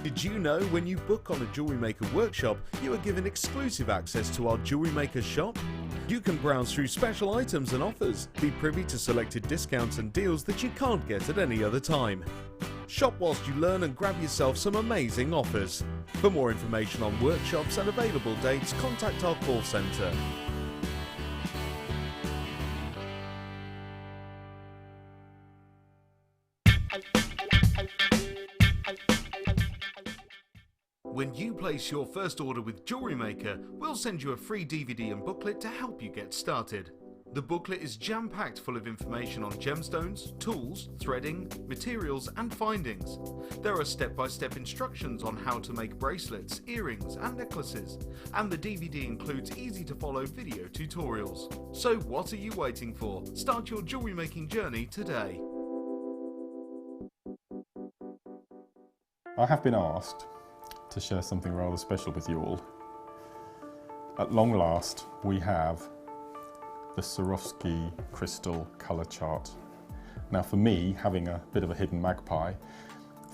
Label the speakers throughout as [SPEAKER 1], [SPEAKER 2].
[SPEAKER 1] Did you know when you book on a JewelleryMaker workshop, you are given exclusive access to our JewelleryMaker shop? You can browse through special items and offers, be privy to selected discounts and deals that you can't get at any other time. Shop whilst you learn and grab yourself some amazing offers. For more information on workshops and available dates, contact our call centre. When you place your first order with JewelleryMaker, we'll send you a free DVD and booklet to help you get started. The booklet is jam-packed full of information on gemstones, tools, threading, materials and findings. There are step-by-step instructions on how to make bracelets, earrings and necklaces, and the DVD includes easy-to-follow video tutorials. So what are you waiting for? Start your jewellery making journey today.
[SPEAKER 2] I have been asked to share something rather special with you all. At long last, we have the Swarovski crystal colour chart. Now for me, having a bit of a hidden magpie,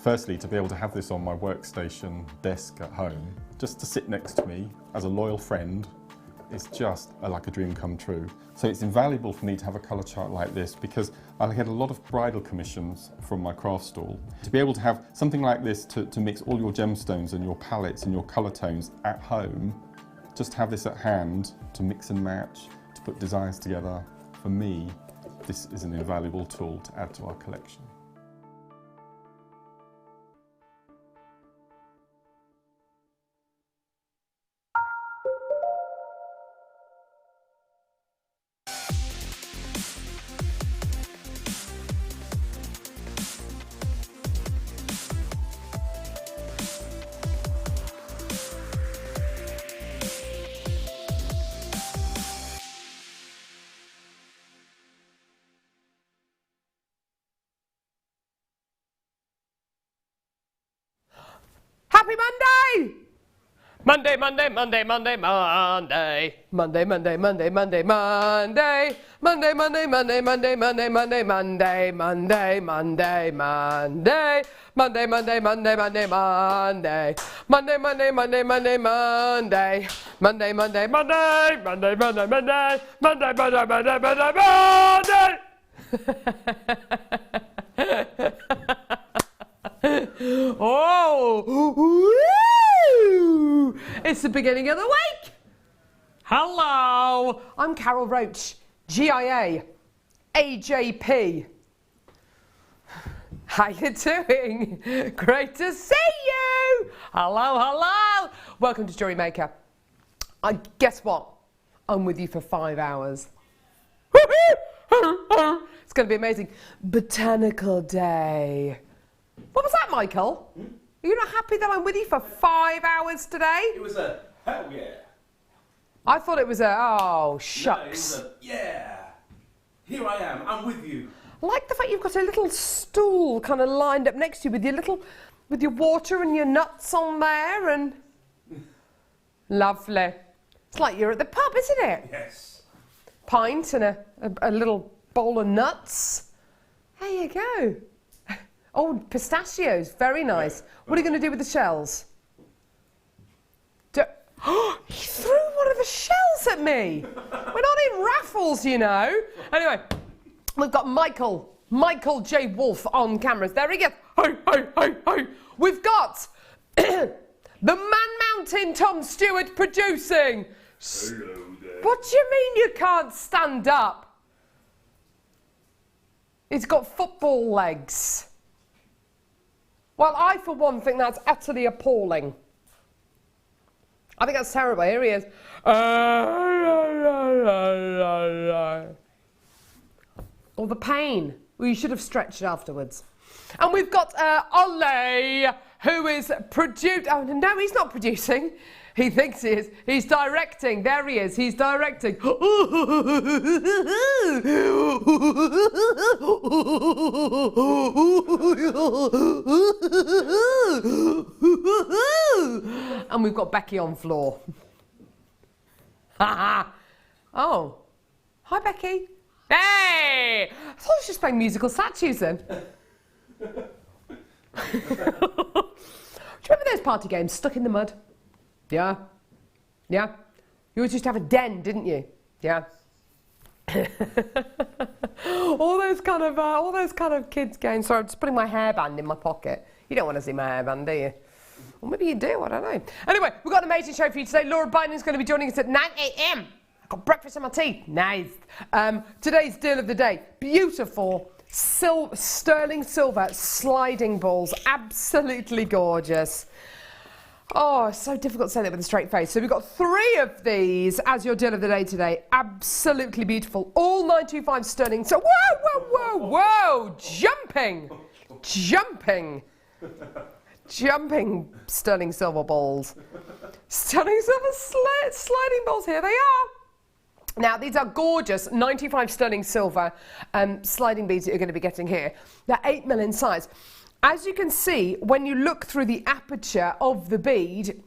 [SPEAKER 2] firstly to be able to have this on my workstation desk at home, just to sit next to me as a loyal friend, is just like a dream come true. So it's invaluable for me to have a colour chart like this because I get a lot of bridal commissions from my craft stall. To be able to have something like this to mix all your gemstones and your palettes and your colour tones at home, just have this at hand to mix and match, to put designs together, for me, this is an invaluable tool to add to our collection.
[SPEAKER 3] Happy Monday! Monday, Monday, Monday, Monday, Monday. Monday, Monday, Monday, Monday, Monday. Monday, Monday, Monday, Monday, Monday, Monday, Monday, Monday, Monday, Monday. Monday, Monday, Monday, Monday, Monday. Monday, Monday, Monday, Monday, Monday. Monday, Monday, Monday, Monday, Monday, Monday. Monday, Monday, Monday, Monday, Monday. Oh, woo! It's the beginning of the week. Hello, I'm Carol Roach, GIA, AJP. How you doing? Great to see you. Hello, hello. Welcome to JewelleryMaker. Guess what? I'm with you for 5 hours. It's going to be amazing. Botanical Day. What was that, Michael? Are you not happy that I'm with you for 5 hours today?
[SPEAKER 4] It was a hell yeah.
[SPEAKER 3] I thought it was a oh shucks.
[SPEAKER 4] No, it was a yeah. Here I am. I'm with you.
[SPEAKER 3] I like the fact you've got a little stool kind of lined up next to you with your water and your nuts on there and lovely. It's like you're at the pub, isn't it?
[SPEAKER 4] Yes.
[SPEAKER 3] Pint and a little bowl of nuts. There you go. Oh, pistachios, very nice. What are you going to do with the shells? He threw one of the shells at me. We're not in raffles, you know. Anyway, we've got Michael J. Wolf on cameras. There he goes. Hey, hey, hey, hey. We've got the Man Mountain Tom Stewart producing.
[SPEAKER 4] Hello there.
[SPEAKER 3] What do you mean you can't stand up? He's got football legs. Well, I, for one, think that's utterly appalling. I think that's terrible. Here he is. Or the pain. Well, you should have stretched afterwards. And we've got Ole, who is produced. Oh, no, he's not producing. He thinks he is. He's directing. There he is. He's directing. And we've got Becky on floor. Oh. Hi, Becky. Hey! I thought I was just playing musical statues then. you remember those party games, Stuck in the Mud? Yeah. Yeah. You always used to have a den, didn't you? Yeah. all those kind of kids games. Sorry, I'm just putting my hairband in my pocket. You don't want to see my hairband, do you? Or maybe you do, I don't know. Anyway, we've got an amazing show for you today. Laura Biden's going to be joining us at 9 a.m. I've got breakfast in my teeth. Nice. Today's deal of the day. Beautiful sterling silver sliding balls. Absolutely gorgeous. Oh, so difficult to say that with a straight face. So we've got 3 of these as your deal of the day today. Absolutely beautiful. All 925 sterling. So, whoa. Jumping sterling silver balls. Sterling silver sliding balls. Here they are. Now, these are gorgeous 95 sterling silver sliding beads that you're going to be getting here. They're 8mm in size. As you can see, when you look through the aperture of the bead,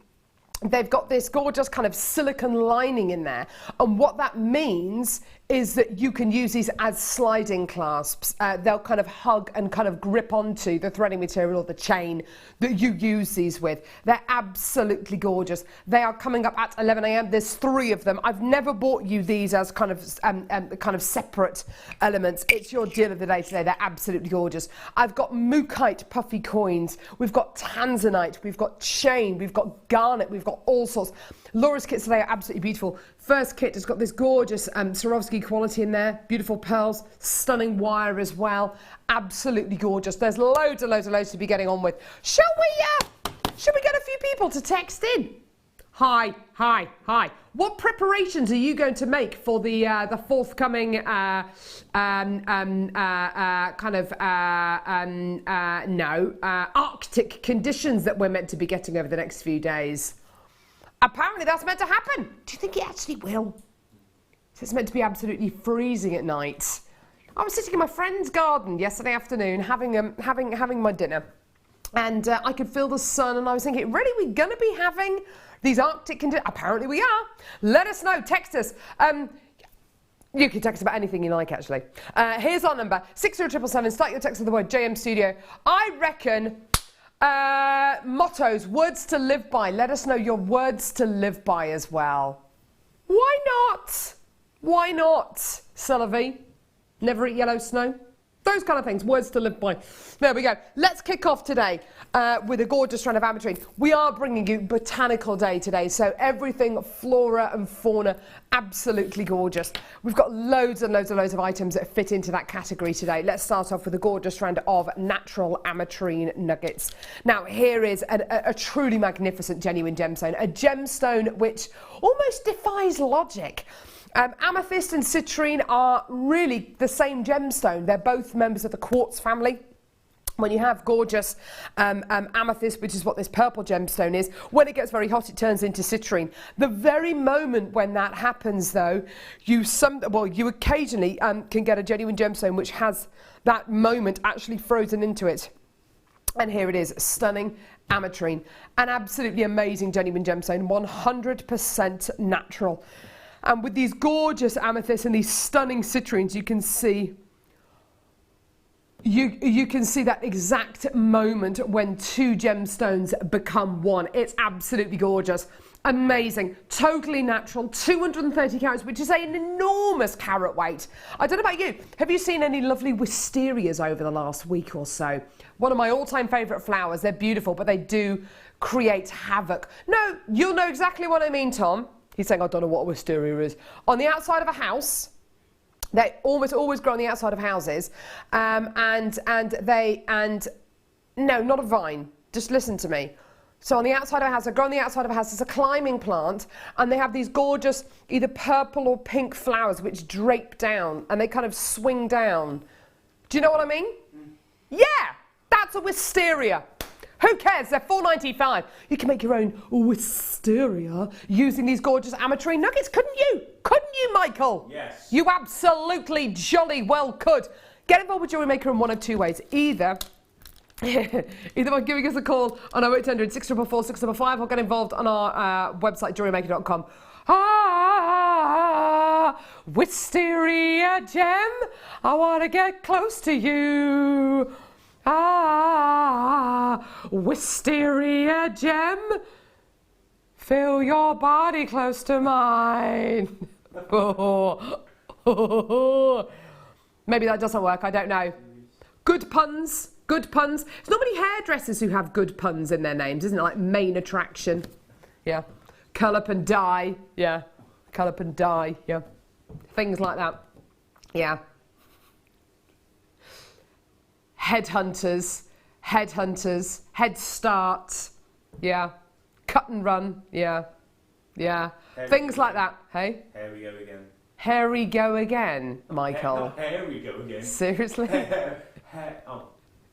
[SPEAKER 3] they've got this gorgeous kind of silicone lining in there. And what that means is that you can use these as sliding clasps. They'll kind of hug and kind of grip onto the threading material or the chain that you use these with. They're absolutely gorgeous. They are coming up at 11 a.m. There's 3 of them. I've never bought you these as kind of separate elements. It's your deal of the day today. They're absolutely gorgeous. I've got Mookaite puffy coins. We've got Tanzanite. We've got chain. We've got garnet. We've got all sorts. Laura's kits today are absolutely beautiful. First kit has got this gorgeous Swarovski quality in there. Beautiful pearls, stunning wire as well. Absolutely gorgeous. There's loads to be getting on with. Shall we get a few people to text in? Hi. What preparations are you going to make for the forthcoming Arctic conditions that we're meant to be getting over the next few days? Apparently that's meant to happen. Do you think it actually will? So it's meant to be absolutely freezing at night. I was sitting in my friend's garden yesterday afternoon having my dinner, and I could feel the sun, and I was thinking, really, we're going to be having these Arctic conditions? Apparently we are. Let us know. Text us. You can text about anything you like, actually. Here's our number, 60777. Start your text with the word JM Studio. I reckon mottos, words to live by. Let us know your words to live by as well. Why not? Why not, Sylvie? Never eat yellow snow? Those kind of things, words to live by. There we go. Let's kick off today with a gorgeous strand of ametrine. We are bringing you Botanical Day today, so everything flora and fauna, absolutely gorgeous. We've got loads of items that fit into that category today. Let's start off with a gorgeous strand of natural ametrine nuggets. Now, here is a truly magnificent genuine gemstone, a gemstone which almost defies logic. Amethyst and citrine are really the same gemstone. They're both members of the quartz family. When you have gorgeous amethyst, which is what this purple gemstone is, when it gets very hot, it turns into citrine. The very moment when that happens, though, you occasionally can get a genuine gemstone which has that moment actually frozen into it. And here it is, stunning ametrine, an absolutely amazing genuine gemstone, 100% natural. And with these gorgeous amethysts and these stunning citrines, you can see that exact moment when 2 gemstones become one. It's absolutely gorgeous. Amazing. Totally natural. 230 carats, which is an enormous carat weight. I don't know about you. Have you seen any lovely wisterias over the last week or so? One of my all-time favourite flowers. They're beautiful, but they do create havoc. No, you'll know exactly what I mean, Tom. He's saying, I don't know what a wisteria is. On the outside of a house, they almost always grow on the outside of houses, no, not a vine. Just listen to me. So on the outside of a house, they grow on the outside of a house. It's a climbing plant, and they have these gorgeous either purple or pink flowers which drape down, and they kind of swing down. Do you know what I mean? Yeah, that's a wisteria. Who cares? They're $4.95. You can make your own wisteria using these gorgeous ametrine nuggets, couldn't you? Couldn't you, Michael?
[SPEAKER 4] Yes.
[SPEAKER 3] You absolutely jolly well could. Get involved with JewelleryMaker in one of 2 ways. Either by giving us a call on 0800 644 655 or get involved on our website, jewellerymaker.com. Wisteria gem, I want to get close to you. Ah, wisteria gem. Feel your body close to mine. Maybe that doesn't work, I don't know. Good puns, good puns. It's not many hairdressers who have good puns in their names, isn't it? Like main attraction, yeah. Curl up and die, yeah. Curl up and die, yeah. Things like that, yeah. Headhunters, headhunters, head start, yeah. Cut and run, yeah. Yeah. Things like that, hey?
[SPEAKER 4] Here we go again.
[SPEAKER 3] Here we go again, Michael.
[SPEAKER 4] Here we go again.
[SPEAKER 3] Seriously?
[SPEAKER 4] Here we go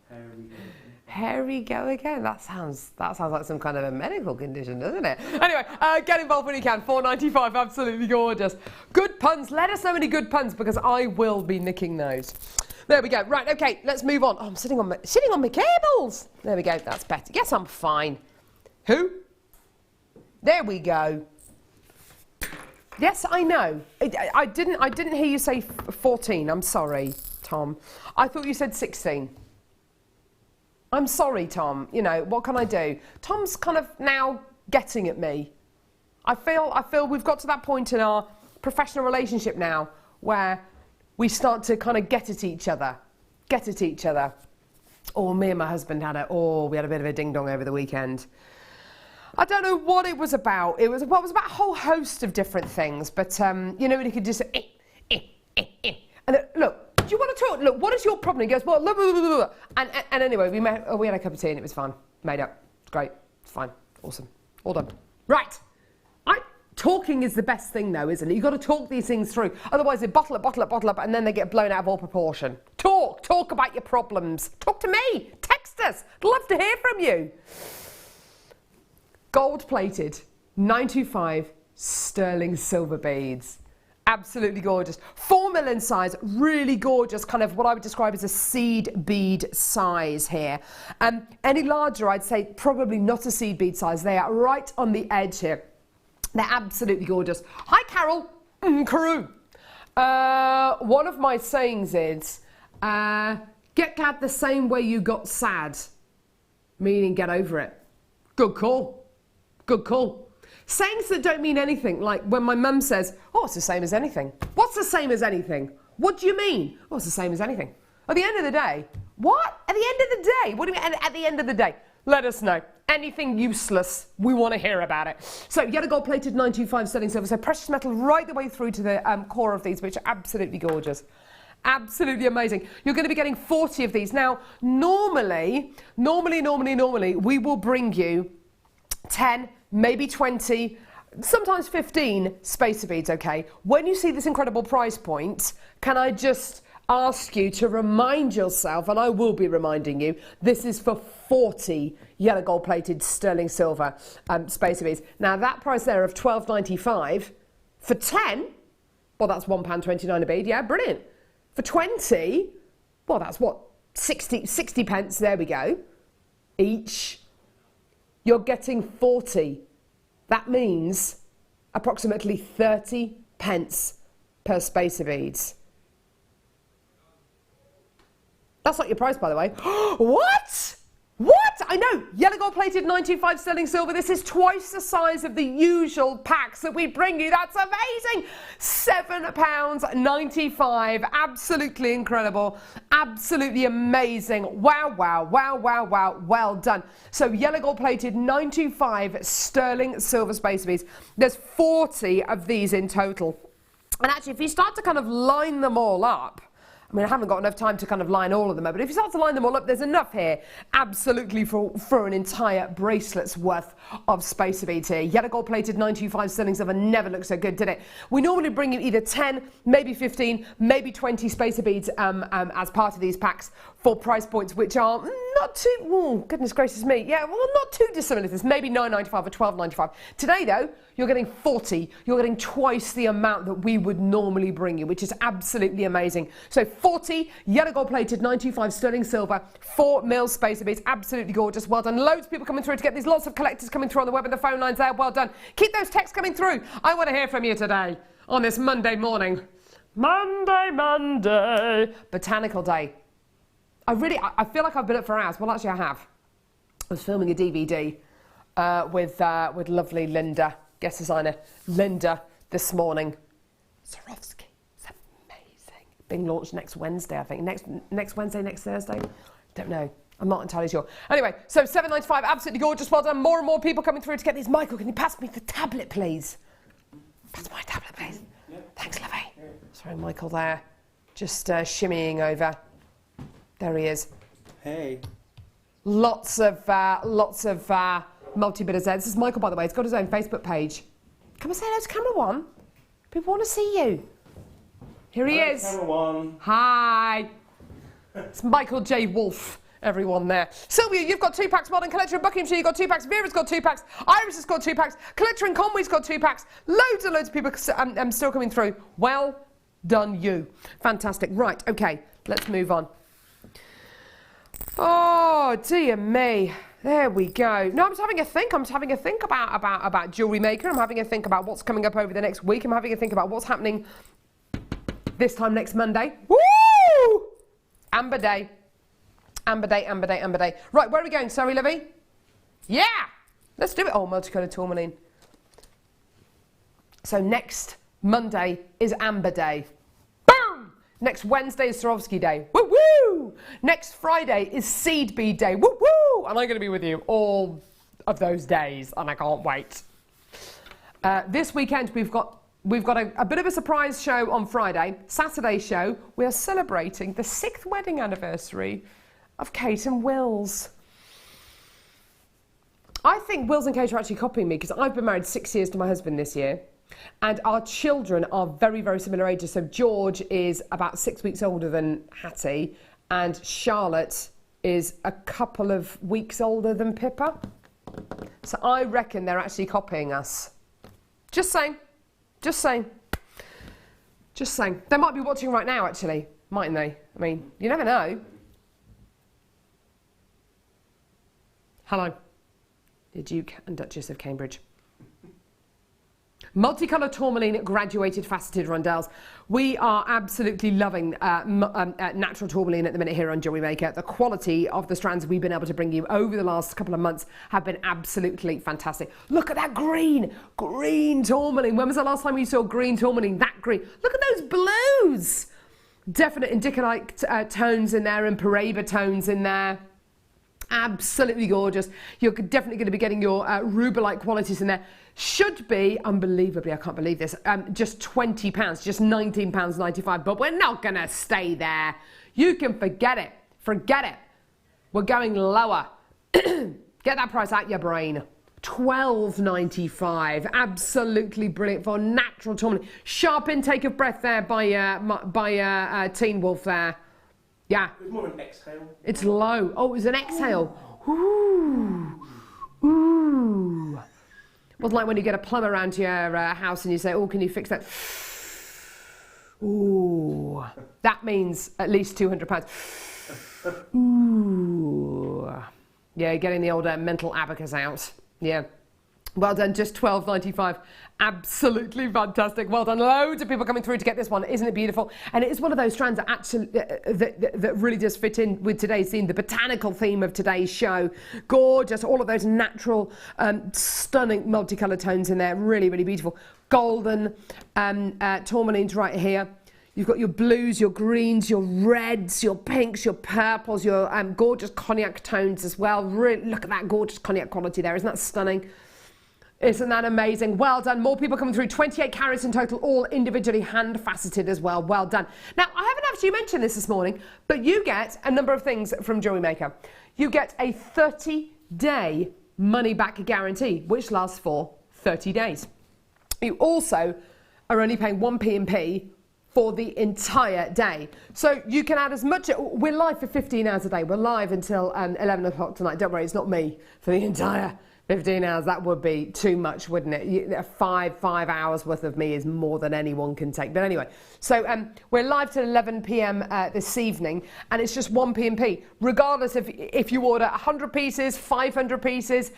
[SPEAKER 4] again.
[SPEAKER 3] Here we go again. That sounds like some kind of a medical condition, doesn't it? Anyway, get involved when you can. $4.95, absolutely gorgeous. Good puns. Let us know any good puns because I will be nicking those. There we go. Right, okay, let's move on. Oh, I'm sitting on my cables. There we go. That's better. Yes, I'm fine. Who? There we go. Yes, I know. I didn't hear you say 14. I'm sorry, Tom. I thought you said 16. I'm sorry, Tom. You know, what can I do? Tom's kind of now getting at me. I feel we've got to that point in our professional relationship now where we start to kind of get at each other. Get at each other. Oh, me and my husband we had a bit of a ding-dong over the weekend. I don't know what it was about. It was about a whole host of different things. But, you know, he could just And look, do you want to talk? Look, what is your problem? He goes, well, blah, blah, blah, blah. And anyway, we had a cup of tea and it was fun. Made up. It's great. It's fine. Awesome. All done. Right. Talking is the best thing, though, isn't it? You've got to talk these things through. Otherwise, they bottle up, and then they get blown out of all proportion. Talk about your problems. Talk to me. Text us. I'd love to hear from you. Gold-plated, 925 sterling silver beads. Absolutely gorgeous. 4 mil in size, really gorgeous, kind of what I would describe as a seed bead size here. Any larger, I'd say probably not a seed bead size. They are right on the edge here. They're absolutely gorgeous. Hi, Carol. Carew. One of my sayings is, get glad the same way you got sad, meaning get over it. Good call. Good call. Sayings that don't mean anything, like when my mum says, oh, it's the same as anything. What's the same as anything? What do you mean? Oh, it's the same as anything. At the end of the day, what? At the end of the day? What do you mean at the end of the day? Let us know. Anything useless, we want to hear about it. So, yet a gold-plated 925 sterling silver. So precious metal right the way through to the core of these, which are absolutely gorgeous. Absolutely amazing. You're going to be getting 40 of these. Now, normally, we will bring you 10, maybe 20, sometimes 15 spacer beads, okay? When you see this incredible price point, can I just ask you to remind yourself, and I will be reminding you, this is for 40 yellow gold-plated sterling silver spacer beads. Now, that price there of £12.95 for 10, well, that's £1.29 a bead, yeah, brilliant. For 20, well, that's what, 60 pence, there we go, each. You're getting 40. That means approximately 30 pence per spacer beads. That's not your price, by the way. What? What? I know. Yellow gold-plated 925 sterling silver. This is twice the size of the usual packs that we bring you. That's amazing. £7.95. Absolutely incredible. Absolutely amazing. Wow, wow, wow, wow, wow. Well done. So yellow gold-plated 925 sterling silver spacer beads. There's 40 of these in total. And actually, if you start to kind of line them all up, I mean, I haven't got enough time to kind of line all of them up, but if you start to line them all up, there's enough here, absolutely, for an entire bracelet's worth of spacer beads here. Yellow gold-plated 925 sterling silver never looked so good, did it? We normally bring you either 10, maybe 15, maybe 20 spacer beads as part of these packs for price points which are not too, oh, goodness gracious me, yeah, well, not too dissimilar. There's maybe £9.95 or £12.95. Today, though, you're getting 40. You're getting twice the amount that we would normally bring you, which is absolutely amazing. So 40 yellow gold-plated 925 sterling silver, 4 mil spacer beads, absolutely gorgeous. Well done. Loads of people coming through to get these. Lots of collectors coming through on the web and the phone lines there. Well done. Keep those texts coming through. I want to hear from you today on this Monday morning. Monday. Botanical Day. I feel like I've been up for hours. Well, actually I have. I was filming a DVD with lovely Linda, guest designer Linda, this morning. Swarovski. It's amazing. Being launched next Wednesday, I think. Next Wednesday, next Thursday. Don't know. I'm not entirely sure. Anyway, so $7.95, absolutely gorgeous. Well done. More and more people coming through to get these. Michael, can you pass me the tablet, please? Pass my tablet, please. Yeah. Thanks, Lovey. Yeah. Sorry, Michael there. Just shimmying over. There he is.
[SPEAKER 4] Hey.
[SPEAKER 3] Lots of multi-bidders there. This is Michael, by the way. He's got his own Facebook page. Come and say hello to camera one. People want to see you. Here he is.
[SPEAKER 4] Camera one.
[SPEAKER 3] Hi. It's Michael J. Wolf. Everyone there. Sylvia, you've got 2 packs. Modern Collector and Buckinghamshire, you've got 2 packs. Vera's got 2 packs. Iris has got 2 packs. Collector and Conway's got 2 packs. Loads and loads of people still coming through. Well done, you. Fantastic. Right, okay, let's move on. Oh, dear me. There we go. No, I'm just having a think. I'm just having a think about Jewellery Maker. I'm having a think about what's coming up over the next week. I'm having a think about what's happening this time next Monday. Woo! Amber Day. Amber Day, Amber Day, Amber Day. Right, where are we going? Sorry, Livy? Yeah! Let's do it. Oh, multicoloured tourmaline. So next Monday is Amber Day. Boom! Next Wednesday is Swarovski Day. Woo woo! Next Friday is Seed Bead Day. Woo woo! And I'm going to be with you all of those days, and I can't wait. This weekend we've got a bit of a surprise show on Friday. Saturday show, we are celebrating the 6th wedding anniversary of Kate and Wills. I think Wills and Kate are actually copying me because I've been married 6 years to my husband this year, and our children are very, very similar ages. So George is about 6 weeks older than Hattie, and Charlotte is a couple of weeks older than Pippa. So I reckon they're actually copying us. Just saying. Just saying. Just saying. They might be watching right now, actually, mightn't they? I mean, you never know. Hello, the Duke and Duchess of Cambridge. Multicolour tourmaline graduated faceted rondelles. We are absolutely loving natural tourmaline at the minute here on Jewellery Maker. The quality of the strands we've been able to bring you over the last couple of months have been absolutely fantastic. Look at that green tourmaline. When was the last time we saw green tourmaline? That green. Look at those blues. Definite indica-like tones in there and Paraiba tones in there. Absolutely gorgeous. You're definitely going to be getting your ruber-like qualities in there. Should be, unbelievably, I can't believe this, just £20, just £19.95, but we're not going to stay there. You can forget it. Forget it. We're going lower. Get that price out your brain. £12.95. Absolutely brilliant for natural tourmaline. Sharp intake of breath there by Teen Wolf there. Yeah.
[SPEAKER 4] It was more an exhale.
[SPEAKER 3] It's low. Oh, it was an exhale. Ooh. Ooh. Wasn't like when you get a plumber around to your house and you say, oh, can you fix that? Ooh. That means at least £200. Ooh. Yeah, getting the old mental abacus out. Yeah. Well done, just £12.95. Absolutely fantastic. Well done. Loads of people coming through to get this one. Isn't it beautiful? And it is one of those strands that actually that really does fit in with today's theme, the botanical theme of today's show. Gorgeous. All of those natural, stunning multicolour tones in there. Really, really beautiful. Golden tourmalines right here. You've got your blues, your greens, your reds, your pinks, your purples, your gorgeous cognac tones as well. Really, look at that gorgeous cognac quality there. Isn't that stunning? Isn't that amazing? Well done. More people coming through. 28 carats in total, all individually hand faceted as well. Well done. Now, I haven't actually mentioned this morning, but you get a number of things from Jewellery Maker. You get a 30-day money-back guarantee, which lasts for 30 days. You also are only paying 1p&p for the entire day. So you can add as much. We're live for 15 hours a day. We're live until 11 o'clock tonight. Don't worry, it's not me for the entire 15 hours. That would be too much, wouldn't it? Five hours worth of me is more than anyone can take. But anyway, so we're live till 11 p.m. This evening, and it's just 1p&p, regardless if you order 100 pieces, 500 pieces,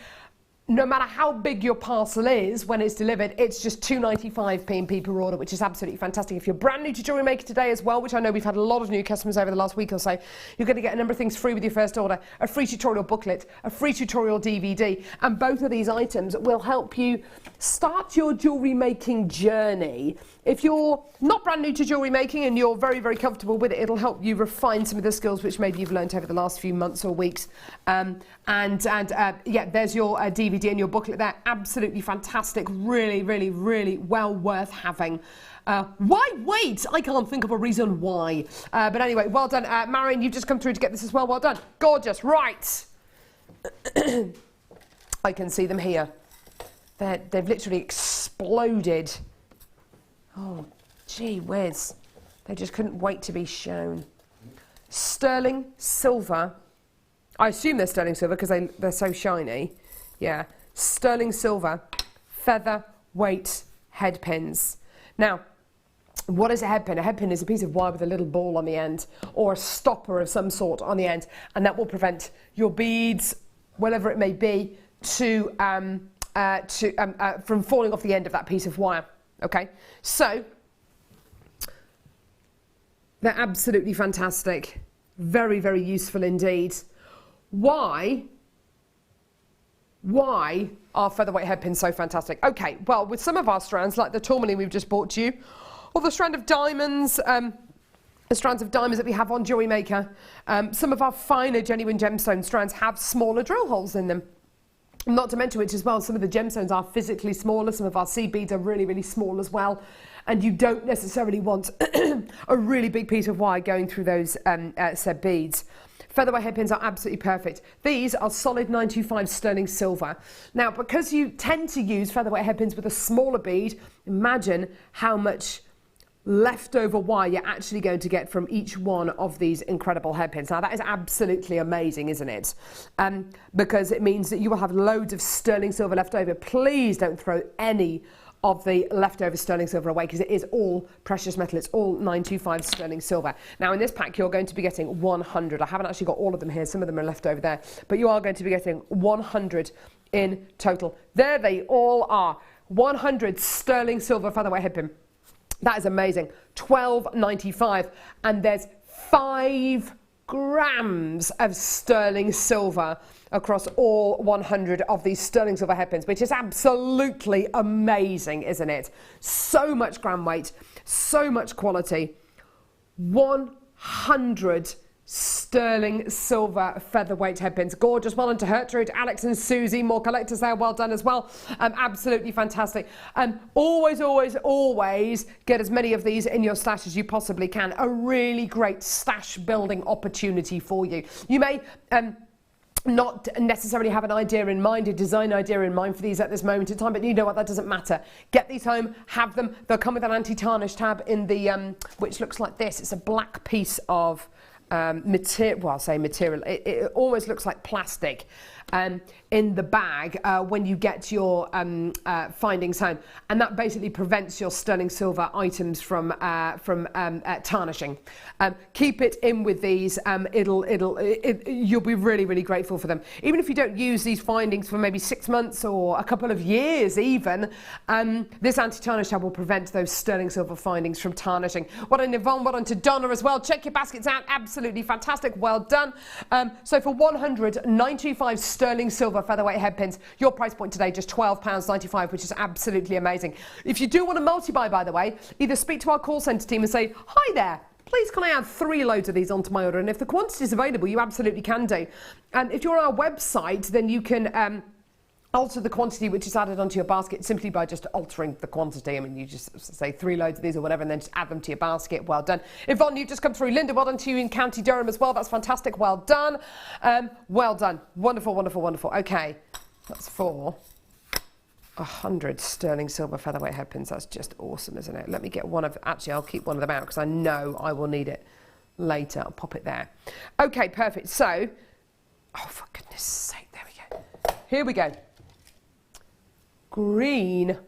[SPEAKER 3] no matter how big your parcel is when it's delivered, it's just £2.95 P&P per order, which is absolutely fantastic. If you're brand new to Jewellery Maker today as well, which I know we've had a lot of new customers over the last week or so, you're going to get a number of things free with your first order: a free tutorial booklet, a free tutorial DVD, and both of these items will help you start your jewellery making journey. If you're not brand new to jewellery making and you're very, very comfortable with it, it'll help you refine some of the skills which maybe you've learned over the last few months or weeks. Yeah, there's your DVD and your booklet there. Absolutely fantastic. Really, really, really well worth having. Why wait? I can't think of a reason why. But anyway, well done. Marion, you've just come through to get this as well. Well done. Gorgeous. Right. I can see them here. They've literally exploded. Oh, gee whiz. They just couldn't wait to be shown. Sterling silver. I assume they're sterling silver because they're so shiny. Yeah. Sterling silver feather weight head pins. Now, what is a head pin? A head pin is a piece of wire with a little ball on the end, or a stopper of some sort on the end, and that will prevent your beads, whatever it may be, from falling off the end of that piece of wire. Okay, so they're absolutely fantastic, very, very useful indeed. Why are featherweight head pins so fantastic? Okay, well, with some of our strands, like the tourmaline we've just bought to you, or the strand of diamonds, the strands of diamonds that we have on Jewellery Maker, some of our finer genuine gemstone strands have smaller drill holes in them. Not to mention which as well, some of the gemstones are physically smaller, some of our seed beads are really, really small as well, and you don't necessarily want a really big piece of wire going through those said beads. Featherweight head pins are absolutely perfect. These are solid 925 sterling silver. Now, because you tend to use featherweight head pins with a smaller bead, imagine how much leftover wire you're actually going to get from each one of these incredible head pins. Now that is absolutely amazing, isn't it? Because it means that you will have loads of sterling silver left over. Please don't throw any of the leftover sterling silver away, because it is all precious metal. It's all 925 sterling silver. Now in this pack you're going to be getting 100. I haven't actually got all of them here, some of them are left over there, but you are going to be getting 100 in total. There they all are. 100 sterling silver featherweight head pin. That is amazing. £12.95, and there's 5 grams of sterling silver across all 100 of these sterling silver head pins, which is absolutely amazing, isn't it? So much gram weight, so much quality. 100 sterling silver featherweight head pins. Gorgeous. Well done to Gertrude, Alex and Susie. More collectors there. Well done as well. Absolutely fantastic. Always, always, always get as many of these in your stash as you possibly can. A really great stash building opportunity for you. You may not necessarily have an idea in mind, a design idea in mind for these at this moment in time, but you know what, that doesn't matter. Get these home, have them. They'll come with an anti-tarnish tab in the which looks like this. It's a black piece of material, well, I'll say material, it almost looks like plastic in the bag when you get your findings home, and that basically prevents your sterling silver items from tarnishing. Keep it in with these. You'll be really, really grateful for them. Even if you don't use these findings for maybe 6 months or a couple of years even, this anti-tarnish tab will prevent those sterling silver findings from tarnishing. Well done Yvonne, well done to Donna as well. Check your baskets out, absolutely fantastic, well done. So for 195 sterling silver featherweight head pins, your price point today just £12.95, which is absolutely amazing. If you do want to multi-buy, by the way, either speak to our call centre team and say, hi there, please can I add 3 loads of these onto my order? And if the quantity is available, you absolutely can do. And if you're on our website, then you can alter the quantity which is added onto your basket simply by just altering the quantity. I mean, you just say 3 loads of these or whatever, and then just add them to your basket. Well done. Yvonne, you've just come through. Linda, well done to you in County Durham as well. That's fantastic. Well done. Well done. Wonderful, wonderful, wonderful. Okay, that's for 100 sterling silver featherweight head pins. That's just awesome, isn't it? Let me get one of, actually, I'll keep one of them out because I know I will need it later. I'll pop it there. Okay, perfect. So, oh, for goodness sake, there we go. Here we go. Green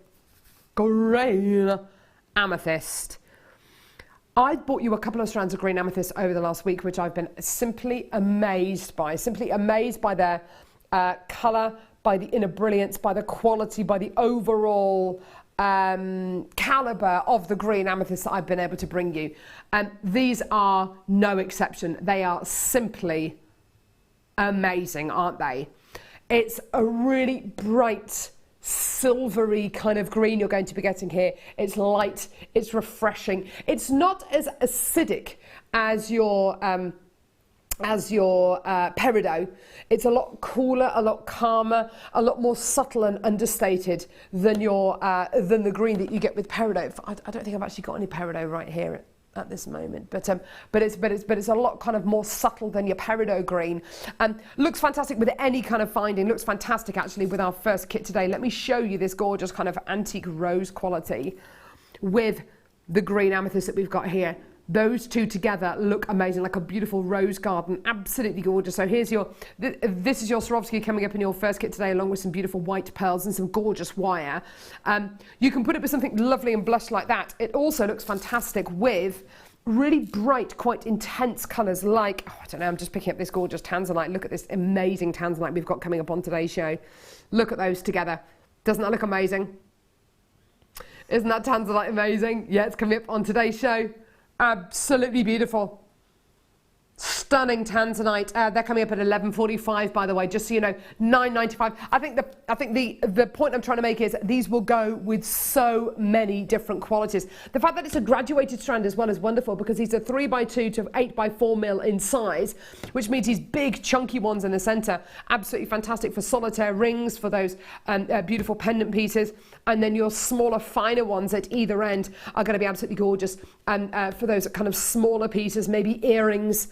[SPEAKER 3] amethyst. I bought you a couple of strands of green amethyst over the last week, which I've been simply amazed by their colour, by the inner brilliance, by the quality, by the overall caliber of the green amethyst that I've been able to bring you. These are no exception. They are simply amazing, aren't they? It's a really bright, silvery kind of green you're going to be getting here. It's light, it's refreshing. It's not as acidic as your peridot. It's a lot cooler, a lot calmer, a lot more subtle and understated than the green that you get with peridot. I don't think I've actually got any peridot right here at this moment, but it's a lot kind of more subtle than your peridot green. Looks fantastic with any kind of finding. Looks fantastic actually with our first kit today. Let me show you this gorgeous kind of antique rose quality with the green amethyst that we've got here. Those two together look amazing, like a beautiful rose garden, absolutely gorgeous. So here's this is your Swarovski coming up in your first kit today, along with some beautiful white pearls and some gorgeous wire. You can put it with something lovely and blush like that. It also looks fantastic with really bright, quite intense colours like, I don't know, I'm just picking up this gorgeous tanzanite. Look at this amazing tanzanite we've got coming up on today's show. Look at those together. Doesn't that look amazing? Isn't that tanzanite amazing? Yeah, it's coming up on today's show. Absolutely beautiful. Stunning tanzanite. They're coming up at 11.45, by the way, just so you know, 9.95. I think the point I'm trying to make is these will go with so many different qualities. The fact that it's a graduated strand as well is wonderful, because these are 3x2 to 8x4 mil in size, which means these big chunky ones in the center. Absolutely fantastic for solitaire rings, for those beautiful pendant pieces, and then your smaller, finer ones at either end are going to be absolutely gorgeous. And for those kind of smaller pieces, maybe earrings.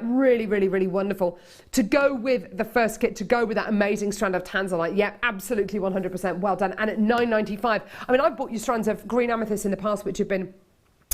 [SPEAKER 3] Really, really, really wonderful. To go with the first kit, to go with that amazing strand of tanzanite, yeah, absolutely 100% well done. And at $9.95, I mean, I've bought you strands of green amethyst in the past, which have been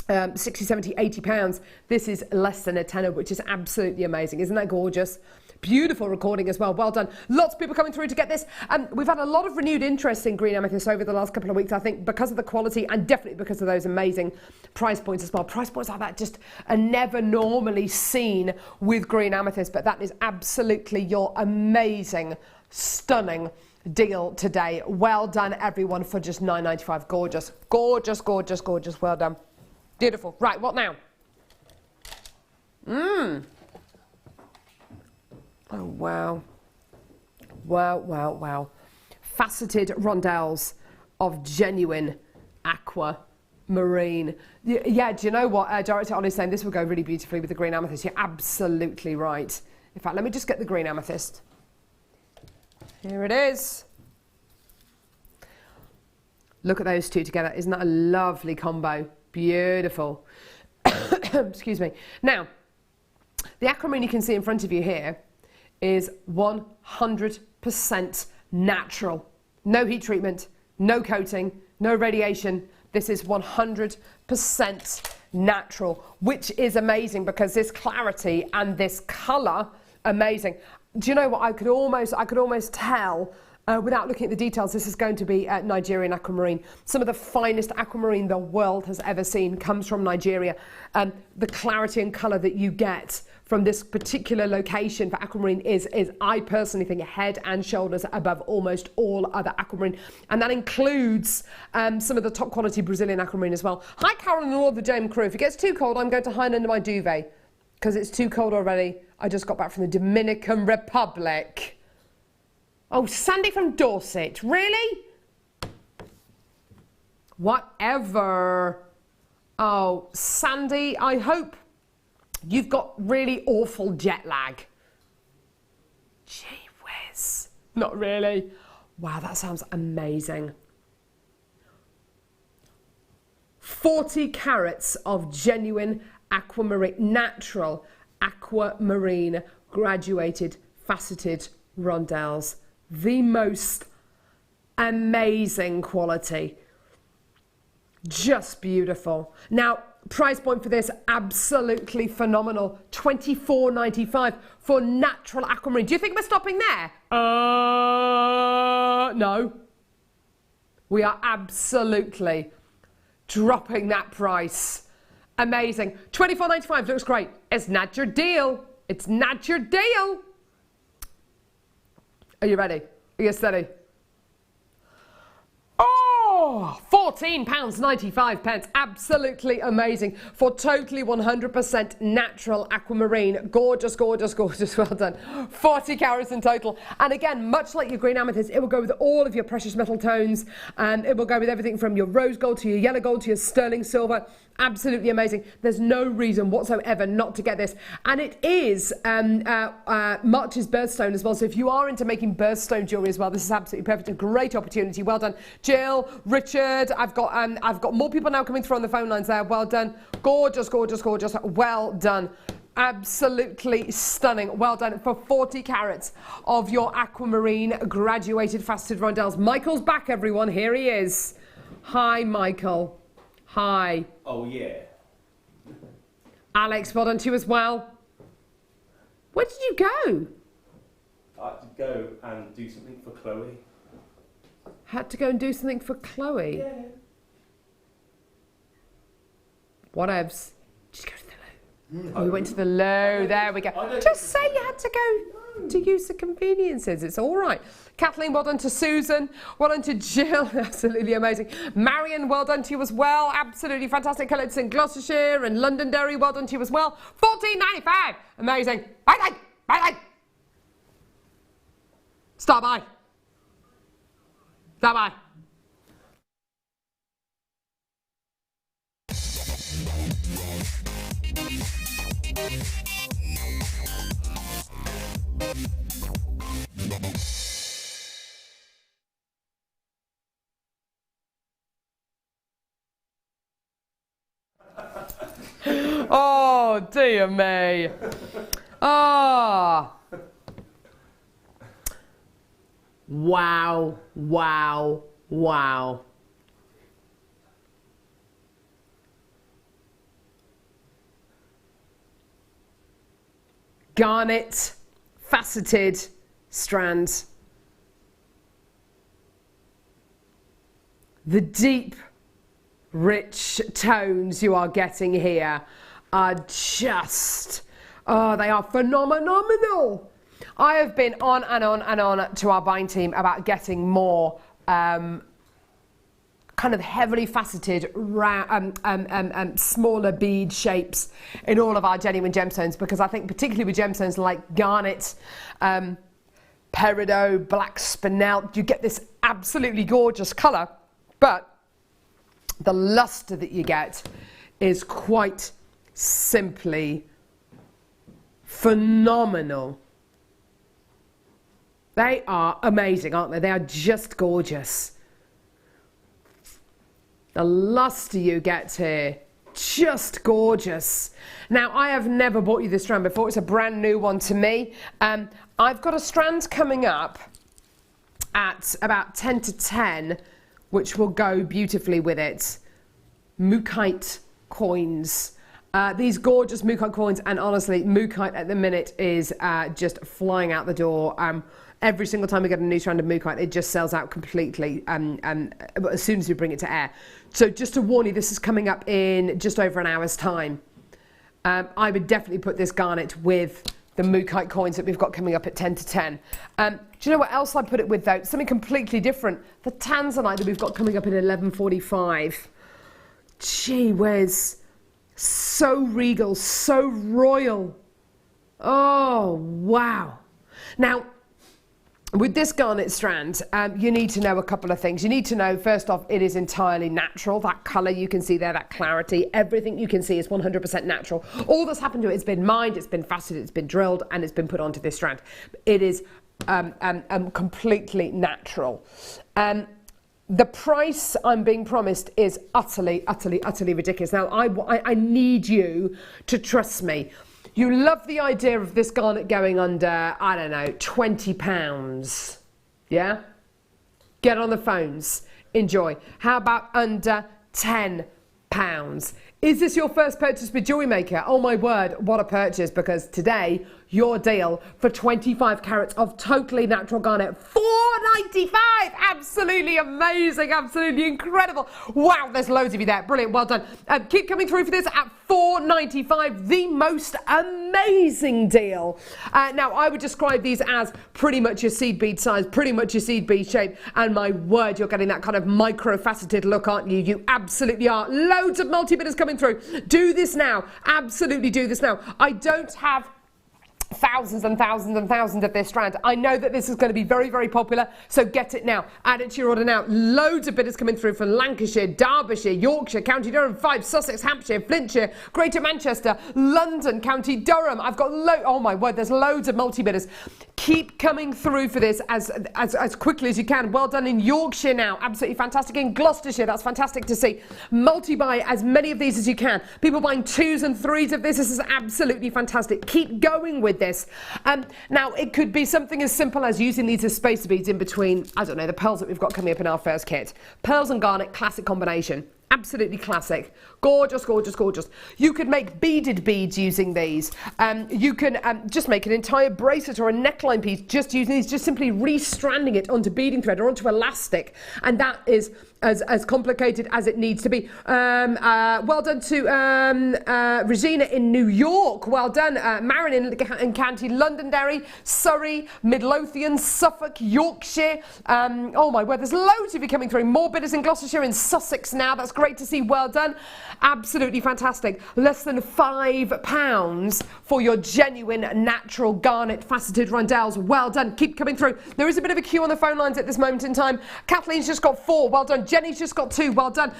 [SPEAKER 3] 60, 70, 80 pounds. This is less than a tenner, which is absolutely amazing. Isn't that gorgeous? Beautiful recording as well. Well done. Lots of people coming through to get this. We've had a lot of renewed interest in green amethyst over the last couple of weeks, I think, because of the quality and definitely because of those amazing price points as well. Price points like that just are never normally seen with green amethyst, but that is absolutely your amazing, stunning deal today. Well done, everyone, for just $9.95. Gorgeous. Gorgeous, gorgeous, gorgeous. Well done. Beautiful. Right, what now? Oh, wow. Wow, wow, wow. Faceted rondelles of genuine aquamarine. Yeah, do you know what? Director Ollie's saying this will go really beautifully with the green amethyst. You're absolutely right. In fact, let me just get the green amethyst. Here it is. Look at those two together. Isn't that a lovely combo? Beautiful. Excuse me. Now, the aquamarine you can see in front of you here is 100% natural. No heat treatment, no coating, no radiation. This is 100% natural, which is amazing because this clarity and this colour, amazing. Do you know what? I could almost tell without looking at the details, this is going to be Nigerian aquamarine. Some of the finest aquamarine the world has ever seen comes from Nigeria. The clarity and colour that you get from this particular location for aquamarine is I personally think, head and shoulders above almost all other aquamarine. And that includes some of the top quality Brazilian aquamarine as well. Hi, Carol and all of the JM crew. If it gets too cold, I'm going to hide under my duvet because it's too cold already. I just got back from the Dominican Republic. Oh, Sandy from Dorset, really? Whatever. Oh, Sandy, I hope you've got really awful jet lag. Gee whiz. Not really. Wow, that sounds amazing. 40 carats of genuine aquamarine, natural aquamarine graduated faceted rondelles. The most amazing quality. Just beautiful. Now, price point for this, absolutely phenomenal. $24.95 for natural aquamarine. Do you think we're stopping there? No. We are absolutely dropping that price. Amazing. $24.95 looks great. It's not your deal. It's not your deal. Are you ready? Are you steady? Oh, £14.95. Absolutely amazing for totally 100% natural aquamarine. Gorgeous, gorgeous, gorgeous. Well done. 40 carats in total. And again, much like your green amethyst, it will go with all of your precious metal tones. And it will go with everything from your rose gold to your yellow gold to your sterling silver. Absolutely amazing. There's no reason whatsoever not to get this. And it is March's birthstone as well. So if you are into making birthstone jewellery as well, this is absolutely perfect. A great opportunity. Well done, Jill, Richard. I've got more people now coming through on the phone lines there. Well done. Gorgeous, gorgeous, gorgeous. Well done. Absolutely stunning. Well done for 40 carats of your aquamarine graduated faceted rondelles. Michael's back, everyone. Here he is. Hi, Michael. Hi.
[SPEAKER 4] Oh, yeah.
[SPEAKER 3] Alex, well done to you as well. Where did you go?
[SPEAKER 4] I had to go and do something for Chloe.
[SPEAKER 3] Had to go and do something for Chloe?
[SPEAKER 4] Yeah.
[SPEAKER 3] Whatevs. Just go to the loo. Oh, you went to the loo. There we go. Just say you had to go to use the conveniences. It's all right. Kathleen, well done to Susan. Well done to Jill. Absolutely amazing. Marion, well done to you as well. Absolutely fantastic. Colours in Gloucestershire and Londonderry, well done to you as well. £14.95. Amazing. Bye. Stop by. Stop by. Oh, dear me. Oh. Wow, wow, wow. Garnet, faceted strands. The deep, rich tones you are getting here are just, oh, they are phenomenal. I have been on and on and on to our buying team about getting more kind of heavily faceted, smaller bead shapes in all of our genuine gemstones, because I think particularly with gemstones like garnet, peridot, black spinel, you get this absolutely gorgeous colour, but the luster that you get is quite simply phenomenal. They are amazing, aren't they? They are just gorgeous. The luster you get here, just gorgeous. Now, I have never bought you this strand before. It's a brand new one to me. I've got a strand coming up at about 10 to 10, which will go beautifully with it. Mookaite coins. These gorgeous mookaite coins, and honestly, mookaite at the minute is just flying out the door. Every single time we get a new strand of mookaite, it just sells out completely as soon as we bring it to air. So just to warn you, this is coming up in just over an hour's time. I would definitely put this garnet with the mookaite coins that we've got coming up at 10 to 10. Do you know what else I put it with though? Something completely different. The tanzanite that we've got coming up at 11:45. Gee whiz. So regal, so royal. Oh, wow. Now, with this garnet strand, you need to know a couple of things. You need to know, first off, it is entirely natural. That colour you can see there, that clarity, everything you can see is 100% natural. All that's happened to it has been mined, it's been faceted, it's been drilled, and it's been put onto this strand. It is completely natural. The price I'm being promised is utterly ridiculous. Now, I need you to trust me. You love the idea of this garnet going under, I don't know, £20. Yeah? Get on the phones. Enjoy. How about under £10? Is this your first purchase with JewelleryMaker? Oh my word, what a purchase, because today, your deal for 25 carats of totally natural garnet, $4.95! Absolutely amazing, absolutely incredible. Wow, there's loads of you there. Brilliant, well done. Keep coming through for this at $4 £4.95, the most amazing deal. Now, I would describe these as pretty much your seed bead size, pretty much your seed bead shape, and my word, you're getting that kind of micro-faceted look, aren't you? You absolutely are. Loads of multi-bidders coming through. Do this now. Absolutely do this now. I don't have thousands and thousands and thousands of this strand. I know that this is going to be very, very popular, so get it now. Add it to your order now. Loads of bidders coming through from Lancashire, Derbyshire, Yorkshire, County Durham, Fife, Sussex, Hampshire, Flintshire, Greater Manchester, London, County Durham. I've got oh my word, there's loads of multi-bidders. Keep coming through for this as quickly as you can. Well done in Yorkshire now. Absolutely fantastic. In Gloucestershire, that's fantastic to see. Multi-buy as many of these as you can. People buying 2s and 3s of this. This is absolutely fantastic. Keep going with this. Now, it could be something as simple as using these as spacer beads in between, I don't know, the pearls that we've got coming up in our first kit. Pearls and garnet, classic combination. Absolutely classic. Gorgeous, gorgeous, gorgeous. You could make beaded beads using these. You can just make an entire bracelet or a neckline piece just using these, just simply restranding it onto beading thread or onto elastic. And that is as complicated as it needs to be. Well done to Regina in New York. Well done. Marin in County Londonderry, Surrey, Midlothian, Suffolk, Yorkshire. Oh my word, there's loads of you coming through. More bidders in Gloucestershire and Sussex now. That's great to see. Well done. Absolutely fantastic. Less than £5 for your genuine natural garnet faceted rondelles. Well done. Keep coming through. There is a bit of a queue on the phone lines at this moment in time. Kathleen's just got 4. Well done. Jenny's just got 2. Well done.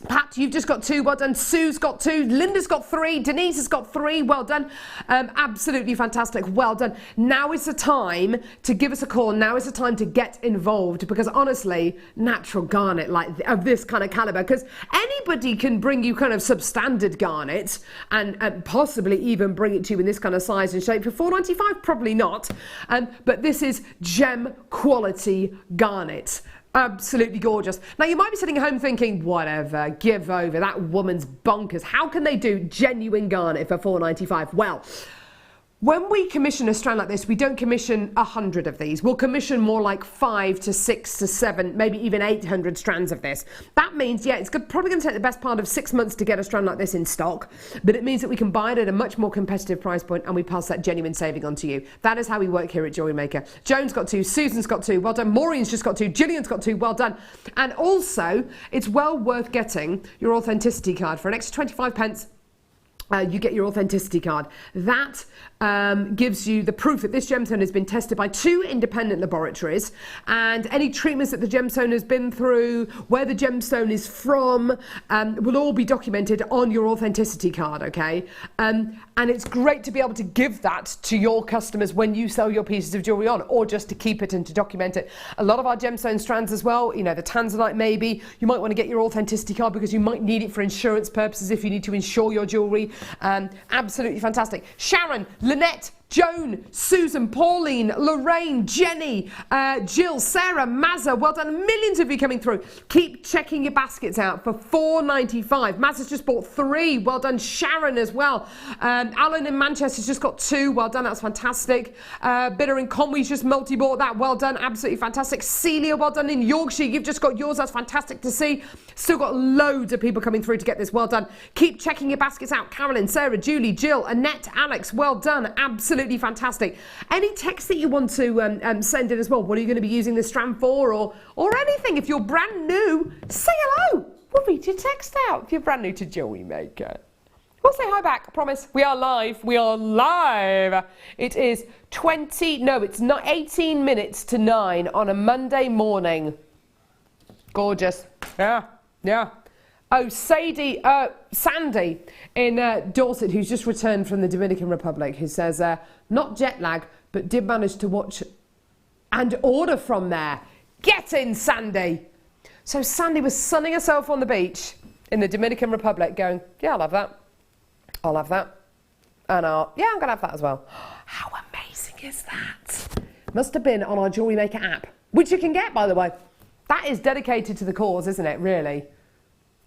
[SPEAKER 3] Pat, you've just got 2. Well done. Sue's got 2. Linda's got 3. Denise has got 3. Well done. Absolutely fantastic. Well done. Now is the time to give us a call. Now is the time to get involved, because honestly, natural garnet of this kind of caliber, because anybody can bring you kind of substandard garnet and possibly even bring it to you in this kind of size and shape for £4.95. Probably not. But this is gem quality garnet. Absolutely gorgeous. Now, you might be sitting at home thinking, whatever, give over, that woman's bonkers. How can they do genuine garnet for £4.95? Well, when we commission a strand like this, we don't commission 100 of these. We'll commission more like 5 to 6 to 7, maybe even 800 strands of this. That means, yeah, it's probably going to take the best part of 6 months to get a strand like this in stock, but it means that we can buy it at a much more competitive price point and we pass that genuine saving on to you. That is how we work here at JewelleryMaker. Joan's got 2, Susan's got 2, well done. Maureen's just got 2, Gillian's got 2, well done. And also, it's well worth getting your authenticity card. For an extra 25 pence, you get your authenticity card. That gives you the proof that this gemstone has been tested by 2 independent laboratories, and any treatments that the gemstone has been through, where the gemstone is from, will all be documented on your authenticity card, okay? And it's great to be able to give that to your customers when you sell your pieces of jewellery on, or just to keep it and to document it. A lot of our gemstone strands as well, you know, the tanzanite maybe, you might want to get your authenticity card because you might need it for insurance purposes if you need to insure your jewellery. Absolutely fantastic. Sharon, Lynette, Joan, Susan, Pauline, Lorraine, Jenny, Jill, Sarah, Mazza, well done. Millions of you coming through. Keep checking your baskets out for £4.95. Mazza's just bought 3. Well done. Sharon as well. Alan in Manchester's just got 2. Well done. That's fantastic. Bidder in Conway's just multi-bought that. Well done. Absolutely fantastic. Celia, well done. In Yorkshire, you've just got yours. That's fantastic to see. Still got loads of people coming through to get this. Well done. Keep checking your baskets out. Carolyn, Sarah, Julie, Jill, Annette, Alex, well done. Absolutely fantastic. Any text that you want to send in as well, what are you going to be using this strand for, or anything. If you're brand new, say hello. We'll read your text out if you're brand new to JewelleryMaker. We'll say hi back, I promise. We are live. We are live. It is 18 minutes to 9 on a Monday morning. Gorgeous. Yeah. Oh, Sandy in Dorset, who's just returned from the Dominican Republic, who says, not jet lag, but did manage to watch and order from there. Get in, Sandy. So Sandy was sunning herself on the beach in the Dominican Republic going, yeah, I'll have that. I'll have that. And I'm going to have that as well. How amazing is that? Must have been on our JewelleryMaker app, which you can get, by the way. That is dedicated to the cause, isn't it, really?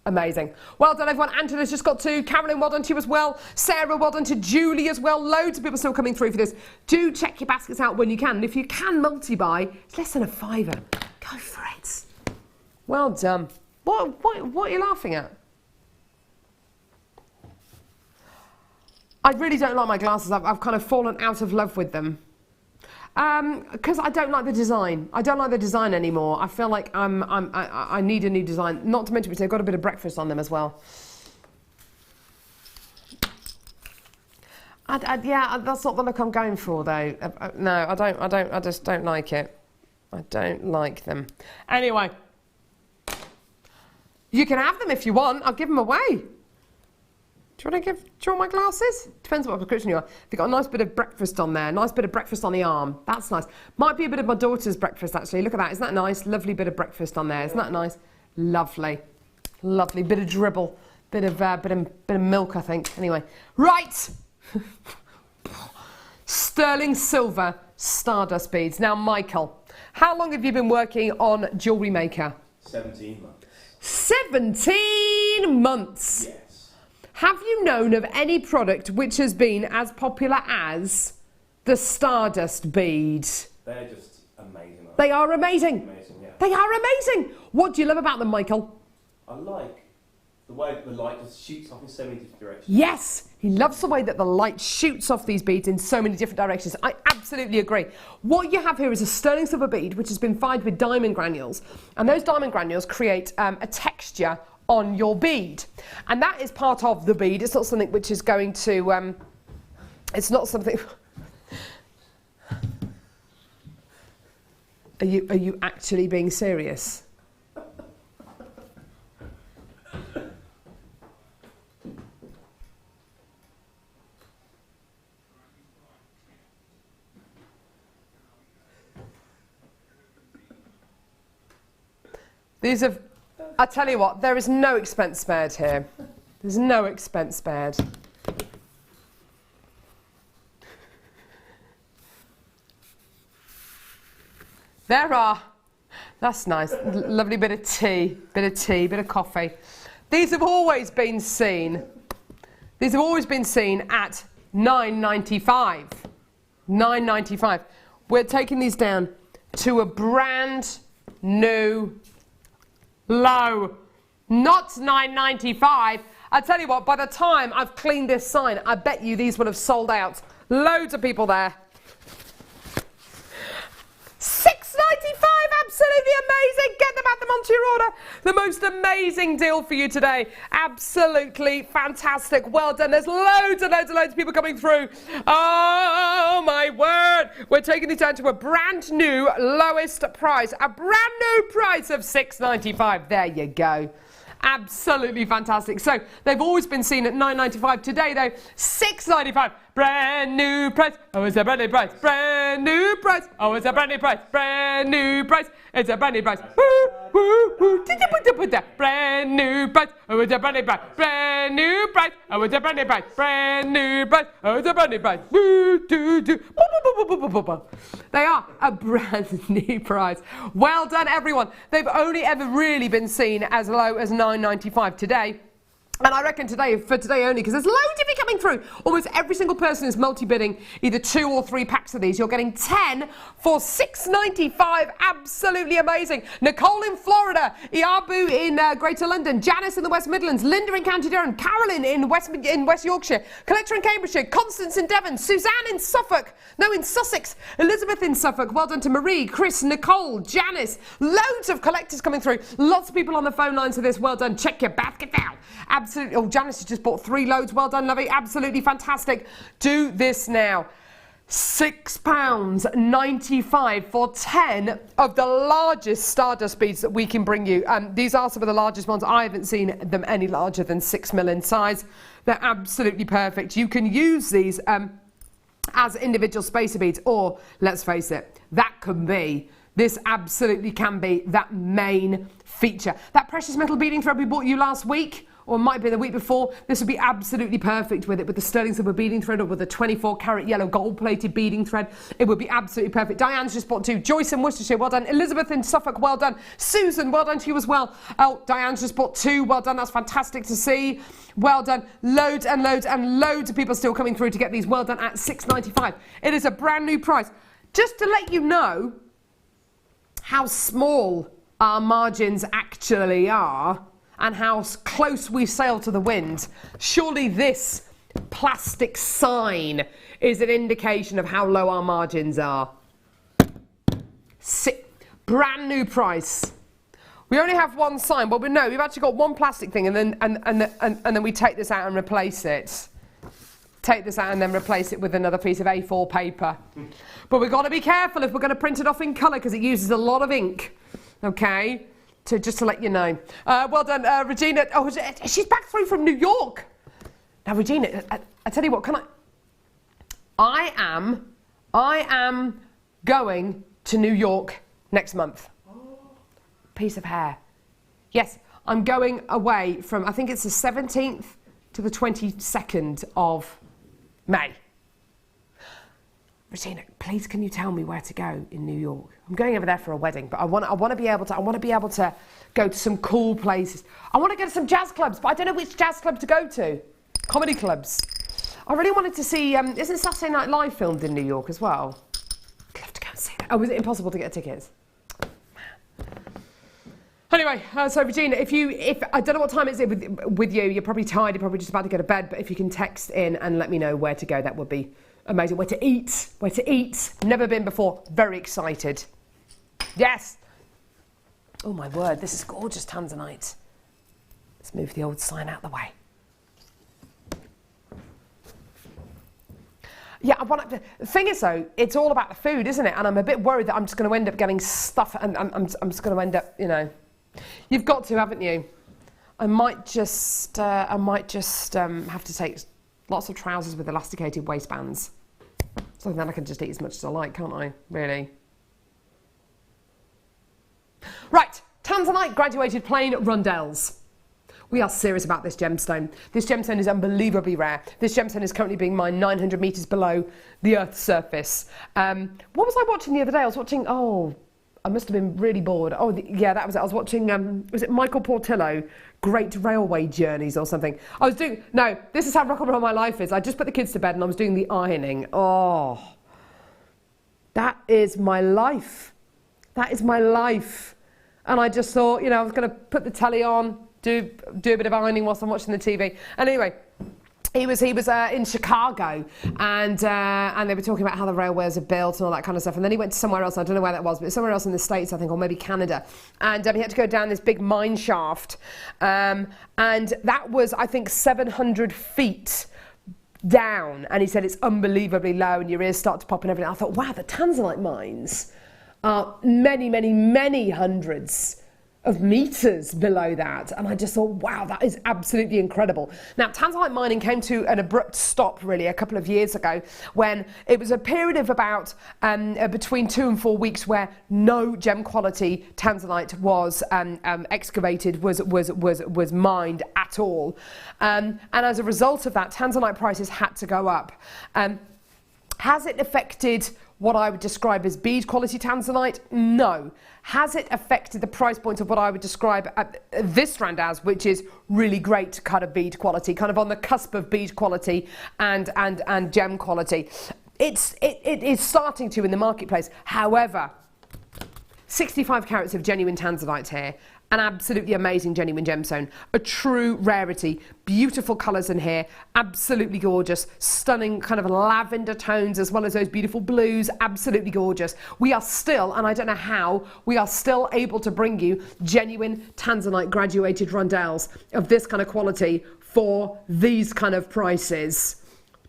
[SPEAKER 3] Amazing. Well done, everyone. Angela's just got 2. Carolyn, well done to you as well. Sarah, well done to Julie as well. Loads of people still coming through for this. Do check your baskets out when you can. And if you can multi-buy, it's less than £5. Go for it. Well done. What are you laughing at? I really don't like my glasses. I've kind of fallen out of love with them. Because I don't like the design. I don't like the design anymore. I feel like I need a new design. Not to mention, they've got a bit of breakfast on them as well. Yeah, that's not the look I'm going for, though. No, I just don't like it. I don't like them. Anyway, you can have them if you want. I'll give them away. Do you want my glasses? Depends what prescription you are. They've got a nice bit of breakfast on there. Nice bit of breakfast on the arm. That's nice. Might be a bit of my daughter's breakfast, actually. Look at that. Isn't that nice? Lovely bit of breakfast on there. Isn't that nice? Lovely. Lovely. Bit of dribble. Bit of milk, I think. Anyway. Right. Sterling silver Stardust beads. Now, Michael, how long have you been working on JewelleryMaker?
[SPEAKER 4] 17 months.
[SPEAKER 3] 17 months?
[SPEAKER 4] Yes.
[SPEAKER 3] Have you known of any product which has been as popular as the Stardust bead?
[SPEAKER 4] They're just amazing.
[SPEAKER 3] They are amazing.
[SPEAKER 4] Amazing, yeah.
[SPEAKER 3] They are amazing. What do you love about them, Michael?
[SPEAKER 4] I like the way the light just shoots off in so many different directions.
[SPEAKER 3] Yes, he loves the way that the light shoots off these beads in so many different directions. I absolutely agree. What you have here is a sterling silver bead which has been fired with diamond granules, and those diamond granules create a texture on your bead, and that is part of the bead. It's not something which is going to it's not something are you actually being serious? These have, I tell you what, there is no expense spared here. There's no expense spared. There are, that's nice, lovely bit of tea, bit of coffee. These have always been seen, at £9.95. £9.95. We're taking these down to a brand new low, not £9.95. I tell you what, by the time I've cleaned this sign, I bet you these will have sold out. Loads of people there. £6.95, absolutely amazing. Get them, add them onto your order. The most amazing deal for you today. Absolutely fantastic. Well done. There's loads and loads and loads of people coming through. Oh my word. We're taking these down to a brand new lowest price. A brand new price of £6.95. There you go. Absolutely fantastic. So they've always been seen at £9.95. Today though, £6.95. Brand new price. Oh, it's a brand new price. Brand new price. Oh, it's a brand new price. Brand new price. It's a brand new price. Woo, woo, woo. Brand new price. Oh, it's a brand new price. Brand new price. Oh, it's a brand new price. Brand new price. Oh, it's a brand new price. Woo, doo, doo. They are a brand new price. Well done, everyone. They've only ever really been seen as low as £9.95 today. And I reckon for today only, because there's loads of you coming through. Almost every single person is multi-bidding either 2 or 3 packs of these. You're getting 10 for £6.95. Absolutely amazing. Nicole in Florida, Iabu in Greater London, Janice in the West Midlands, Linda in County Durham, Carolyn in West Yorkshire, Collector in Cambridgeshire, Constance in Devon, Suzanne in Sussex, Elizabeth in Suffolk. Well done to Marie, Chris, Nicole, Janice. Loads of collectors coming through. Lots of people on the phone lines for this. Well done. Check your basket out. Absolutely. Oh, Janice has just bought 3 loads. Well done, lovely. Absolutely fantastic. Do this now. £6.95 for 10 of the largest Stardust beads that we can bring you. These are some of the largest ones. I haven't seen them any larger than 6 mil in size. They're absolutely perfect. You can use these as individual spacer beads, or let's face it, this absolutely can be that main feature. That precious metal beading thread we bought you last week, or it might be the week before, this would be absolutely perfect with it, with the sterling silver beading thread, or with the 24 carat yellow gold plated beading thread. It would be absolutely perfect. Diane's just bought 2. Joyce in Worcestershire, well done. Elizabeth in Suffolk, well done. Susan, well done to you as well. Oh, Diane's just bought 2, well done. That's fantastic to see. Well done. Loads and loads and loads of people still coming through to get these. Well done at £6.95. It is a brand new price. Just to let you know how small our margins actually are, and how close we sail to the wind. Surely this plastic sign is an indication of how low our margins are. Brand new price. We only have one sign, but no, we've actually got one plastic thing, and then we take this out and replace it. Take this out and then replace it with another piece of A4 paper. But we've got to be careful if we're going to print it off in colour, because it uses a lot of ink. Okay, just to let you know. Well done, Regina. Oh, she's back through from New York. Now, Regina, I tell you what, I am going to New York next month. Piece of hair. Yes, I'm going away from, I think it's the 17th to the 22nd of May. Regina, please can you tell me where to go in New York? I'm going over there for a wedding, but I want to be able to go to some cool places. I want to go to some jazz clubs, but I don't know which jazz club to go to. Comedy clubs. I really wanted to see, isn't Saturday Night Live filmed in New York as well? I'd love to go and see that. Oh, was it impossible to get tickets? Anyway, so Regina, if I don't know what time it's with you, you're probably tired, you're probably just about to go to bed, but if you can text in and let me know where to go, that would be amazing. Where to eat, never been before, very excited. Yes. Oh my word, this is gorgeous tanzanite. Let's move the old sign out the way. Yeah, the thing is though, it's all about the food, isn't it? And I'm a bit worried that I'm just going to end up getting stuff, and I'm just going to end up, you know. You've got to, haven't you? I might just have to take lots of trousers with elasticated waistbands. So then I can just eat as much as I like, can't I? Really? Right, tanzanite graduated plain rondelles. We are serious about this gemstone. This gemstone is unbelievably rare. This gemstone is currently being mined 900 metres below the Earth's surface. What was I watching the other day? I was watching, I must have been really bored. Yeah, that was it. I was watching, was it Michael Portillo, Great Railway Journeys or something? This is how rock and roll my life is. I just put the kids to bed and I was doing the ironing. Oh, that is my life. That is my life. And I just thought, I was going to put the telly on, do a bit of ironing whilst I'm watching the TV. And anyway, he was in Chicago, and they were talking about how the railways are built and all that kind of stuff. And then he went to somewhere else. I don't know where that was, but somewhere else in the States, I think, or maybe Canada. And he had to go down this big mine shaft, and that was, I think, 700 feet down. And he said it's unbelievably low, and your ears start to pop and everything. I thought, wow, the tanzanite mines are many, many, many hundreds of meters below that, and I just thought, wow, that is absolutely incredible. Now, tanzanite mining came to an abrupt stop really a couple of years ago, when it was a period of about between 2 and 4 weeks where no gem quality tanzanite was excavated, was mined at all, and as a result of that, tanzanite prices had to go up. Has it affected what I would describe as bead quality tanzanite? No. Has it affected the price point of what I would describe this strand as, which is really great kind of bead quality, kind of on the cusp of bead quality and gem quality? It is starting to in the marketplace. However, 65 carats of genuine tanzanite here, an absolutely amazing genuine gemstone, a true rarity, beautiful colours in here, absolutely gorgeous, stunning kind of lavender tones as well as those beautiful blues, absolutely gorgeous. We are still, and I don't know how, we are still able to bring you genuine tanzanite graduated rondelles of this kind of quality for these kind of prices.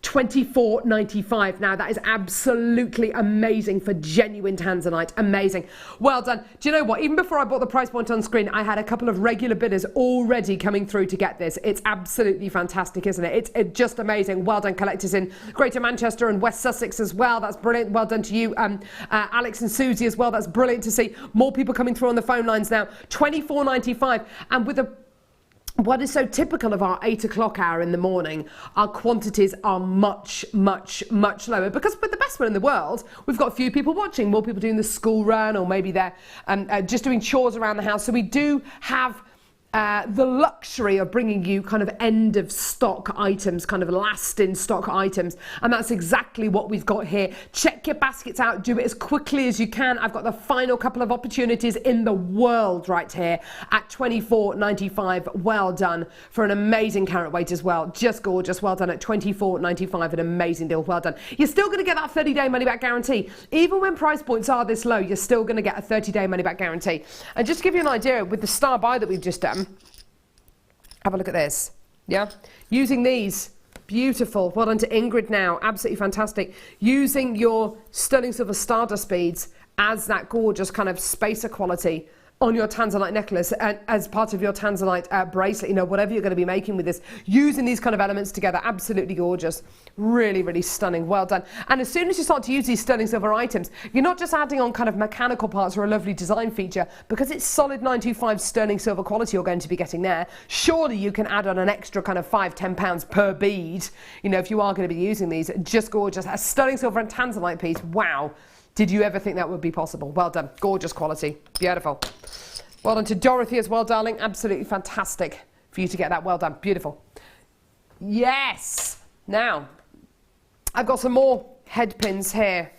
[SPEAKER 3] $24.95. Now that is absolutely amazing for genuine tanzanite. Amazing. Well done. Do you know what? Even before I bought the price point on screen, I had a couple of regular bidders already coming through to get this. It's absolutely fantastic, isn't it? It's just amazing. Well done, collectors in Greater Manchester and West Sussex as well. That's brilliant. Well done to you, Alex and Susie as well. That's brilliant to see more people coming through on the phone lines now. $24.95, and with what is so typical of our 8 o'clock hour in the morning, our quantities are much, much, much lower, because with the best one in the world, we've got a few people watching, more people doing the school run, or maybe they're just doing chores around the house. So we do have the luxury of bringing you kind of end of stock items, kind of last in stock items, and that's exactly what we've got here. Check your baskets out, do it as quickly as you can. I've got the final couple of opportunities in the world right here at $24.95. Well done for an amazing carat weight as well, just gorgeous. Well done at $24.95, an amazing deal. Well done. You're still going to get that 30-day money-back guarantee. Even when price points are this low, you're still going to get a 30-day money-back guarantee. And just to give you an idea, with the star buy that we've just done, have a look at this. Yeah, using these, beautiful. Well done to Ingrid now, absolutely fantastic. Using your sterling silver stardust beads as that gorgeous kind of spacer quality on your tanzanite necklace and as part of your tanzanite bracelet, you know, whatever you're going to be making with this, using these kind of elements together, absolutely gorgeous. Really, really stunning. Well done. And as soon as you start to use these sterling silver items, you're not just adding on kind of mechanical parts or a lovely design feature, because it's solid 925 sterling silver quality you're going to be getting there. Surely you can add on an extra kind of £5–10 per bead, you know, if you are going to be using these. Just gorgeous. A sterling silver and tanzanite piece. Wow. Did you ever think that would be possible? Well done. Gorgeous quality. Beautiful. Well done to Dorothy as well, darling. Absolutely fantastic for you to get that. Well done. Beautiful. Yes. Now, I've got some more head pins here.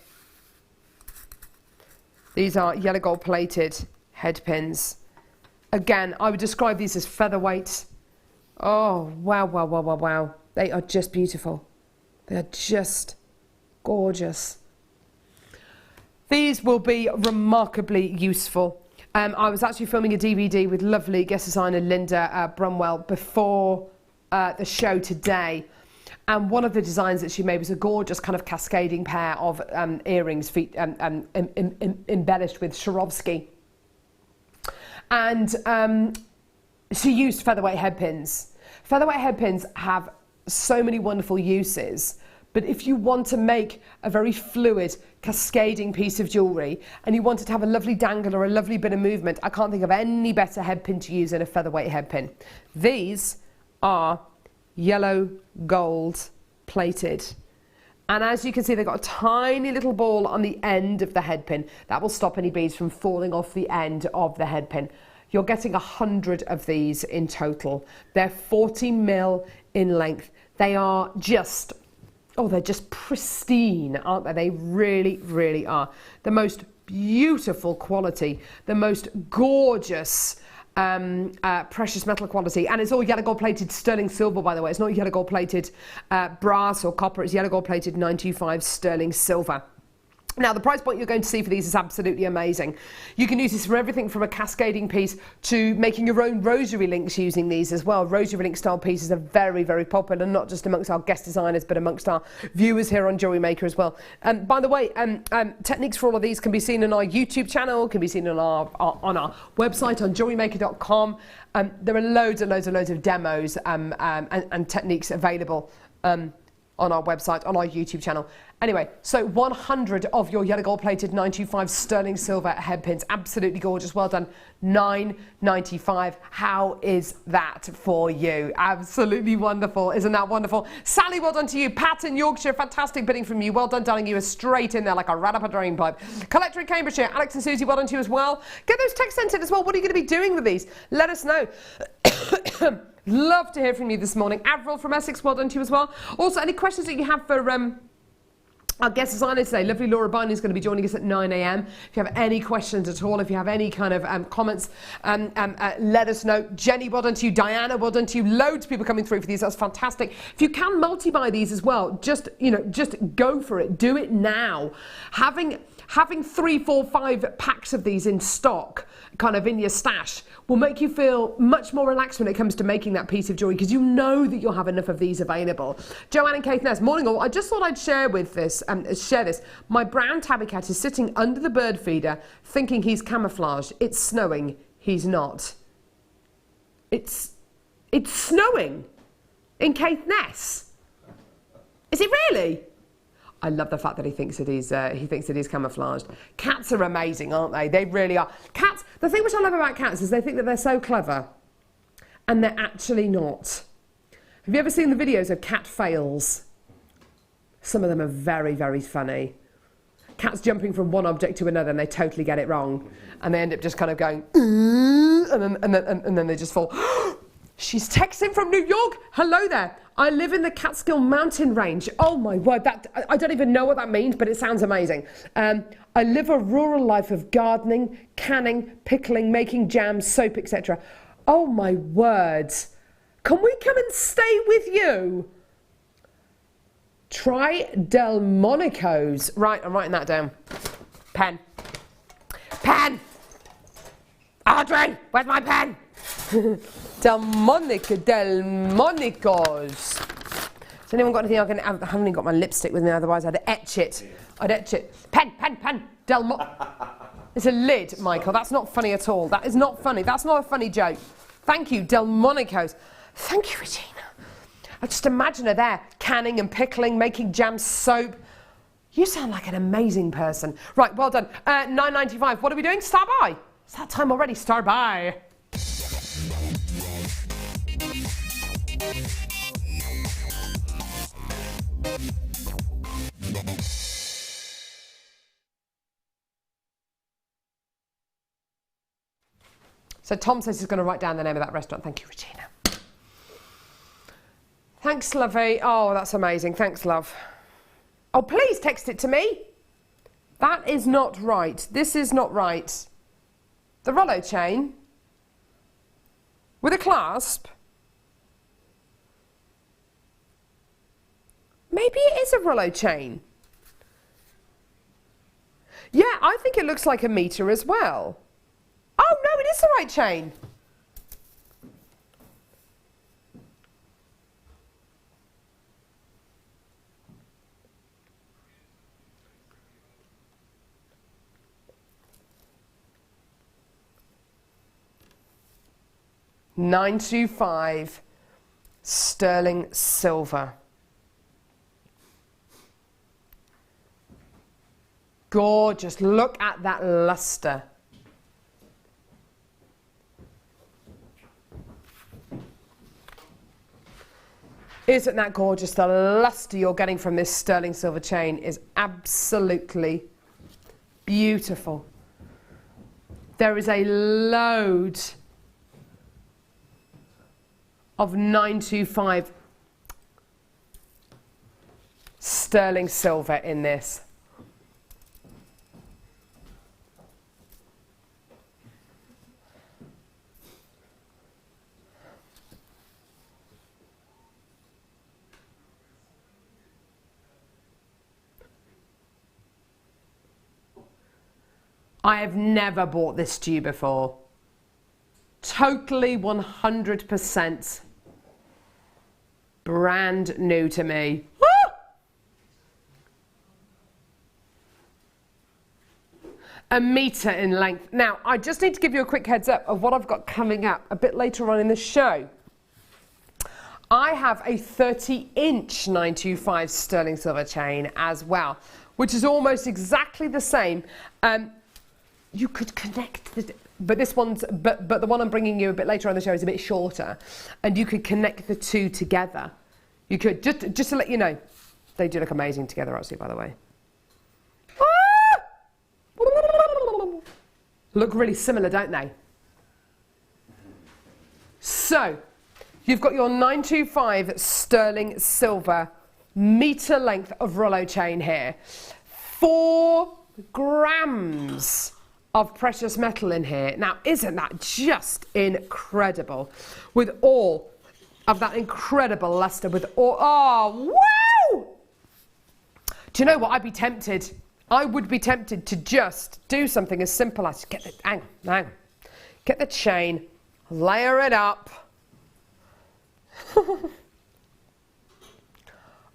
[SPEAKER 3] These are yellow gold plated head pins. Again, I would describe these as featherweight. Oh, wow, wow, wow, wow, wow. They are just beautiful. They are just gorgeous. These will be remarkably useful. I was actually filming a DVD with lovely guest designer Linda Brumwell before the show today. And one of the designs that she made was a gorgeous kind of cascading pair of earrings embellished with Swarovski. And she used featherweight head pins. Featherweight head pins have so many wonderful uses. But if you want to make a very fluid, cascading piece of jewellery and you want it to have a lovely dangle or a lovely bit of movement, I can't think of any better head pin to use than a featherweight head pin. These are yellow gold plated. And as you can see, they've got a tiny little ball on the end of the head pin. That will stop any beads from falling off the end of the head pin. You're getting 100 of these in total. They're 40 mil in length. They are just... oh, they're just pristine, aren't they? They really, really are. The most beautiful quality, the most gorgeous precious metal quality. And it's all yellow gold plated sterling silver, by the way. It's not yellow gold plated brass or copper. It's yellow gold plated 925 sterling silver. Now, the price point you're going to see for these is absolutely amazing. You can use this for everything from a cascading piece to making your own rosary links using these as well. Rosary link style pieces are very, very popular, not just amongst our guest designers, but amongst our viewers here on JewelleryMaker as well. By the way, techniques for all of these can be seen on our YouTube channel, can be seen on our website on jewellerymaker.com. There are loads and loads and loads of demos and techniques available on our website, on our YouTube channel. Anyway, so 100 of your yellow gold plated 925 sterling silver head pins. Absolutely gorgeous. Well done. $9.95. How is that for you? Absolutely wonderful. Isn't that wonderful? Sally, well done to you. Pat in Yorkshire, fantastic bidding from you. Well done, darling. You were straight in there like a rat up a drain pipe. Collector in Cambridgeshire, Alex and Susie, well done to you as well. Get those texts sent in as well. What are you going to be doing with these? Let us know. Love to hear from you this morning. Avril from Essex, well done to you as well. Also, any questions that you have for our guest designer today, lovely Laura Bynum, is going to be joining us at 9 a.m. If you have any questions at all, if you have any kind of comments, let us know. Jenny, well done to you. Diana, well done to you. Loads of people coming through for these. That's fantastic. If you can multi-buy these as well, just go for it. Do it now. Having 3, 4, 5 packs of these in stock, kind of in your stash, will make you feel much more relaxed when it comes to making that piece of jewellery, because you know that you'll have enough of these available. Joanne and Caithness, morning all. I just thought I'd share this. My brown tabby cat is sitting under the bird feeder thinking he's camouflaged. It's snowing. He's not. It's snowing in Caithness. Is it really? I love the fact that he thinks that he's camouflaged. Cats are amazing, aren't they? They really are. Cats, the thing which I love about cats is they think that they're so clever, and they're actually not. Have you ever seen the videos of cat fails? Some of them are very, very funny. Cats jumping from one object to another and they totally get it wrong. And they end up just kind of going, and then they just fall. She's texting from New York. Hello there. I live in the Catskill mountain range. Oh my word, I don't even know what that means, but it sounds amazing. I live a rural life of gardening, canning, pickling, making jams, soap, etc. Oh my words. Can we come and stay with you? Try Delmonico's. Right, I'm writing that down. Pen. Pen! Audrey, where's my pen? Delmonico's. Has anyone got anything I haven't even got my lipstick with me, otherwise I'd etch it. I'd etch it. Pen. It's a lid, Michael. That's not funny at all. That is not funny. That's not a funny joke. Thank you, Delmonico's. Thank you, Regina. I just imagine her there, canning and pickling, making jam, soap. You sound like an amazing person. Right, well done. $9.95. What are we doing? Star by. It's that time already. Star by. So Tom says he's going to write down the name of that restaurant. Thank you, Regina. Thanks, lovey. Oh, that's amazing. Thanks, love. Oh, please text it to me. That is not right. This is not right. The Rollo chain with a clasp. Maybe it is a Rollo chain. Yeah, I think it looks like a meter as well. Oh, no, it is the right chain. $9.25 sterling silver. Gorgeous. Look at that luster. Isn't that gorgeous? The luster you're getting from this sterling silver chain is absolutely beautiful. There is a load of 925 sterling silver in this. I have never bought this stew before. Totally 100% brand new to me. Woo! A meter in length. Now, I just need to give you a quick heads up of what I've got coming up a bit later on in the show. I have a 30-inch 925 sterling silver chain as well, which is almost exactly the same. You could connect the, but this one's, but the one I'm bringing you a bit later on the show is a bit shorter, and you could connect the two together. You could, just to let you know, they do look amazing together actually, by the way. Look really similar, don't they? So, you've got your 925 sterling silver meter length of Rollo chain here. 4 grams of precious metal in here. Now, isn't that just incredible? With all of that incredible luster, with all, oh, wow! Do you know what? I'd be tempted. I would be tempted to just do something as simple as get the, hang on, get the chain, layer it up.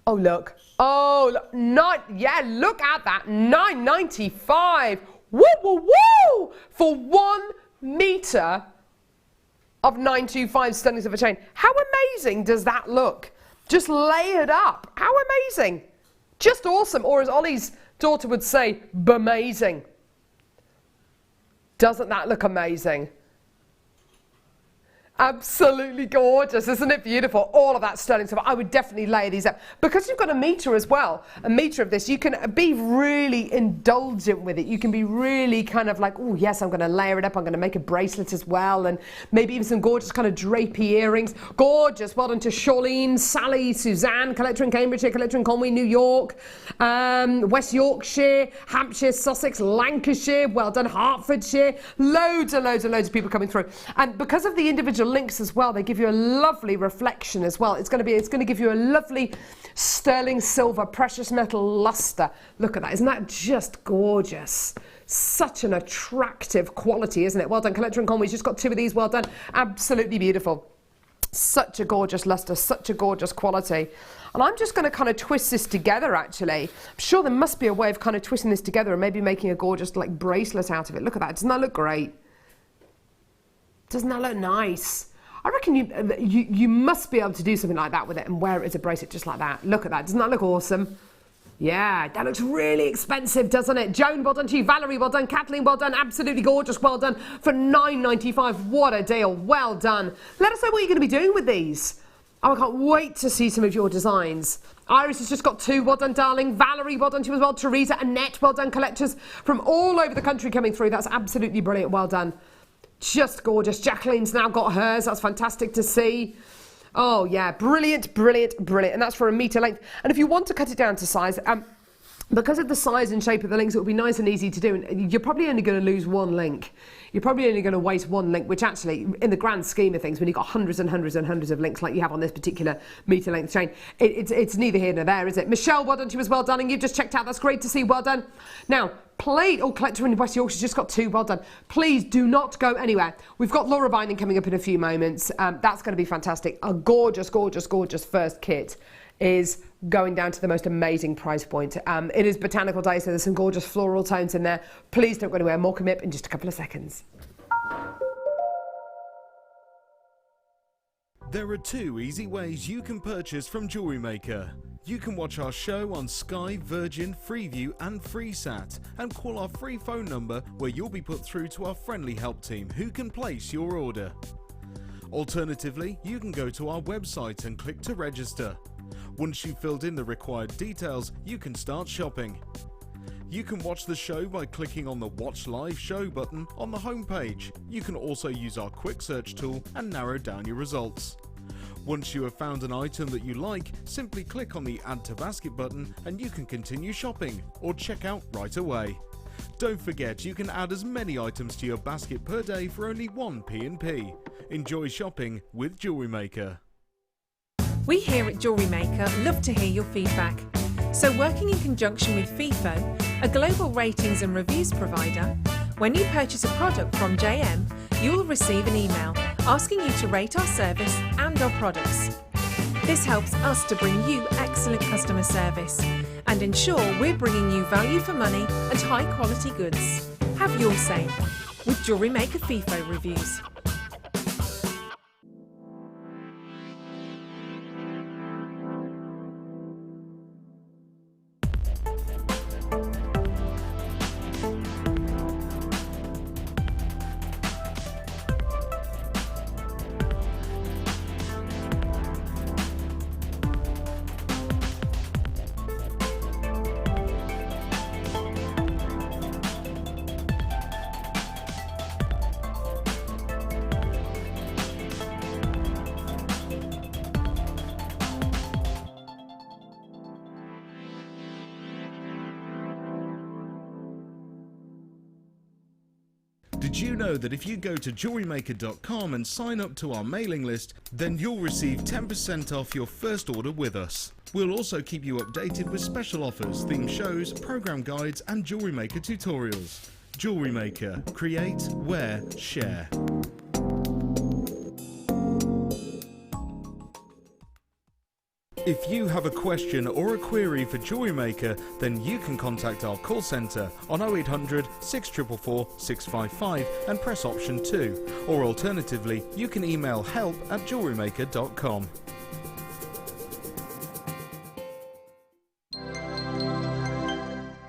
[SPEAKER 3] Oh, look. Oh, look. Look at that. $9.95. Woo, woo, woo! For 1 meter of 925 sterling silver chain. How amazing does that look? Just layered up. How amazing. Just awesome. Or as Ollie's daughter would say, bamazing. Doesn't that look amazing? Absolutely gorgeous, isn't it beautiful? All of that sterling silver. I would definitely layer these up. Because you've got a metre as well, a metre of this, you can be really indulgent with it. You can be really kind of like, oh yes, I'm going to layer it up. I'm going to make a bracelet as well, and maybe even some gorgeous kind of drapey earrings. Gorgeous. Well done to Charlene, Sally, Suzanne, collector in Cambridgeshire, collector in Conway, New York, West Yorkshire, Hampshire, Sussex, Lancashire. Well done, Hertfordshire. Loads and loads and loads of people coming through. And because of the individual links as well, they give you a lovely reflection as well. It's going to give you a lovely sterling silver precious metal luster. Look at that. Isn't that just gorgeous? Such an attractive quality, isn't it? Well done, collector in Conway's just got 2 of these. Well done. Absolutely beautiful. Such a gorgeous luster, such a gorgeous quality. And I'm just going to kind of twist this together, actually. I'm sure there must be a way of kind of twisting this together and maybe making a gorgeous like bracelet out of it. Look at that. Doesn't that look great? Doesn't that look nice? I reckon you must be able to do something like that with it and wear it as a bracelet just like that. Look at that. Doesn't that look awesome? Yeah, that looks really expensive, doesn't it? Joan, well done to you. Valerie, well done. Kathleen, well done. Absolutely gorgeous, well done. For £9.95, what a deal. Well done. Let us know what you're going to be doing with these. Oh, I can't wait to see some of your designs. Iris has just got 2, well done, darling. Valerie, well done to you as well. Teresa, Annette, well done. Collectors from all over the country coming through. That's absolutely brilliant, well done. Just gorgeous. Jacqueline's now got hers. That's fantastic to see. Oh, yeah. Brilliant, brilliant, brilliant. And that's for a metre length. And if you want to cut it down to size, because of the size and shape of the links, it will be nice and easy to do. And you're probably only going to lose 1 link. You're probably only going to waste 1 link, which actually, in the grand scheme of things, when you've got hundreds and hundreds and hundreds of links like you have on this particular metre length chain, it's neither here nor there, is it? Michelle, well done to you as well, darling. You've just checked out. That's great to see. Well done. Now, collector in West Yorkshire's just got 2. Well done. Please do not go anywhere. We've got Laura Binding coming up in a few moments. That's going to be fantastic. A gorgeous, gorgeous, gorgeous first kit is going down to the most amazing price point. It is Botanical Day, so there's some gorgeous floral tones in there. Please don't go anywhere. More coming up in just a couple of seconds.
[SPEAKER 1] There are 2 easy ways you can purchase from JewelleryMaker. You can watch our show on Sky, Virgin, Freeview and FreeSat and call our free phone number where you'll be put through to our friendly help team who can place your order. Alternatively, you can go to our website and click to register. Once you've filled in the required details, you can start shopping. You can watch the show by clicking on the Watch Live Show button on the homepage. You can also use our quick search tool and narrow down your results. Once you have found an item that you like, simply click on the Add to Basket button and you can continue shopping or check out right away. Don't forget, you can add as many items to your basket per day for only 1 P&P. Enjoy shopping with JewelleryMaker.
[SPEAKER 5] We here at JewelleryMaker love to hear your feedback. So working in conjunction with FIFO, a global ratings and reviews provider, when you purchase a product from JM, you will receive an email asking you to rate our service and our products. This helps us to bring you excellent customer service and ensure we're bringing you value for money and high quality goods. Have your say with JewelleryMaker FIFO reviews.
[SPEAKER 1] Did you know that if you go to jewellerymaker.com and sign up to our mailing list, then you'll receive 10% off your first order with us. We'll also keep you updated with special offers, theme shows, program guides and Jewellery Maker tutorials. Jewellery Maker. Create, wear, share. If you have a question or a query for JewelleryMaker, then you can contact our call centre on 0800 644 655 and press option 2, or alternatively, you can email help@jewellerymaker.com.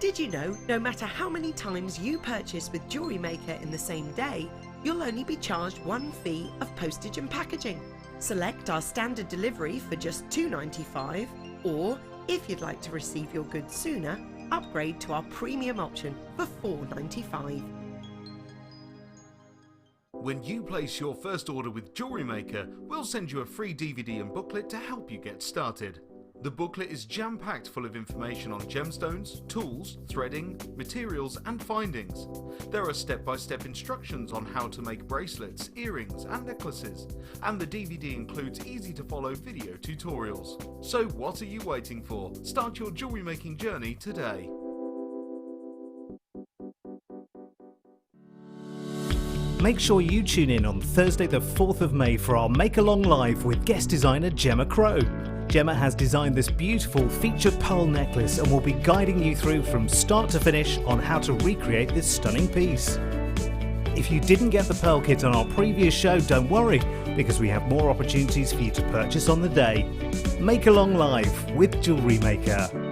[SPEAKER 6] Did you know, no matter how many times you purchase with JewelleryMaker in the same day, you'll only be charged one fee of postage and packaging. Select our standard delivery for just £2.95, or if you'd like to receive your goods sooner, upgrade to our premium option for £4.95.
[SPEAKER 1] When you place your first order with JewelleryMaker, we'll send you a free DVD and booklet to help you get started. The booklet is jam-packed full of information on gemstones, tools, threading, materials and findings. There are step-by-step instructions on how to make bracelets, earrings and necklaces, and the DVD includes easy-to-follow video tutorials. So what are you waiting for? Start your jewellery making journey today.
[SPEAKER 7] Make sure you tune in on Thursday the 4th of May for our Make Along Live with guest designer Gemma Crow. Gemma has designed this beautiful featured pearl necklace and will be guiding you through from start to finish on how to recreate this stunning piece. If you didn't get the pearl kit on our previous show, don't worry, because we have more opportunities for you to purchase on the day. Make Along Live with JewelleryMaker.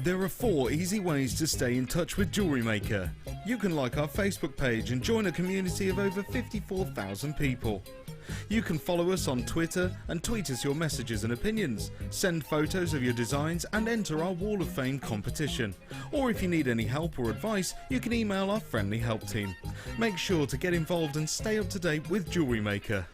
[SPEAKER 1] There are 4 easy ways to stay in touch with JewelleryMaker. You can like our Facebook page and join a community of over 54,000 people. You can follow us on Twitter and tweet us your messages and opinions, send photos of your designs and enter our Wall of Fame competition. Or if you need any help or advice, you can email our friendly help team. Make sure to get involved and stay up to date with JewelleryMaker.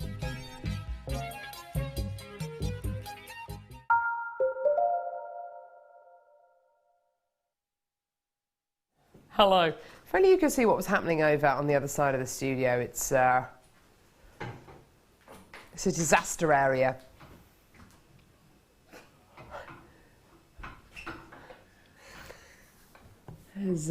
[SPEAKER 3] Hello. If only you could see what was happening over on the other side of the studio. It's a disaster area. There's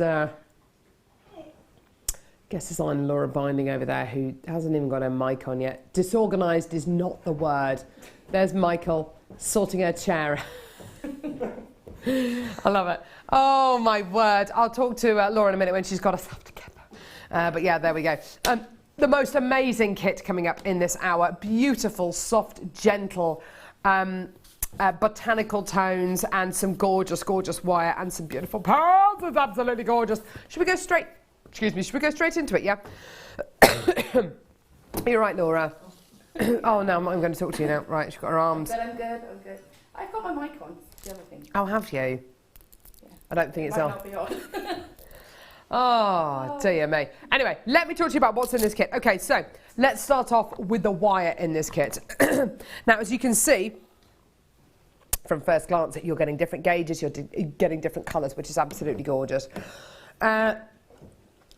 [SPEAKER 3] guest designer Laura Binding over there who hasn't even got her mic on yet. Disorganised is not the word. There's Michael sorting her chair. I love it. Oh my word. I'll talk to Laura in a minute when she's got herself together. But yeah, there we go. The most amazing kit coming up in this hour. Beautiful, soft, gentle, botanical tones and some gorgeous, gorgeous wire and some beautiful pearls. It's absolutely gorgeous. Should we go straight into it, yeah? You're right, Laura. Oh no, I'm going to talk to you now. Right, she's got her arms.
[SPEAKER 8] I'm good. I've got my mic on. The other thing.
[SPEAKER 3] Oh, have you?
[SPEAKER 8] Yeah.
[SPEAKER 3] I don't think it's on.
[SPEAKER 8] Might not be on.
[SPEAKER 3] Oh, dear me. Anyway, let me talk to you about what's in this kit. Okay, so let's start off with the wire in this kit. Now, as you can see, from first glance, you're getting different gauges, you're getting different colours, which is absolutely gorgeous.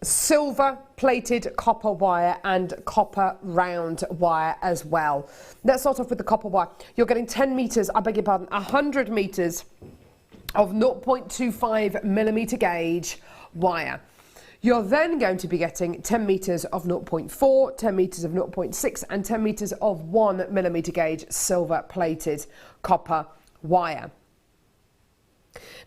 [SPEAKER 3] Silver plated copper wire and copper round wire as well. Let's start off with the copper wire. You're getting 10 metres, I beg your pardon, 100 metres of 0.25 millimetre gauge wire. You're then going to be getting 10 metres of 0.4, 10 metres of 0.6 and 10 metres of 1 millimetre gauge silver plated copper wire.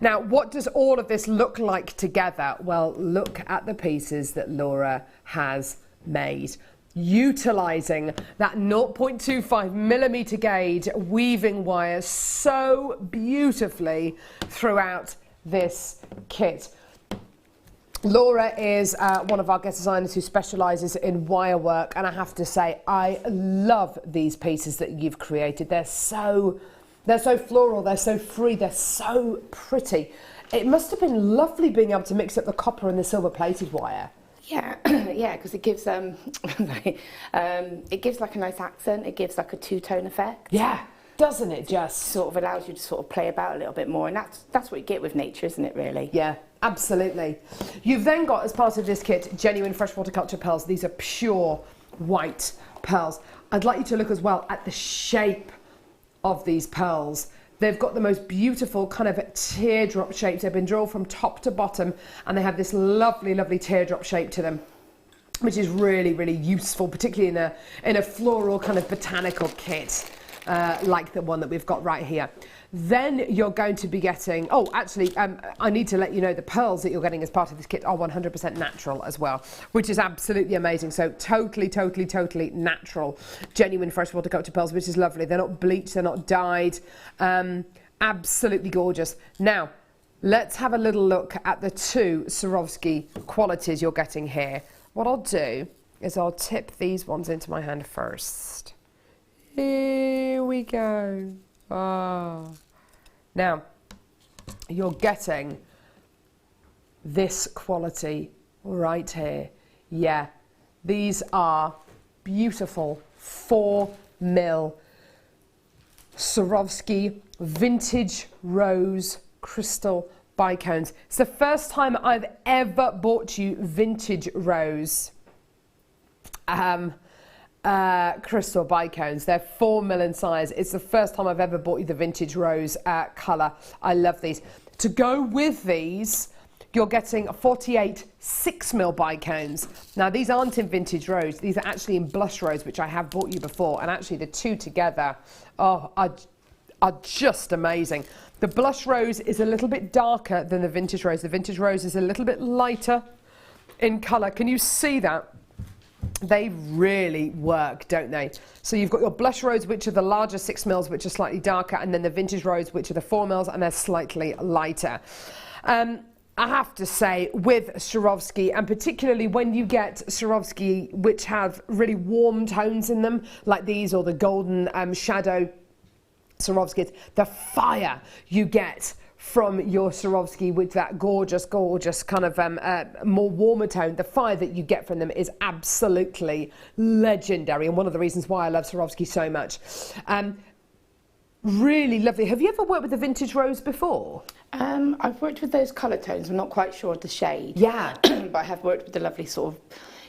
[SPEAKER 3] Now, what does all of this look like together? Well, look at the pieces that Laura has made, utilising that 0.25 millimetre gauge weaving wire so beautifully throughout this kit. Laura is one of our guest designers who specialises in wire work, and I have to say I love these pieces that you've created. They're so floral, they're so free, they're so pretty. It must have been lovely being able to mix up the copper and the silver plated wire.
[SPEAKER 8] Yeah, yeah, because it gives it gives like a nice accent. It gives like a two-tone effect.
[SPEAKER 3] Yeah, doesn't it just?
[SPEAKER 8] Sort of allows you to sort of play about a little bit more, and that's what you get with nature, isn't it, really?
[SPEAKER 3] Yeah, absolutely. You've then got, as part of this kit, genuine freshwater culture pearls. These are pure white pearls. I'd like you to look as well at the shape of these pearls. They've got the most beautiful kind of teardrop shapes. They've been drilled from top to bottom, and they have this lovely, lovely teardrop shape to them, which is really, really useful, particularly in a floral kind of botanical kit like the one that we've got right here. Then you're going to be getting, I need to let you know the pearls that you're getting as part of this kit are 100% natural as well, which is absolutely amazing. So totally, totally, totally natural, genuine freshwater culture pearls, which is lovely. They're not bleached, they're not dyed. Absolutely gorgeous. Now, let's have a little look at the two Swarovski qualities you're getting here. What I'll do is I'll tip these ones into my hand first. Here we go. Ah. Now, you're getting this quality right here. Yeah, these are beautiful 4mm Swarovski vintage rose crystal bicones. It's the first time I've ever bought you vintage rose crystal bicones. They're 4mm in size. It's the first time I've ever bought you the vintage rose colour. I love these. To go with these, you're getting 48 6mm bicones. Now, these aren't in vintage rose. These are actually in blush rose, which I have bought you before. And actually, the two together are just amazing. The blush rose is a little bit darker than the vintage rose. The vintage rose is a little bit lighter in colour. Can you see that? They really work, don't they? So you've got your blush rose, which are the larger 6mm, which are slightly darker, and then the vintage rose, which are the 4mm, and they're slightly lighter. I have to say, with Swarovski, and particularly when you get Swarovski which have really warm tones in them, like these, or the golden shadow Swarovskis, the fire you get from your Swarovski with that gorgeous, gorgeous kind of more warmer tone, the fire that you get from them is absolutely legendary, and one of the reasons why I love Swarovski so much. Really lovely. Have you ever worked with the vintage rose before?
[SPEAKER 8] I've worked with those colour tones. I'm not quite sure of the shade.
[SPEAKER 3] Yeah.
[SPEAKER 8] But I have worked with the lovely sort of,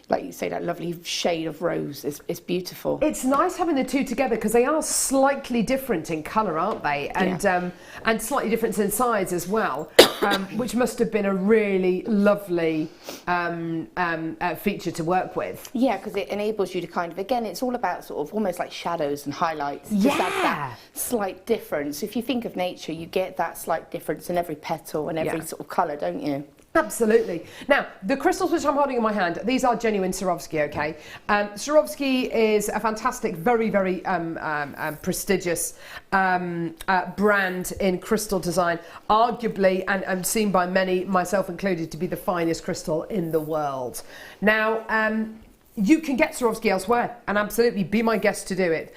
[SPEAKER 8] like you say, that lovely shade of rose. It's beautiful.
[SPEAKER 3] It's nice having the two together because they are slightly different in colour, aren't they? And
[SPEAKER 8] Yeah.
[SPEAKER 3] And slightly different in size as well, which must have been a really lovely feature to work with.
[SPEAKER 8] Yeah, because it enables you to kind of, again, it's all about sort of almost like shadows and highlights.
[SPEAKER 3] Yeah.
[SPEAKER 8] Just adds that slight difference. If you think of nature, you get that slight difference in every petal and every sort of colour, don't you?
[SPEAKER 3] Absolutely. Now, the crystals which I'm holding in my hand, these are genuine Swarovski, okay? Swarovski is a fantastic, very, very prestigious brand in crystal design, arguably, and seen by many, myself included, to be the finest crystal in the world. Now, you can get Swarovski elsewhere, and absolutely be my guest to do it.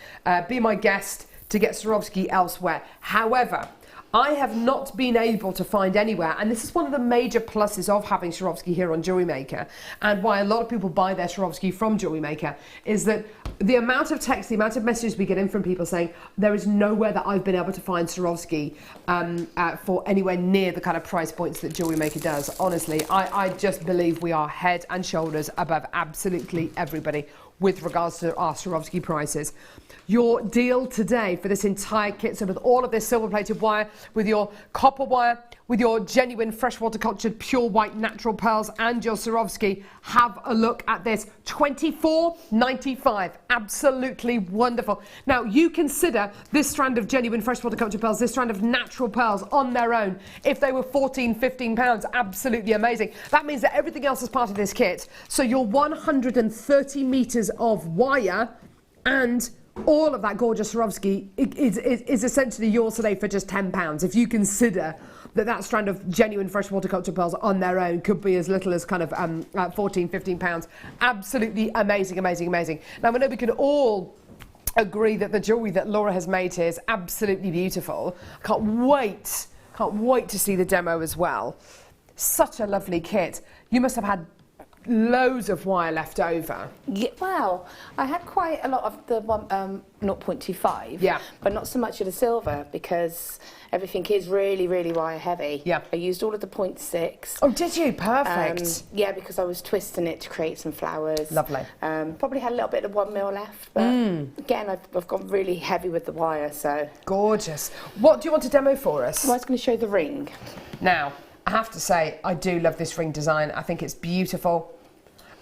[SPEAKER 3] Be my guest to get Swarovski elsewhere. However, I have not been able to find anywhere, and this is one of the major pluses of having Swarovski here on JewelleryMaker, and why a lot of people buy their Swarovski from JewelleryMaker, is that the amount of text, the amount of messages we get in from people saying there is nowhere that I've been able to find Swarovski for anywhere near the kind of price points that JewelleryMaker does. Honestly, I just believe we are head and shoulders above absolutely everybody with regards to our Swarovski prices. Your deal today for this entire kit, so with all of this silver-plated wire, with your copper wire, with your genuine freshwater cultured pure white natural pearls, and your Swarovski, have a look at this. $24.95. Absolutely wonderful. Now, you consider this strand of genuine freshwater cultured pearls, this strand of natural pearls on their own, if they were £14, £15, absolutely amazing. That means that everything else is part of this kit. So your 130 metres of wire and all of that gorgeous Swarovski is essentially yours today for just £10. If you consider that that strand of genuine freshwater cultured pearls on their own could be as little as kind of £14, £15. Absolutely amazing, amazing, amazing. Now, I know we can all agree that the jewellery that Laura has made here is absolutely beautiful. Can't wait to see the demo as well. Such a lovely kit. You must have had loads of wire left over.
[SPEAKER 8] Yeah, well, I had quite a lot of the 0.25,
[SPEAKER 3] yeah,
[SPEAKER 8] but not so much of the silver because everything is really, really wire heavy.
[SPEAKER 3] Yeah.
[SPEAKER 8] I used all of the 0.6.
[SPEAKER 3] Oh, did you? Perfect.
[SPEAKER 8] Yeah, because I was twisting it to create some flowers.
[SPEAKER 3] Lovely.
[SPEAKER 8] Probably had a little bit of 1mm left, but again, I've gone really heavy with the wire, so.
[SPEAKER 3] Gorgeous. What do you want to demo for us?
[SPEAKER 8] Well, I was going to show the ring.
[SPEAKER 3] Now, I have to say, I do love this ring design. I think it's beautiful.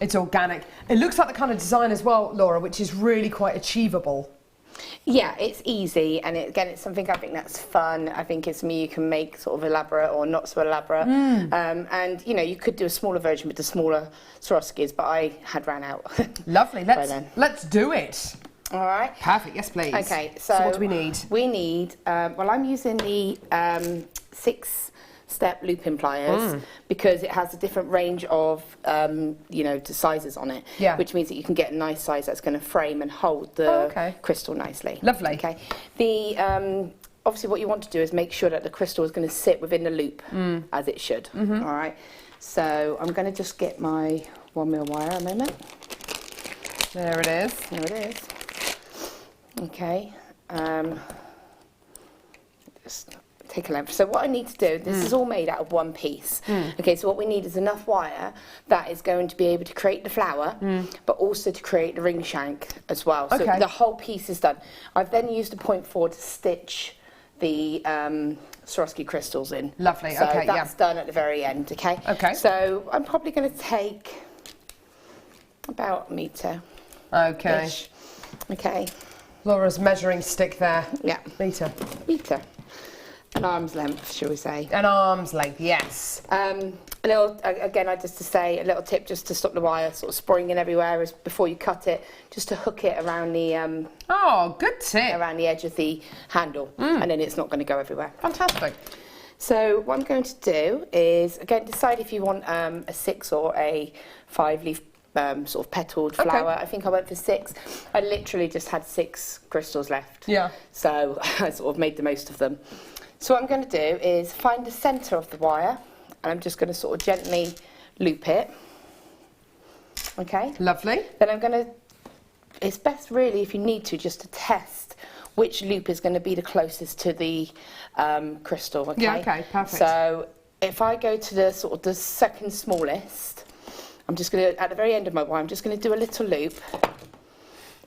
[SPEAKER 3] It's organic. It looks like the kind of design as well, Laura, which is really quite achievable.
[SPEAKER 8] Yeah, it's easy, and again, it's something I think that's fun. I think it's something you can make sort of elaborate or not so elaborate. And, you know, you could do a smaller version with the smaller Swarovskis, but I had ran out.
[SPEAKER 3] Lovely. Let's do it.
[SPEAKER 8] All right.
[SPEAKER 3] Perfect. Yes, please.
[SPEAKER 8] Okay, so
[SPEAKER 3] what do we need?
[SPEAKER 8] We need, well, I'm using the 6 step looping pliers because it has a different range of, you know, sizes on it.
[SPEAKER 3] Yeah.
[SPEAKER 8] Which means that you can get a nice size that's going to frame and hold the crystal nicely.
[SPEAKER 3] Lovely.
[SPEAKER 8] Okay. The obviously what you want to do is make sure that the crystal is going to sit within the loop as it should. All right. So I'm going to just get my 1mm wire a moment.
[SPEAKER 3] There it is.
[SPEAKER 8] There it is. Okay. Just take a length. So what I need to do, this is all made out of one piece. Okay, so what we need is enough wire that is going to be able to create the flower, but also to create the ring shank as well. So the whole piece is done. I've then used a 0.4 to stitch the Swarovski crystals in.
[SPEAKER 3] Lovely,
[SPEAKER 8] so
[SPEAKER 3] okay,
[SPEAKER 8] that's done at the very end, okay?
[SPEAKER 3] Okay.
[SPEAKER 8] So I'm probably going to take about a metre.
[SPEAKER 3] Okay.
[SPEAKER 8] Okay.
[SPEAKER 3] Laura's measuring stick there.
[SPEAKER 8] Yeah.
[SPEAKER 3] Metre.
[SPEAKER 8] Metre. An arm's length, shall we say.
[SPEAKER 3] An arm's length, yes.
[SPEAKER 8] A little, again, just to say, a little tip just to stop the wire sort of sprawling everywhere is before you cut it, just to hook it around the
[SPEAKER 3] oh, good tip.
[SPEAKER 8] around the edge of the handle, and then it's not going to go everywhere.
[SPEAKER 3] Fantastic.
[SPEAKER 8] So what I'm going to do is, again, decide if you want a 6 or a 5-leaf sort of petaled flower. I think I went for 6. I literally just had 6 crystals left.
[SPEAKER 3] Yeah.
[SPEAKER 8] So I sort of made the most of them. So what I'm going to do is find the centre of the wire, and I'm just going to sort of gently loop it. Okay.
[SPEAKER 3] Lovely.
[SPEAKER 8] Then I'm going to, it's best really if you need to, just to test which loop is going to be the closest to the crystal. Okay.
[SPEAKER 3] Yeah, okay, perfect.
[SPEAKER 8] So if I go to the sort of the second smallest, I'm just going to, at the very end of my wire, I'm just going to do a little loop,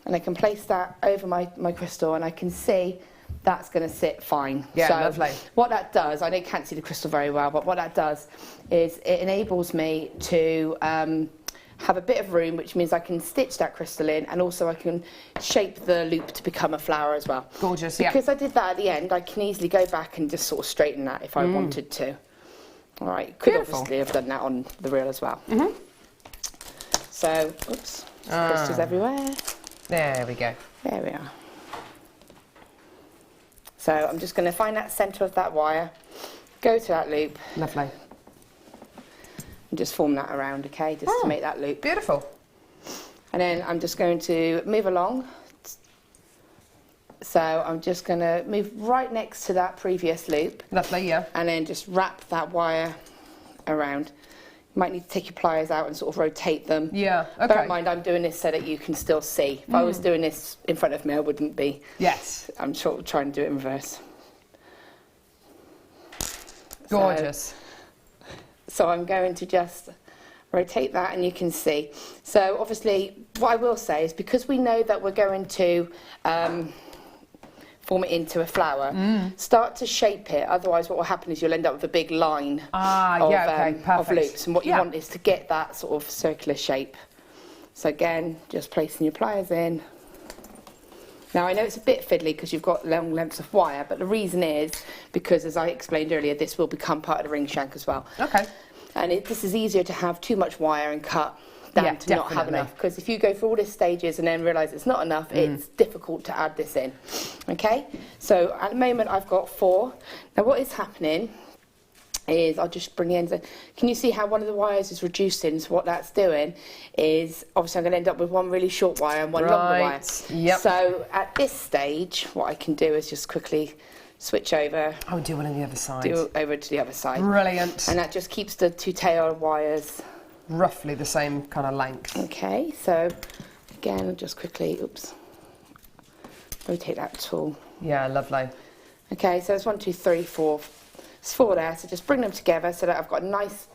[SPEAKER 8] and I can place that over my crystal, and I can see that's going to sit fine.
[SPEAKER 3] Yeah,
[SPEAKER 8] so
[SPEAKER 3] lovely.
[SPEAKER 8] What that does, I know you can't see the crystal very well, but what that does is it enables me to have a bit of room, which means I can stitch that crystal in, and also I can shape the loop to become a flower as well.
[SPEAKER 3] Gorgeous, yeah.
[SPEAKER 8] Because I did that at the end, I can easily go back and just sort of straighten that if I wanted to. All right, could
[SPEAKER 3] Beautiful.
[SPEAKER 8] obviously have done that on the reel as well. So, oops, crystals everywhere.
[SPEAKER 3] There we go.
[SPEAKER 8] There we are. So I'm just going to find that centre of that wire, go to that loop,
[SPEAKER 3] Lovely.
[SPEAKER 8] and just form that around, okay, just to make that loop.
[SPEAKER 3] Beautiful.
[SPEAKER 8] And then I'm just going to move along. So I'm just going to move right next to that previous loop.
[SPEAKER 3] Lovely, yeah.
[SPEAKER 8] And then just wrap that wire around. You might need to take your pliers out and sort of rotate them.
[SPEAKER 3] Yeah, okay.
[SPEAKER 8] Bear in mind, I'm doing this so that you can still see. If I was doing this in front of me, I wouldn't be.
[SPEAKER 3] Yes.
[SPEAKER 8] I'm sort of trying to do it in reverse.
[SPEAKER 3] Gorgeous.
[SPEAKER 8] So I'm going to just rotate that, and you can see. So obviously, what I will say is, because we know that we're going to form it into a flower, start to shape it, otherwise what will happen is you'll end up with a big line of loops, and what you want is to get that sort of circular shape. So again, just placing your pliers in. Now I know it's a bit fiddly because you've got long lengths of wire, but the reason is because, as I explained earlier, this will become part of the ring shank as well.
[SPEAKER 3] Okay.
[SPEAKER 8] And this is easier to have too much wire and cut than to not have enough, because if you go through all these stages and then realise it's not enough, it's difficult to add this in. Okay, so at the moment I've got 4. Now what is happening is, I'll just bring in, can you see how one of the wires is reducing? So what that's doing is, obviously I'm going to end up with one really short wire and one longer wire.
[SPEAKER 3] Yep.
[SPEAKER 8] So at this stage, what I can do is just quickly switch over.
[SPEAKER 3] Oh, do one on the other side.
[SPEAKER 8] Do over to the other side.
[SPEAKER 3] Brilliant.
[SPEAKER 8] And that just keeps the 2 tail wires
[SPEAKER 3] roughly the same kind of length.
[SPEAKER 8] Okay, so again, I'll just quickly, rotate that tool.
[SPEAKER 3] Yeah, lovely.
[SPEAKER 8] Okay, so it's 1, 2, 3, 4. It's 4 there, so just bring them together so that I've got a nice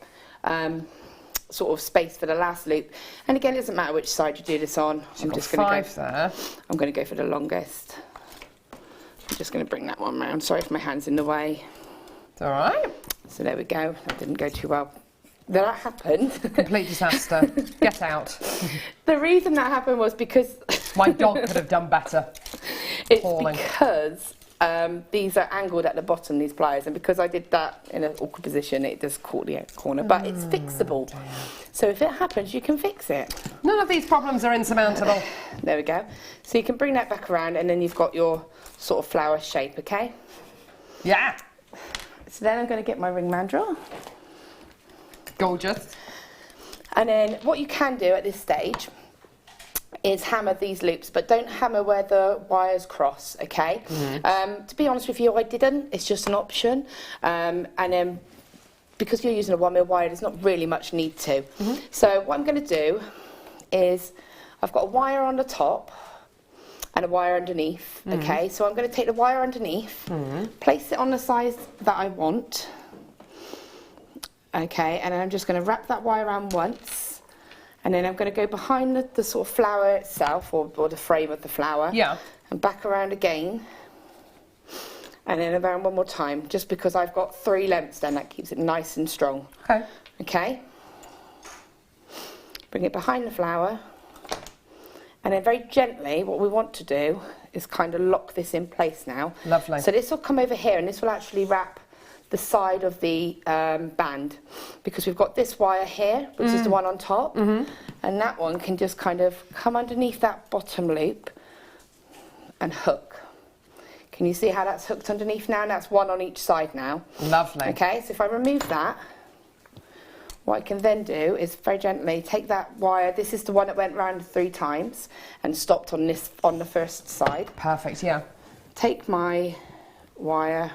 [SPEAKER 8] sort of space for the last loop. And again, it doesn't matter which side you do this on.
[SPEAKER 3] So I'm just going to go there.
[SPEAKER 8] I'm going to go for the longest. I'm just going to bring that one round. Sorry if my hand's in the way.
[SPEAKER 3] It's all right.
[SPEAKER 8] So there we go. That didn't go too well. That happened.
[SPEAKER 3] Complete disaster. Get out.
[SPEAKER 8] The reason that happened was because
[SPEAKER 3] my dog could have done better.
[SPEAKER 8] It's
[SPEAKER 3] falling.
[SPEAKER 8] Because these are angled at the bottom, these pliers, and because I did that in an awkward position, it just caught the corner. But it's fixable. Dear. So if it happens, you can fix it.
[SPEAKER 3] None of these problems are insurmountable.
[SPEAKER 8] There we go. So you can bring that back around, and then you've got your sort of flower shape, okay?
[SPEAKER 3] Yeah.
[SPEAKER 8] So then I'm going to get my ring mandrel.
[SPEAKER 3] Gorgeous.
[SPEAKER 8] And then what you can do at this stage is hammer these loops, but don't hammer where the wires cross, okay? To be honest with you, I didn't. It's just an option. And then because you're using a 1mm wire, there's not really much need to. So what I'm going to do is I've got a wire on the top and a wire underneath, okay? So I'm going to take the wire underneath, place it on the size that I want, okay? And then I'm just going to wrap that wire around once, and then I'm going to go behind the sort of flower itself, or the frame of the flower, and back around again, and then around one more time, just because I've got 3 lengths then, that keeps it nice and strong. Okay? Bring it behind the flower, and then very gently, what we want to do is kind of lock this in place now.
[SPEAKER 3] Lovely.
[SPEAKER 8] So this will come over here, and this will actually wrap the side of the band, because we've got this wire here, which is the one on top, and that one can just kind of come underneath that bottom loop and hook. Can you see how that's hooked underneath now? And that's one on each side now.
[SPEAKER 3] Lovely.
[SPEAKER 8] Okay, so if I remove that, what I can then do is very gently take that wire. This is the one that went round 3 times and stopped on the first side.
[SPEAKER 3] Perfect, yeah.
[SPEAKER 8] Take my wire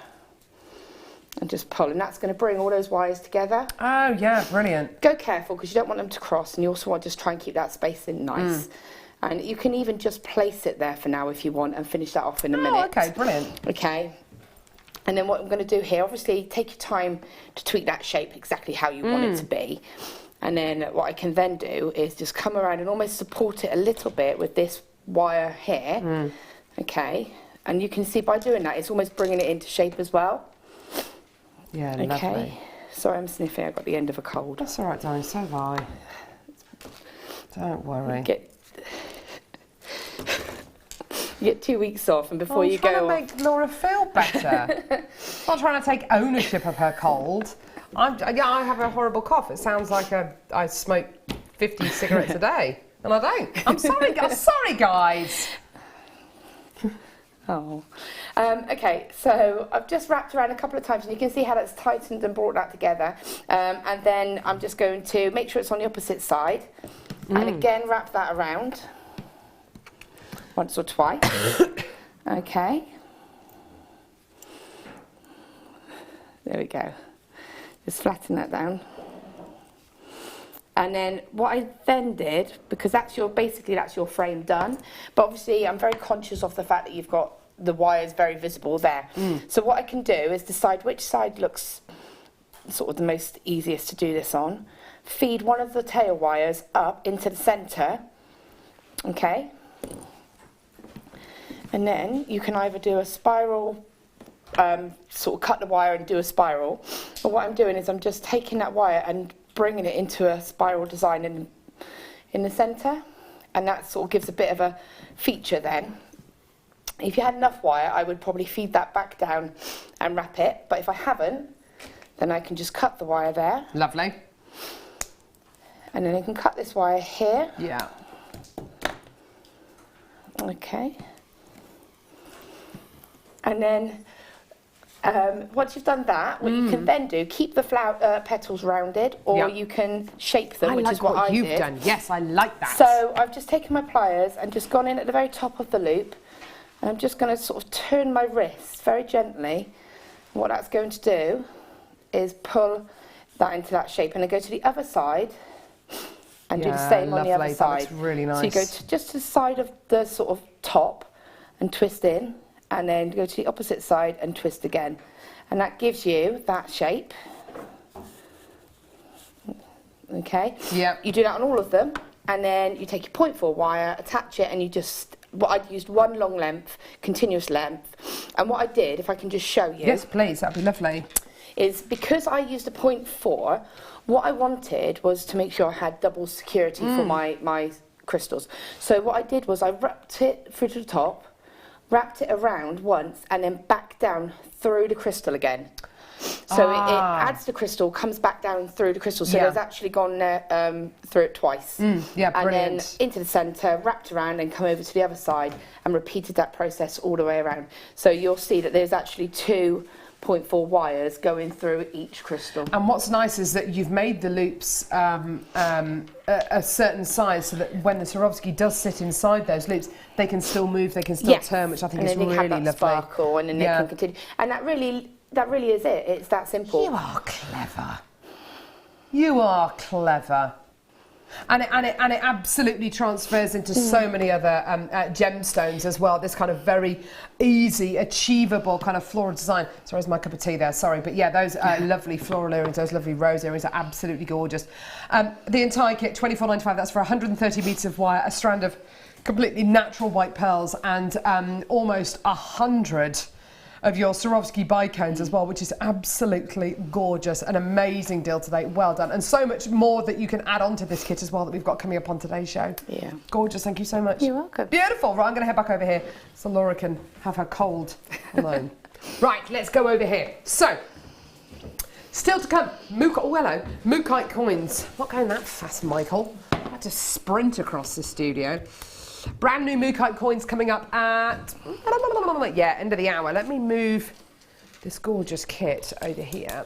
[SPEAKER 8] and just pull, and that's going to bring all those wires together.
[SPEAKER 3] Oh, yeah, brilliant.
[SPEAKER 8] Go careful, because you don't want them to cross, and you also want to just try and keep that spacing nice. And you can even just place it there for now if you want, and finish that off in a minute.
[SPEAKER 3] Okay, brilliant.
[SPEAKER 8] Okay. And then what I'm going to do here, obviously take your time to tweak that shape exactly how you want it to be. And then what I can then do is just come around and almost support it a little bit with this wire here. Okay. And you can see by doing that, it's almost bringing it into shape as well.
[SPEAKER 3] Yeah,
[SPEAKER 8] okay.
[SPEAKER 3] Lovely.
[SPEAKER 8] Sorry, I'm sniffing. I've got the end of a cold.
[SPEAKER 3] That's all right, darling. So have I. Don't worry.
[SPEAKER 8] You get 2 weeks off, and before you go
[SPEAKER 3] I'm trying to make Laura feel better. I'm not trying to take ownership of her cold. I have a horrible cough. It sounds like I smoke 50 cigarettes a day, and I don't. I'm sorry, guys.
[SPEAKER 8] Okay, so I've just wrapped around a couple of times, and you can see how that's tightened and brought that together. And then I'm just going to make sure it's on the opposite side, and again wrap that around once or twice. Okay. There we go. Just flatten that down. And then what I then did, because that's your frame done, but obviously I'm very conscious of the fact that you've got the wires very visible there. So what I can do is decide which side looks sort of the most easiest to do this on. Feed one of the tail wires up into the centre, okay? And then you can either do a spiral, sort of cut the wire and do a spiral, but what I'm doing is I'm just taking that wire and bringing it into a spiral design in the centre, and that sort of gives a bit of a feature then. If you had enough wire, I would probably feed that back down and wrap it, but if I haven't, then I can just cut the wire there.
[SPEAKER 3] Lovely.
[SPEAKER 8] And then I can cut this wire here.
[SPEAKER 3] Yeah.
[SPEAKER 8] Okay. And then once you've done that, what you can then do, keep the flower petals rounded, or you can shape them, which is what I did.
[SPEAKER 3] You've done. Yes, I like that.
[SPEAKER 8] So I've just taken my pliers and just gone in at the very top of the loop, and I'm just going to sort of turn my wrist very gently. And what that's going to do is pull that into that shape, and then go to the other side and do the same on the other side.
[SPEAKER 3] That looks really nice.
[SPEAKER 8] So you go just to the side of the sort of top and twist in, and then go to the opposite side and twist again. And that gives you that shape. Okay?
[SPEAKER 3] Yeah.
[SPEAKER 8] You do that on all of them, and then you take your 0.4 wire, attach it, and you just, I'd used one long length, continuous length. And what I did, if I can just show you.
[SPEAKER 3] Yes, please, that'd be lovely.
[SPEAKER 8] Is because I used a 0.4, what I wanted was to make sure I had double security for my crystals. So what I did was I wrapped it through to the top, wrapped it around once, and then back down through the crystal again. So it adds the crystal, comes back down through the crystal. So it's actually gone through it twice.
[SPEAKER 3] Yeah, brilliant.
[SPEAKER 8] And then into the centre, wrapped around, and come over to the other side, and repeated that process all the way around. So you'll see that there's actually 2 0.4 wires going through each crystal.
[SPEAKER 3] And what's nice is that you've made the loops a certain size so that when the Swarovski does sit inside those loops, they can still move, they can still turn, which I think is really lovely.
[SPEAKER 8] Sparkle, and then they can continue. And that really is it. It's that simple.
[SPEAKER 3] You are clever. You are clever. And it absolutely transfers into so many other gemstones as well. This kind of very easy, achievable kind of floral design. Sorry, it's my cup of tea there, sorry. But yeah, those lovely floral earrings, those lovely rose earrings are absolutely gorgeous. The entire kit, $24.95, that's for 130 metres of wire, a strand of completely natural white pearls, and almost 100 of your Swarovski bicones as well, which is absolutely gorgeous. An amazing deal today. Well done. And so much more that you can add on to this kit as well that we've got coming up on today's show.
[SPEAKER 8] Yeah.
[SPEAKER 3] Gorgeous. Thank you so much.
[SPEAKER 8] You're welcome.
[SPEAKER 3] Beautiful. Right, I'm going to head back over here so Laura can have her cold alone. Right, let's go over here. So, still to come, oh hello, Mookaite coins. Not going that fast, Michael. I had to sprint across the studio. Brand new Mookaite coins coming up at, end of the hour. Let me move this gorgeous kit over here.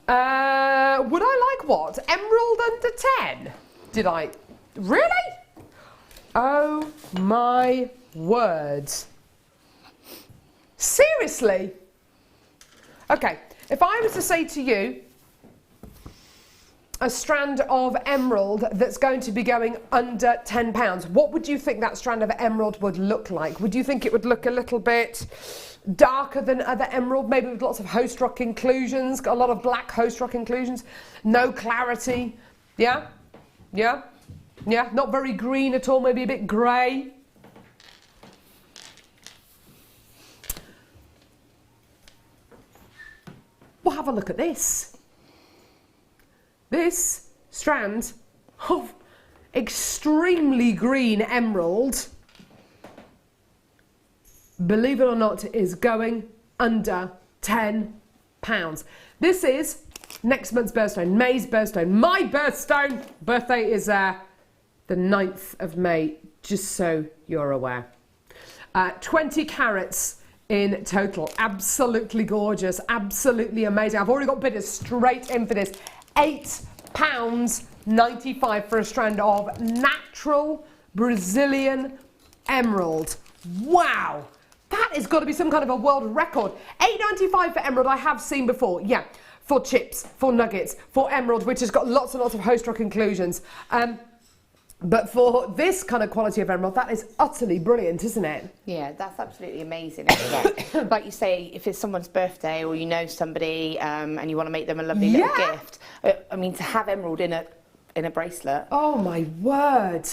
[SPEAKER 3] Would I like what? Emerald under 10? Did I? Really? Oh my words. Seriously? Okay, if I was to say to you, a strand of emerald that's going to be going under £10, what would you think that strand of emerald would look like? Would you think it would look a little bit darker than other emerald, maybe with lots of host rock inclusions, got a lot of black host rock inclusions, no clarity? Yeah? Yeah? Yeah? Not very green at all, maybe a bit grey? Well, have a look at this. This strand of extremely green emerald, believe it or not, is going under £10. This is next month's birthstone, May's birthstone. My birthstone birthday is the 9th of May, just so you're aware. 20 carats in total. Absolutely gorgeous, absolutely amazing. I've already got bidders straight in for this. £8.95 for a strand of natural Brazilian emerald. Wow, that has got to be some kind of a world record. £8.95 for emerald I have seen before, yeah, for chips, for nuggets, for emerald, which has got lots and lots of host rock inclusions. But for this kind of quality of emerald, that is utterly brilliant, isn't it?
[SPEAKER 8] Yeah, that's absolutely amazing. Like you say, if it's someone's birthday or you know somebody and you want to make them a lovely little gift, I mean, to have emerald in a bracelet.
[SPEAKER 3] Oh my word,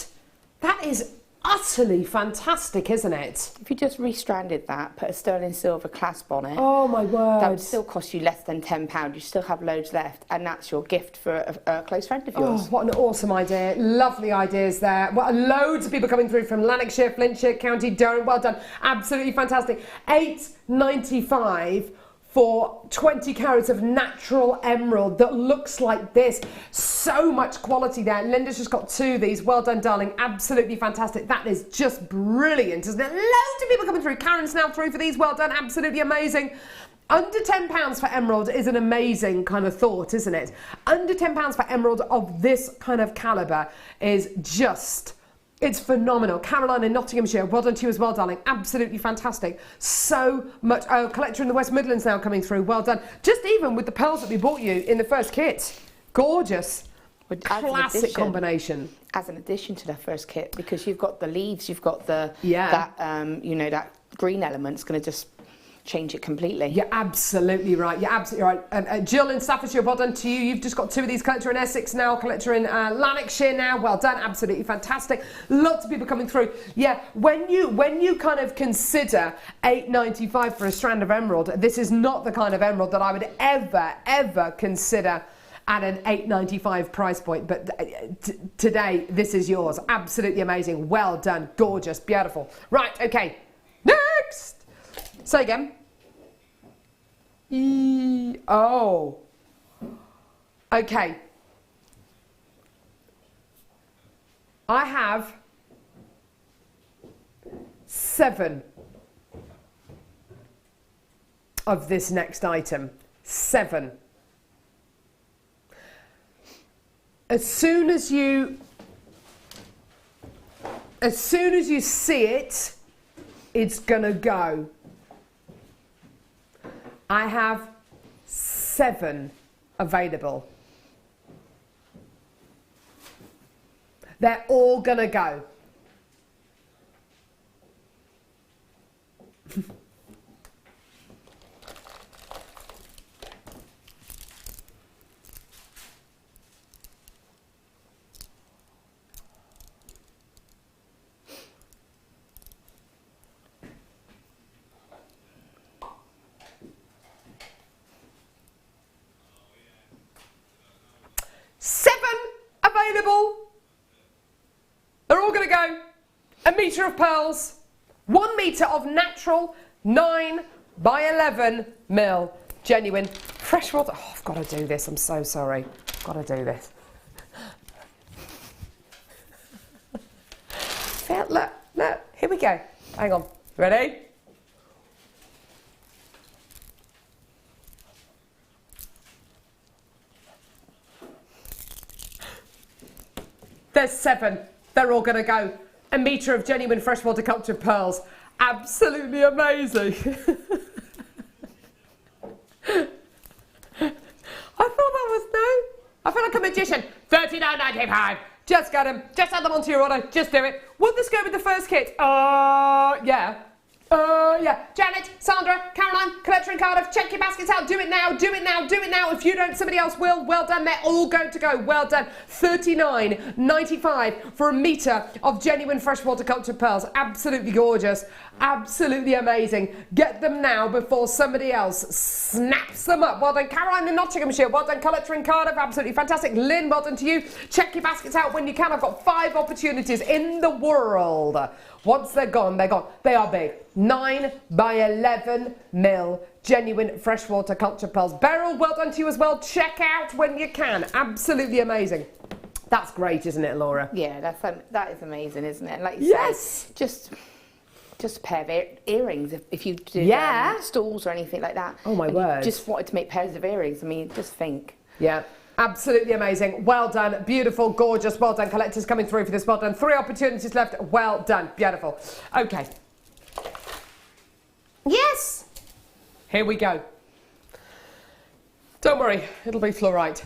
[SPEAKER 3] that is utterly fantastic, isn't it?
[SPEAKER 8] If you just restranded that, put a sterling silver clasp on it.
[SPEAKER 3] Oh my word.
[SPEAKER 8] That would still cost you less than £10. You still have loads left, and that's your gift for a close friend of yours.
[SPEAKER 3] Oh, what an awesome idea. Lovely ideas there. Well, loads of people coming through from Lanarkshire, Flintshire, County Durham. Well done. Absolutely fantastic. £8.95 for 20 carats of natural emerald that looks like this. So much quality there. Linda's just got 2 of these. Well done, darling. Absolutely fantastic. That is just brilliant, isn't it? Loads of people coming through. Karen's now through for these. Well done. Absolutely amazing. Under £10 for emerald is an amazing kind of thought, isn't it? Under £10 for emerald of this kind of calibre is just... it's phenomenal. Caroline in Nottinghamshire, well done to you as well, darling. Absolutely fantastic. So much. Oh, collector in the West Midlands now coming through. Well done. Just even with the pearls that we bought you in the first kit. Gorgeous. Classic combination.
[SPEAKER 8] As an addition to the first kit, because you've got the leaves, you've got the that green element's going to just change it completely.
[SPEAKER 3] You're absolutely right. You're absolutely right. Jill in Staffordshire, well done to you. You've just got 2 of these. Collector in Essex now, collector in Lanarkshire now. Well done. Absolutely fantastic. Lots of people coming through. Yeah, when you kind of consider £8.95 for a strand of emerald, this is not the kind of emerald that I would ever consider at an £8.95 price point. But today, this is yours. Absolutely amazing. Well done. Gorgeous. Beautiful. Right, okay. Next! Say again. Oh. Okay. I have 7 of this next item. 7. As soon as you see it, it's gonna go. I have 7 available. They're all gonna go. Available. They're all going to go. A metre of pearls. 1 metre of natural 9 by 11 mil genuine freshwater. Oh, I've got to do this. I'm so sorry. I've got to do this. Look. Here we go. Hang on. Ready? There's 7. They're all going to go. A metre of genuine freshwater cultured pearls. Absolutely amazing. I thought that was I feel like a magician. $39.95. Just get them. Just add them onto your order. Just do it. Would this go with the first kit? Yeah. Yeah. Janet, Sandra, Caroline, Collector in Cardiff, check your baskets out. Do it now. Do it now. Do it now. If you don't, somebody else will. Well done. They're all going to go. Well done. $39.95 for a metre of genuine freshwater cultured pearls. Absolutely gorgeous. Absolutely amazing. Get them now before somebody else snaps them up. Well done, Caroline in Nottinghamshire. Well done, Collector in Cardiff. Absolutely fantastic. Lynn, well done to you. Check your baskets out when you can. I've got 5 opportunities in the world. Once they're gone, they're gone. They are big. 9 by 11 mil genuine freshwater cultured pearls. Beryl, well done to you as well. Check out when you can. Absolutely amazing. That's great, isn't it, Laura?
[SPEAKER 8] Yeah, that is amazing, isn't it? Like you
[SPEAKER 3] yes.
[SPEAKER 8] Say, just a pair of earrings if you do stalls or anything like that.
[SPEAKER 3] Oh my word.
[SPEAKER 8] Just wanted to make pairs of earrings. I mean, just think.
[SPEAKER 3] Yeah. Absolutely amazing. Well done. Beautiful. Gorgeous. Well done. Collectors coming through for this. Well done. 3 opportunities left. Well done. Beautiful. Okay. Yes. Here we go. Don't worry. It'll be fluorite.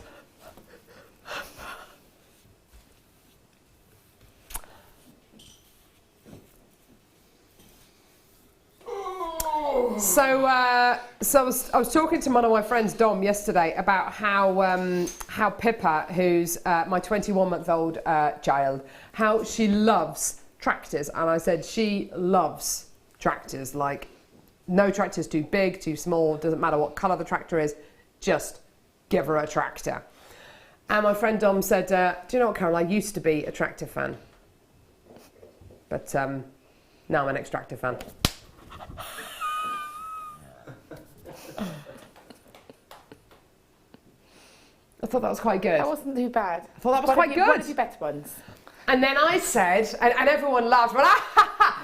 [SPEAKER 3] So I was talking to one of my friends, Dom, yesterday about how Pippa, who's my 21-month-old child, how she loves tractors, and I said she loves tractors. Like, no tractor's too big, too small, doesn't matter what colour the tractor is, just give her a tractor. And my friend Dom said, do you know what, Carol, I used to be a tractor fan, but now I'm an ex-tractor fan. I thought that was quite good.
[SPEAKER 8] That wasn't too bad.
[SPEAKER 3] I thought that was quite good.
[SPEAKER 8] One of your better ones.
[SPEAKER 3] And then I said, and everyone laughed,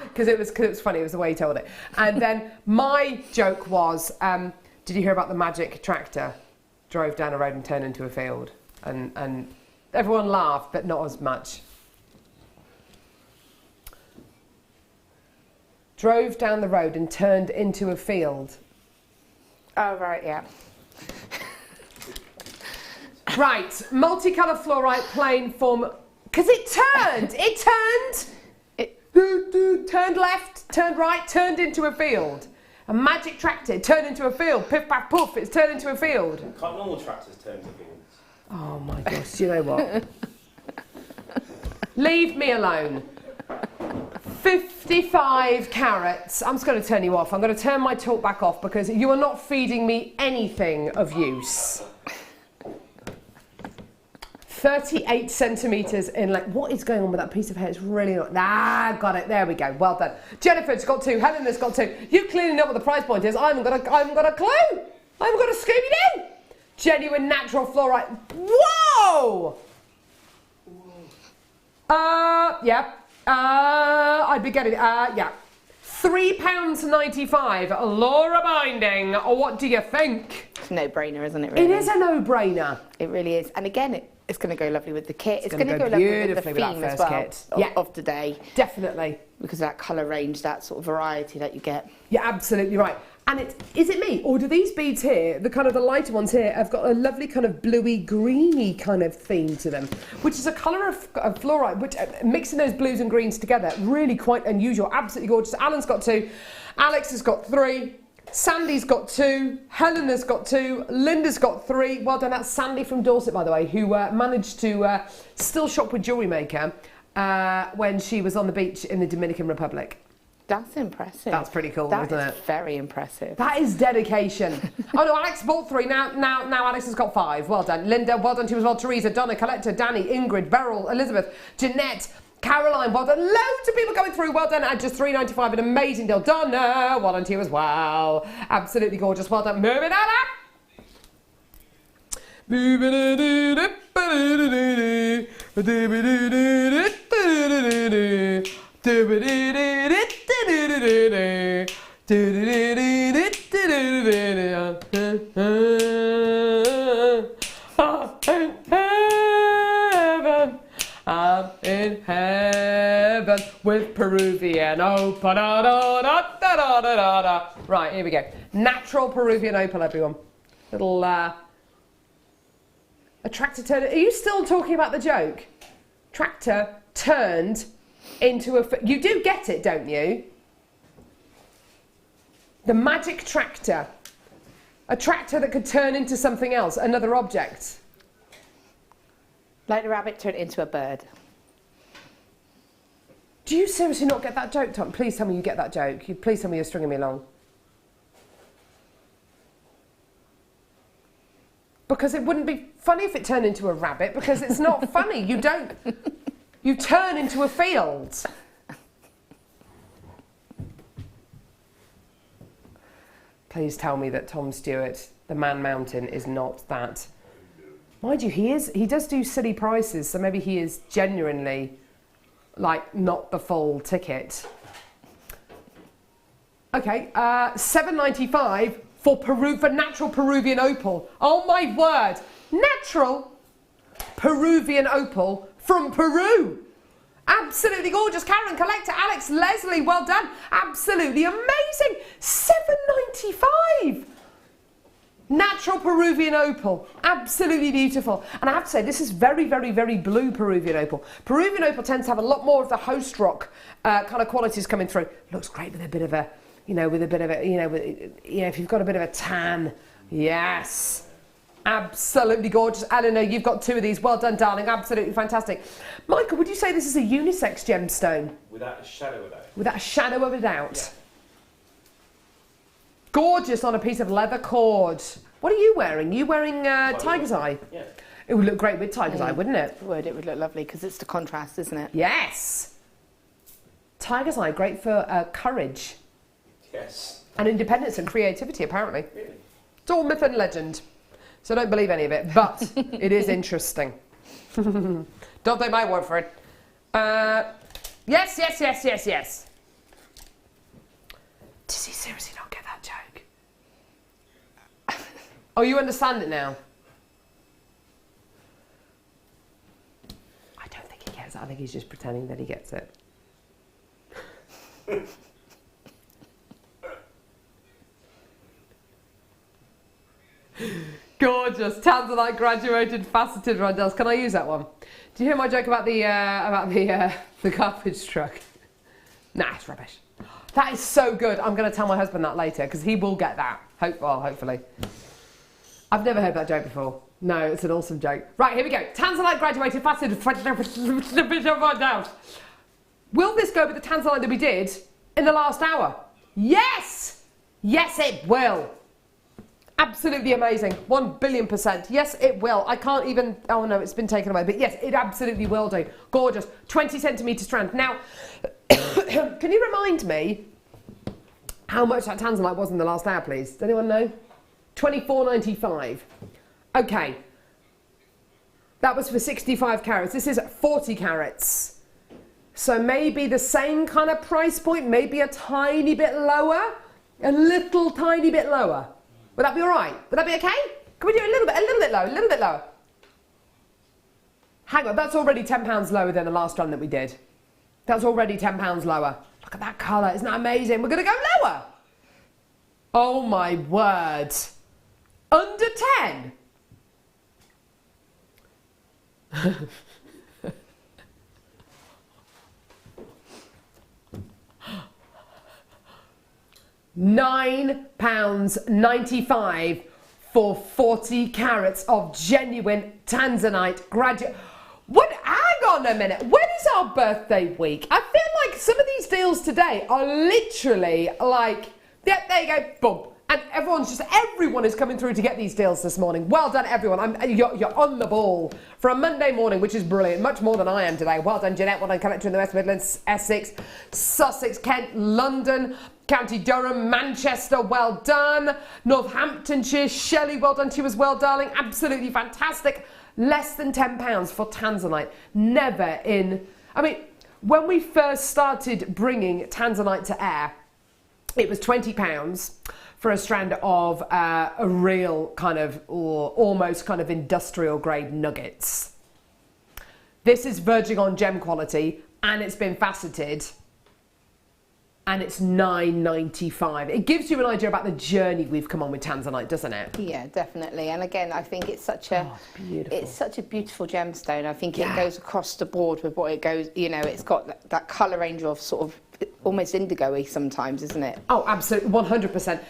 [SPEAKER 3] because it was funny. It was the way he told it. And then my joke was, did you hear about the magic tractor? Drove down a road and turned into a field. And everyone laughed, but not as much. Drove down the road and turned into a field.
[SPEAKER 8] Oh, right, yeah.
[SPEAKER 3] Right, multicolour fluorite plain form, because it turned, turned left, turned right, turned into a field. A magic tractor turned into a field, piff, paff, poof, it's turned into a field.
[SPEAKER 4] Can't normal tractors turn into fields?
[SPEAKER 3] Oh my gosh, you know what? Leave me alone. 55 carats. I'm just going to turn you off. I'm going to turn my talk back off because you are not feeding me anything of use. 38 centimetres in length. What is going on with that piece of hair? It's really not. Ah, got it. There we go. Well done. Jennifer's got 2. Helena's got 2. You clearly know what the price point is. I haven't got a clue. I haven't got a Scooby-Doo. Genuine natural fluorite. Whoa! Yeah. I'd be getting, yeah. £3.95. Laura Binding, what do you think?
[SPEAKER 8] It's a no-brainer, isn't it, really?
[SPEAKER 3] It is a no-brainer.
[SPEAKER 8] It really is. And again, it's going to go lovely with the kit. It's going to go
[SPEAKER 3] lovely
[SPEAKER 8] with the
[SPEAKER 3] with that
[SPEAKER 8] theme as
[SPEAKER 3] first
[SPEAKER 8] well
[SPEAKER 3] kit.
[SPEAKER 8] of today.
[SPEAKER 3] Definitely.
[SPEAKER 8] Because of that colour range, that sort of variety that you get.
[SPEAKER 3] You're absolutely right. And is it me, or do these beads here, the kind of the lighter ones here, have got a lovely kind of bluey, greeny kind of theme to them, which is a colour of fluorite, which mixing those blues and greens together, really quite unusual, absolutely gorgeous. Alan's got 2, Alex has got 3, Sandy's got 2, Helena's got 2, Linda's got 3. Well done, that's Sandy from Dorset, by the way, who managed to still shop with Jewellery Maker when she was on the beach in the Dominican Republic.
[SPEAKER 8] That's impressive.
[SPEAKER 3] That's pretty cool, isn't it?
[SPEAKER 8] That is very impressive.
[SPEAKER 3] That is dedication. Oh no, Alex bought 3. Now Alex has got 5. Well done. Linda, well done to you as well. Teresa, Donna, Coletta, Danny, Ingrid, Beryl, Elizabeth, Jeanette, Caroline, well done. Loads of people going through. Well done at just £3.95. An amazing deal. Donna, well done to you as well. Absolutely gorgeous. Well done. Moving on up. I'm in heaven with Peruvian opal. Right, here we go. Natural Peruvian opal, everyone. Little a tractor turned. Are you still talking about the joke? Tractor turned into a. You do get it, don't you? The magic tractor. A tractor that could turn into something else, another object.
[SPEAKER 8] Like the rabbit turned into a bird.
[SPEAKER 3] Do you seriously not get that joke, Tom? Please tell me you get that joke. Please tell me you're stringing me along. Because it wouldn't be funny if it turned into a rabbit, because it's not funny. You don't. You turn into a field. Please tell me that Tom Stewart, the Man Mountain, is not that. Mind you, he does do silly prices, so maybe he is genuinely, like, not the full ticket. Okay, $7.95 for natural Peruvian opal. Oh my word! Natural Peruvian opal from Peru. Absolutely gorgeous. Karen, Collector, Alex, Leslie, well done. Absolutely amazing. $7.95. Natural Peruvian opal. Absolutely beautiful. And I have to say, this is very, very, very blue Peruvian opal. Peruvian opal tends to have a lot more of the host rock kind of qualities coming through. Looks great with a bit of a, if you've got a bit of a tan. Yes. Absolutely gorgeous. Eleanor, you've got 2 of these. Well done, darling. Absolutely fantastic. Michael, would you say this is a unisex gemstone?
[SPEAKER 4] Without a shadow of a doubt.
[SPEAKER 3] Without a shadow of a doubt.
[SPEAKER 4] Yeah.
[SPEAKER 3] Gorgeous on a piece of leather cord. What are you wearing? Are you wearing Tiger's Eye?
[SPEAKER 4] Yeah.
[SPEAKER 3] It would look great with Tiger's Eye, wouldn't it?
[SPEAKER 8] It would look lovely because it's the contrast, isn't it?
[SPEAKER 3] Yes. Tiger's Eye, great for courage.
[SPEAKER 4] Yes.
[SPEAKER 3] And independence and creativity, apparently.
[SPEAKER 4] Really?
[SPEAKER 3] It's all myth and legend. So don't believe any of it, but it is interesting. Don't take my word for it. Yes. Does he seriously not get that joke? Oh, you understand it now? I don't think he gets it. I think he's just pretending that he gets it. Gorgeous. Tanzanite graduated faceted rondelles. Can I use that one? Do you hear my joke about the garbage truck? Nah, it's rubbish. That is so good. I'm going to tell my husband that later because he will get that. Hopefully. I've never heard that joke before. No, it's an awesome joke. Right, here we go. Tanzanite graduated faceted rondelles. Will this go with the Tanzanite that we did in the last hour? Yes! Yes, it will. Absolutely amazing. 1 billion %. Yes, it will. I can't even... Oh, no, it's been taken away. But yes, it absolutely will do. Gorgeous. 20 centimetre strand. Now, can you remind me how much that Tanzanite was in the last hour, please? Does anyone know? $24.95. Okay. That was for 65 carats. This is 40 carats. So maybe the same kind of price point, maybe a tiny bit lower, a little tiny bit lower. Would that be all right? Would that be okay? Can we do it a little bit lower, a little bit lower? Hang on, that's already £10 lower than the last run that we did. That's already £10 lower. Look at that colour, isn't that amazing? We're going to go lower. Oh my word. Under 10? £9.95 for 40 carats of genuine Tanzanite graduate. What? Hang on a minute. When is our birthday week? I feel like some of these deals today are literally like, yep, there you go, boom. And everyone is coming through to get these deals this morning. Well done, everyone. You're on the ball for a Monday morning, which is brilliant. Much more than I am today. Well done, Jeanette. Well done, collector in the West Midlands, Essex, Sussex, Kent, London, County Durham, Manchester. Well done. Northamptonshire, Shelley. Well done to you as well, darling. Absolutely fantastic. Less than £10 for Tanzanite. Never in... I mean, when we first started bringing Tanzanite to air, it was £20 for a strand of a real kind of, or almost kind of industrial grade nuggets. This is verging on gem quality, and it's been faceted, and it's £9.95. It gives you an idea about the journey we've come on with Tanzanite, doesn't it?
[SPEAKER 8] Yeah, definitely. And again, I think it's such a, it's such a beautiful gemstone. I think it goes across the board with what it goes. You know, it's got that colour range of sort of almost indigo-y sometimes, isn't it?
[SPEAKER 3] Oh, absolutely, 100%.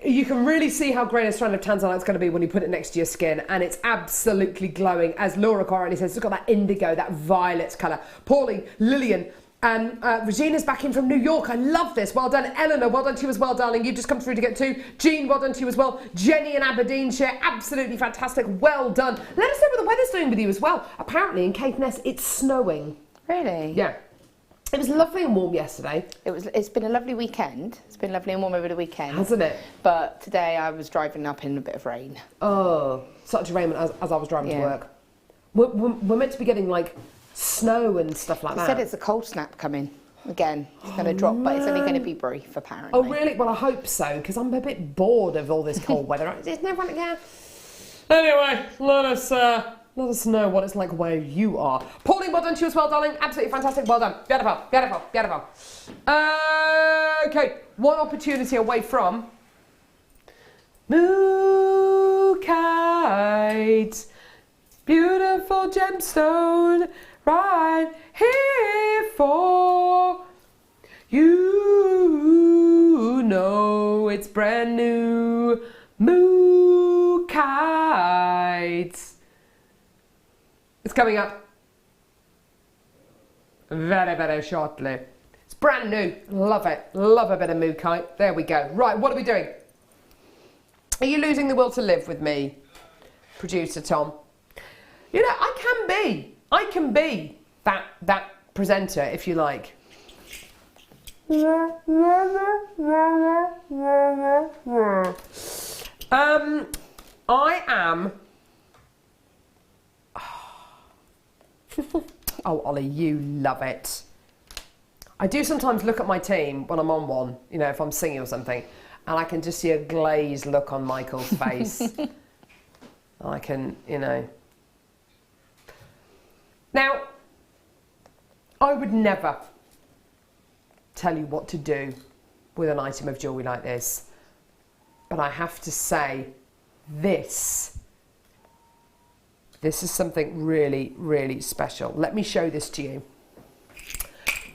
[SPEAKER 3] You can really see how great a strand of Tanzanite is going to be when you put it next to your skin, and it's absolutely glowing. As Laura correctly says, it's got that indigo, that violet colour. Pauline, Lillian, Regina's back in from New York. I love this. Well done, Eleanor. Well done to you as well, darling. You've just come through to get 2. Jean, well done to you as well. Jenny in Aberdeenshire, absolutely fantastic. Well done. Let us know what the weather's doing with you as well. Apparently in Caithness it's snowing.
[SPEAKER 8] Really?
[SPEAKER 3] Yeah. It was lovely and warm yesterday.
[SPEAKER 8] It's been a lovely weekend. It's been lovely and warm over the weekend.
[SPEAKER 3] Hasn't it?
[SPEAKER 8] But today I was driving up in a bit of rain.
[SPEAKER 3] Oh, such rain as I was driving to work. We're meant to be getting like snow and stuff like that.
[SPEAKER 8] They said it's a cold snap coming. Again, it's going to drop, but it's only going to be brief, apparently.
[SPEAKER 3] Oh, really? Well, I hope so, because I'm a bit bored of all this cold weather. There's no one again. Anyway, let us know what it's like where you are. Pauline, well done to you as well, darling. Absolutely fantastic. Well done. Beautiful, beautiful, beautiful. Okay, one opportunity away from Mookite. Beautiful gemstone right here for you. Know it's brand new. Mookite. It's coming up very, very shortly. It's brand new. Love it. Love a bit of Mookite. There we go. Right, what are we doing? Are you losing the will to live with me, producer Tom? You know, I can be that presenter if you like. I am. Oh, Ollie, you love it. I do sometimes look at my team when I'm on one, you know, if I'm singing or something, and I can just see a glazed look on Michael's face. I can, you know. Now, I would never tell you what to do with an item of jewellery like this, but I have to say, this is something really, really special. Let me show this to you.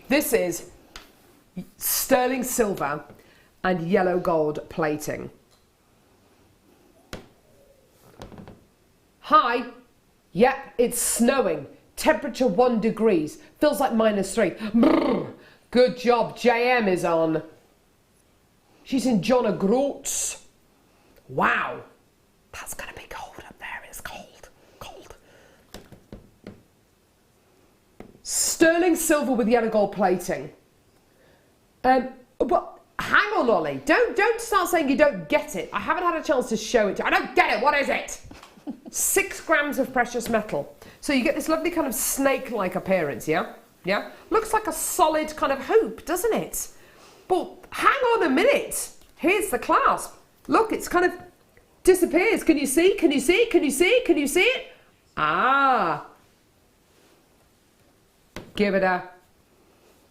[SPEAKER 3] This is sterling silver and yellow gold plating. Hi. Yep, it's snowing. Temperature 1 degrees. Feels like -3. Brrr. Good job. JM is on. She's in John O'Groats. Wow. That's going to be cold up there. It's cold. Cold. Sterling silver with yellow gold plating. Well, hang on, Ollie. Don't start saying you don't get it. I haven't had a chance to show it to you. I don't get it. What is it? 6 grams of precious metal. So you get this lovely kind of snake-like appearance, yeah? Yeah, looks like a solid kind of hoop, doesn't it? But hang on a minute. Here's the clasp. Look, it's kind of disappears. Can you see? Can you see? Can you see? Can you see it? Ah. Give it a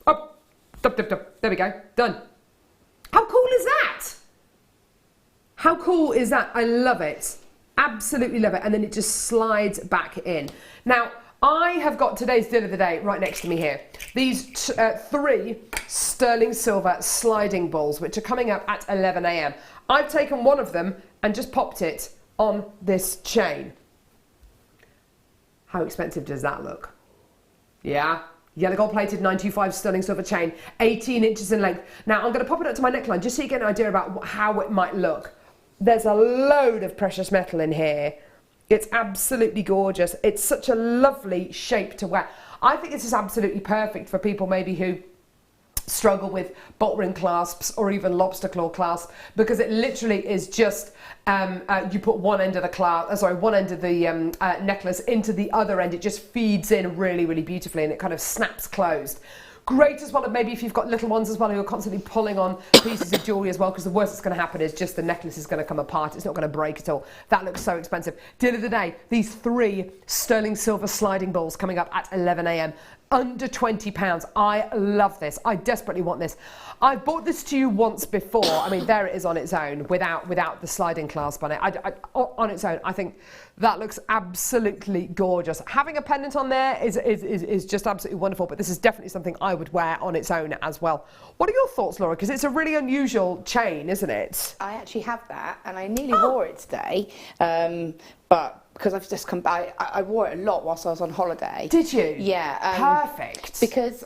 [SPEAKER 3] up, up, up, up. There we go. Done. How cool is that? How cool is that? I love it. Absolutely love it. And then it just slides back in. Now, I have got today's deal of the day right next to me here. These 3 sterling silver sliding balls, which are coming up at 11 a.m. I've taken one of them and just popped it on this chain. How expensive does that look? Yeah. Yellow gold plated 925 sterling silver chain, 18 inches in length. Now I'm going to pop it up to my neckline just so you get an idea about how it might look. There's a load of precious metal in here. It's absolutely gorgeous. It's such a lovely shape to wear. I think this is absolutely perfect for people maybe who struggle with bolt ring clasps or even lobster claw clasp, because it literally is just you put one end of the necklace into the other end. It just feeds in really, really beautifully, and it kind of snaps closed. Great as well, maybe if you've got little ones as well who are constantly pulling on pieces of jewellery as well, because the worst that's going to happen is just the necklace is going to come apart. It's not going to break at all. That looks so expensive. Deal of the day, these 3 sterling silver sliding balls coming up at 11 a.m. Under £20. I love this. I desperately want this. I've bought this to you once before. I mean, there it is on its own, without the sliding clasp on it. On its own, I think that looks absolutely gorgeous. Having a pendant on there is just absolutely wonderful, but this is definitely something I would wear on its own as well. What are your thoughts, Laura? Because it's a really unusual chain, isn't it?
[SPEAKER 8] I actually have that, and I nearly wore it today, but because I've just come back, I wore it a lot whilst I was on holiday.
[SPEAKER 3] Did you?
[SPEAKER 8] Yeah.
[SPEAKER 3] Perfect.
[SPEAKER 8] Because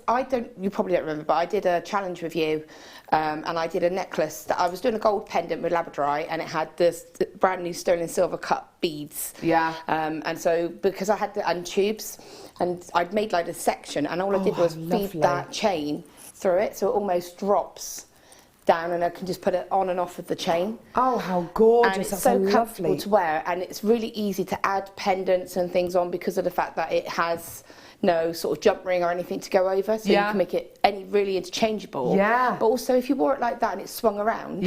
[SPEAKER 8] you probably don't remember, but I did a challenge with you, and I did a necklace that I was doing a gold pendant with labradorite, and it had this brand new sterling silver cut beads.
[SPEAKER 3] Yeah.
[SPEAKER 8] And so because I had and tubes, and I'd made like a section, and all I did was feed that chain through it, so it almost drops down, and I can just put it on and off of the chain.
[SPEAKER 3] Oh, how gorgeous.
[SPEAKER 8] And it's
[SPEAKER 3] That's
[SPEAKER 8] so
[SPEAKER 3] lovely.
[SPEAKER 8] comfortable to wear, and it's really easy to add pendants and things on because of the fact that it has no sort of jump ring or anything to go over, so you can make it really interchangeable.
[SPEAKER 3] Yeah.
[SPEAKER 8] But also if you wore it like that and it swung around,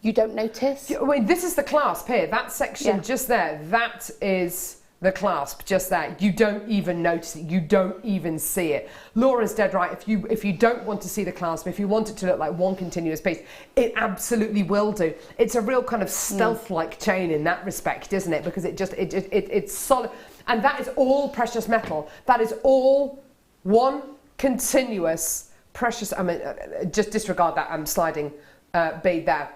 [SPEAKER 8] you don't notice.
[SPEAKER 3] I mean, this is the clasp here. That section just there, that is the clasp just there. You don't even notice it. You don't even see it. Laura's dead right. If you don't want to see the clasp, if you want it to look like one continuous piece, it absolutely will do. It's a real kind of stealth-like chain in that respect, isn't it? Because it's solid, and that is all precious metal. That is all one continuous precious. I mean, just disregard that sliding bead there.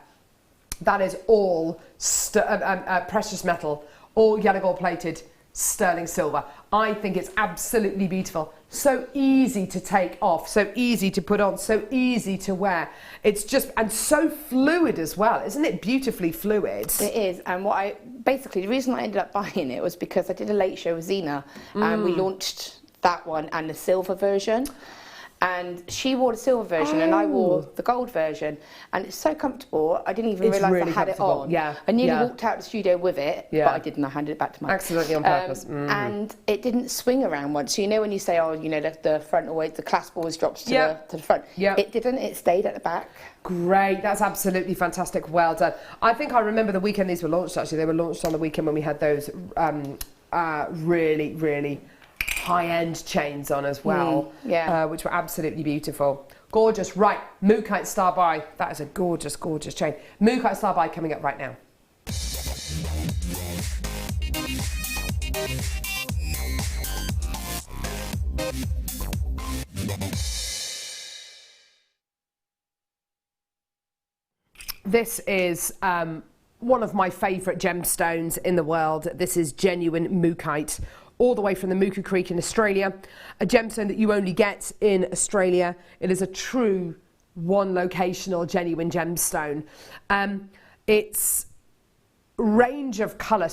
[SPEAKER 3] That is all precious metal, all yellow gold plated sterling silver. I think it's absolutely beautiful. So easy to take off, so easy to put on, so easy to wear. It's just, and so fluid as well. Isn't it beautifully fluid?
[SPEAKER 8] It is. And basically the reason I ended up buying it was because I did a late show with Zena, and we launched that one and the silver version. And she wore the silver version and I wore the gold version, and it's so comfortable. I didn't even realise I had it on.
[SPEAKER 3] Yeah.
[SPEAKER 8] I nearly walked out of the studio with it, but I didn't. I handed it back to my
[SPEAKER 3] accidentally on purpose.
[SPEAKER 8] And it didn't swing around once. So you know when you say, oh, you know, the front always, the clasp always drops to the front. Yeah. It didn't. It stayed at the back.
[SPEAKER 3] Great, that's absolutely fantastic. Well done. I think I remember the weekend these were launched. Actually, they were launched on the weekend when we had those really, really high-end chains on as well, which were absolutely beautiful. Gorgeous. Right, Mookite Star By. That is a gorgeous, gorgeous chain. Mookite Star By coming up right now. This is one of my favourite gemstones in the world. This is genuine Mookite, all the way from the Mooka Creek in Australia. A gemstone that you only get in Australia. It is a true one locational genuine gemstone. Its range of colour,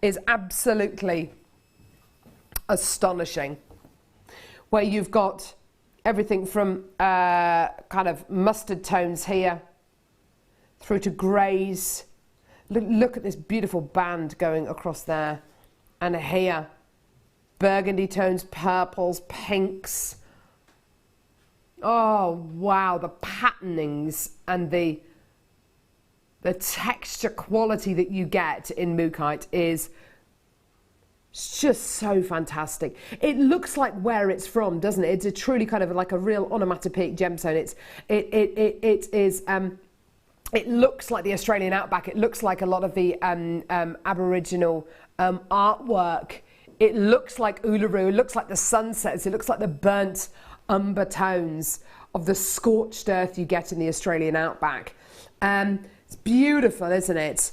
[SPEAKER 3] is absolutely astonishing. Where you've got everything from kind of mustard tones here through to greys. Look at this beautiful band going across there and here. burgundy tones, purples, pinks. Oh, wow, the patternings and the texture quality that you get in Mookaite is just so fantastic. It looks like where it's from, doesn't it? It's a truly kind of like a real onomatopoeic gemstone. It looks like the Australian outback. It looks like a lot of the Aboriginal artwork. It looks like Uluru. It looks like the sunsets. It looks like the burnt umber tones of the scorched earth you get in the Australian outback. It's beautiful, isn't it?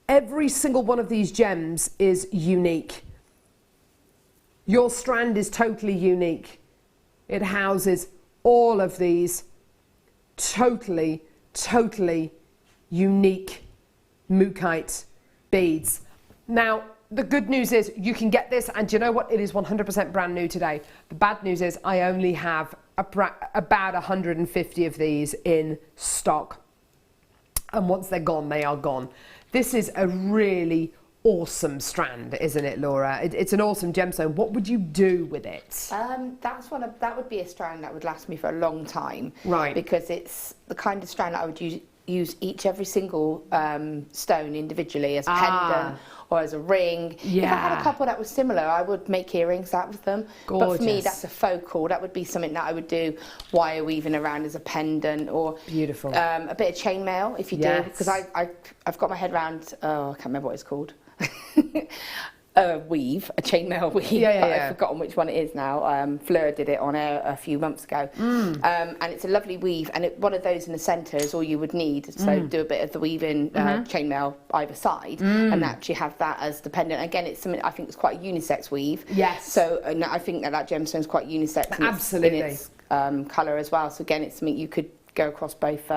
[SPEAKER 3] Every single one of these gems is unique. Your strand is totally unique. It houses all of these totally unique Mookaite beads. Now, the good news is you can get this, and do you know what? It is 100% brand new today. The bad news is I only have about 150 of these in stock. And once they're gone, they are gone. This is a really awesome strand, isn't it, Laura? It's an awesome gemstone. What would you do with it?
[SPEAKER 8] That would be a strand that would last me for a long time.
[SPEAKER 3] Right.
[SPEAKER 8] Because it's the kind of strand that I would use every single stone individually as a pendant or as a ring.
[SPEAKER 3] Yeah.
[SPEAKER 8] If I had a couple that was similar, I would make earrings out of them.
[SPEAKER 3] Gorgeous.
[SPEAKER 8] But for me, that's a focal. That would be something that I would do wire weaving around as a pendant, or
[SPEAKER 3] beautiful.
[SPEAKER 8] A bit of chainmail if you do, because I've got my head around. Oh, I can't remember what it's called. A chainmail weave, but I've forgotten which one it is now. Fleur did it on air a few months ago, and it's a lovely weave, and one of those in the centre is all you would need. So do a bit of the weaving, chainmail either side, and actually have that as the pendant. Again, it's something I think is quite a unisex weave.
[SPEAKER 3] Yes.
[SPEAKER 8] So and I think that gemstone is quite unisex.
[SPEAKER 3] Absolutely.
[SPEAKER 8] In its colour as well. So again, it's something you could go across both.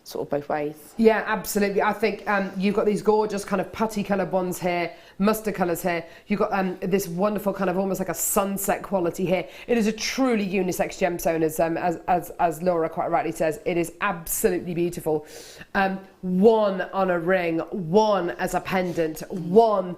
[SPEAKER 8] Sort of both ways.
[SPEAKER 3] Yeah, absolutely. I think you've got these gorgeous kind of putty coloured ones here, mustard colours here. You've got this wonderful kind of almost like a sunset quality here. It is a truly unisex gemstone, as Laura quite rightly says. It is absolutely beautiful. One on a ring, one as a pendant, one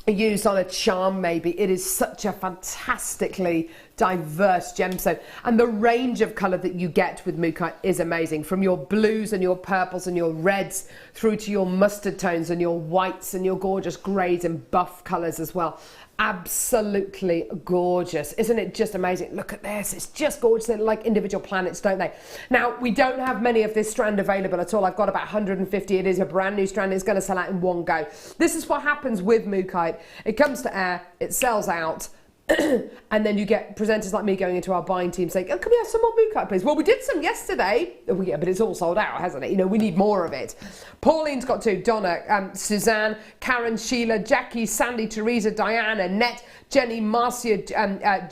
[SPEAKER 3] used on a charm maybe. It is such a fantastically diverse gemstone, and the range of colour that you get with Mookaite is amazing, from your blues and your purples and your reds through to your mustard tones and your whites and your gorgeous greys and buff colours as well. Absolutely gorgeous. Isn't it just amazing? Look at this. It's just gorgeous. They're like individual planets, don't they? Now, we don't have many of this strand available at all. I've got about 150. It is a brand new strand. It's going to sell out in one go. This is what happens with Mookaite. It comes to air, it sells out, and then you get presenters like me going into our buying team saying, oh, can we have some more Mookaite, please? Well, we did some yesterday. Oh, yeah, but it's all sold out, hasn't it? You know, we need more of it. Pauline's got two. Donna, Suzanne, Karen, Sheila, Jackie, Sandy, Teresa, Diane, Annette, Jenny, Marcia,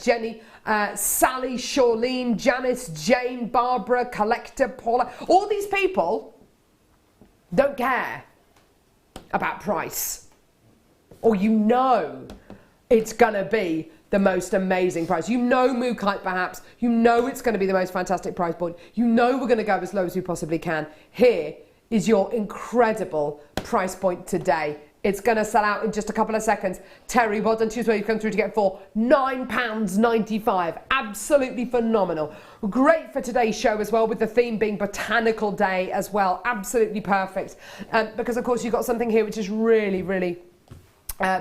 [SPEAKER 3] Jenny, Sally, Charlene, Janice, Jane, Barbara, Collector, Paula. All these people don't care about price. Or you know it's going to be the most amazing price. You know Mookaite perhaps. You know it's going to be the most fantastic price point. You know we're going to go as low as we possibly can. Here is your incredible price point today. It's going to sell out in just a couple of seconds. Terry, well done to you as well. You've come through to get for £9.95. Absolutely phenomenal. Great for today's show as well, with the theme being Botanical Day as well. Absolutely perfect. Because, of course, you've got something here which is really, really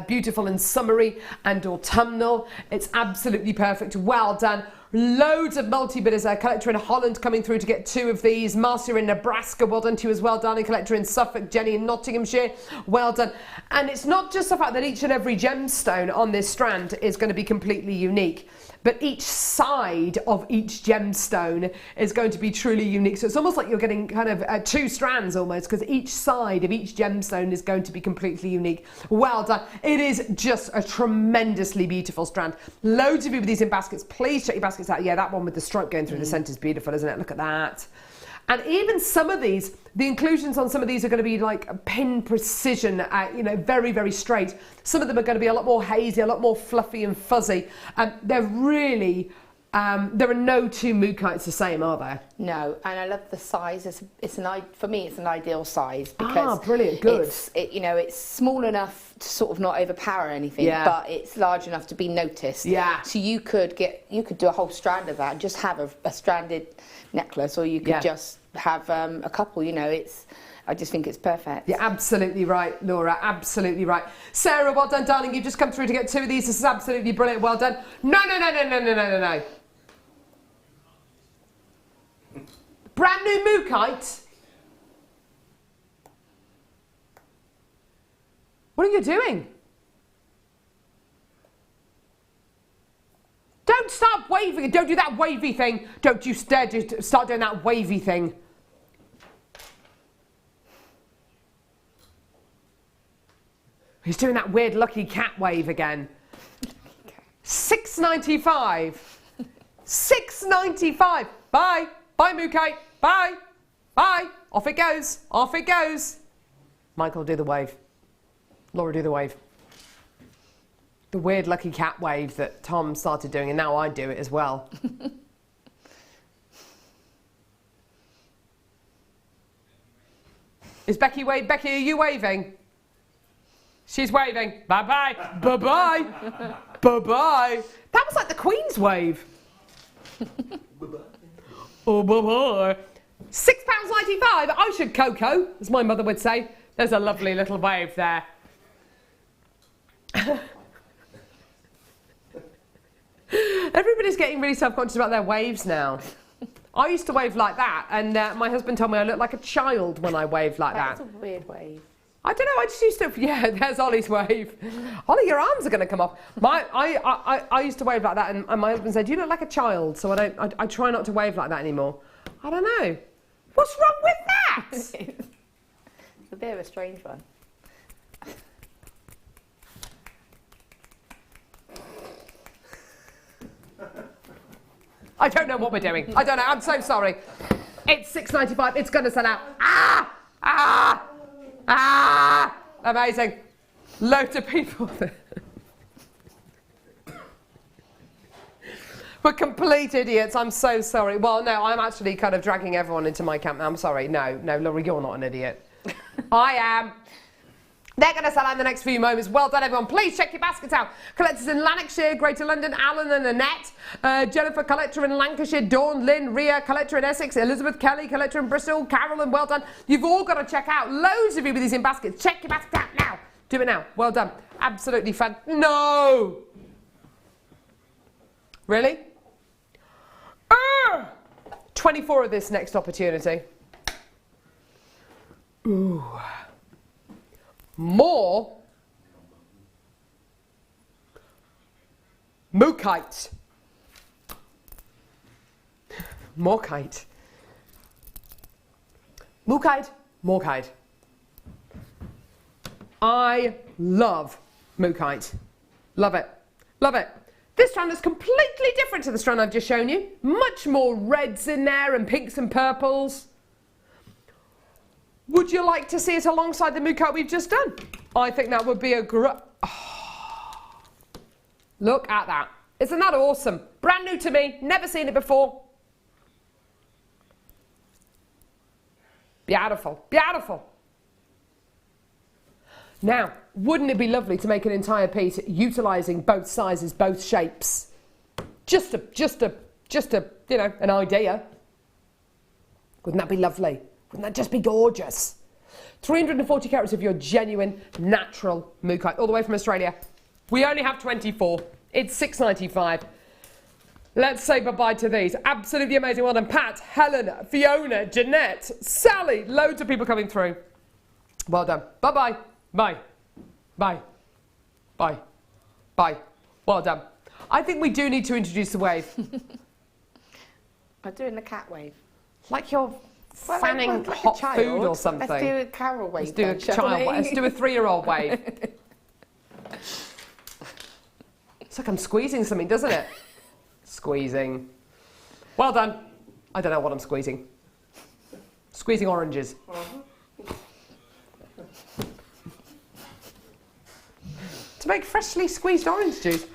[SPEAKER 3] beautiful and summery and autumnal. It's absolutely perfect. Well done. Loads of multi-bidders. A collector in Holland coming through to get two of these. Marcia in Nebraska, well done to you as well. Darling collector in Suffolk. Jenny in Nottinghamshire, well done. And it's not just the fact that each and every gemstone on this strand is going to be completely unique, but each side of each gemstone is going to be truly unique. So it's almost like you're getting kind of two strands almost, because each side of each gemstone is going to be completely unique. Well done. It is just a tremendously beautiful strand. Loads of you with these in baskets. Please check your baskets out. Yeah, that one with the stripe going through the centre is beautiful, isn't it? Look at that. And even some of these, the inclusions on some of these are going to be like pin precision, you know, very, very straight. Some of them are going to be a lot more hazy, a lot more fluffy and fuzzy. They're really There are no two mood kites the same, are there?
[SPEAKER 8] No, and I love the size. For me, it's an ideal size because
[SPEAKER 3] brilliant, good.
[SPEAKER 8] It's small enough to sort of not overpower anything, but it's large enough to be noticed.
[SPEAKER 3] Yeah.
[SPEAKER 8] So you could do a whole strand of that and just have a stranded necklace, or you could just have a couple. I just think it's perfect.
[SPEAKER 3] You're absolutely right, Laura, absolutely right. Sarah, well done, darling. You've just come through to get 2 of these. This is absolutely brilliant. Well done. No. Brand new mood kite. What are you doing? Don't start waving. Don't do that wavy thing. Don't you dare start doing that wavy thing. He's doing that weird lucky cat wave again. $6.95. $6.95. Bye. Bye, Mookie. Bye. Bye. Off it goes. Off it goes. Michael, do the wave. Laura, do the wave. The weird lucky cat wave that Tom started doing, and now I do it as well. Is Becky waving? Becky, are you waving? She's waving. Bye-bye. Bye-bye. Bye-bye. That was like the Queen's wave. Oh, bye-bye. £6.95. I should Coco, as my mother would say. There's a lovely little wave there. Everybody's getting really self-conscious about their waves now. I used to wave like that, and my husband told me I looked like a child when I waved like that.
[SPEAKER 8] That's a weird wave.
[SPEAKER 3] I don't know, I just used to, yeah, there's Ollie's wave. Ollie, your arms are going to come off. I used to wave like that, and my husband said, you look like a child, so I try not to wave like that anymore. I don't know. What's wrong with that?
[SPEAKER 8] It's a bit of a strange one.
[SPEAKER 3] I don't know what we're doing. I don't know, I'm so sorry. It's $6.95, it's going to sell out. Ah! Ah! Ah! Amazing. Loads of people. We're complete idiots. I'm so sorry. Well, no, I'm actually kind of dragging everyone into my camp now. I'm sorry. No, Laura, you're not an idiot. I am. They're going to sell out in the next few moments. Well done, everyone. Please check your baskets out. Collectors in Lanarkshire, Greater London, Alan and Annette, Jennifer, collector in Lancashire, Dawn, Lynn, Ria, collector in Essex, Elizabeth, Kelly, collector in Bristol, Carol, and well done. You've all got to check out. Loads of you with these in baskets. Check your basket out now. Do it now. Well done. Absolutely fun. No! Really? 24 of this next opportunity. Ooh. More Mookite. More kite. Mookite, more kite. I love Mookite. Love it. Love it. This strand is completely different to the strand I've just shown you. Much more reds in there and pinks and purples. Would you like to see it alongside the Mookite we've just done? I think that would be a great... Oh. Look at that. Isn't that awesome? Brand new to me. Never seen it before. Beautiful. Beautiful. Now, wouldn't it be lovely to make an entire piece utilising both sizes, both shapes? Just a, you know, an idea. Wouldn't that be lovely? Wouldn't that just be gorgeous? 340 carats of your genuine, natural Mookite, all the way from Australia. We only have 24. It's $6.95. Let's say bye-bye to these. Absolutely amazing. Well done, Pat, Helen, Fiona, Jeanette, Sally. Loads of people coming through. Well done. Bye-bye. Bye. Bye. Bye. Bye. Well done. I think we do need to introduce the wave.
[SPEAKER 8] I'm doing the cat wave.
[SPEAKER 3] Like you're fanning
[SPEAKER 8] like
[SPEAKER 3] hot food or something.
[SPEAKER 8] Let's do a Carol wave.
[SPEAKER 3] Let's do a child wave. Let's do a 3-year-old wave. It's like I'm squeezing something, doesn't it? Squeezing. Well done. I don't know what I'm squeezing. Squeezing oranges. To make freshly squeezed orange juice.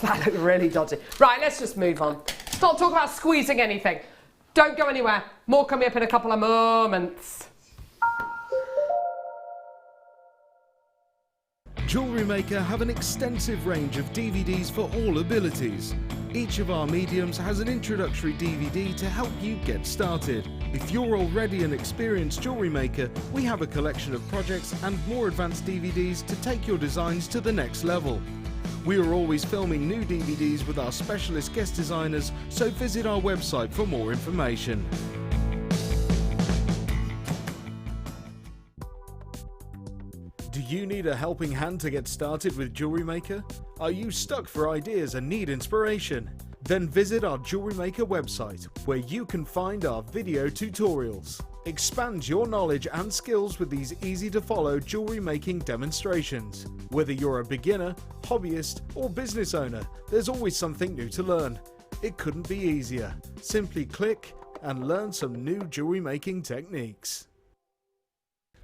[SPEAKER 3] That looked really dodgy. Right, let's just move on. Stop talking about squeezing anything. Don't go anywhere. More coming up in a couple of moments.
[SPEAKER 1] JewelleryMaker have an extensive range of DVDs for all abilities. Each of our mediums has an introductory DVD to help you get started. If you're already an experienced jewellery maker, we have a collection of projects and more advanced DVDs to take your designs to the next level. We are always filming new DVDs with our specialist guest designers, so visit our website for more information. Do you need a helping hand to get started with JewelleryMaker? Are you stuck for ideas and need inspiration? Then visit our JewelleryMaker website, where you can find our video tutorials. Expand your knowledge and skills with these easy-to-follow jewellery making demonstrations. Whether you're a beginner, hobbyist, or business owner, there's always something new to learn. It couldn't be easier. Simply click and learn some new jewellery making techniques.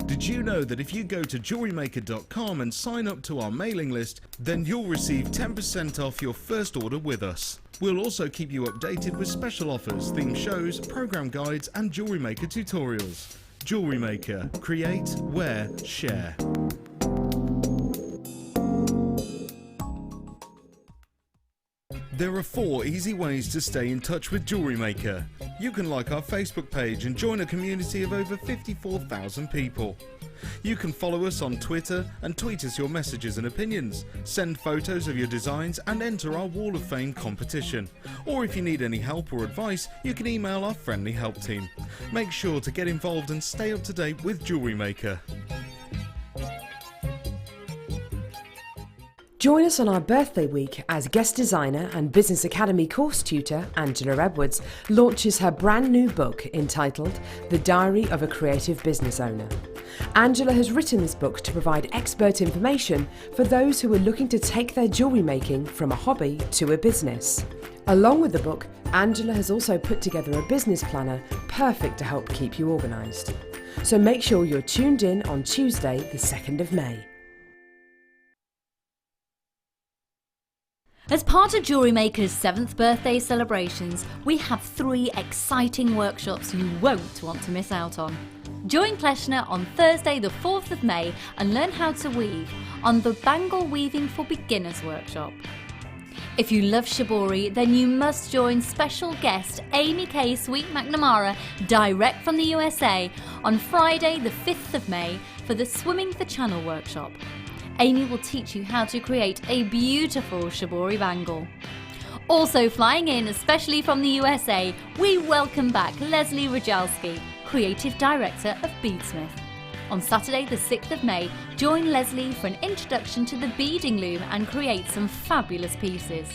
[SPEAKER 1] Did you know that if you go to jewellerymaker.com and sign up to our mailing list, then you'll receive 10% off your first order with us. We'll also keep you updated with special offers, themed shows, program guides and Jewellery Maker tutorials. Jewellery Maker. Create, wear, share. There are 4 easy ways to stay in touch with JewelleryMaker. You can like our Facebook page and join a community of over 54,000 people. You can follow us on Twitter and tweet us your messages and opinions, send photos of your designs and enter our Wall of Fame competition. Or if you need any help or advice, you can email our friendly help team. Make sure to get involved and stay up to date with JewelleryMaker.
[SPEAKER 3] Join us on our birthday week as guest designer and Business Academy course tutor Angela Edwards launches her brand new book entitled The Diary of a Creative Business Owner. Angela has written this book to provide expert information for those who are looking to take their jewellery making from a hobby to a business. Along with the book, Angela has also put together a business planner perfect to help keep you organised. So make sure you're tuned in on Tuesday, the 2nd of May.
[SPEAKER 9] As part of JewelleryMaker's 7th birthday celebrations, we have 3 exciting workshops you won't want to miss out on. Join Kleshner on Thursday the 4th of May and learn how to weave on the Bangle Weaving for Beginners workshop. If you love shibori, then you must join special guest Amy K. Sweet McNamara direct from the USA on Friday the 5th of May for the Swimming the Channel workshop. Amy will teach you how to create a beautiful shibori bangle. Also flying in, especially from the USA, we welcome back Leslie Rajalski, Creative Director of Beadsmith. On Saturday the 6th of May, join Leslie for an introduction to the beading loom and create some fabulous pieces.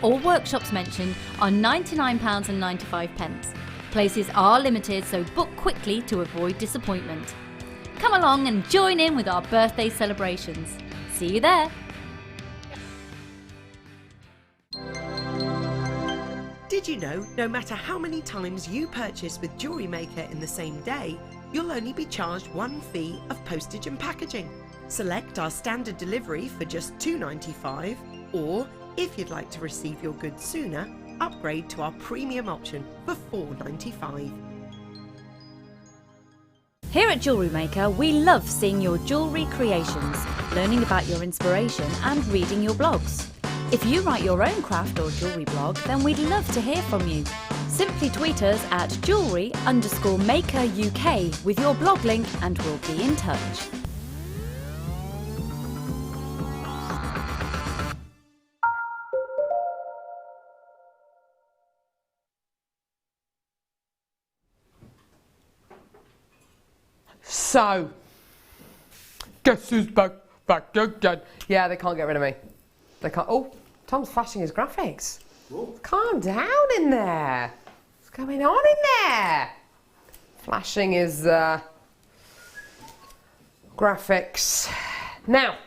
[SPEAKER 9] All workshops mentioned are £99.95. Places are limited, so book quickly to avoid disappointment. Come along and join in with our birthday celebrations. See you there!
[SPEAKER 6] Did you know no matter how many times you purchase with JewelleryMaker in the same day, you'll only be charged one fee of postage and packaging? Select our standard delivery for just £2.95, or if you'd like to receive your goods sooner, upgrade to our premium option for £4.95.
[SPEAKER 9] Here at JewelleryMaker, we love seeing your jewellery creations, learning about your inspiration and reading your blogs. If you write your own craft or jewellery blog, then we'd love to hear from you. Simply tweet us at jewellery_maker UK with your blog link and we'll be in touch.
[SPEAKER 3] So, guess who's back again? Yeah, they can't get rid of me. They can't. Oh, Tom's flashing his graphics.
[SPEAKER 4] Whoa.
[SPEAKER 3] Calm down in there. What's going on in there? Flashing his graphics. Now,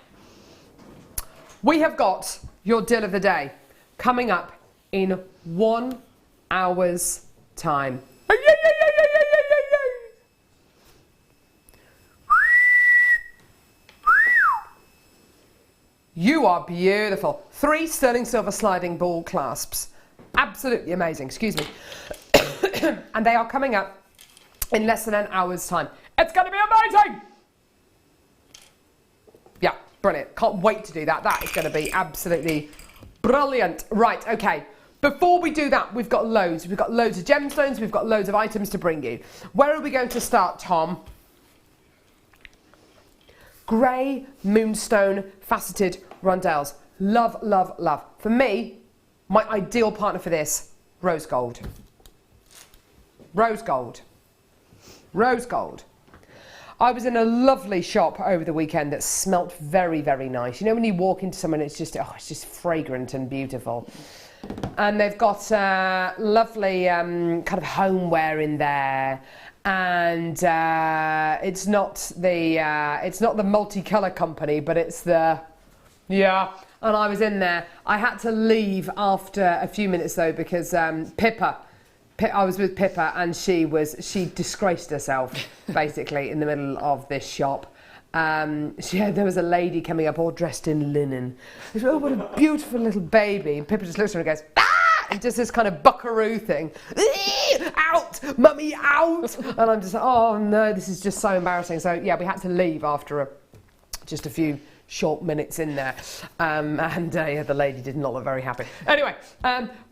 [SPEAKER 3] we have got your deal of the day coming up in 1 hour's time. You are beautiful. 3 sterling silver sliding ball clasps. Absolutely amazing, excuse me. And they are coming up in less than an hour's time. It's going to be amazing! Yeah, brilliant. Can't wait to do that. That is going to be absolutely brilliant. Right, okay. Before we do that, we've got loads. We've got loads of gemstones. We've got loads of items to bring you. Where are we going to start, Tom? Grey moonstone faceted rondelles. Love, love, love. For me, my ideal partner for this, rose gold. Rose gold. Rose gold. I was in a lovely shop over the weekend that smelt very, very nice. You know when you walk into someone, it's just fragrant and beautiful. And they've got lovely kind of homeware in there, and it's not the multicolour company, but it's the And I was in there. I had to leave after a few minutes though because I was with Pippa and she disgraced herself basically in the middle of this shop. There was a lady coming up all dressed in linen. She said, oh, what a beautiful little baby. And Pippa just looks at her and goes, ah! And just this kind of buckaroo thing. Out! Mummy, out! And I'm just like, oh no, this is just so embarrassing. So yeah, we had to leave after just a few short minutes in there. The lady did not look very happy. Anyway,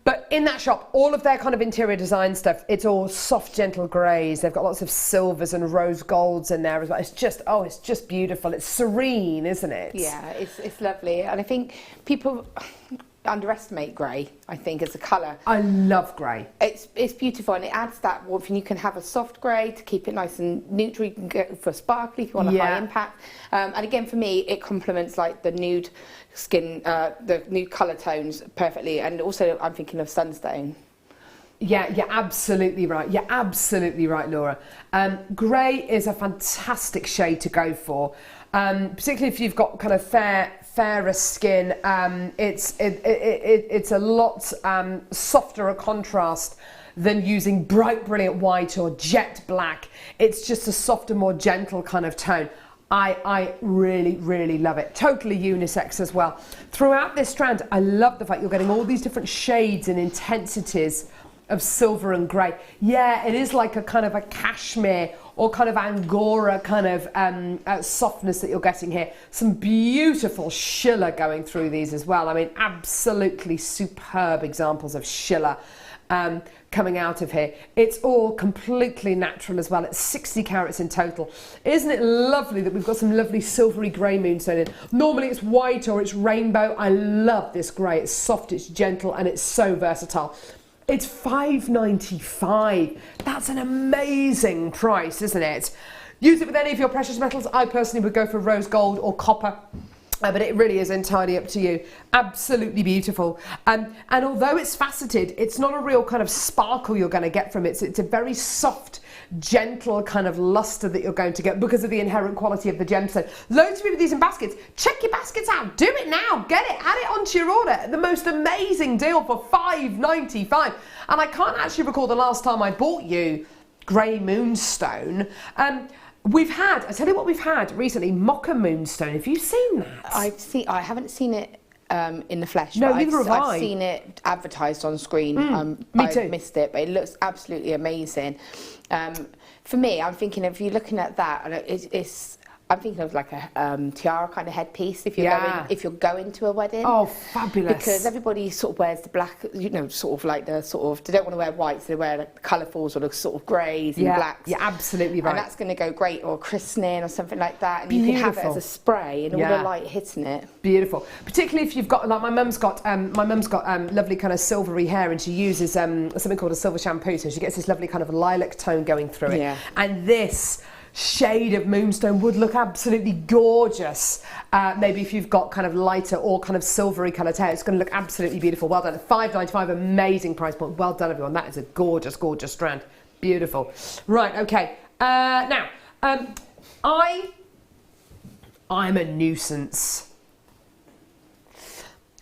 [SPEAKER 3] but in that shop, all of their kind of interior design stuff, it's all soft, gentle greys. They've got lots of silvers and rose golds in there as well. It's just beautiful. It's serene, isn't it?
[SPEAKER 8] Yeah, it's lovely. And I think people underestimate grey, I think, as a colour.
[SPEAKER 3] I love grey.
[SPEAKER 8] It's beautiful and it adds that warmth, and you can have a soft grey to keep it nice and neutral. You can go for sparkly if you want a high impact. And again, for me, it complements like the nude skin, the nude colour tones perfectly. And also, I'm thinking of sunstone.
[SPEAKER 3] Yeah, you're absolutely right. You're absolutely right, Laura. Grey is a fantastic shade to go for, particularly if you've got kind of fairer skin. It's a lot softer a contrast than using bright, brilliant white or jet black. It's just a softer, more gentle kind of tone. I really, really love it. Totally unisex as well. Throughout this strand, I love the fact you're getting all these different shades and intensities of silver and grey. Yeah, it is like a kind of a cashmere or kind of Angora kind of softness that you're getting here. Some beautiful Schiller going through these as well. I mean, absolutely superb examples of Schiller coming out of here. It's all completely natural as well. It's 60 carats in total. Isn't it lovely that we've got some lovely silvery grey moonstone in? Normally it's white or it's rainbow. I love this grey. It's soft, it's gentle, and it's so versatile. It's $5.95. That's an amazing price, isn't it? Use it with any of your precious metals. I personally would go for rose gold or copper. But it really is entirely up to you. Absolutely beautiful. And although it's faceted, it's not a real kind of sparkle you're going to get from it. It's a very soft, gentle kind of luster that you're going to get because of the inherent quality of the gemstone. Loads of you with these in baskets. Check your baskets out. Do it now. Get it. Add it onto your order. The most amazing deal for $5.95. And I can't actually recall the last time I bought you grey moonstone. I tell you what we've had recently, mocha moonstone. Have you seen that?
[SPEAKER 8] I haven't seen it in the flesh.
[SPEAKER 3] No,
[SPEAKER 8] but
[SPEAKER 3] neither have I.
[SPEAKER 8] I've seen it advertised on screen.
[SPEAKER 3] Me too.
[SPEAKER 8] I missed it, but it looks absolutely amazing. For me, I'm thinking if you're looking at that, and I'm thinking of like a tiara kind of headpiece if you're going to a wedding.
[SPEAKER 3] Oh, fabulous!
[SPEAKER 8] Because everybody sort of wears the black, sort of like they don't want to wear whites, they wear like the colourfuls or the sort of greys and blacks.
[SPEAKER 3] Yeah, absolutely right.
[SPEAKER 8] And that's going to go great, or christening or something like that. And you can have it as a spray and all the light hitting it.
[SPEAKER 3] Beautiful, particularly if you've got like my mum's got lovely kind of silvery hair, and she uses something called a silver shampoo, so she gets this lovely kind of lilac tone going through it. Yeah. And this shade of moonstone would look absolutely gorgeous. Maybe if you've got kind of lighter or kind of silvery coloured hair, it's going to look absolutely beautiful. Well done. $5.95, amazing price point. Well done, everyone. That is a gorgeous, gorgeous strand. Beautiful. Right, okay. Now, I'm a nuisance.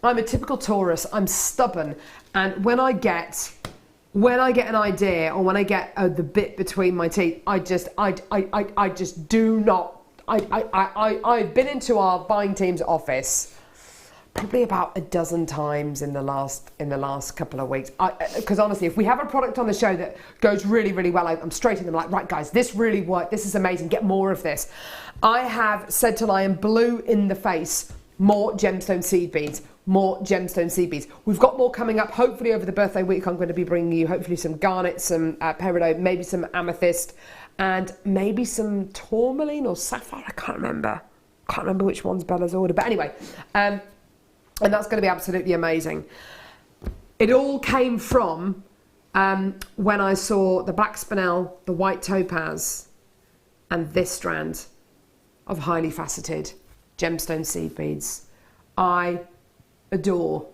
[SPEAKER 3] I'm a typical Taurus. I'm stubborn, and when I get an idea, or when I get the bit between my teeth, I just do not. I've been into our buying team's office probably about a dozen times in the last couple of weeks. Because honestly, if we have a product on the show that goes really, really well, I'm straight to them like, right guys, this really worked, this is amazing, get more of this. I have said to Lion, blue in the face, more gemstone seed beads, more gemstone seed beads. We've got more coming up. Hopefully over the birthday week, I'm going to be bringing you hopefully some garnet, some peridot, maybe some amethyst, and maybe some tourmaline or sapphire. I can't remember which one's Bella's order. But anyway, and that's going to be absolutely amazing. It all came from when I saw the black spinel, the white topaz, and this strand of highly faceted gemstone seed beads. I adore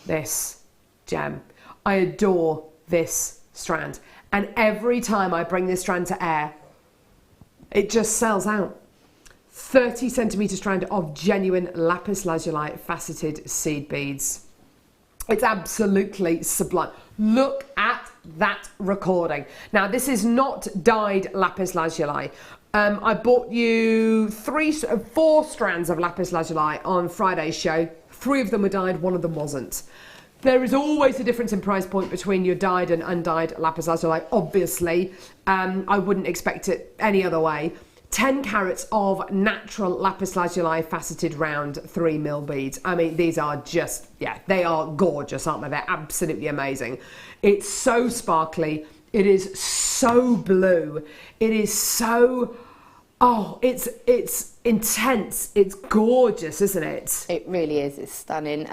[SPEAKER 3] this gem. I adore this strand. And every time I bring this strand to air, it just sells out. 30 centimetre strand of genuine lapis lazuli faceted seed beads. It's absolutely sublime. Look at that recording. Now, this is not dyed lapis lazuli. I bought you 4 strands of lapis lazuli on Friday's show. 3 of them were dyed, 1 of them wasn't. There is always a difference in price point between your dyed and undyed lapis lazuli, obviously. I wouldn't expect it any other way. 10 carats of natural lapis lazuli faceted round 3mm beads. I mean, these are just, yeah, they are gorgeous, aren't they? They're absolutely amazing. It's so sparkly. It is so blue. It is so, oh, it's intense. It's gorgeous, isn't it?
[SPEAKER 8] It really is. It's stunning.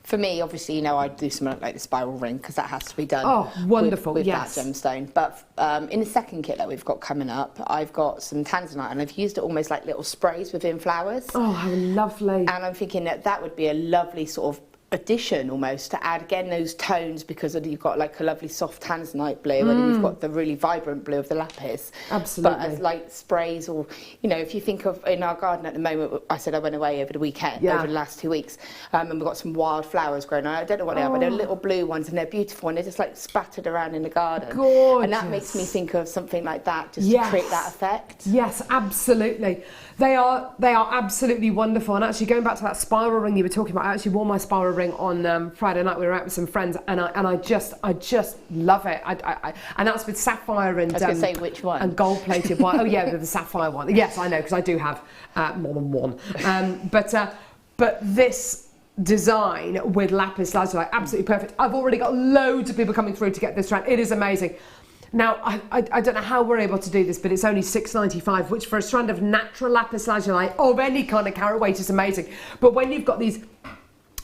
[SPEAKER 8] For me, obviously, you know, I do something like the spiral ring because that has to be done.
[SPEAKER 3] Oh, wonderful!
[SPEAKER 8] With
[SPEAKER 3] yes.
[SPEAKER 8] that gemstone. But in the second kit that we've got coming up, I've got some tanzanite, and I've used it almost like little sprays within flowers.
[SPEAKER 3] Oh, how lovely!
[SPEAKER 8] And I'm thinking that would be a lovely sort of addition almost to add again those tones, because you've got like a lovely soft tanzanite blue and then you've got the really vibrant blue of the lapis.
[SPEAKER 3] Absolutely.
[SPEAKER 8] But as like sprays, or you know, if you think of in our garden at the moment, I said I went away over the weekend, over the last 2 weeks, and we've got some wild flowers growing. I don't know what they are, but they're little blue ones and they're beautiful and they're just like spattered around in the garden.
[SPEAKER 3] Gorgeous.
[SPEAKER 8] And that makes me think of something like that, just to create that effect.
[SPEAKER 3] Yes, absolutely. They are absolutely wonderful. And actually, going back to that spiral ring you were talking about, I actually wore my spiral ring on Friday night. We were out with some friends, and I just love it. And that's with sapphire and
[SPEAKER 8] I was going to say which one,
[SPEAKER 3] and gold plated white. Oh yeah, the sapphire one. Yes, I know, because I do have more than one. But this design with lapis lazuli, absolutely perfect. I've already got loads of people coming through to get this strand. It is amazing. Now, I don't know how we're able to do this, but it's only £6.95, which for a strand of natural lapis lazuli of any kind of carat weight is amazing. But when you've got these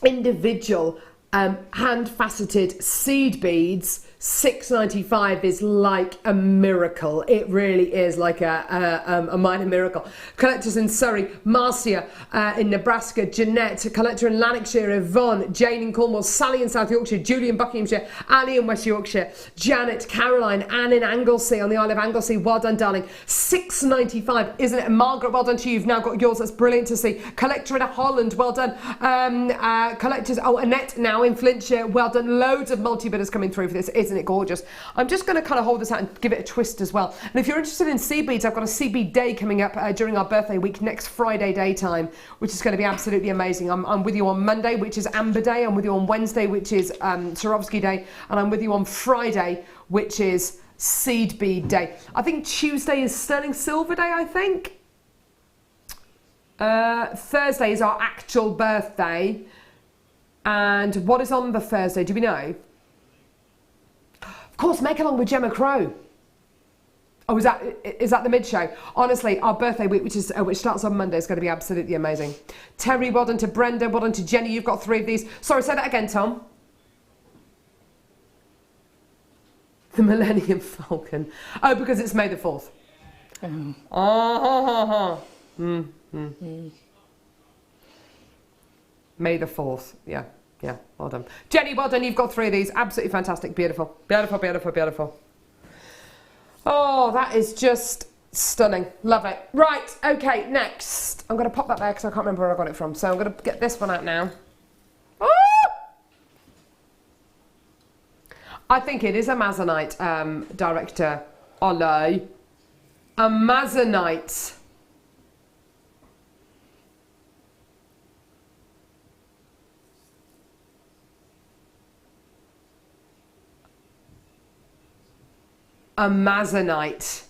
[SPEAKER 3] individual hand-faceted seed beads, £6.95 is like a miracle. It really is like a minor miracle. Collectors in Surrey, Marcia in Nebraska, Jeanette, collector in Lanarkshire, Yvonne, Jane in Cornwall, Sally in South Yorkshire, Julie in Buckinghamshire, Ali in West Yorkshire, Janet, Caroline, Anne in Anglesey on the Isle of Anglesey. Well done, darling. £6.95, isn't it? And Margaret, well done to you. You've now got yours. That's brilliant to see. Collector in Holland, well done. Collectors, Annette now in Flintshire, well done. Loads of multi-bidders coming through for this. Isn't it gorgeous? I'm just going to kind of hold this out and give it a twist as well. And if you're interested in seed beads, I've got a seed bead day coming up during our birthday week next Friday daytime, which is going to be absolutely amazing. I'm with you on Monday, which is Amber Day. I'm with you on Wednesday, which is Swarovski Day. And I'm with you on Friday, which is Seed Bead Day. I think Tuesday is Sterling Silver Day, I think. Thursday is our actual birthday. And what is on the Thursday? Do we know? Of course, Make Along with Gemma Crow. Oh, is that the mid-show? Honestly, our birthday week, which starts on Monday, is going to be absolutely amazing. Terry, well done to Brenda, well done to Jenny. You've got 3 of these. Sorry, say that again, Tom. The Millennium Falcon. Oh, because it's May the 4th. May the 4th, yeah, well done. Jenny, well done, you've got 3 of these. Absolutely fantastic, beautiful. Beautiful, beautiful, beautiful. Oh, that is just stunning. Love it. Right, okay, next. I'm going to pop that there because I can't remember where I got it from. So I'm going to get this one out now. Oh! I think it is a Amazonite, Director Olay. Amazonite. Amazonite,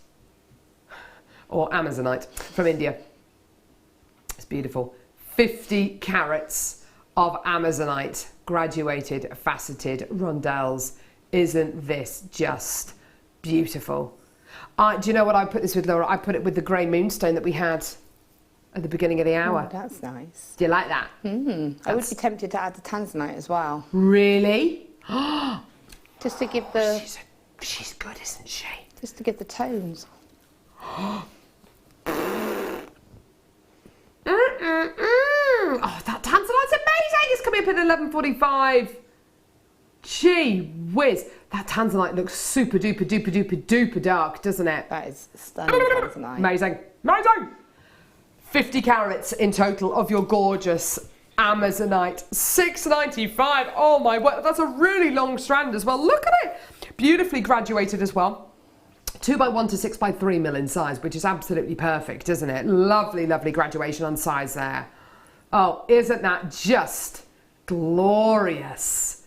[SPEAKER 3] or Amazonite from India. It's beautiful. 50 carats of Amazonite, graduated, faceted rondelles. Isn't this just beautiful? Do you know what I put this with, Laura? I put it with the grey moonstone that we had at the beginning of the hour.
[SPEAKER 8] Oh, that's nice.
[SPEAKER 3] Do you like that?
[SPEAKER 8] I would be tempted to add the tanzanite as well.
[SPEAKER 3] Really?
[SPEAKER 8] Just to give the...
[SPEAKER 3] She's good, isn't she?
[SPEAKER 8] Just to give the tones.
[SPEAKER 3] Oh, that tanzanite's amazing! It's coming up at 11:45. Gee whiz. That tanzanite looks super duper duper duper duper dark, doesn't it?
[SPEAKER 8] That is stunning tanzanite.
[SPEAKER 3] Amazing. Amazing! 50 carats in total of your gorgeous Amazonite. $6.95. Oh my word, that's a really long strand as well. Look at it. Beautifully graduated as well. 2x1 to 6x3 mil in size, which is absolutely perfect, isn't it? Lovely, lovely graduation on size there. Oh, isn't that just glorious?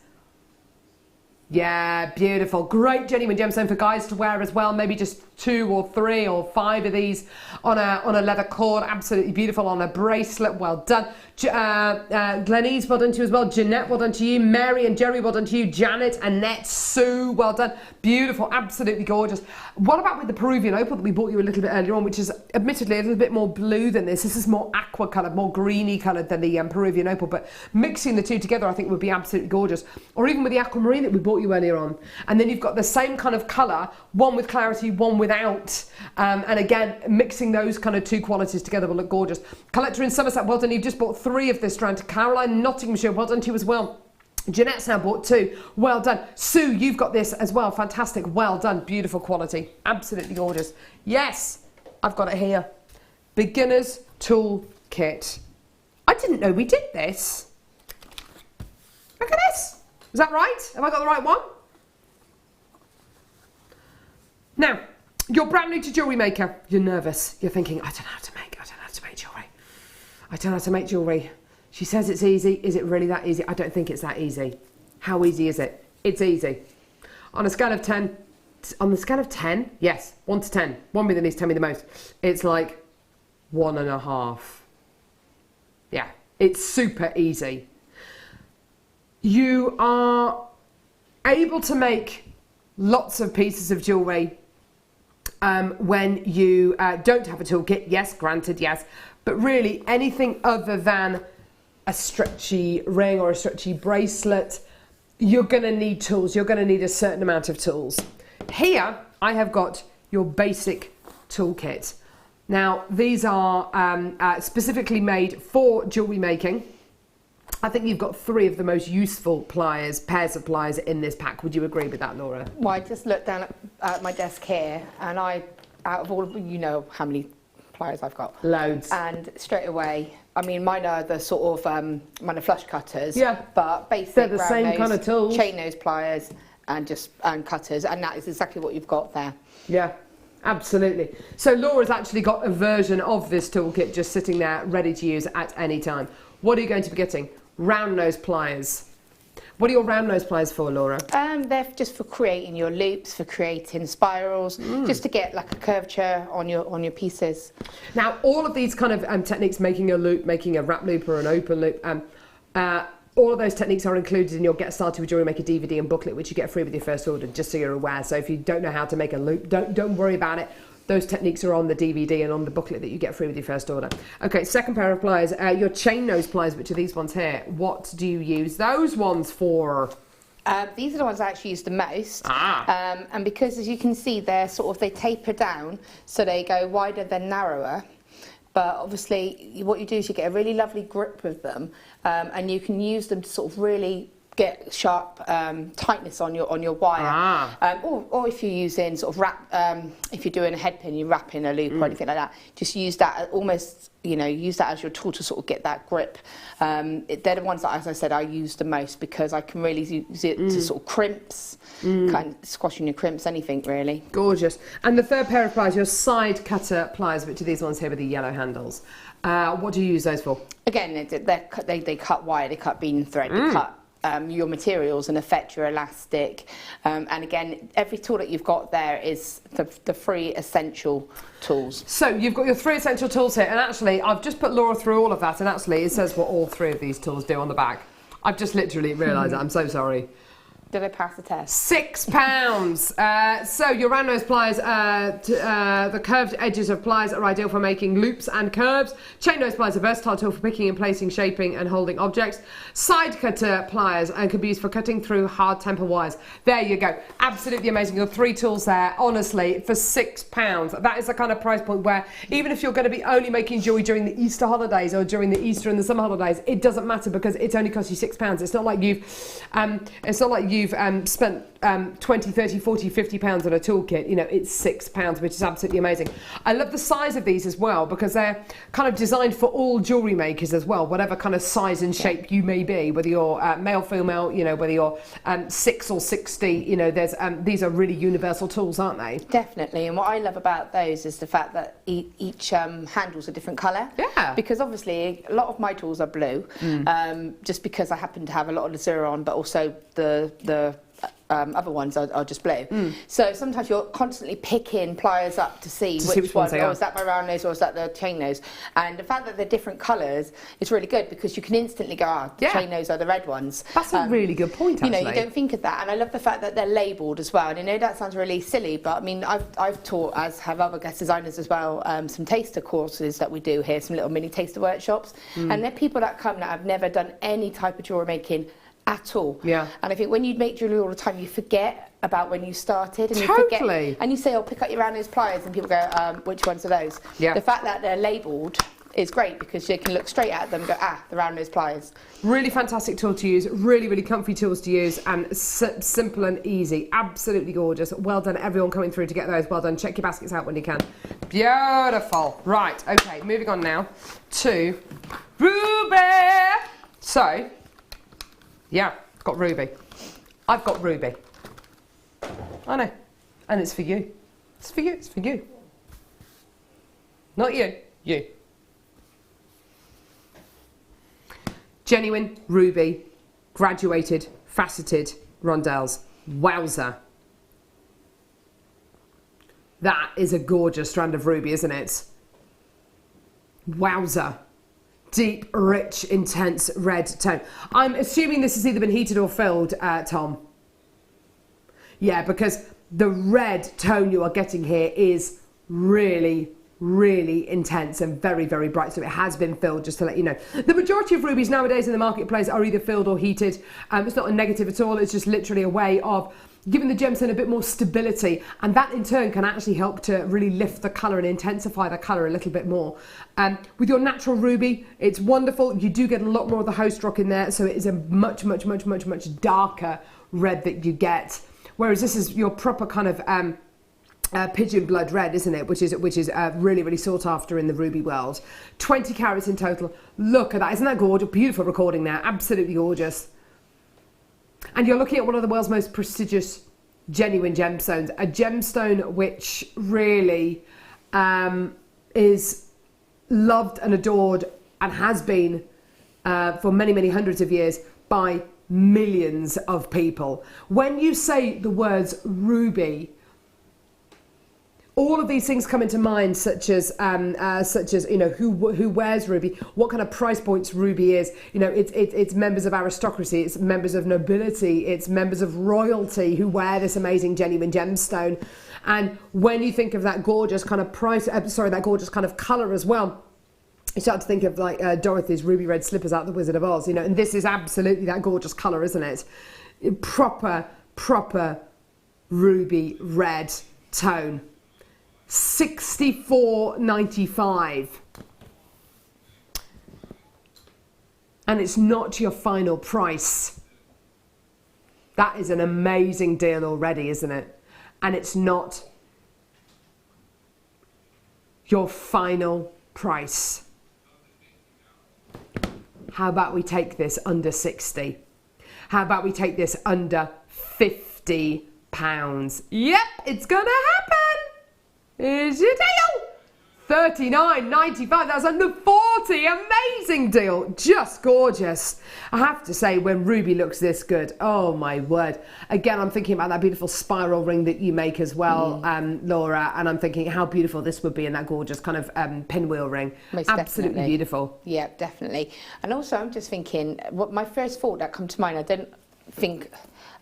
[SPEAKER 3] Yeah, beautiful. Great genuine gemstone for guys to wear as well. Maybe just 2 or 3 or 5 of these on a leather cord. Absolutely beautiful on a bracelet. Well done. Glenise, well done to you as well. Jeanette, well done to you. Mary and Jerry, well done to you. Janet, Annette, Sue, well done. Beautiful, absolutely gorgeous. What about with the Peruvian opal that we bought you a little bit earlier on, which is admittedly a little bit more blue than this. This is more aqua coloured, more greeny coloured than the Peruvian opal, but mixing the two together I think would be absolutely gorgeous. Or even with the aquamarine that we bought you earlier on. And then you've got the same kind of colour, one with clarity, one without. And again, mixing those kind of two qualities together will look gorgeous. Collector in Somerset, well done. You've just bought 3 of this strand. Caroline, Nottinghamshire, well done to you as well. Jeanette's now bought 2. Well done. Sue, you've got this as well. Fantastic. Well done. Beautiful quality. Absolutely gorgeous. Yes, I've got it here. Beginner's Tool Kit. I didn't know we did this. Look at this. Is that right? Have I got the right one? Now, you're brand new to Jewellery Maker. You're nervous. You're thinking, I don't know how to make jewellery. I don't know how to make jewellery. She says it's easy. Is it really that easy? I don't think it's that easy. How easy is it? It's easy. On a scale of 10, yes, 1 to 10. 1 being the least, 10 being the most. It's like 1.5. Yeah, it's super easy. You are able to make lots of pieces of jewellery when you don't have a toolkit. Yes, granted, yes. But really anything other than a stretchy ring or a stretchy bracelet, you're going to need tools. You're going to need a certain amount of tools. Here I have got your basic toolkit. Now these are specifically made for jewellery making. I think you've got 3 of the most useful pairs of pliers in this pack. Would you agree with that, Laura?
[SPEAKER 8] Well, I just looked down at my desk here, and out of all of you know how many pliers I've got. Loads. And straight away, I mean, mine are the sort of mine are flush cutters.
[SPEAKER 3] Yeah.
[SPEAKER 8] But basic.
[SPEAKER 3] They're the same nose, kind of tools.
[SPEAKER 8] Chain nose pliers and cutters, and that is exactly what you've got there.
[SPEAKER 3] Yeah. Absolutely. So Laura's actually got a version of this toolkit just sitting there ready to use at any time. What are you going to be getting? Round nose pliers. What are your round nose pliers for, Laura?
[SPEAKER 8] They're just for creating your loops, for creating spirals, just to get like a curvature on your pieces.
[SPEAKER 3] Now, all of these kind of techniques, making a loop, making a wrap loop or an open loop, all of those techniques are included in your Get Started with Jewellery Maker DVD and booklet, which you get free with your first order, just so you're aware. So if you don't know how to make a loop, don't worry about it. Those techniques are on the DVD and on the booklet that you get free with your first order. Okay, second pair of pliers, your chain nose pliers, which are these ones here. What do you use those ones for?
[SPEAKER 8] These are the ones I actually use the most. And because, as you can see, they taper down, so they go wider than narrower. But obviously, what you do is you get a really lovely grip with them, and you can use them to sort of really get sharp tightness on your wire. Or if you're using sort of wrap, if you're doing a head pin, you wrap in a loop or anything like that, just use that almost, use that as your tool to sort of get that grip. They're the ones that, as I said, I use the most because I can really use it to sort of crimps, kind of squashing your crimps, anything really.
[SPEAKER 3] Gorgeous. And the third pair of pliers, your side cutter pliers, which are these ones here with the yellow handles. What do you use those for?
[SPEAKER 8] Again, they cut wire, they cut bean thread, they cut your materials and affect your elastic. And again, every tool that you've got there is the 3 essential tools.
[SPEAKER 3] So you've got your 3 essential tools here, and actually I've just put Laura through all of that, and actually it says what all 3 of these tools do on the back. I've just literally realised that. I'm so sorry.
[SPEAKER 8] Did I pass the test?
[SPEAKER 3] £6. So your round nose pliers, the curved edges of pliers are ideal for making loops and curves. Chain nose pliers are versatile tool for picking and placing, shaping and holding objects. Side cutter pliers and can be used for cutting through hard temper wires. There you go. Absolutely amazing. Your 3 tools there, honestly, for £6. That is the kind of price point where even if you're going to be only making jewellery during the Easter holidays or during the Easter and the summer holidays, it doesn't matter because it's only cost you £6. It's not like you've spent 20, 30, 40, 50 pounds on a toolkit. You know, it's £6, which is absolutely amazing. I love the size of these as well because they're kind of designed for all jewellery makers as well, whatever kind of size and shape you may be, whether you're male, female, you know, whether you're 6 or 60, you know, there's these are really universal tools, aren't they?
[SPEAKER 8] Definitely, and what I love about those is the fact that each handle's a different colour.
[SPEAKER 3] Yeah.
[SPEAKER 8] Because obviously a lot of my tools are blue, just because I happen to have a lot of Lazura on, but also the other ones are just blue. So sometimes you're constantly picking pliers up to see which one, is that my round nose or is that the chain nose? And the fact that they're different colours is really good because you can instantly go, the chain nose are the red ones.
[SPEAKER 3] That's a really good point, actually.
[SPEAKER 8] You know, you don't think of that. And I love the fact that they're labelled as well. And I know that sounds really silly, but I mean, I've taught, as have other guest designers as well, some taster courses that we do here, some little mini taster workshops. And they're people that come that have never done any type of jewellery making at all. Yeah. And I think when you make jewellery all the time, you forget about when you started. And you forget, and you say, oh, pick up your round nose pliers, and people go, which ones are those? Yeah. The fact that they're labelled is great because you can look straight at them and go, the round nose pliers.
[SPEAKER 3] Really fantastic tool to use, really, really comfy tools to use, and simple and easy. Absolutely gorgeous. Well done, everyone coming through to get those. Well done. Check your baskets out when you can. Beautiful. Right, okay, moving on now to Ruby. So, yeah, I've got Ruby. I've got Ruby. I know. And it's for you. It's for you, it's for you. Not you, you. Genuine ruby, graduated, faceted rondelles. Wowza. That is a gorgeous strand of ruby, isn't it? Wowza. Deep, rich, intense red tone. I'm assuming this has either been heated or filled, Tom. Yeah, because the red tone you are getting here is really, really intense and very, very bright. So it has been filled, just to let you know. The majority of rubies nowadays in the marketplace are either filled or heated. It's not a negative at all. It's just literally a way of giving the gemstone a bit more stability, and that in turn can actually help to really lift the colour and intensify the colour a little bit more. With your natural ruby, it's wonderful. You do get a lot more of the host rock in there, so it is a much, much, much, much, much darker red that you get. Whereas this is your proper kind of pigeon blood red, isn't it? Which is really, really sought after in the ruby world. 20 carats in total. Look at that. Isn't that gorgeous? Beautiful recording there. Absolutely gorgeous. And you're looking at one of the world's most prestigious genuine gemstones. A gemstone which really is loved and adored and has been for many, many hundreds of years by millions of people. When you say the words ruby, all of these things come into mind, such as you know, who wears ruby, what kind of price points ruby is. You know, it's members of aristocracy, it's members of nobility, it's members of royalty who wear this amazing genuine gemstone. And when you think of that gorgeous kind of that gorgeous kind of colour as well, you start to think of like Dorothy's ruby red slippers out of The Wizard of Oz. You know, and this is absolutely that gorgeous colour, isn't it? Proper ruby red tone. $64.95, and it's not your final price. That is an amazing deal already, isn't it? And it's not your final price. How about we take this under 60? How about we take this under £50? Yep, it's gonna happen. Is your deal? $39.95. That's under £40. What an amazing deal. Just gorgeous. I have to say, when ruby looks this good, oh my word. Again, I'm thinking about that beautiful spiral ring that you make as well, Laura, and I'm thinking how beautiful this would be in that gorgeous kind of pinwheel ring.
[SPEAKER 8] Most
[SPEAKER 3] Absolutely
[SPEAKER 8] definitely.
[SPEAKER 3] beautiful.
[SPEAKER 8] Yeah, definitely. And also, I'm just thinking, what my first thought that come to mind, I don't think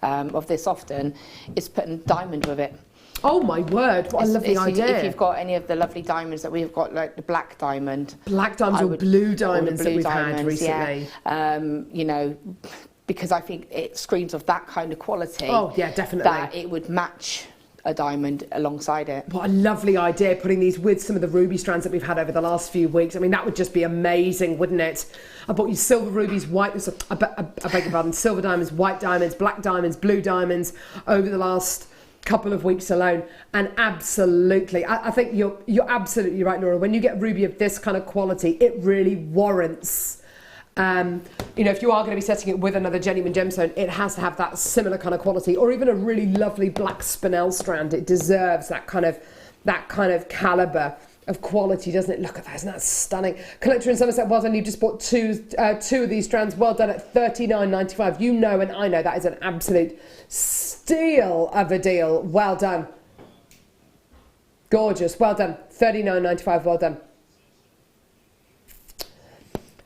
[SPEAKER 8] of this often, is putting diamond with it.
[SPEAKER 3] Oh my word, what a lovely idea.
[SPEAKER 8] If you've got any of the lovely diamonds that we've got, like the black diamond.
[SPEAKER 3] Black diamonds or blue diamonds that we've had recently.
[SPEAKER 8] Yeah. You know, because I think it screams of that kind of quality.
[SPEAKER 3] Oh yeah, definitely.
[SPEAKER 8] That it would match a diamond alongside it.
[SPEAKER 3] What a lovely idea, putting these with some of the ruby strands that we've had over the last few weeks. I mean, that would just be amazing, wouldn't it? I bought you silver rubies, white, I beg your pardon, silver diamonds, white diamonds, black diamonds, blue diamonds over the last couple of weeks alone, and absolutely, I think you're absolutely right, Laura. When you get ruby of this kind of quality, it really warrants, you know, if you are going to be setting it with another genuine gemstone, it has to have that similar kind of quality, or even a really lovely black spinel strand. It deserves that kind of caliber of quality, doesn't it? Look at that, isn't that stunning? Collector in Somerset, well done. You just bought two of these strands. Well done at $39.95. You know, and I know that is an absolute steal of a deal. Well done. Gorgeous. Well done. $39.95. Well done.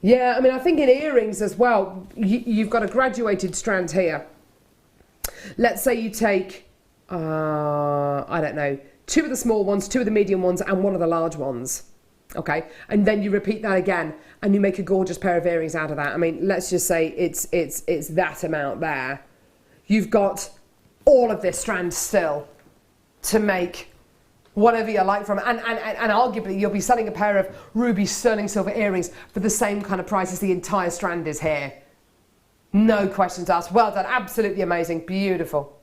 [SPEAKER 3] Yeah, I mean, I think in earrings as well, you've got a graduated strand here. Let's say you take, I don't know, 2 of the small ones, 2 of the medium ones, and 1 of the large ones. Okay, and then you repeat that again, and you make a gorgeous pair of earrings out of that. I mean, let's just say it's that amount there. You've got all of this strand still to make whatever you like from it, and arguably you'll be selling a pair of ruby sterling silver earrings for the same kind of price as the entire strand is here. No questions asked. Well done, absolutely amazing, beautiful.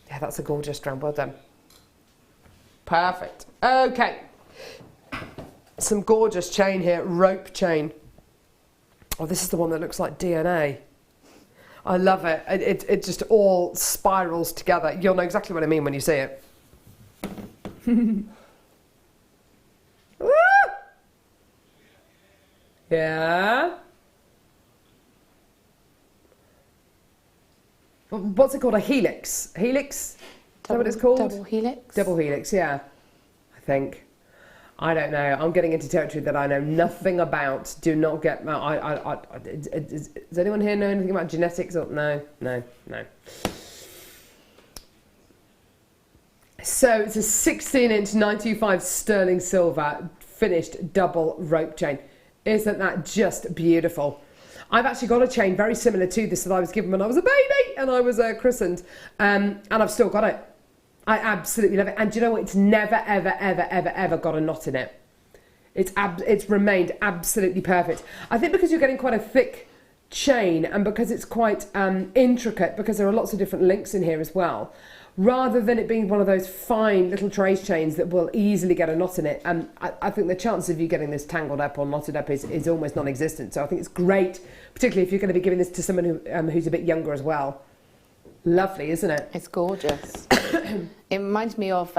[SPEAKER 3] Yeah, that's a gorgeous strand. Well done. Perfect. Okay. Some gorgeous chain here, rope chain. Oh, this is the one that looks like DNA. I love it. It just all spirals together. You'll know exactly what I mean when you see it. Yeah. What's it called? A helix? Helix? Is that what it's called?
[SPEAKER 8] Double helix.
[SPEAKER 3] Double helix, yeah. I think. I don't know. I'm getting into territory that I know nothing about. Do not get... does anyone here know anything about genetics? Or, no. So it's a 16-inch 925 sterling silver finished double rope chain. Isn't that just beautiful? I've actually got a chain very similar to this that I was given when I was a baby and I was christened, and I've still got it. I absolutely love it. And do you know what? It's never, ever, ever, ever, ever got a knot in it. It's remained absolutely perfect. I think because you're getting quite a thick chain and because it's quite intricate, because there are lots of different links in here as well, rather than it being one of those fine little trace chains that will easily get a knot in it, I think the chance of you getting this tangled up or knotted up is almost non-existent. So I think it's great, particularly if you're going to be giving this to someone who's a bit younger as well. Lovely, isn't it?
[SPEAKER 8] It's gorgeous. It reminds me of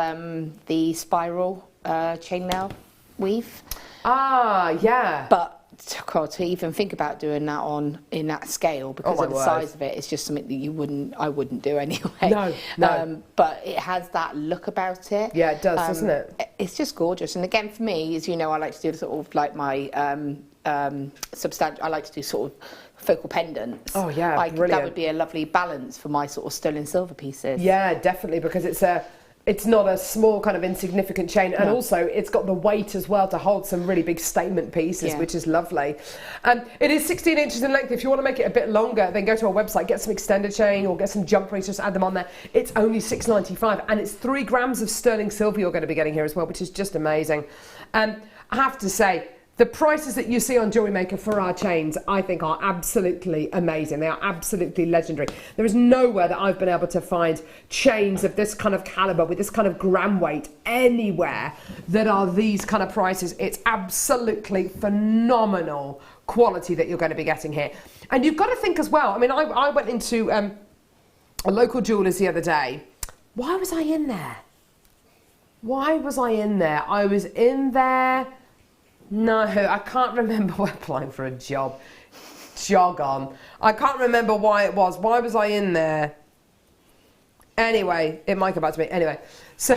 [SPEAKER 8] the spiral chainmail weave.
[SPEAKER 3] Ah, yeah.
[SPEAKER 8] But to even think about doing that in that scale, because of the size of it, it's just something that I wouldn't do anyway. No. But it has that look about it.
[SPEAKER 3] Yeah, it does, doesn't it?
[SPEAKER 8] It's just gorgeous. And again, for me, as you know, I like to do sort of like my I like to do sort of focal pendants.
[SPEAKER 3] Oh yeah, brilliant.
[SPEAKER 8] That would be a lovely balance for my sort of sterling silver pieces.
[SPEAKER 3] Yeah, definitely, because it's not a small kind of insignificant chain, and also it's got the weight as well to hold some really big statement pieces, which is lovely. It is 16 inches in length. If you want to make it a bit longer, then go to our website, get some extended chain or get some jump rings, just add them on there. It's only $6.95, and it's 3 grams of sterling silver you're going to be getting here as well, which is just amazing. I have to say, the prices that you see on JewelleryMaker for our chains, I think, are absolutely amazing. They are absolutely legendary. There is nowhere that I've been able to find chains of this kind of caliber with this kind of gram weight anywhere that are these kind of prices. It's absolutely phenomenal quality that you're going to be getting here. And you've got to think as well, I mean, I went into a local jeweller's the other day. Why was I in there? Why was I in there? I was in there No, I can't remember. We're applying for a job. Jog on. I can't remember why it was. Why was I in there? Anyway, it might come back to me. Anyway, so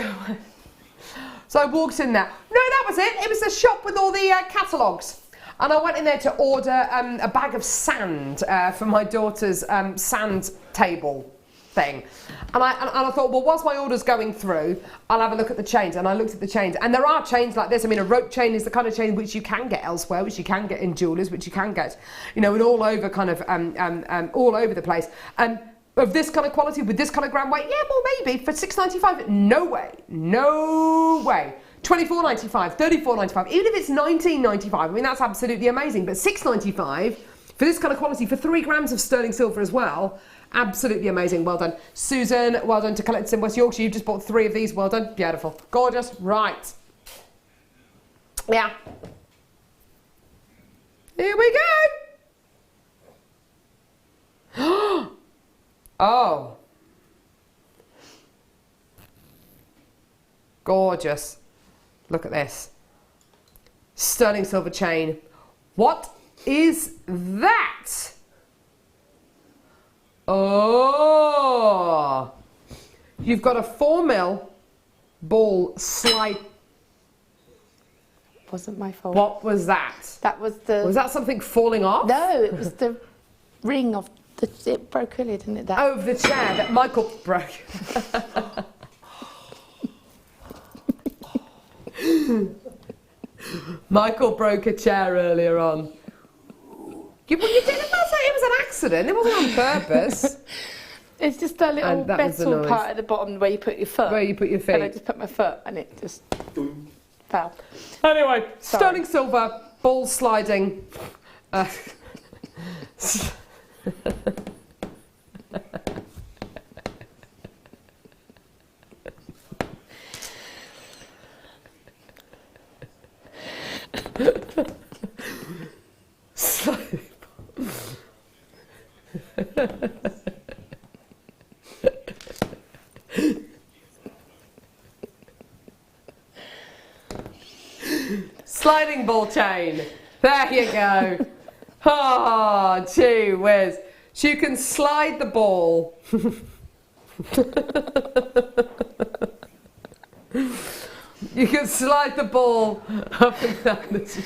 [SPEAKER 3] I walked in there. No, that was it. It was a shop with all the catalogues. And I went in there to order a bag of sand for my daughter's sand table thing. And I thought, well, whilst my order's going through, I'll have a look at the chains. And I looked at the chains. And there are chains like this. I mean, a Roache chain is the kind of chain which you can get elsewhere, which you can get in jewellers, which you can get, you know, in all over kind of, all over the place. Of this kind of quality, with this kind of gram weight, yeah, well, maybe. For $6.95, no way. No way. $24.95, $34.95, even if it's $19.95, I mean, that's absolutely amazing. But $6.95 for this kind of quality, for 3 grams of sterling silver as well, absolutely amazing. Well done. Susan, well done to Collectors in West Yorkshire. You've just bought 3 of these. Well done. Beautiful. Gorgeous. Right. Yeah. Here we go. Oh. Gorgeous. Look at this. Sterling silver chain. What is that? Oh. You've got a 4mm ball slide.
[SPEAKER 8] Wasn't my fault.
[SPEAKER 3] What was that?
[SPEAKER 8] That was the...
[SPEAKER 3] Was that something falling off?
[SPEAKER 8] No, it was the ring of the... It broke earlier, didn't it? That...
[SPEAKER 3] Oh, the chair that Michael broke. Michael broke a chair earlier on. You didn't say it was an accident. It wasn't on purpose.
[SPEAKER 8] It's just a little metal part at the bottom where you put your foot.
[SPEAKER 3] Where you put your feet.
[SPEAKER 8] And I just put my foot and it just fell.
[SPEAKER 3] Anyway,
[SPEAKER 8] Sorry.
[SPEAKER 3] sterling silver, ball sliding. Sliding ball chain. There you go. Oh, gee whiz. So you can slide the ball. You can slide the ball up and down the chain.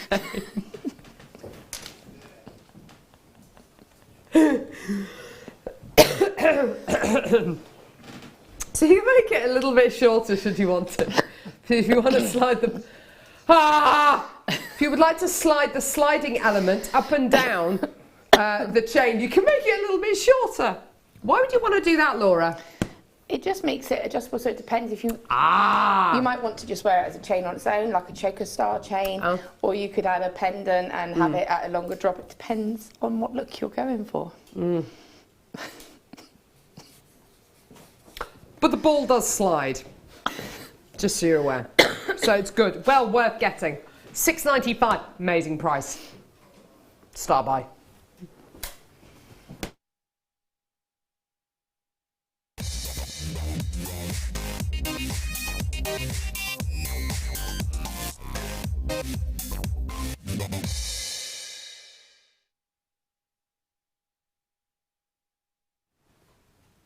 [SPEAKER 3] So you make it a little bit shorter should you want to. If you want to slide the... If you would like to slide the sliding element up and down the chain, you can make it a little bit shorter. Why would you want to do that, Laura?
[SPEAKER 8] It just makes it adjustable, so it depends if you... You might want to just wear it as a chain on its own, like a choker style chain, or you could add a pendant and have it at a longer drop. It depends on what look you're going for.
[SPEAKER 3] But the ball does slide, just so you're aware. So it's good, well worth getting. $6.95, amazing price. Start buy.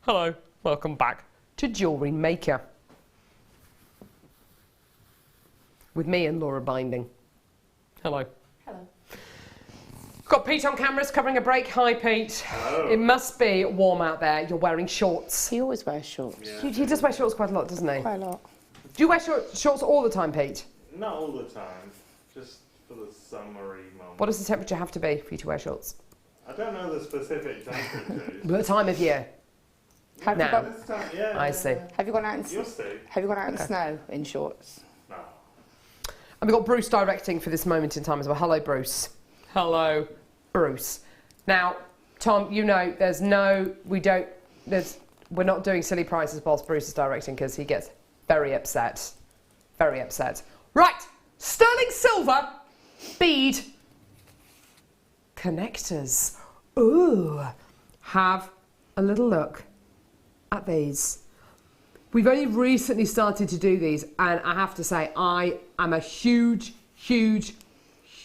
[SPEAKER 3] Hello, welcome back to Jewellery Maker. With me and Laura Binding. Hello.
[SPEAKER 8] Hello.
[SPEAKER 3] Got Pete on cameras covering a break. Hi, Pete.
[SPEAKER 10] Hello.
[SPEAKER 3] It must be warm out there. You're wearing shorts.
[SPEAKER 8] He always wears shorts.
[SPEAKER 10] Yeah.
[SPEAKER 3] He does wear shorts quite a lot, doesn't he?
[SPEAKER 8] Quite a lot.
[SPEAKER 3] Do you wear shorts all the time, Pete?
[SPEAKER 10] Not all the time, just for the summery moment.
[SPEAKER 3] What does the temperature have to be for you to wear shorts?
[SPEAKER 10] I don't know the specific temperatures.
[SPEAKER 3] The time of year.
[SPEAKER 8] Have
[SPEAKER 3] No.
[SPEAKER 8] you got,
[SPEAKER 10] This time, yeah.
[SPEAKER 3] I see.
[SPEAKER 8] have you gone out in
[SPEAKER 10] You'll see.
[SPEAKER 8] Have you gone out in snow in shorts?
[SPEAKER 10] No.
[SPEAKER 3] And we've got Bruce directing for this moment in time as well. Hello, Bruce. Hello, Bruce. Now, Tom, you know, we're not doing silly prices whilst Bruce is directing because he gets very upset. Very upset. Right, sterling silver bead connectors. Ooh, have a little look at these. We've only recently started to do these, and I have to say, I am a huge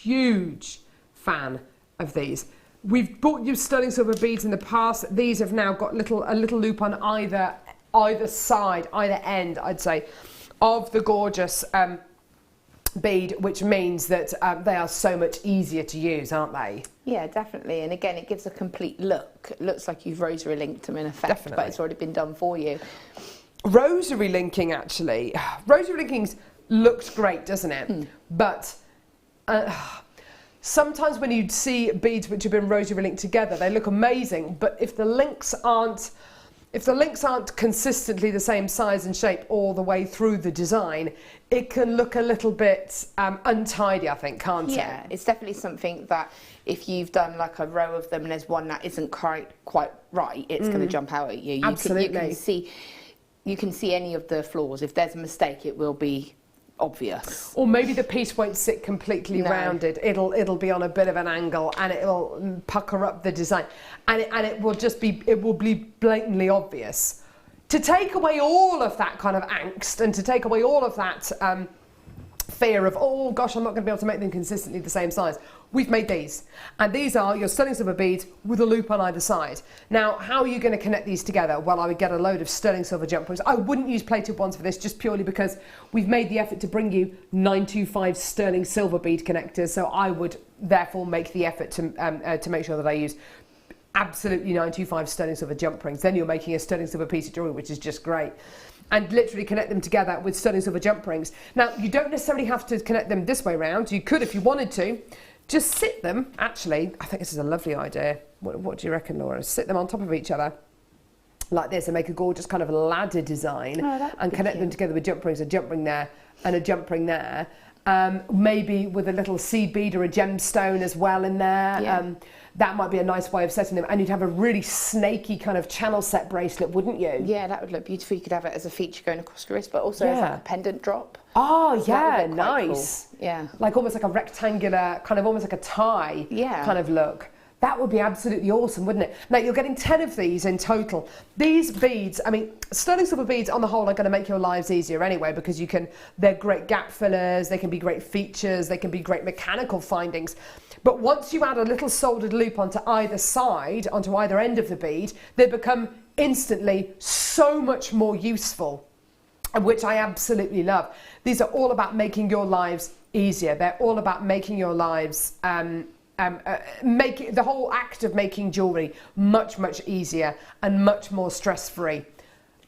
[SPEAKER 3] huge fan of these. We've bought you sterling silver beads in the past. These have now got a little loop on either side, either end, I'd say, of the gorgeous bead, which means that they are so much easier to use, aren't they?
[SPEAKER 8] Yeah, definitely. And again, it gives a complete look. It looks like you've rosary linked them in effect,
[SPEAKER 3] Definitely.
[SPEAKER 8] but it's already been done for you.
[SPEAKER 3] Rosary linking, actually. Rosary linking's looked great, doesn't it? But sometimes when you see beads which have been rosary linked together, they look amazing. But if the links aren't consistently the same size and shape all the way through the design, it can look a little bit untidy, I think, can't it?
[SPEAKER 8] Yeah, it's definitely something that if you've done like a row of them and there's one that isn't quite right, it's going to jump out at you.
[SPEAKER 3] Absolutely.
[SPEAKER 8] You can see any of the flaws. If there's a mistake, it will be obvious.
[SPEAKER 3] Or maybe the piece won't sit completely rounded. It'll be on a bit of an angle, and it'll pucker up the design, and it will be blatantly obvious. To take away all of that kind of angst, and to take away all of that fear of, oh gosh, I'm not going to be able to make them consistently the same size, we've made these, and these are your sterling silver beads with a loop on either side. Now, how are you going to connect these together? Well, I would get a load of sterling silver jump rings. I wouldn't use plated ones for this, just purely because we've made the effort to bring you 925 sterling silver bead connectors, so I would therefore make the effort to make sure that I use absolutely 925 sterling silver jump rings. Then you're making a sterling silver piece of jewellery, which is just great. And literally connect them together with sterling silver jump rings. Now, you don't necessarily have to connect them this way round. You could if you wanted to. Just sit them, actually, I think this is a lovely idea. What do you reckon, Laura? Sit them on top of each other like this and make a gorgeous kind of ladder design, and connect them together with jump rings, a jump ring there and a jump ring there. Maybe with a little seed bead or a gemstone as well in there.
[SPEAKER 8] Yeah.
[SPEAKER 3] That might be a nice way of setting them, and you'd have a really snaky kind of channel set bracelet, wouldn't you?
[SPEAKER 8] Yeah, that would look beautiful. You could have it as a feature going across the wrist, but also as like a pendant drop.
[SPEAKER 3] Oh, yeah,
[SPEAKER 8] That would look quite
[SPEAKER 3] nice.
[SPEAKER 8] cool. Yeah.
[SPEAKER 3] Like almost like a rectangular, kind of almost like a tie kind of look. That would be absolutely awesome, wouldn't it? Now, you're getting 10 of these in total. These beads, I mean, sterling silver beads on the whole are going to make your lives easier anyway, because they're great gap fillers, they can be great features, they can be great mechanical findings. But once you add a little soldered loop onto either side, onto either end of the bead, they become instantly so much more useful, which I absolutely love. These are all about making your lives easier. They're all about making your lives, make the whole act of making jewellery much easier and much more stress-free.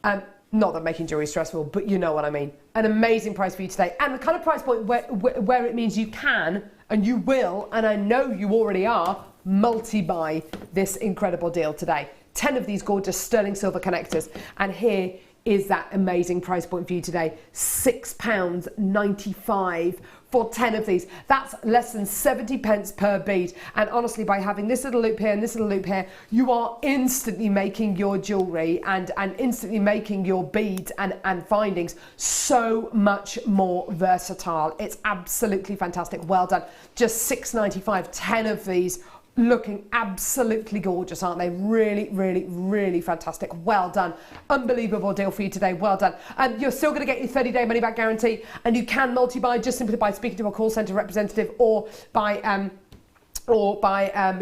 [SPEAKER 3] Not that making jewellery is stressful, but you know what I mean. An amazing price for you today, and the kind of price point where it means you can and you will, and I know you already are, multi-buy this incredible deal today. 10 of these gorgeous sterling silver connectors, and here is that amazing price point for you today, £6.95 for 10 of these. That's less than 70 pence per bead, and honestly, by having this little loop here and this little loop here, you are instantly making your jewellery and instantly making your beads and findings so much more versatile. It's absolutely fantastic. Well done. Just £6.95, 10 of these, looking absolutely gorgeous, aren't they? Really fantastic. Well done. Unbelievable deal for you today. Well done. And you're still going to get your 30-day money-back guarantee, and you can multi-buy just simply by speaking to a call centre representative, or by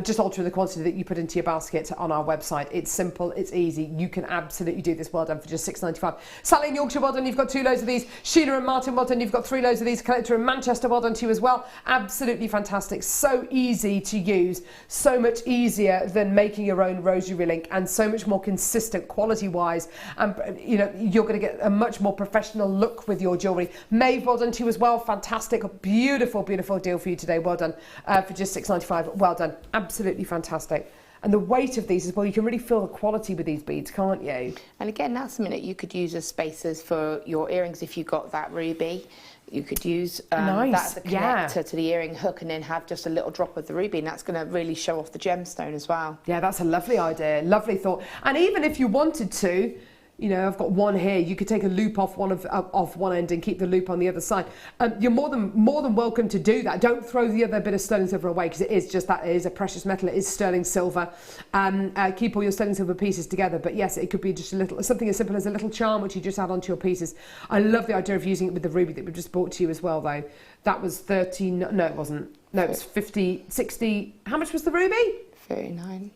[SPEAKER 3] just altering the quantity that you put into your basket on our website. It's simple, it's easy. You can absolutely do this. Well done for just £6.95. Sally in Yorkshire, well done. You've got 2 loads of these. Sheila and Martin, well done. You've got 3 loads of these. Collector in Manchester, well done to you as well. Absolutely fantastic. So easy to use. So much easier than making your own rosary link, and so much more consistent quality-wise. And you know, you're going to get a much more professional look with your jewellery. Maeve, well done to you as well. Fantastic. Beautiful deal for you today. Well done for just £6.95. Well done. Absolutely fantastic. And the weight of these as well, you can really feel the quality with these beads, can't you?
[SPEAKER 8] And again, that's something that you could use as spacers for your earrings if you got that ruby. You could use that as a connector to the earring hook, and then have just a little drop of the ruby, and that's going to really show off the gemstone as well.
[SPEAKER 3] Yeah, that's a lovely idea. Lovely thought. And even if you wanted to, you know, I've got one here. You could take a loop off one end and keep the loop on the other side. You're more than welcome to do that. Don't throw the other bit of sterling silver away, because it is just that. It is a precious metal. It is sterling silver. Keep all your sterling silver pieces together. But yes, it could be just something as simple as a little charm which you just add onto your pieces. I love the idea of using it with the ruby that we just brought to you as well, though. That was 13. No, it wasn't. No, it was 50, 60. How much was the ruby?
[SPEAKER 8] 39.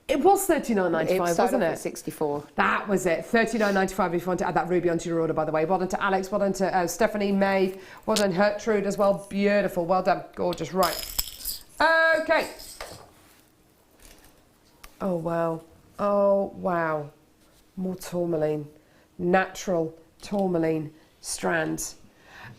[SPEAKER 3] It was $39.95, wasn't it?
[SPEAKER 8] At 64.
[SPEAKER 3] That was it. $39.95 if you want to add that ruby onto your order, by the way. Well done to Alex, well done to Stephanie, Maeve, well done Gertrude as well. Beautiful, well done. Gorgeous, right. Okay. Oh, wow. Oh, wow. More tourmaline. Natural tourmaline strands.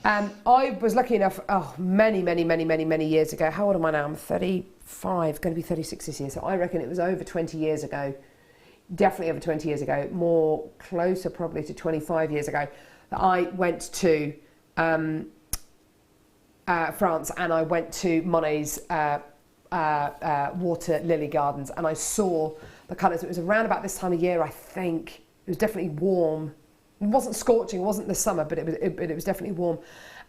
[SPEAKER 3] I was lucky enough, many years ago. How old am I now? I'm 35, going to be 36 this year. So I reckon it was over 20 years ago. Definitely over 20 years ago. More closer probably to 25 years ago. That I went to France, and I went to Monet's water lily gardens, and I saw the colours. It was around about this time of year, I think. It was definitely warm. It wasn't scorching, it wasn't the summer, but it was definitely warm.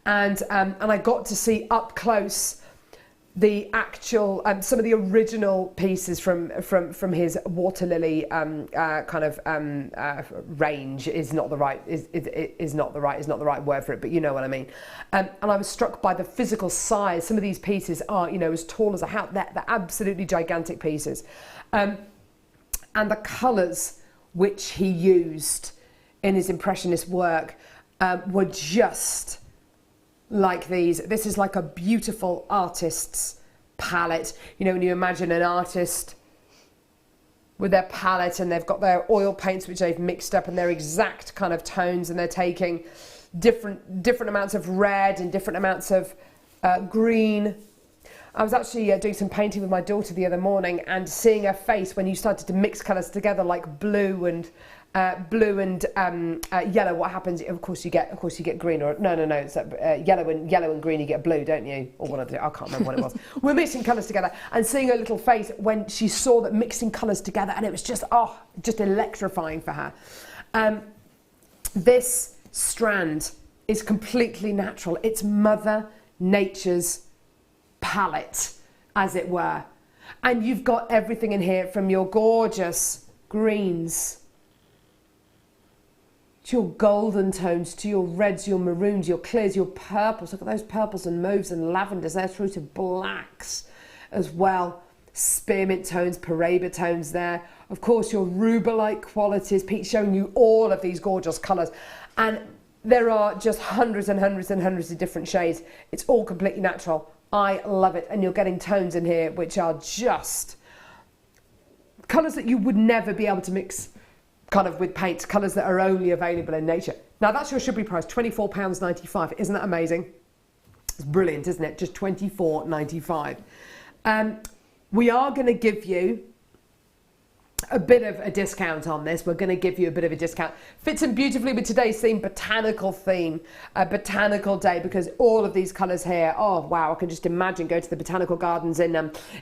[SPEAKER 3] And I got to see up close the actual, some of the original pieces from his water lily range is not the right word for it, but you know what I mean. And I was struck by the physical size. Some of these pieces are, as tall as a house. They're absolutely gigantic pieces. And the colours which he used in his impressionist work were just like these. This is like a beautiful artist's palette. When you imagine an artist with their palette, and they've got their oil paints which they've mixed up, and their exact kind of tones, and they're taking different amounts of red and different amounts of green. I was actually doing some painting with my daughter the other morning, and seeing her face when you started to mix colours together, like blue and yellow. What happens? Of course you get green, or no. It's yellow and green. You get blue, don't you? Or what? I can't remember what it was. We're mixing colours together, and seeing her little face when she saw that mixing colours together, and it was just electrifying for her. This strand is completely natural. It's Mother Nature's palette, as it were, and you've got everything in here, from your gorgeous greens to your golden tones, to your reds, your maroons, your clears, your purples. Look at those purples and mauves and lavenders there, through to blacks as well. Spearmint tones, Paraiba tones there. Of course, your ruber-like qualities. Pete's showing you all of these gorgeous colours. And there are just hundreds and hundreds and hundreds of different shades. It's all completely natural. I love it. And you're getting tones in here which are just colours that you would never be able to mix kind of with paints, colours that are only available in nature. Now that's your should-be price, £24.95. Isn't that amazing? It's brilliant, isn't it? Just £24.95. We are going to give you a bit of a discount on this. We're going to give you a bit of a discount. Fits in beautifully with today's theme, botanical theme, botanical day, because all of these colours here, oh wow, I can just imagine going to the botanical gardens in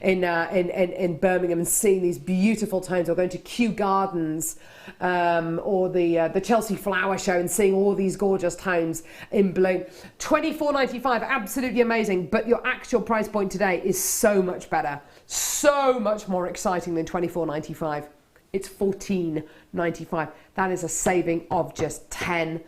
[SPEAKER 3] Birmingham and seeing these beautiful tones, or going to Kew Gardens or the Chelsea Flower Show and seeing all these gorgeous tones in bloom. £24.95, absolutely amazing, but your actual price point today is so much better, so much more exciting than £24.95. It's £14.95. That is a saving of just £10,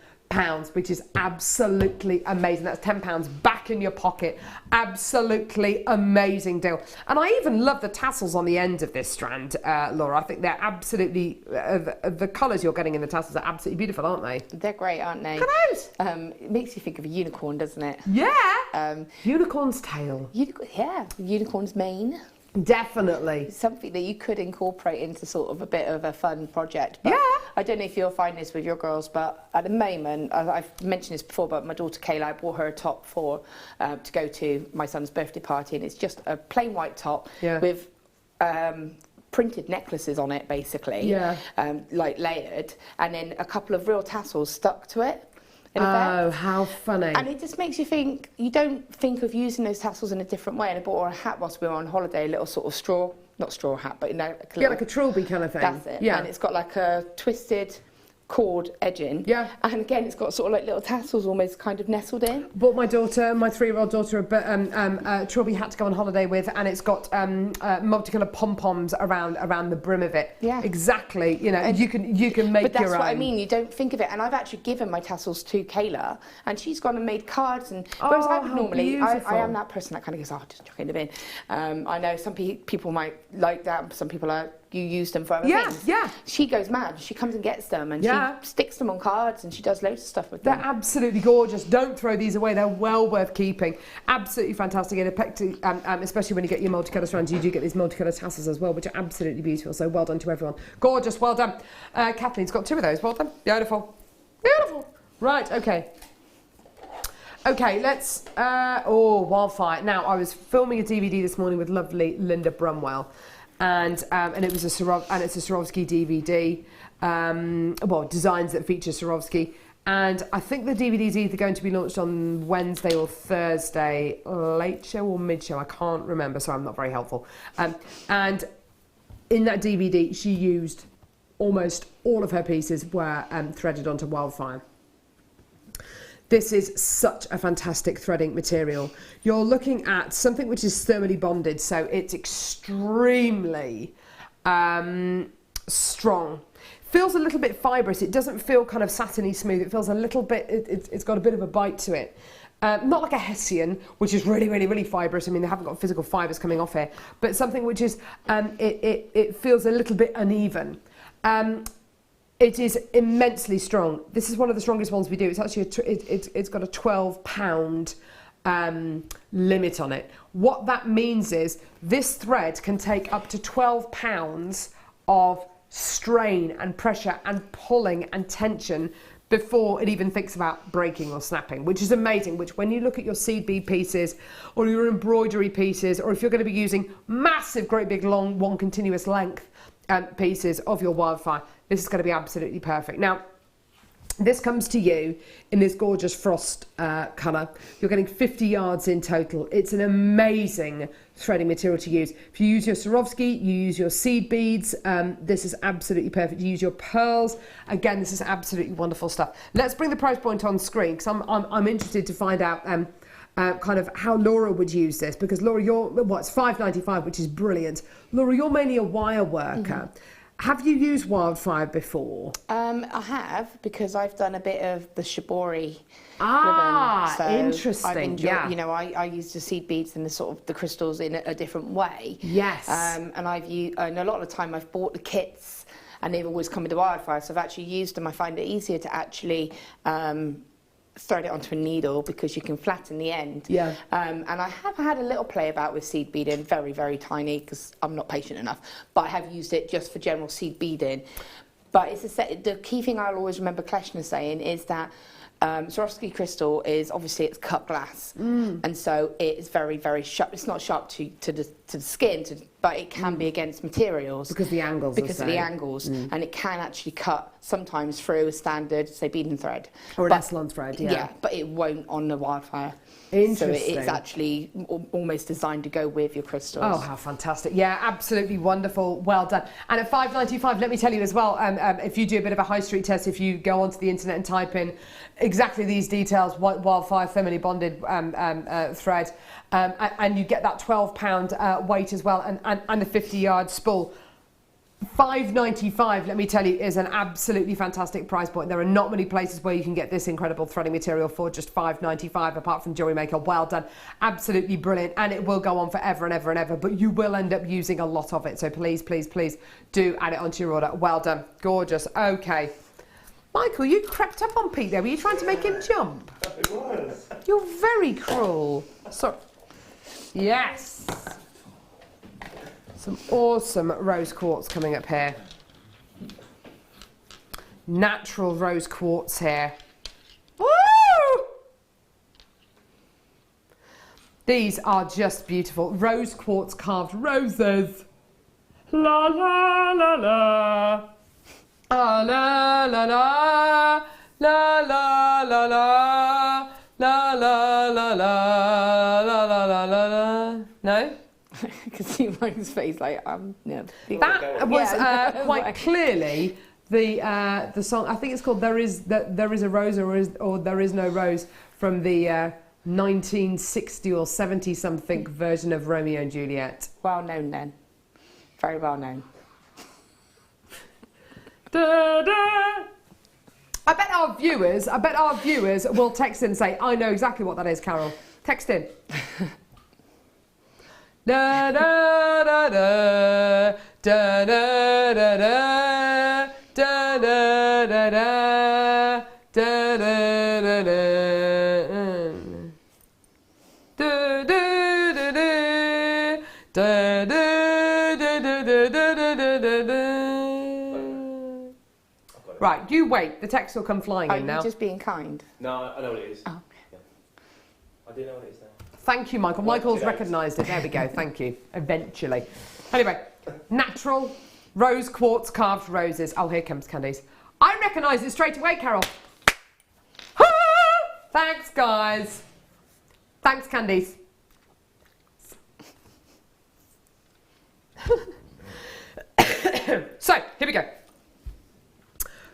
[SPEAKER 3] which is absolutely amazing. That's £10 back in your pocket. Absolutely amazing deal. And I even love the tassels on the end of this strand, Laura. I think they're absolutely, the colours you're getting in the tassels are absolutely beautiful, aren't they?
[SPEAKER 8] They're great, aren't they?
[SPEAKER 3] Look at those.
[SPEAKER 8] It makes you think of a unicorn, doesn't it?
[SPEAKER 3] Yeah. Unicorn's tail.
[SPEAKER 8] Yeah, unicorn's mane.
[SPEAKER 3] Definitely.
[SPEAKER 8] Something that you could incorporate into sort of a bit of a fun project. But yeah. I don't know if you'll find this with your girls, but at the moment, I've mentioned this before, but my daughter Kayla, I bought her a top to go to my son's birthday party, and it's just a plain white top with printed necklaces on it, basically, like layered, and then a couple of real tassels stuck to it.
[SPEAKER 3] Oh, how funny.
[SPEAKER 8] And it just makes you think, you don't think of using those tassels in a different way. And I bought her a hat whilst we were on holiday, a little sort of not straw hat, but like a
[SPEAKER 3] like a trilby kind of thing.
[SPEAKER 8] That's it. Yeah. And it's got like a twisted cord edging.
[SPEAKER 3] Yeah.
[SPEAKER 8] And again, it's got sort of like little tassels almost kind of nestled in.
[SPEAKER 3] Bought my daughter, my 3-year-old daughter, Trilby hat to go on holiday with, and it's got multicoloured pom-poms around the brim of it.
[SPEAKER 8] Yeah.
[SPEAKER 3] Exactly. You know, you can make your own.
[SPEAKER 8] But that's what I mean. You don't think of it. And I've actually given my tassels to Kayla, and she's gone and made cards. And whereas I would normally, I am that person that kind of goes, oh, just chucking them in. I know some people might like that. Some people are. You use them for other things. Yeah. She goes mad. She comes and gets them, and she sticks them on cards, and she does loads of stuff with them.
[SPEAKER 3] They're absolutely gorgeous. Don't throw these away. They're well worth keeping. Absolutely fantastic. And especially when you get your multicolour strands, you do get these multicolour tassels as well, which are absolutely beautiful. So well done to everyone. Gorgeous. Well done. Kathleen's got 2 of those. Well done. Beautiful. Beautiful. Right. Okay. Okay, let's. Wildfire. Now, I was filming a DVD this morning with lovely Linda Brumwell. And it was it's a Swarovski DVD, well, designs that feature Swarovski. And I think the DVD is either going to be launched on Wednesday or Thursday, late show or mid show, I can't remember, so I'm not very helpful. And in that DVD, she used almost all of her pieces were threaded onto Wildfire. This is such a fantastic threading material. You're looking at something which is thermally bonded, so it's extremely strong. Feels a little bit fibrous. It doesn't feel kind of satiny smooth. It feels a little bit, it's got a bit of a bite to it. Not like a Hessian, which is really, really, really fibrous. I mean, they haven't got physical fibres coming off here, but something which is, it feels a little bit uneven. It is immensely strong. This is one of the strongest ones we do. It's actually it's got a 12-pound limit on it. What that means is this thread can take up to 12 pounds of strain and pressure and pulling and tension before it even thinks about breaking or snapping, which is amazing, which when you look at your seed bead pieces or your embroidery pieces, or if you're going to be using massive, great big, long, one continuous length pieces of your Wildfire, this is going to be absolutely perfect. Now, this comes to you in this gorgeous frost colour. You're getting 50 yards in total. It's an amazing threading material to use. If you use your Swarovski, you use your seed beads, this is absolutely perfect. You use your pearls, again, this is absolutely wonderful stuff. Let's bring the price point on screen, because I'm interested to find out kind of how Laura would use this, because Laura, it's $5.95, which is brilliant. Laura, you're mainly a wire worker. Have you used Wildfire before? I
[SPEAKER 8] have, because I've done a bit of the shibori
[SPEAKER 3] ribbon. So
[SPEAKER 8] interesting. I've enjoyed, you know, I use the seed beads and the sort of the crystals in a different way.
[SPEAKER 3] Yes.
[SPEAKER 8] And and a lot of the time I've bought the kits, and they've always come with the Wildfire, so I've actually used them. I find it easier to actually thread it onto a needle because you can flatten the end. Yeah. And I have had a little play about with seed beading, very, very tiny, because I'm not patient enough. But I have used it just for general seed beading. But the key thing I'll always remember Kleshner saying is that Swarovski crystal is it's cut glass, and so it's very, very sharp. It's not sharp to the skin, but it can be against materials
[SPEAKER 3] because of the angles.
[SPEAKER 8] And it can actually cut sometimes through a standard, say, beading thread
[SPEAKER 3] or an Essilon thread. Yeah,
[SPEAKER 8] but it won't on the Wildfire.
[SPEAKER 3] Interesting.
[SPEAKER 8] So it's actually almost designed to go with your crystals.
[SPEAKER 3] Oh, how fantastic. Yeah, absolutely wonderful. Well done. And at $5.95, let me tell you as well, if you do a bit of a high street test, if you go onto the internet and type in exactly these details, Wildfire thermally bonded thread, and you get that 12-pound weight as well, and the 50-yard spool. $5.95, let me tell you, is an absolutely fantastic price point. There are not many places where you can get this incredible threading material for just $5.95, apart from JewelleryMaker. Well done. Absolutely brilliant. And it will go on forever and ever and ever, but you will end up using a lot of it. So please, please, please do add it onto your order. Well done. Gorgeous. Okay. Michael, you crept up on Pete there. Were you trying to make him jump?
[SPEAKER 10] It was.
[SPEAKER 3] You're very cruel. Sorry. Yes. Some awesome rose quartz coming up here. Natural rose quartz here. Woo! These are just beautiful. Rose quartz carved roses. La la la la. Ah, la la la. La la la la. La la la la. La la la la. No?
[SPEAKER 8] I can see Mike's face like, no.
[SPEAKER 3] That was quite clearly the song. I think it's called "There Is a Rose" or "There Is No Rose" from the 1960 or 70 something version of Romeo and Juliet.
[SPEAKER 8] Well known then. Very well known.
[SPEAKER 3] Da, da. I bet our viewers will text in and say, "I know exactly what that is, Carol." Text in. Da da da da da da da da da da da da da da da. Right, you wait. The text will come flying in now.
[SPEAKER 8] Are you just being kind?
[SPEAKER 4] No, I know what it is.
[SPEAKER 8] Oh.
[SPEAKER 4] Yeah. I do know what it is now.
[SPEAKER 3] Thank you, Michael. Michael's recognised it. There we go. Thank you. Eventually. Anyway, natural rose quartz carved roses. Oh, here comes Candice. I recognise it straight away, Carol. Thanks, guys. Thanks, Candice. So, here we go.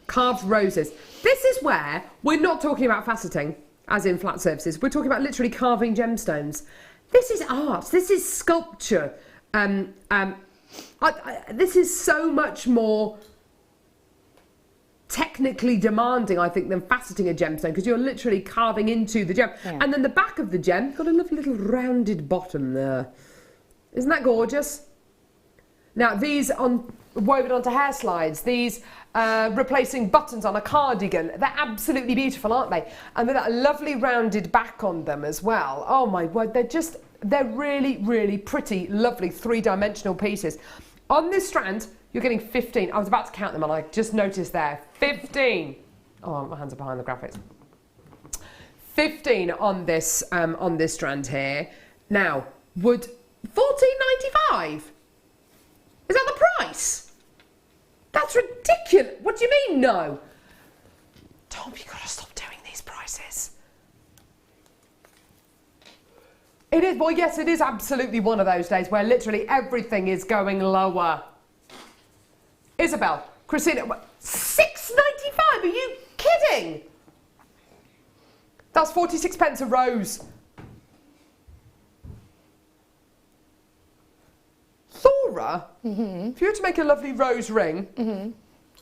[SPEAKER 3] Carved roses. This is where we're not talking about faceting, as in flat surfaces. We're talking about literally carving gemstones. This is art. This is sculpture. This is so much more technically demanding, I think, than faceting a gemstone, because you're literally carving into the gem. Yeah. And then the back of the gem, got a lovely little rounded bottom there. Isn't that gorgeous? Now, these woven onto hair slides, these replacing buttons on a cardigan, they're absolutely beautiful, aren't they? And with that lovely rounded back on them as well. Oh my word, they're really, really pretty, lovely three-dimensional pieces. On this strand, you're getting 15. I was about to count them and I just noticed there. 15. Oh, my hands are behind the graphics. 15 on this strand here. Now, would $14.95? Is that the price? That's ridiculous. What do you mean, no? Tom, you've got to stop doing these prices. It is, well, yes, it is absolutely one of those days where literally everything is going lower. Isabel, Christina, $6.95? Are you kidding? That's 46 pence a rose. Thora, if you were to make a lovely rose ring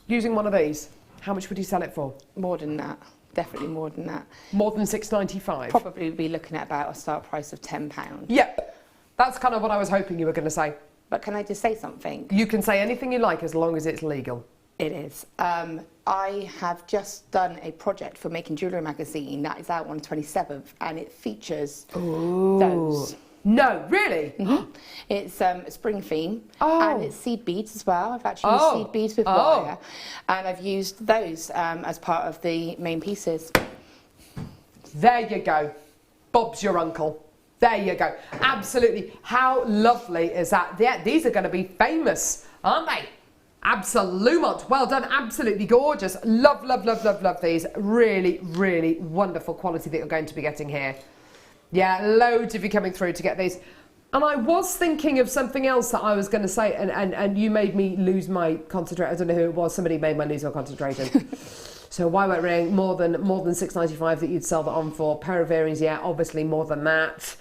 [SPEAKER 3] using one of these, how much would you sell it for?
[SPEAKER 8] More than that. Definitely more than that.
[SPEAKER 3] More than $6.95?
[SPEAKER 8] Probably be looking at about a start price of £10.
[SPEAKER 3] Yep. That's kind of what I was hoping you were going to say.
[SPEAKER 8] But can I just say something?
[SPEAKER 3] You can say anything you like as long as it's legal.
[SPEAKER 8] It is. I have just done a project for Making Jewellery magazine that is out on the 27th, and it features those.
[SPEAKER 3] No, really?
[SPEAKER 8] It's a spring theme, and it's seed beads as well. I've actually used seed beads with wire, and I've used those as part of the main pieces.
[SPEAKER 3] There you go. Bob's your uncle. There you go. Absolutely. How lovely is that? Yeah, these are going to be famous, aren't they? Absolute. Well done. Absolutely gorgeous. Love, love, love, love, love these. Really, really wonderful quality that you're going to be getting here. Yeah, loads of you coming through to get these. And I was thinking of something else that I was going to say, and you made me lose my concentration. I don't know who it was. Somebody made me lose my concentration. So why won't ring? More than $6.95 that you'd sell that on for. Pair of earrings, yeah, obviously more than that.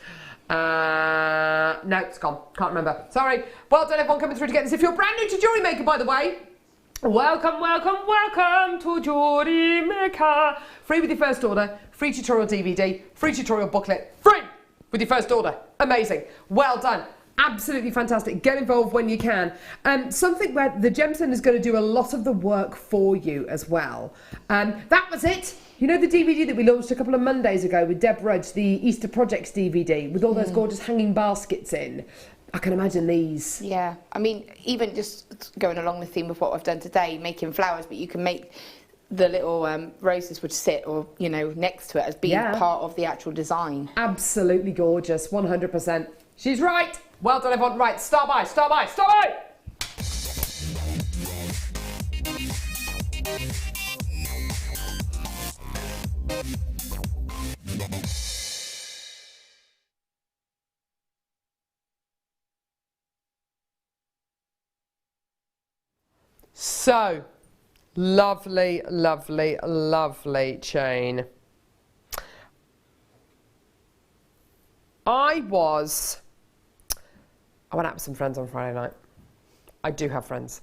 [SPEAKER 3] No, it's gone. Can't remember. Sorry. Well done, everyone coming through to get this. If you're brand new to JewelleryMaker, by the way, welcome, welcome, welcome to JewelleryMaker. Free with your first order, free tutorial DVD, free tutorial booklet, free with your first order. Amazing. Well done. Absolutely fantastic. Get involved when you can. Something where the gemstone is going to do a lot of the work for you as well. That was it. You know the DVD that we launched a couple of Mondays ago with Deb Rudge, the Easter Projects DVD with all those gorgeous hanging baskets in? I can imagine these. Yeah, I mean, even just going along the theme of what I've done today, making flowers, but you can make the little roses would sit, or you know, next to it as being part of the actual design. Absolutely gorgeous, 100%. She's right. Well done, everyone. Right, start by, start by, start by. So, Lovely, lovely, lovely chain. I went out with some friends on Friday night. I do have friends.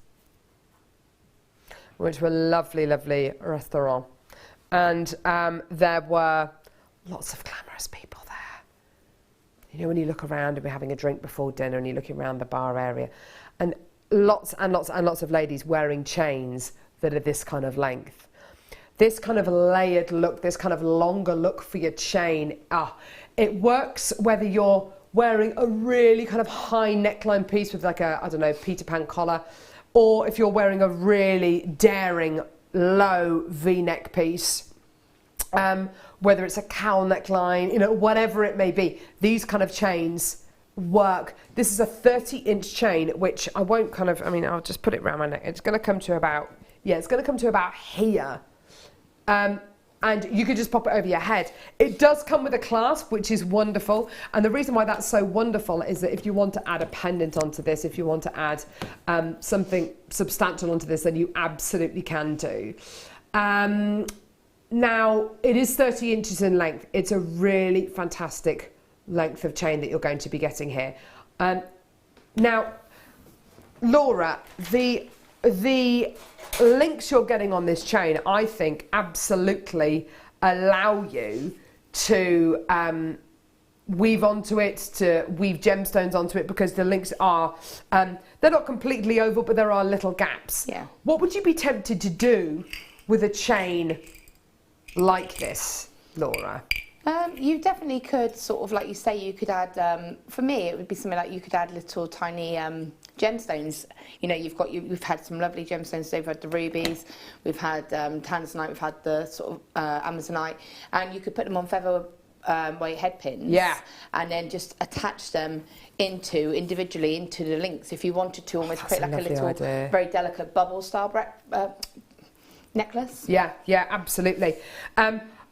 [SPEAKER 3] We went to a lovely, lovely restaurant. And there were lots of glamorous people there. You know, when you look around and we're having a drink before dinner and you're looking around the bar area, and lots and lots and lots of ladies wearing chains that are this kind of length. This kind of layered look, this kind of longer look for your chain, it works whether you're wearing a really kind of high neckline piece with like a, I don't know, Peter Pan collar, or if you're wearing a really daring low V-neck piece, whether it's a cowl neckline, you know, whatever it may be, these kind of chains work. This is a 30-inch chain, which I won't kind of, I mean, I'll just put it around my neck. It's going to come to about, it's going to come to about here. And you could just pop it over your head. It does come with a clasp, which is wonderful. And the reason why that's so wonderful is that if you want to add a pendant onto this, if you want to add something substantial onto this, then you absolutely can do. Now, it is 30 inches in length. It's a really fantastic length of chain that you're going to be getting here. Now, Laura, the links you're getting on this chain, I think, absolutely allow you to weave onto it, to weave gemstones onto it, because the links are, they're not completely oval, but there are little gaps.
[SPEAKER 8] Yeah.
[SPEAKER 3] What would you be tempted to do with a chain like this, Laura?
[SPEAKER 8] You definitely could, sort of like you say, you could add, for me it would be something like you could add little tiny gemstones. You know, we've had some lovely gemstones today. We've had the rubies, we've had tanzanite, we've had the sort of amazonite, and you could put them on feather weight head pins, and then just attach them individually into the links if you wanted to, almost create like a little very delicate bubble style necklace.
[SPEAKER 3] Yeah, absolutely.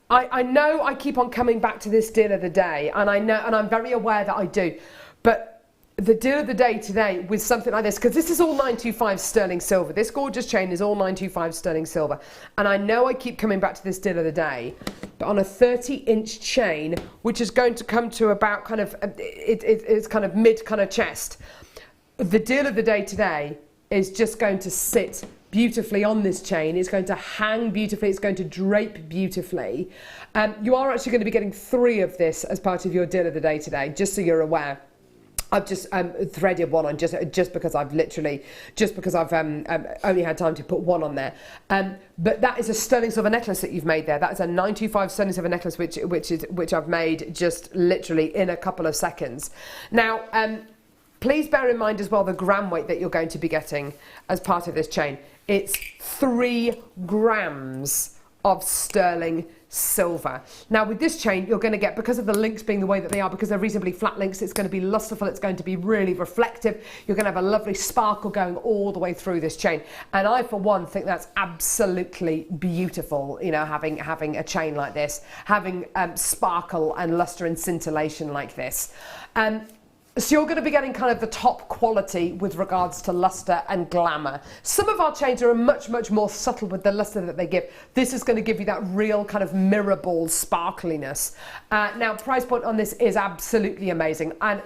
[SPEAKER 3] I know I keep on coming back to this deal of the day, and I know, and I'm very aware that I do, but the deal of the day today with something like this, because this is all 925 sterling silver. This gorgeous chain is all 925 sterling silver, and I know I keep coming back to this deal of the day, but on a 30-inch chain, which is going to come to about kind of it's kind of mid kind of chest. The deal of the day today is just going to sit beautifully on this chain. It's going to hang beautifully. It's going to drape beautifully. You are actually going to be getting 3 of this as part of your deal of the day today, just so you're aware. I've just threaded one on just because I've only had time to put one on there. But that is a sterling silver necklace that you've made there. That is a 925 sterling silver necklace, which I've made just literally in a couple of seconds. Now, please bear in mind as well the gram weight that you're going to be getting as part of this chain. It's 3 grams of sterling silver. Now with this chain you're going to get, because of the links being the way that they are, because they're reasonably flat links, it's going to be lusterful, it's going to be really reflective. You're going to have a lovely sparkle going all the way through this chain, and I for one think that's absolutely beautiful, you know, having a chain like this, having sparkle and luster and scintillation like this. So you're going to be getting kind of the top quality with regards to luster and glamour. Some of our chains are much, much more subtle with the luster that they give. This is going to give you that real kind of mirror ball sparkliness. Now, price point on this is absolutely amazing. And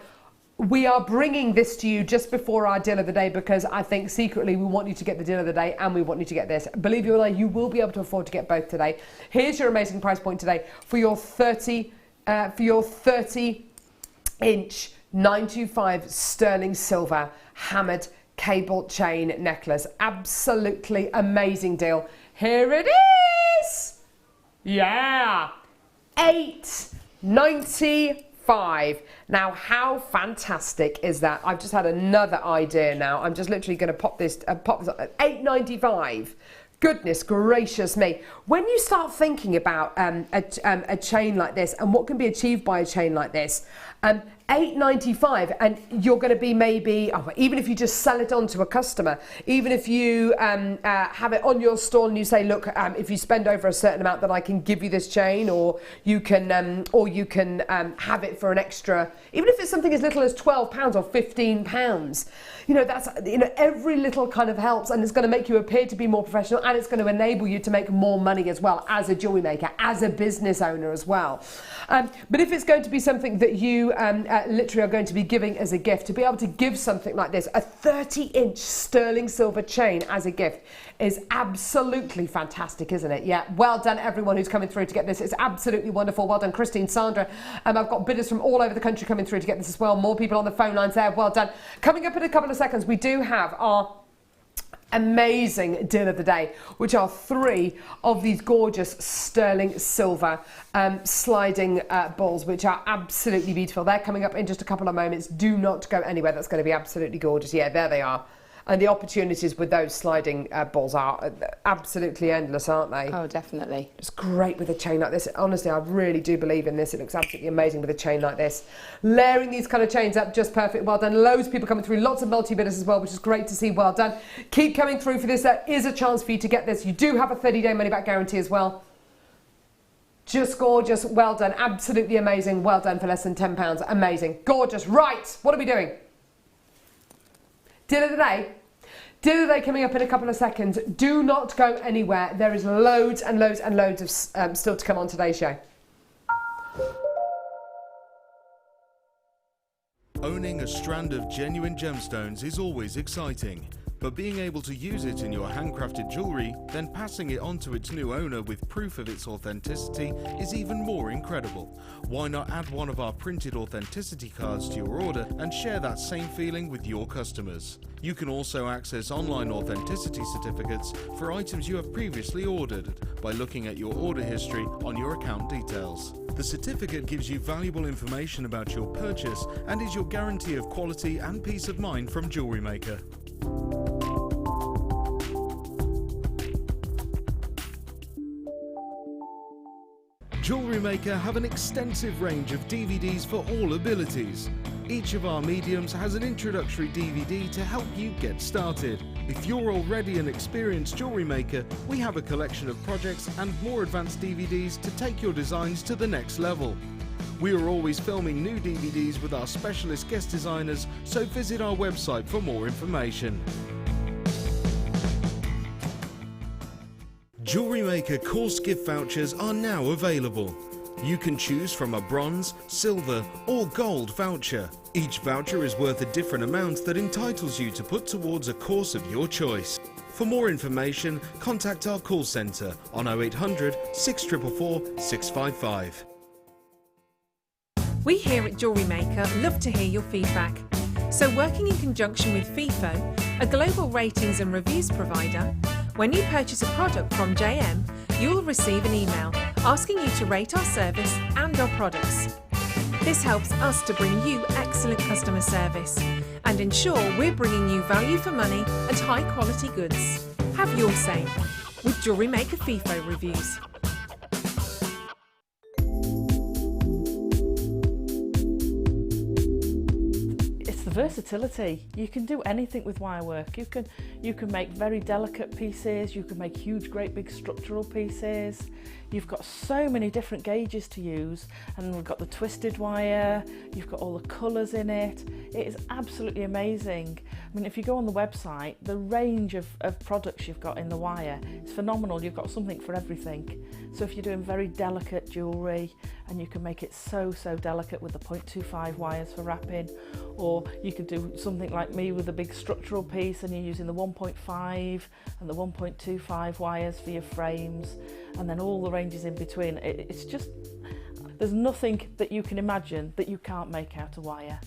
[SPEAKER 3] we are bringing this to you just before our deal of the day, because I think secretly we want you to get the deal of the day and we want you to get this. Believe it or not, you will be able to afford to get both today. Here's your amazing price point today for your 30-inch 925 sterling silver hammered cable chain necklace. Absolutely amazing deal. Here it is. Yeah, $8.95. Now, how fantastic is that? I've just had another idea now. I'm just literally going to pop this up at $8.95. Goodness gracious me. When you start thinking about a chain like this and what can be achieved by a chain like this, £8.95, and you're going to be maybe, even if you just sell it on to a customer, even if you have it on your stall and you say, look, if you spend over a certain amount, then I can give you this chain, or you can have it for an extra, even if it's something as little as £12 or £15. You know, that's, you know, every little kind of helps, and it's going to make you appear to be more professional, and it's going to enable you to make more money as well as a jewellery maker, as a business owner as well. But if it's going to be something that you literally are going to be giving as a gift, to be able to give something like this, a 30-inch sterling silver chain as a gift, is absolutely fantastic, isn't it? Yeah, well done everyone who's coming through to get this. It's absolutely wonderful. Well done, Christine, Sandra. I've got bidders from all over the country coming through to get this as well. More people on the phone lines there. Well done. Coming up in a couple of seconds, we do have our amazing deal of the day, which are 3 of these gorgeous sterling silver sliding balls, which are absolutely beautiful. They're coming up in just a couple of moments. Do not go anywhere. That's going to be absolutely gorgeous. Yeah, there they are. And the opportunities with those sliding balls are absolutely endless, aren't they?
[SPEAKER 8] Oh, definitely.
[SPEAKER 3] It's great with a chain like this. Honestly, I really do believe in this. It looks absolutely amazing with a chain like this. Layering these kind of chains up, just perfect. Well done. Loads of people coming through. Lots of multi-bidders as well, which is great to see. Well done. Keep coming through for this. There is a chance for you to get this. You do have a 30-day money-back guarantee as well. Just gorgeous. Well done. Absolutely amazing. Well done for less than £10. Amazing. Gorgeous. Right. What are we doing? Deal of the day. Deal of the day coming up in a couple of seconds. Do not go anywhere. There is loads and loads and loads of still to come on today's show.
[SPEAKER 1] Owning a strand of genuine gemstones is always exciting, but being able to use it in your handcrafted jewellery, then passing it on to its new owner with proof of its authenticity is even more incredible. Why not add one of our printed authenticity cards to your order and share that same feeling with your customers? You can also access online authenticity certificates for items you have previously ordered by looking at your order history on your account details. The certificate gives you valuable information about your purchase and is your guarantee of quality and peace of mind from JewelleryMaker. JewelleryMaker have an extensive range of DVDs for all abilities. Each of our mediums has an introductory DVD to help you get started. If you're already an experienced jewellery maker, we have a collection of projects and more advanced DVDs to take your designs to the next level. We are always filming new DVDs with our specialist guest designers, so visit our website for more information. JewelleryMaker course gift vouchers are now available. You can choose from a bronze, silver or gold voucher. Each voucher is worth a different amount that entitles you to put towards a course of your choice. For more information, contact our call centre on 0800 644 655.
[SPEAKER 5] We here at JewelleryMaker love to hear your feedback. So working in conjunction with FIFO, a global ratings and reviews provider, when you purchase a product from JM, you'll receive an email asking you to rate our service and our products. This helps us to bring you excellent customer service and ensure we're bringing you value for money and high quality goods. Have your say with JewelleryMaker FIFO reviews.
[SPEAKER 11] Versatility. You can do anything with wire work. You can make very delicate pieces, you can make huge great big structural pieces. You've got so many different gauges to use, and we've got the twisted wire, you've got all the colours in it. It is absolutely amazing. I mean, if you go on the website, the range of products you've got in the wire is phenomenal. You've got something for everything. So if you're doing very delicate jewellery, and you can make it so delicate with the 0.25 wires for wrapping, or you could do something like me with a big structural piece and you're using the 1.5 and the 1.25 wires for your frames, and then all the ranges in between. It's just, there's nothing that you can imagine that you can't make out of wire.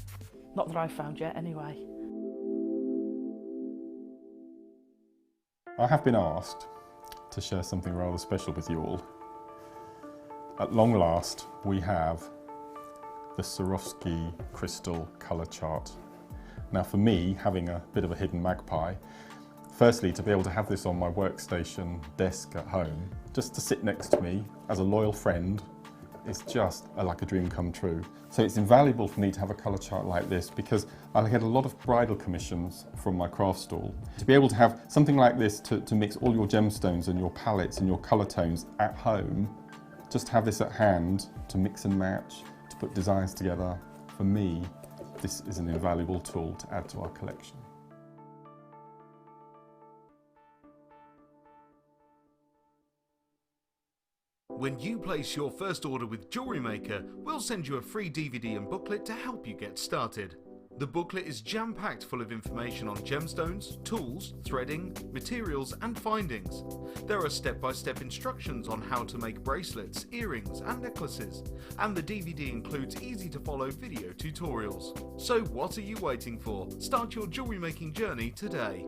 [SPEAKER 11] Not that I've found yet anyway.
[SPEAKER 2] I have been asked to share something rather special with you all. At long last, we have the Swarovski crystal colour chart. Now for me, having a bit of a hidden magpie, firstly to be able to have this on my workstation desk at home, just to sit next to me as a loyal friend it's just like a dream come true. So it's invaluable for me to have a colour chart like this because I get a lot of bridal commissions from my craft stall. To be able to have something like this to mix all your gemstones and your palettes and your colour tones at home, just have this at hand to mix and match, to put designs together, for me, this is an invaluable tool to add to our collection.
[SPEAKER 1] When you place your first order with JewelleryMaker, we'll send you a free DVD and booklet to help you get started. The booklet is jam-packed full of information on gemstones, tools, threading, materials and findings. There are step-by-step instructions on how to make bracelets, earrings and necklaces, and the DVD includes easy-to-follow video tutorials. So what are you waiting for? Start your jewellery making journey today.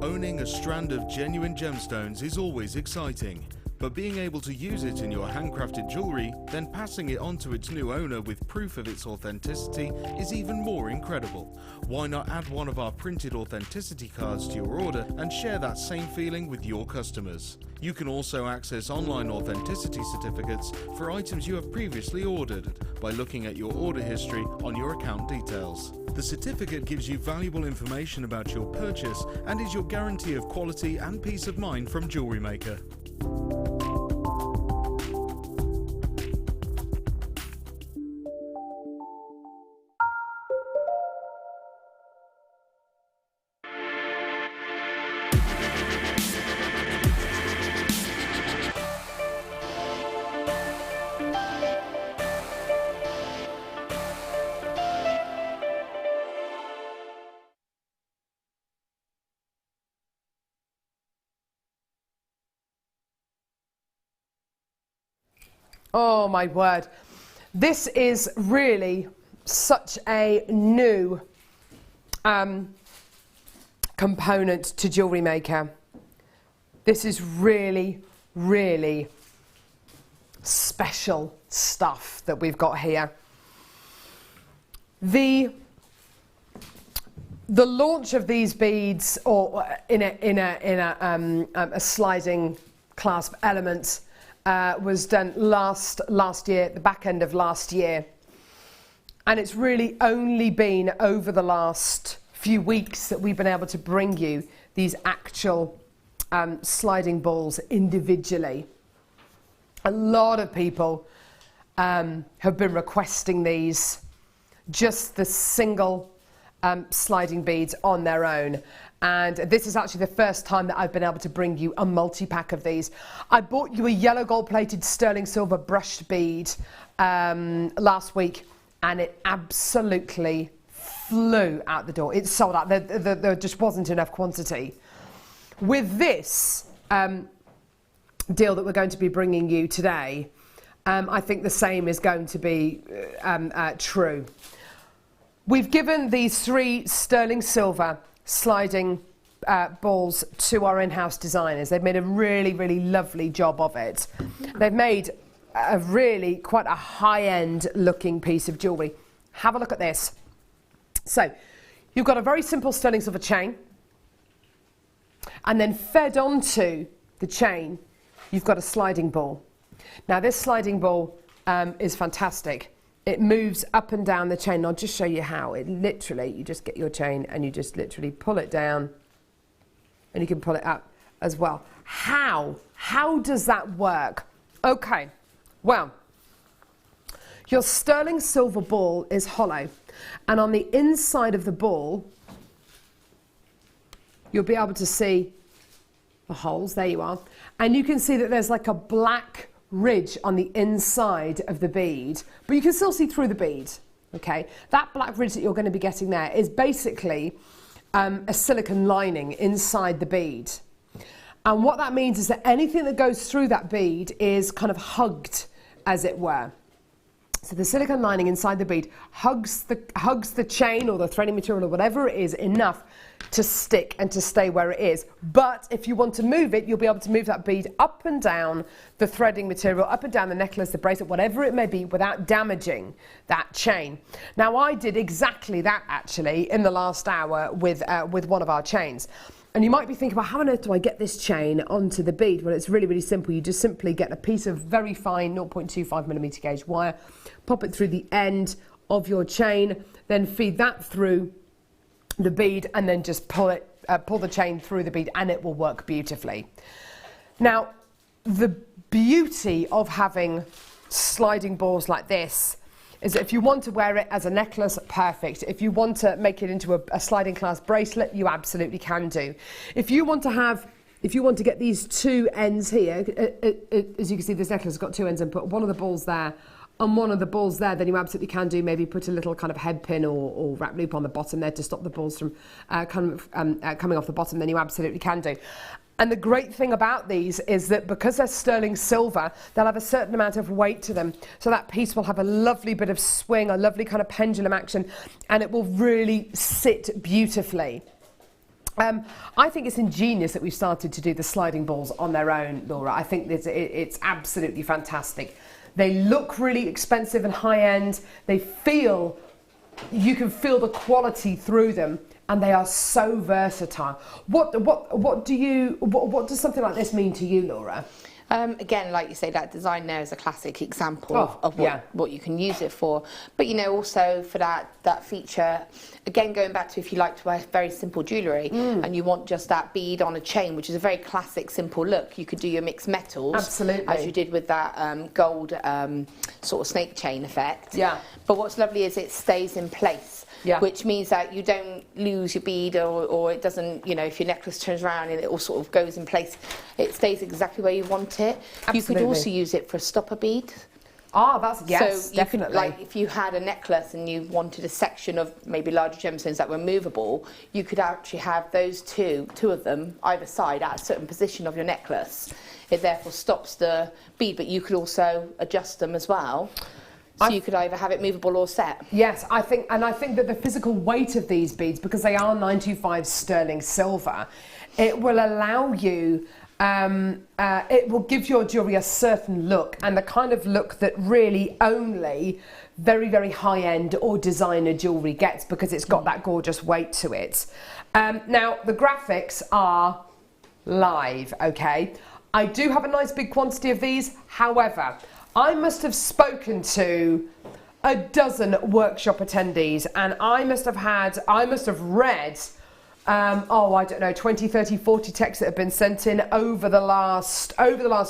[SPEAKER 1] Owning a strand of genuine gemstones is always exciting, but being able to use it in your handcrafted jewellery, then passing it on to its new owner with proof of its authenticity is even more incredible. Why not add one of our printed authenticity cards to your order and share that same feeling with your customers? You can also access online authenticity certificates for items you have previously ordered by looking at your order history on your account details. The certificate gives you valuable information about your purchase and is your guarantee of quality and peace of mind from JewelleryMaker.
[SPEAKER 3] Oh my word. This is really such a new component to JewelleryMaker. This is really, really special stuff that we've got here. The launch of these beads, or in a sliding clasp element, was done last year, the back end of last year, and it's really only been over the last few weeks that we've been able to bring you these actual sliding balls individually. A lot of people have been requesting these, just the single sliding beads on their own. And this is actually the first time that I've been able to bring you a multi-pack of these. I bought you a yellow gold plated sterling silver brushed bead last week, and it absolutely flew out the door. It sold out. There just wasn't enough quantity. With this deal that we're going to be bringing you today, I think the same is going to be true. We've given these 3 sterling silver sliding balls to our in-house designers. They've made a really, really lovely job of it. They've made a really quite a high-end looking piece of jewellery. Have a look at this. So you've got a very simple sterling silver chain, and then fed onto the chain you've got a sliding ball. Now this sliding ball is fantastic. It moves up and down the chain. I'll just show you how. It literally, you just get your chain and you just literally pull it down, and you can pull it up as well. How does that work? Okay, well, your sterling silver ball is hollow, and on the inside of the ball, you'll be able to see the holes. There you are. And you can see that there's like a black ridge on the inside of the bead, but you can still see through the bead. Okay, that black ridge that you're going to be getting there is basically a silicone lining inside the bead, and what that means is that anything that goes through that bead is kind of hugged, as it were. So the silicone lining inside the bead hugs the chain or the threading material or whatever it is enough to stick and to stay where it is. But if you want to move it, you'll be able to move that bead up and down the threading material, up and down the necklace, the bracelet, whatever it may be, without damaging that chain. Now I did exactly that actually in the last hour with one of our chains. And you might be thinking, well, how on earth do I get this chain onto the bead? Well, it's really, really simple. You just simply get a piece of very fine 0.25mm gauge wire, pop it through the end of your chain, then feed that through the bead, and then just pull the chain through the bead, and it will work beautifully. Now, the beauty of having sliding balls like this is that if you want to wear it as a necklace, perfect. If you want to make it into a sliding clasp bracelet, you absolutely can do. If you want to get these two ends here, as you can see, this necklace has got two ends, and put one of the balls there and one of the balls there, then you absolutely can do. Maybe put a little kind of head pin or wrap loop on the bottom there to stop the balls from coming off the bottom, then you absolutely can do. And the great thing about these is that because they're sterling silver, they'll have a certain amount of weight to them. So that piece will have a lovely bit of swing, a lovely kind of pendulum action, and it will really sit beautifully. I think it's ingenious that we've started to do the sliding balls on their own, Laura. I think it's absolutely fantastic. They look really expensive and high-end. You can feel the quality through them. And they are so versatile. What does something like this mean to you, Laura?
[SPEAKER 8] Again, like you say, that design there is a classic example of what you can use it for. But, you know, also for that feature, again, going back to if you like to wear very simple jewellery and you want just that bead on a chain, which is a very classic, simple look, you could do your mixed metals.
[SPEAKER 3] Absolutely.
[SPEAKER 8] As you did with that gold sort of snake chain effect.
[SPEAKER 3] Yeah.
[SPEAKER 8] But what's lovely is it stays in place. Yeah. Which means that you don't lose your bead or it doesn't, you know, if your necklace turns around and it all sort of goes in place, it stays exactly where you want it. Absolutely. You could also use it for a stopper bead.
[SPEAKER 3] Ah, that's, yes,
[SPEAKER 8] so
[SPEAKER 3] definitely.
[SPEAKER 8] Like if you had a necklace and you wanted a section of maybe larger gemstones that were movable, you could actually have those two of them either side at a certain position of your necklace. It therefore stops the bead, but you could also adjust them as well. So you could either have it movable or set.
[SPEAKER 3] Yes, I think that the physical weight of these beads, because they are 925 sterling silver, it will allow you, it will give your jewellery a certain look, and the kind of look that really only very, very high-end or designer jewellery gets, because it's got that gorgeous weight to it. Now, the graphics are live, okay? I do have a nice big quantity of these, however, I must have spoken to a dozen workshop attendees, and I must have read, I don't know, 20, 30, 40 texts that have been sent in over the last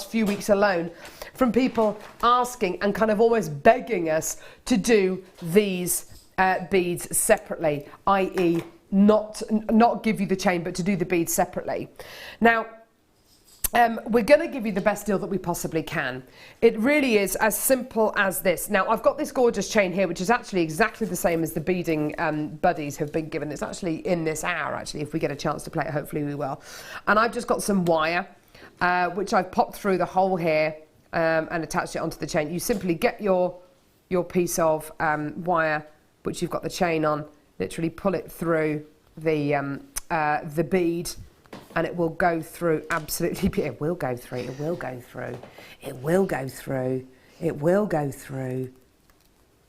[SPEAKER 3] few weeks alone from people asking and kind of almost begging us to do these beads separately, i.e. not give you the chain, but to do the beads separately. Now, we're going to give you the best deal that we possibly can. It really is as simple as this. Now, I've got this gorgeous chain here, which is actually exactly the same as the beading buddies have been given. It's actually in this hour, actually. If we get a chance to play it, hopefully we will. And I've just got some wire, which I've popped through the hole here and attached it onto the chain. You simply get your piece of wire, which you've got the chain on, literally pull it through the bead, and it will go through absolutely. It will go through. It will go through. It will go through. It will go through.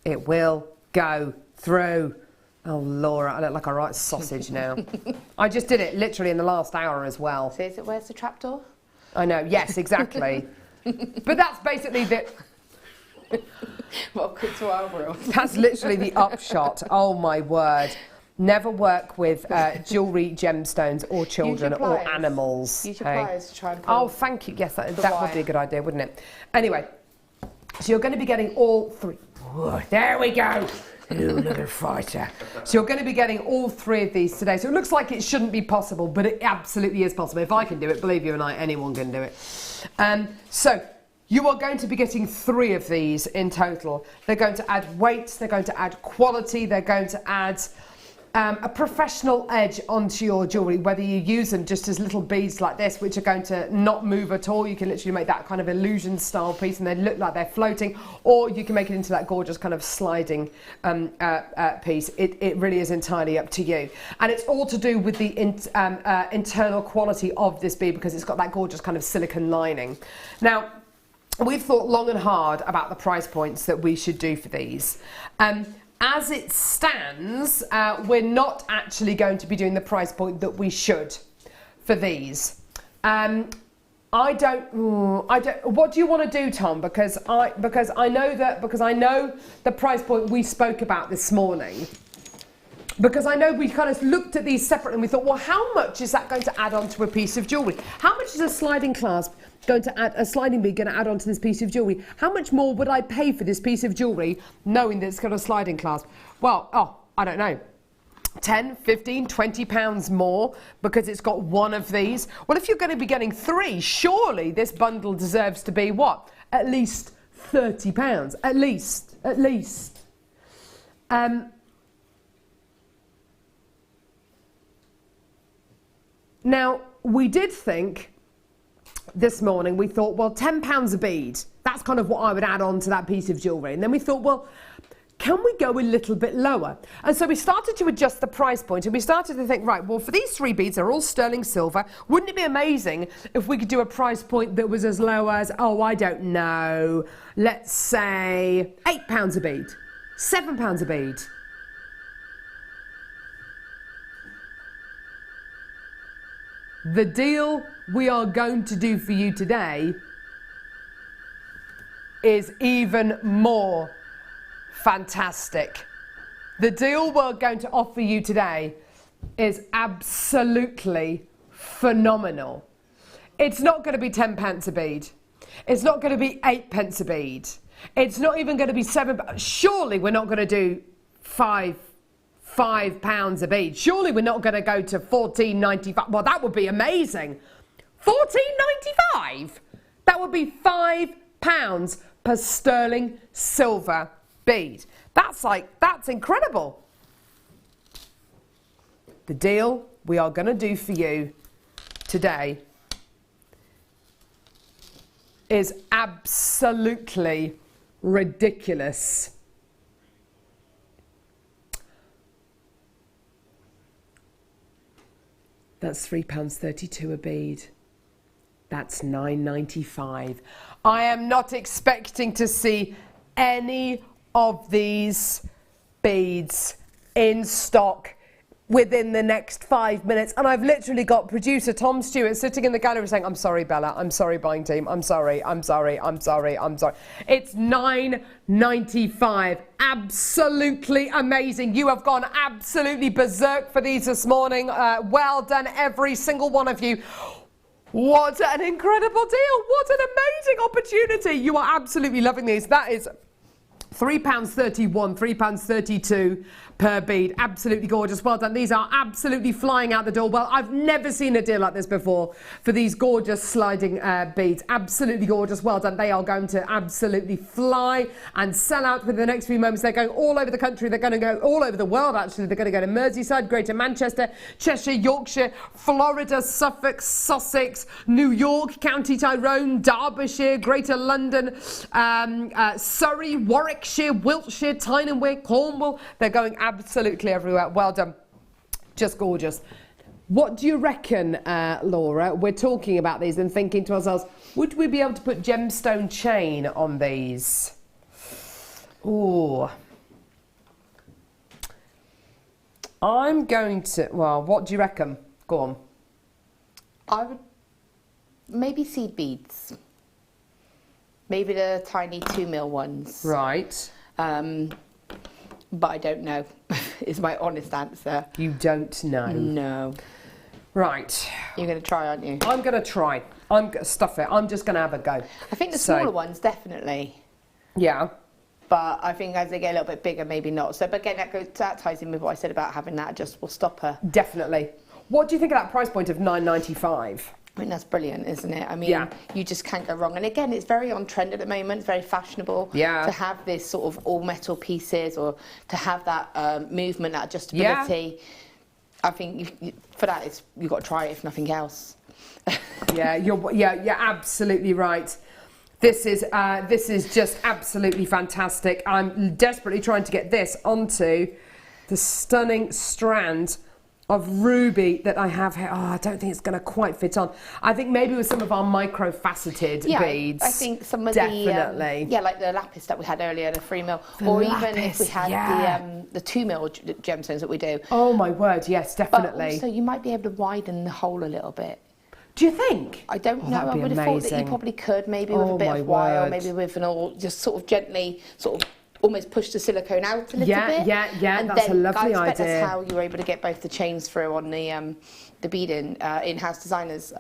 [SPEAKER 3] It will go through. Oh, Laura, I look like a right sausage now. I just did it literally in the last hour as well.
[SPEAKER 8] So is it where's the trapdoor?
[SPEAKER 3] I know. Yes, exactly. But that's basically the.
[SPEAKER 8] Welcome to our world.
[SPEAKER 3] That's literally the upshot. Oh my word. Never work with jewellery, gemstones, or children, or animals.
[SPEAKER 8] Use your pliers to try and pull.
[SPEAKER 3] Oh, thank you. Yes, that would be a good idea, wouldn't it? Anyway, so you're going to be getting all three. Whoa, there we go. Another fighter. So you're going to be getting all three of these today. So it looks like it shouldn't be possible, but it absolutely is possible. If I can do it, believe you and I, anyone can do it. So you are going to be getting three of these in total. They're going to add weight, they're going to add quality, they're going to add a professional edge onto your jewellery, whether you use them just as little beads like this, which are going to not move at all. You can literally make that kind of illusion style piece and they look like they're floating, or you can make it into that gorgeous kind of sliding piece. It really is entirely up to you. And it's all to do with the internal quality of this bead, because it's got that gorgeous kind of silicone lining. Now, we've thought long and hard about the price points that we should do for these. As it stands, we're not actually going to be doing the price point that we should. for these. I don't. What do you want to do, Tom? Because I know the price point we spoke about this morning. Because I know we kind of looked at these separately and we thought, well, how much is that going to add on to a piece of jewellery? How much is a sliding clasp going to add, a sliding bead going to add on to this piece of jewellery? How much more would I pay for this piece of jewellery knowing that it's got a sliding clasp? Well, I don't know. 10, 15, 20 pounds more because it's got one of these. Well, if you're going to be getting 3, surely this bundle deserves to be what? At least 30 pounds. At least. Now, we did think this morning, we thought, well, £10 a bead. That's kind of what I would add on to that piece of jewellery. And then we thought, well, can we go a little bit lower? And so we started to adjust the price point and we started to think, right, well, for these 3 beads, they're all sterling silver. Wouldn't it be amazing if we could do a price point that was as low as, oh, I don't know, let's say £8 a bead, £7 a bead. The deal we are going to do for you today is even more fantastic. The deal we're going to offer you today is absolutely phenomenal. It's not going to be 10 pence a bead. It's not going to be 8 pence a bead. It's not even going to be 7. Surely we're not going to do £5 a bead. Surely we're not going to go to £14.95. Well, that would be amazing. £14.95. That would be £5 per sterling silver bead. That's incredible. The deal we are going to do for you today is absolutely ridiculous. That's £3.32 a bead. That's £9.95. I am not expecting to see any of these beads in stock within the next 5 minutes. And I've literally got producer Tom Stewart sitting in the gallery saying, I'm sorry, Bella, I'm sorry, buying team, I'm sorry. It's £9.95. Absolutely amazing. You have gone absolutely berserk for these this morning. Well done, every single one of you. What an incredible deal. What an amazing opportunity. You are absolutely loving these. That is £3.31, £3.32 per bead. Absolutely gorgeous. Well done. These are absolutely flying out the door. Well, I've never seen a deal like this before for these gorgeous sliding beads. Absolutely gorgeous. Well done. They are going to absolutely fly and sell out within the next few moments. They're going all over the country. They're going to go all over the world, actually. They're going to go to Merseyside, Greater Manchester, Cheshire, Yorkshire, Florida, Suffolk, Sussex, New York, County Tyrone, Derbyshire, Greater London, Surrey, Warwickshire, Wiltshire, Tyne-and-Wear, Cornwall. They're going absolutely everywhere. Well done. Just gorgeous. What do you reckon, Laura? We're talking about these and thinking to ourselves, would we be able to put gemstone chain on these? Ooh. I'm going to, well, what do you reckon? Go on.
[SPEAKER 8] I would maybe seed beads. Maybe the tiny 2mm ones.
[SPEAKER 3] Right.
[SPEAKER 8] But I don't know, is my honest answer.
[SPEAKER 3] You don't know?
[SPEAKER 8] No.
[SPEAKER 3] Right.
[SPEAKER 8] You're going to try, aren't you?
[SPEAKER 3] I'm going to try. I'm going to stuff it. I'm just going to have a go.
[SPEAKER 8] I think the smaller ones, definitely.
[SPEAKER 3] Yeah.
[SPEAKER 8] But I think as they get a little bit bigger, maybe not. So, but again, that ties in with what I said about having that adjustable stopper.
[SPEAKER 3] Definitely. What do you think of that price point of £9.95?
[SPEAKER 8] I mean, that's brilliant, isn't it? I mean, you just can't go wrong. And again, it's very on trend at the moment. It's very fashionable to have this sort of all metal pieces or to have that movement, that adjustability. I think for that, you've got to try it, if nothing else.
[SPEAKER 3] You're absolutely right. This is just absolutely fantastic. I'm desperately trying to get this onto the stunning strand of ruby that I have here. Oh, I don't think it's going to quite fit on. I think maybe with some of our micro-faceted beads.
[SPEAKER 8] I think some of
[SPEAKER 3] definitely.
[SPEAKER 8] the like the lapis that we had earlier, the 3 mil, or
[SPEAKER 3] lapis,
[SPEAKER 8] even if we had the 2 mil gemstones that we do.
[SPEAKER 3] Oh my word, yes, definitely.
[SPEAKER 8] But also you might be able to widen the hole a little bit.
[SPEAKER 3] Do you think?
[SPEAKER 8] I don't know. I would have thought that you probably could, maybe with a bit of wire, or maybe with an all, just sort of gently, sort of almost push the silicone out a little bit.
[SPEAKER 3] Yeah, and that's a lovely
[SPEAKER 8] I expect
[SPEAKER 3] idea.
[SPEAKER 8] that's how you were able to get both the chains through on the beading in-house designers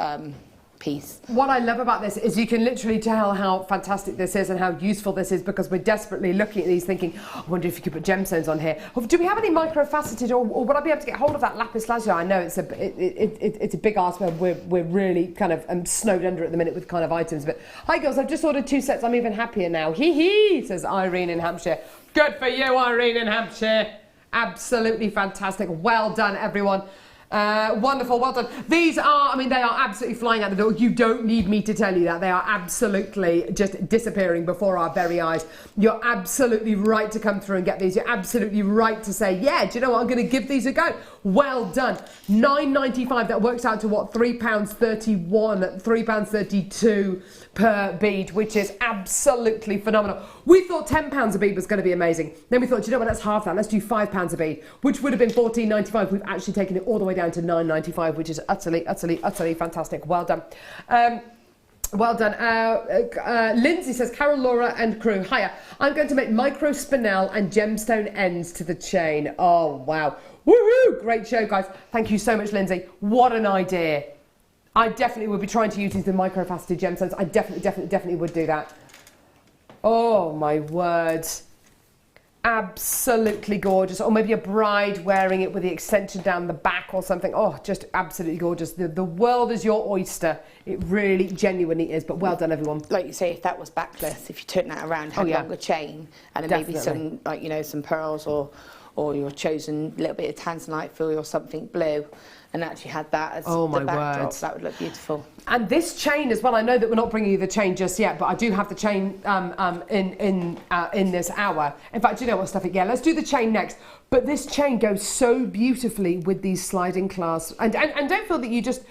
[SPEAKER 8] piece.
[SPEAKER 3] What I love about this is you can literally tell how fantastic this is and how useful this is, because we're desperately looking at these thinking, I wonder if you could put gemstones on here. Or do we have any micro-faceted, or would I be able to get hold of that lapis lazuli? I know it's a big ask, where we're really kind of snowed under at the minute with kind of items. But hi girls, I've just ordered 2 sets. I'm even happier now. Hee hee, says Irene in Hampshire. Good for you, Irene in Hampshire. Absolutely fantastic. Well done, everyone. Wonderful, well done. These are, I mean, they are absolutely flying out the door. You don't need me to tell you that. They are absolutely just disappearing before our very eyes. You're absolutely right to come through and get these. You're absolutely right to say, yeah, do you know what, I'm going to give these a go. Well done. £9.95, that works out to what, £3.31, £3.32 per bead, which is absolutely phenomenal. We thought £10 a bead was going to be amazing. Then we thought, you know what, let's half that. Let's do £5 a bead, which would have been £14.95. We've actually taken it all the way down to £9.95, which is utterly fantastic. Well done. Well done. Lindsay says, Carol, Laura and crew, hiya. I'm going to make micro spinel and gemstone ends to the chain. Oh, wow. Woohoo! Great show, guys. Thank you so much, Lindsay. What an idea. I definitely would be trying to use these with micro-faceted gemstones. I definitely would do that. Oh, my word. Absolutely gorgeous. Or maybe a bride wearing it with the extension down the back or something. Oh, just absolutely gorgeous. The world is your oyster. It really genuinely is. But well done, everyone.
[SPEAKER 8] Like you say, if that was backless, if you turn that around, had longer chain, and then maybe some, like, you know, some pearls or your chosen little bit of tanzanite foil or something blue, and actually had that as the backdrop, that would look beautiful.
[SPEAKER 3] And this chain as well, I know that we're not bringing you the chain just yet, but I do have the chain in this hour. In fact, you know what, Steffi? Yeah, let's do the chain next. But this chain goes so beautifully with these sliding clasps. And don't feel that you just,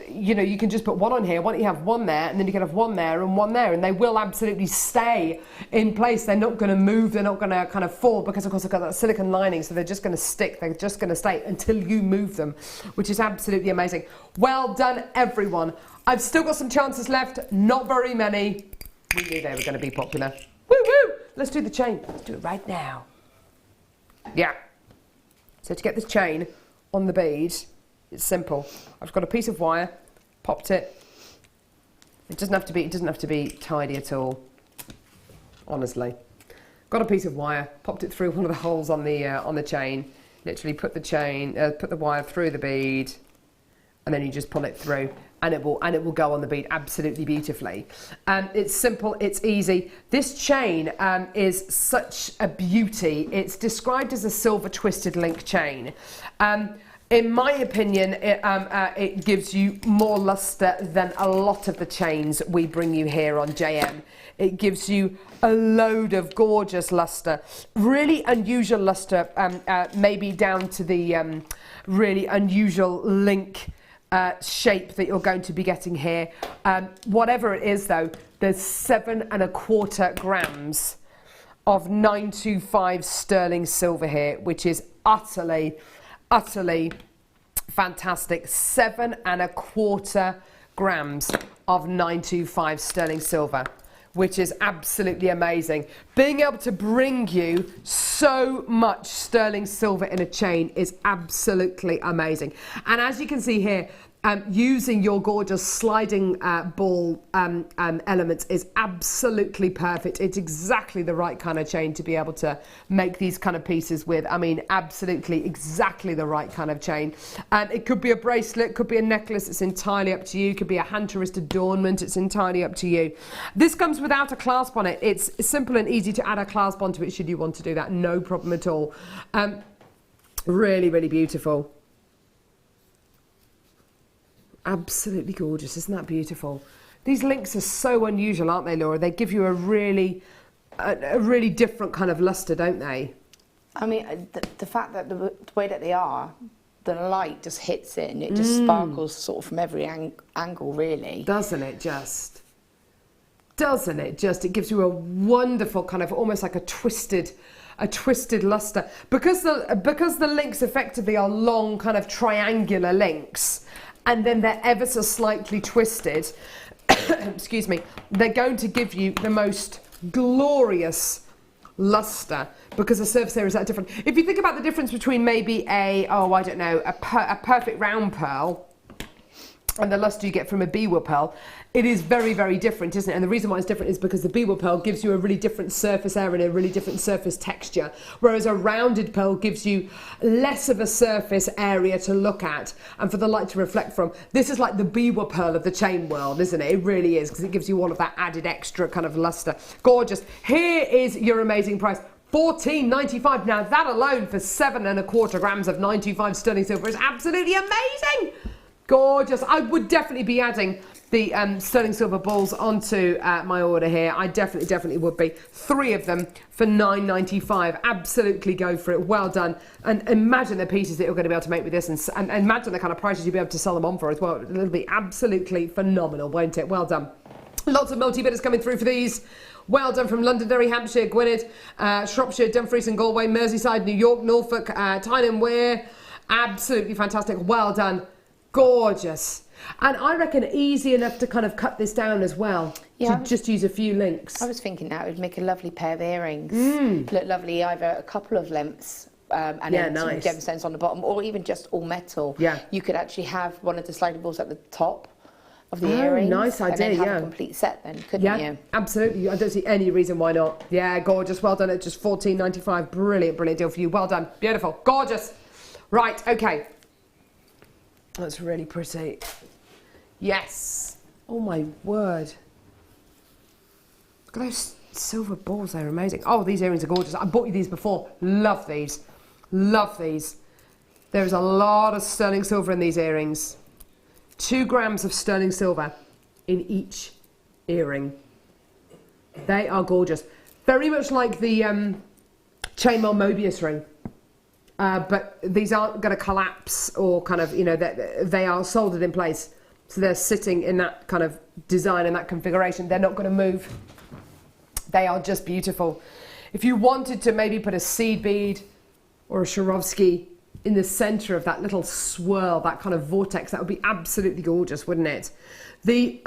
[SPEAKER 3] you know, you can just put one on here. Why don't you have one there, and then you can have one there and one there, and they will absolutely stay in place. They're not going to move. They're not going to kind of fall, because, of course, I've got that silicone lining, so they're just going to stick. They're just going to stay until you move them, which is absolutely amazing. Well done, everyone. I've still got some chances left. Not very many. We knew they were going to be popular. Woo woo! Let's do the chain. Let's do it right now. Yeah. So to get this chain on the bead, it's simple. I've got a piece of wire, popped it. It doesn't have to be tidy at all. Honestly, got a piece of wire, popped it through one of the holes on the chain. Literally put the wire through the bead, and then you just pull it through, and it will go on the bead absolutely beautifully. It's simple, it's easy. This chain is such a beauty. It's described as a silver twisted link chain. In my opinion, it gives you more luster than a lot of the chains we bring you here on JM. It gives you a load of gorgeous luster, really unusual luster, maybe down to the really unusual link shape that you're going to be getting here. Whatever it is, though, there's 7¼ grams of 925 sterling silver here, which is utterly fantastic. 7¼ grams of 925 sterling silver, which is absolutely amazing. Being able to bring you so much sterling silver in a chain is absolutely amazing. And as you can see here, using your gorgeous sliding ball elements is absolutely perfect. It's exactly the right kind of chain to be able to make these kind of pieces with. I mean, absolutely exactly the right kind of chain. It could be a bracelet, could be a necklace, it's entirely up to you. It could be a hand to wrist adornment, it's entirely up to you. This comes without a clasp on it. It's simple and easy to add a clasp onto it should you want to do that, no problem at all. Really, really beautiful. Absolutely gorgeous, isn't that beautiful? These links are so unusual, aren't they, Laura? They give you a really different kind of luster, don't they?
[SPEAKER 8] I mean, the fact that the way that they are, the light just hits it and it just sparkles sort of from every angle, really.
[SPEAKER 3] Doesn't it just? Doesn't it just? It gives you a wonderful kind of almost like a twisted luster, because the links effectively are long kind of triangular links, and then they're ever so slightly twisted. Excuse me. They're going to give you the most glorious luster because the surface areas are different. If you think about the difference between maybe a perfect round pearl and the luster you get from a biwa pearl, it is very, very different, isn't it? And the reason why it's different is because the biwa pearl gives you a really different surface area and a really different surface texture, whereas a rounded pearl gives you less of a surface area to look at and for the light to reflect from. This is like the biwa pearl of the chain world, isn't it? It really is, because it gives you all of that added extra kind of luster. Gorgeous. Here is your amazing price. $14.95. Now that alone for 7¼ grams of 925 sterling silver is absolutely amazing. Gorgeous. I would definitely be adding the sterling silver balls onto my order here. I definitely would be. 3 of them for $9.95. Absolutely go for it. Well done. And imagine the pieces that you're going to be able to make with this, and imagine the kind of prices you'll be able to sell them on for as well. It'll be absolutely phenomenal, won't it? Well done. Lots of multi-bidders coming through for these. Well done from Londonderry, Hampshire, Gwynedd, Shropshire, Dumfries and Galway, Merseyside, New York, Norfolk, Tyne and Wear. Absolutely fantastic. Well done. Gorgeous. And I reckon easy enough to kind of cut this down as well. Yeah, to just use a few links.
[SPEAKER 8] I was thinking that would make a lovely pair of earrings. Look lovely, either a couple of lengths and then some gemstones on the bottom, or even just all metal. Yeah. You could actually have one of the sliding balls at the top of the earrings.
[SPEAKER 3] Nice idea,
[SPEAKER 8] and then have a complete set then, couldn't you?
[SPEAKER 3] Absolutely. I don't see any reason why not. Yeah, gorgeous. Well done at just $14.95. Brilliant, brilliant deal for you. Well done. Beautiful. Gorgeous. Right, okay. That's really pretty. Yes. Oh my word. Look at those silver balls, they're amazing. Oh, these earrings are gorgeous. I bought you these before. Love these. Love these. There's a lot of sterling silver in these earrings. 2 grams of sterling silver in each earring. They are gorgeous. Very much like the chainmail Mobius ring. But these aren't going to collapse or kind of, you know, they are soldered in place. So they're sitting in that kind of design and that configuration. They're not going to move. They are just beautiful. If you wanted to maybe put a seed bead or a Swarovski in the center of that little swirl, that kind of vortex, that would be absolutely gorgeous, wouldn't it? The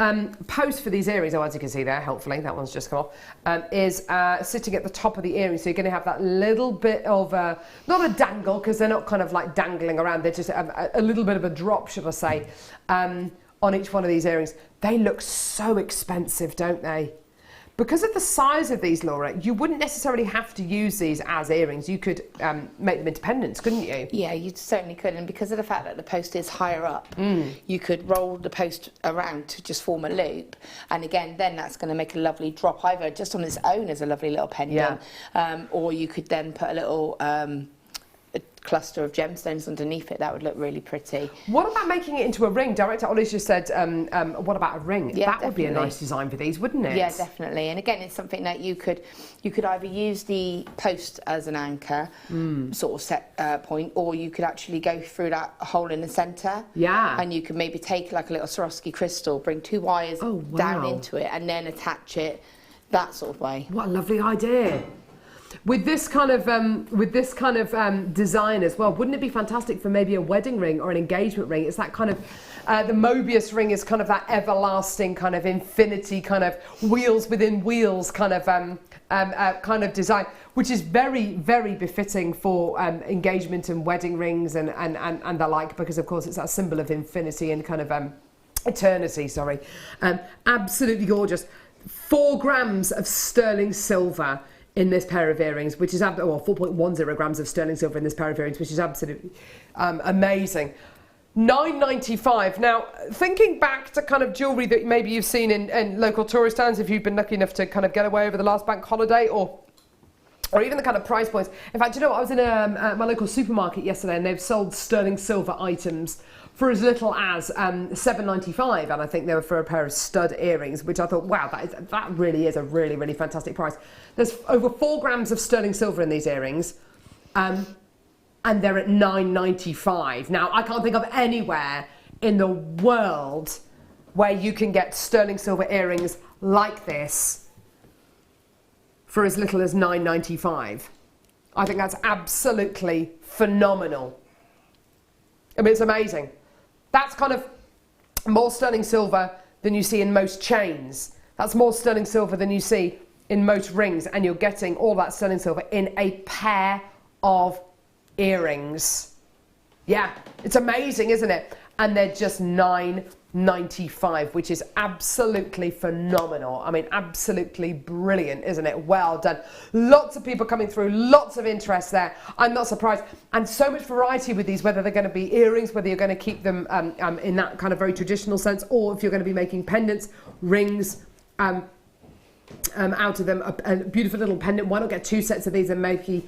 [SPEAKER 3] post for these earrings, as you can see there, helpfully, that one's just come off, is sitting at the top of the earring. So you're going to have that little bit of, not a dangle, because they're not kind of like dangling around, they're just a little bit of a drop, should I say, on each one of these earrings. They look so expensive, don't they? Because of the size of these, Laura, you wouldn't necessarily have to use these as earrings. You could make them into pendants, couldn't you? Yeah, you certainly could. And because of the fact that the post is higher up, you could roll the post around to just form a loop. And again, then that's going to make a lovely drop, either just on its own as a lovely little pendant, or you could then put a little a cluster of gemstones underneath it. That would look really pretty. What about making it into a ring? Director Ollie's just said, what about a ring? Yeah, that would be a nice design for these, wouldn't it? Yeah, definitely. And again, it's something that you could either use the post as an anchor, sort of set point, or you could actually go through that hole in the centre. Yeah. And you could maybe take like a little Swarovski crystal, bring 2 wires down into it, and then attach it that sort of way. What a lovely idea. With this kind of design as well, wouldn't it be fantastic for maybe a wedding ring or an engagement ring? It's that kind of the Mobius ring is kind of that everlasting kind of infinity kind of wheels within wheels kind of design, which is very, very befitting for engagement and wedding rings and the like, because of course it's that symbol of infinity and kind of eternity. Sorry, absolutely gorgeous. 4 grams of sterling silver in this pair of earrings, which is 4.10 grams of sterling silver in this pair of earrings, which is absolutely amazing. $9.95. Now, thinking back to kind of jewellery that maybe you've seen in local tourist towns, if you've been lucky enough to kind of get away over the last bank holiday, or even the kind of price points. In fact, you know what? I was in my local supermarket yesterday, and they've sold sterling silver items for as little as $7.95, and I think they were for a pair of stud earrings, which I thought, wow, that really is a really, really fantastic price. There's over 4 grams of sterling silver in these earrings. and they're at £9.95. Now, I can't think of anywhere in the world where you can get sterling silver earrings like this for as little as £9.95. I think that's absolutely phenomenal. I mean, it's amazing. That's kind of more sterling silver than you see in most chains. That's more sterling silver than you see in most rings, and you're getting all that sterling silver in a pair of earrings. Yeah, it's amazing, isn't it? And they're just £9.95, which is absolutely phenomenal. I mean, absolutely brilliant, isn't it? Well done. Lots of people coming through, lots of interest there. I'm not surprised. And so much variety with these, whether they're going to be earrings, whether you're going to keep them in that kind of very traditional sense, or if you're going to be making pendants, rings, out of them, a beautiful little pendant. Why not get 2 sets of these and make a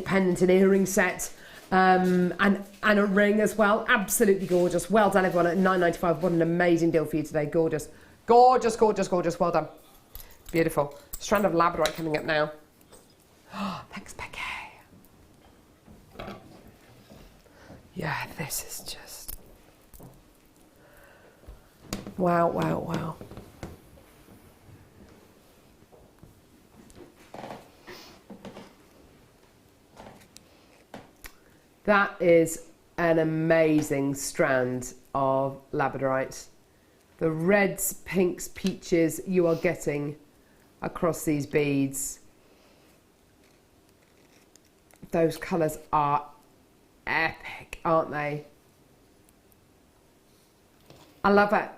[SPEAKER 3] pendant and earring set? And a ring as well. Absolutely gorgeous. Well done, everyone, at £9.95. What an amazing deal for you today. Gorgeous. Gorgeous, gorgeous, gorgeous. Well done. Beautiful. Strand of labradorite coming up now. Oh, thanks, Becky. Yeah, this is just... Wow, wow, wow. That is an amazing strand of labradorite. The reds, pinks, peaches you are getting across these beads. Those colours are epic, aren't they? I love it.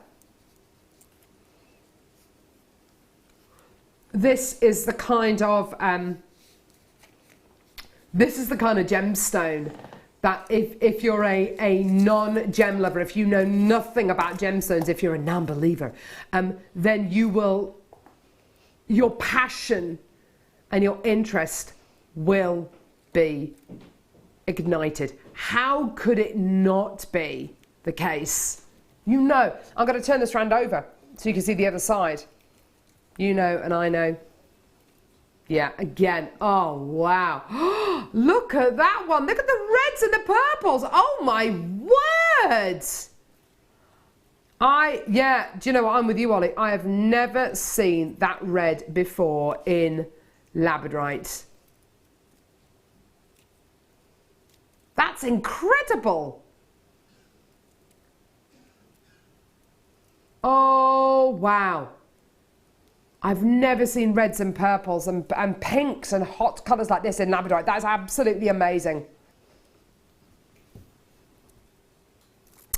[SPEAKER 3] This is the kind of gemstone that if you're a non-gem lover, if you know nothing about gemstones, if you're a non-believer, then your passion and your interest will be ignited. How could it not be the case? You know, I'm going to turn this strand over so you can see the other side. You know, and I know. Yeah, again. Oh, wow. Look at that one. Look at the reds and the purples. Oh, my word. Yeah, do you know what? I'm with you, Ollie. I have never seen that red before in labradorite. That's incredible. Oh, wow. I've never seen reds and purples and pinks and hot colours like this in labradorite. That's absolutely amazing.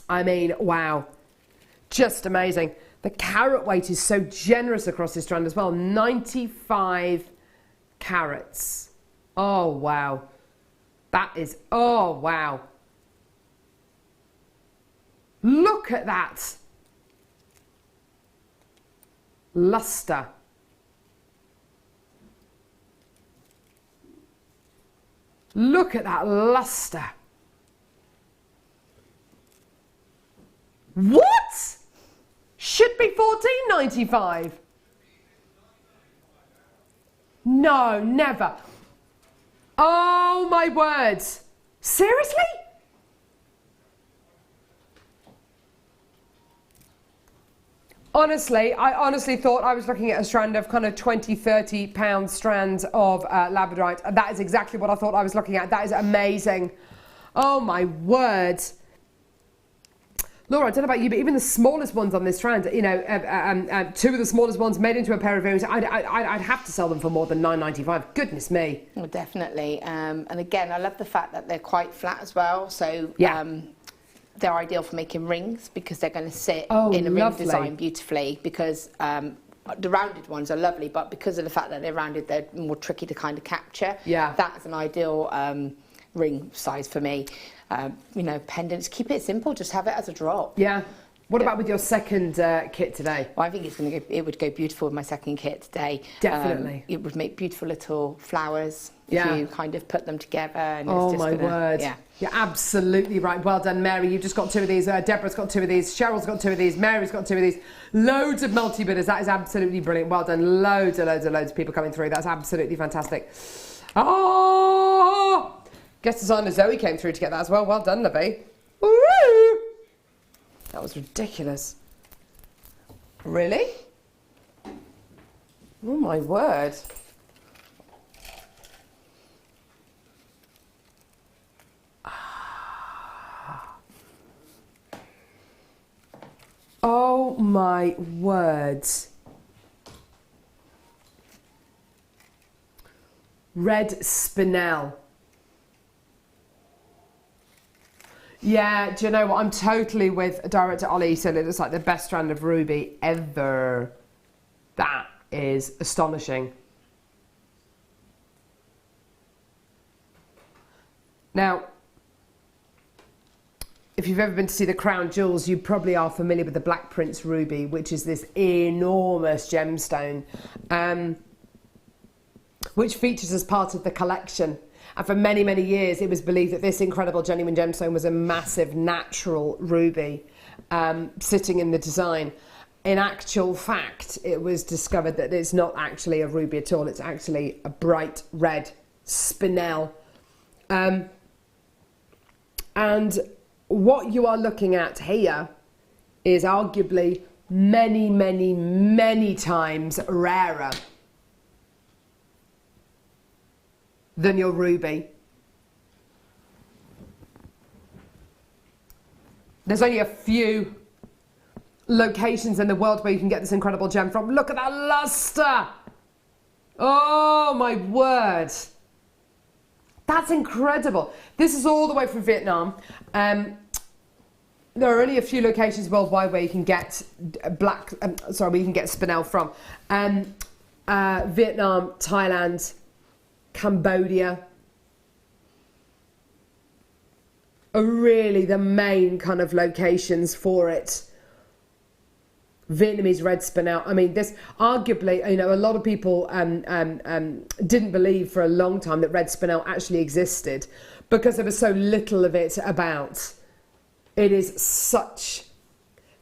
[SPEAKER 3] I mean, wow. Just amazing. The carat weight is so generous across this strand as well. 95 carats. Oh, wow. That is, oh, wow. Look at that. Luster. Look at that luster. What? Should be $14.95. No, never. Oh my word. Seriously? Honestly, I honestly thought I was looking at a strand of kind of 20, 30 pound strands of labradorite. That is exactly what I thought I was looking at. That is amazing. Oh my word. Laura, I don't know about you, but even the smallest ones on this strand, you know, 2 of the smallest ones made into a pair of earrings, I'd have to sell them for more than $9.95. Goodness me.
[SPEAKER 8] Well, definitely. And again, I love the fact that they're quite flat as well. So
[SPEAKER 3] yeah.
[SPEAKER 8] They're ideal for making rings because they're going to sit in a ring design beautifully, because the rounded ones are lovely, but because of the fact that they're rounded, they're more tricky to kind of capture. Yeah. That's an ideal ring size for me. You know, pendants, keep it simple, just have it as a drop. Yeah. What about with your second kit today? Well, I think it would go beautiful with my second kit today. Definitely. It would make beautiful little flowers if you kind of put them together. And
[SPEAKER 3] oh,
[SPEAKER 8] it's just
[SPEAKER 3] my word.
[SPEAKER 8] Yeah.
[SPEAKER 3] You're absolutely right. Well done, Mary. You've just got 2 of these. Deborah's got 2 of these. Cheryl's got 2 of these. Mary's got 2 of these. Loads of multi-bidders. That is absolutely brilliant. Well done. Loads of people coming through. That's absolutely fantastic. Oh! Guest designer Zoe came through to get that as well. Well done, Libby. Woo! That was ridiculous. Really? Oh my word. Oh my words. Red spinel. Yeah, do you know what? I'm totally with director Ollie. So it looks like the best strand of ruby ever. That is astonishing. Now, if you've ever been to see the Crown Jewels, you probably are familiar with the Black Prince Ruby, which is this enormous gemstone, which features as part of the collection. And for many, many years, it was believed that this incredible genuine gemstone was a massive natural ruby sitting in the design. In actual fact, it was discovered that it's not actually a ruby at all. It's actually a bright red spinel. And what you are looking at here is arguably many, many, many times rarer than your ruby. There's only a few locations in the world where you can get this incredible gem from. Look at that luster! Oh my word! That's incredible. This is all the way from Vietnam. There are only a few locations worldwide where you can get where you can get spinel from. Vietnam, Thailand, Cambodia are really the main kind of locations for it. Vietnamese red spinel. I mean, this arguably, you know, a lot of people didn't believe for a long time that red spinel actually existed because there was so little of it about. It is such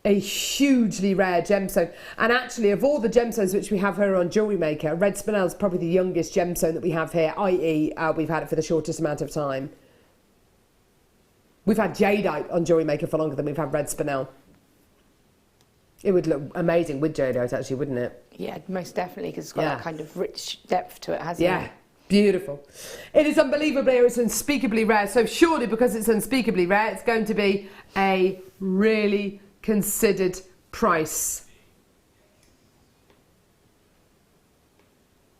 [SPEAKER 3] a hugely rare gemstone, and actually, of all the gemstones which we have here on JewelleryMaker, red spinel is probably the youngest gemstone that we have here. I.e., we've had it for the shortest amount of time. We've had jadeite on JewelleryMaker for longer than we've had red spinel. It would look amazing with jadeite, actually, wouldn't it?
[SPEAKER 8] Yeah, most definitely, because it's got that kind of rich depth to it, hasn't it?
[SPEAKER 3] Yeah, beautiful. It is unbelievably, it's unspeakably rare. So surely, because it's unspeakably rare, it's going to be a really considered price.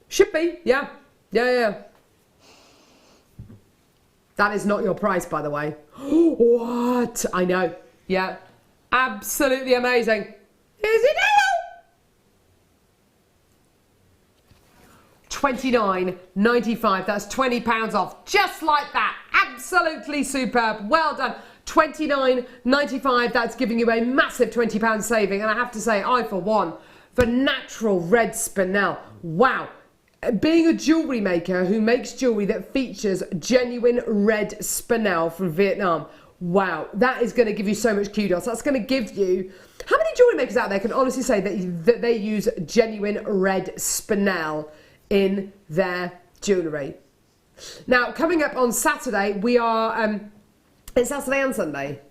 [SPEAKER 3] Should be, yeah. Yeah. That is not your price, by the way. What? I know. Yeah. Absolutely amazing. Is it now? $29.95. That's £20 off. Just like that. Absolutely superb. Well done. $29.95. That's giving you a massive £20 saving. And I have to say, I, for one, for natural red spinel. Wow. Being a jewellery maker who makes jewellery that features genuine red spinel from Vietnam. Wow, that is going to give you so much kudos. That's going to give you... How many jewellery makers out there can honestly say that they use genuine red spinel in their jewellery? Now, coming up on Saturday, we are... it's Saturday and Sunday.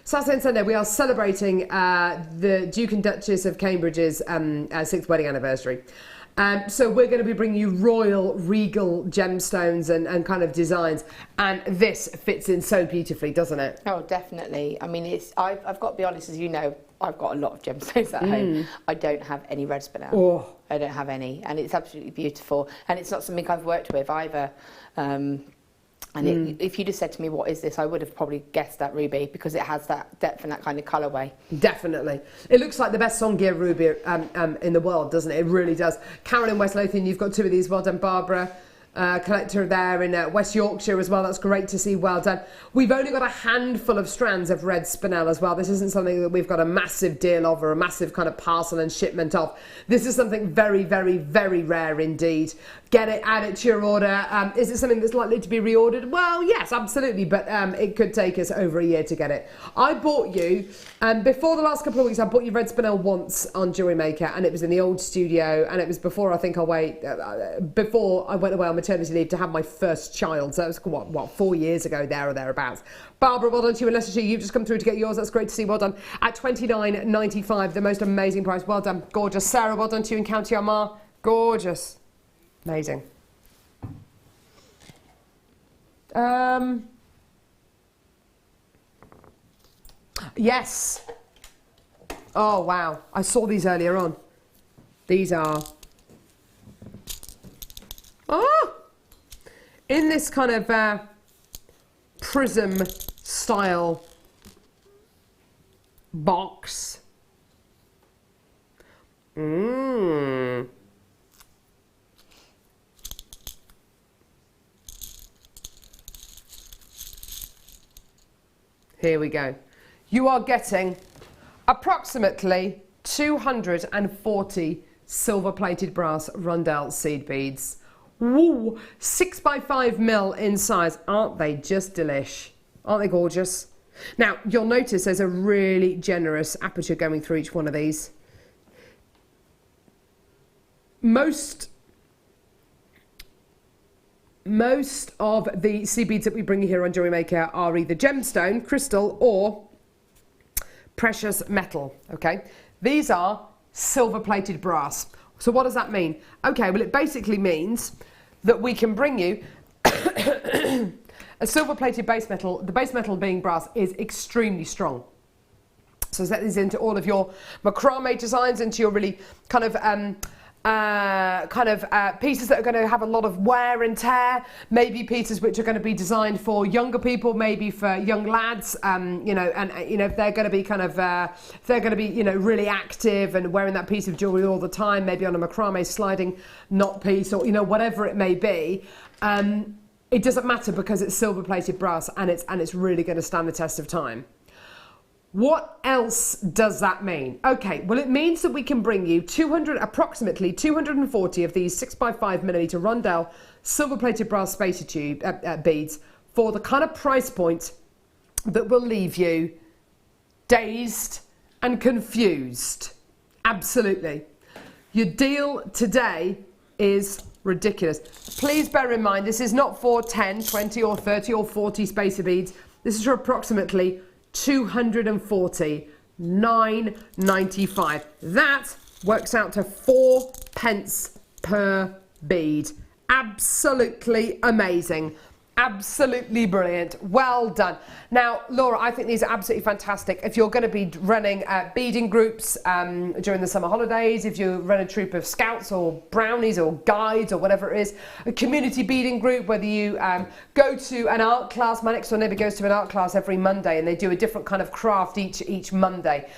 [SPEAKER 3] Saturday and Sunday, we are celebrating the Duke and Duchess of Cambridge's 6th wedding anniversary. So we're going to be bringing you royal, regal gemstones and kind of designs, and this fits in so beautifully, doesn't it?
[SPEAKER 8] Oh, definitely. I mean, I've got to be honest, as you know, I've got a lot of gemstones at home. I don't have any red spinel.
[SPEAKER 3] Oh.
[SPEAKER 8] I don't have any, and it's absolutely beautiful. And it's not something I've worked with either. If you'd have said to me, what is this, I would have probably guessed that ruby, because it has that depth and that kind of colourway.
[SPEAKER 3] Definitely. It looks like the best Songgear ruby in the world, doesn't it? It really does. Carol in West Lothian, you've got two of these. Well done, Barbara. Collector there in West Yorkshire as well. That's great to see. Well done. We've only got a handful of strands of red spinel as well. This isn't something that we've got a massive deal of or a massive kind of parcel and shipment of. This is something very, very, very rare indeed. Get it, add it to your order. Is it something that's likely to be reordered? Well, yes, absolutely, but it could take us over a year to get it. I bought you, before the last couple of weeks, I bought you red spinel once on JewelleryMaker, and it was in the old studio, and it was before I went away on maternity leave to have my first child. So that was, what 4 years ago, there or thereabouts. Barbara, well done to you in Leicestershire. You've just come through to get yours. That's great to see. Well done. At £29.95, the most amazing price. Well done. Gorgeous. Sarah, well done to you in County Armagh. Gorgeous. Amazing. Yes. Oh, wow. I saw these earlier on. These are... Oh! In this kind of prism style box. Mmm. Here we go. You are getting approximately 240 silver-plated brass rondelle seed beads. Woo! 6x5mm in size. Aren't they just delish? Aren't they gorgeous? Now, you'll notice there's a really generous aperture going through each one of these. Most of the seed beads that we bring you here on Jewellery Maker are either gemstone, crystal, or precious metal, okay? These are silver-plated brass. So what does that mean? Okay, well, it basically means that we can bring you a silver-plated base metal. The base metal being brass is extremely strong. So set these into all of your macrame designs, into your really kind of pieces that are going to have a lot of wear and tear, maybe pieces which are going to be designed for younger people, maybe for young lads, you know, and you know, if they're going to be kind of, if they're going to be, you know, really active and wearing that piece of jewellery all the time, maybe on a macrame sliding knot piece, or, you know, whatever it may be, it doesn't matter because it's silver-plated brass and it's really going to stand the test of time. What else does that mean? Okay, well, it means that we can bring you approximately 240 of these 6x5mm rondelle silver-plated brass spacer tube beads for the kind of price point that will leave you dazed and confused. Absolutely. Your deal today is ridiculous. Please bear in mind, this is not for 10, 20 or 30 or 40 spacer beads. This is for approximately 240, £9.95. That works out to 4p per bead. Absolutely amazing. Absolutely brilliant. Well done. Now, Laura, I think these are absolutely fantastic. If you're going to be running beading groups during the summer holidays, if you run a troop of scouts or brownies or guides or whatever it is, a community beading group, whether you go to an art class, my next door neighbour goes to an art class every Monday and they do a different kind of craft each Monday.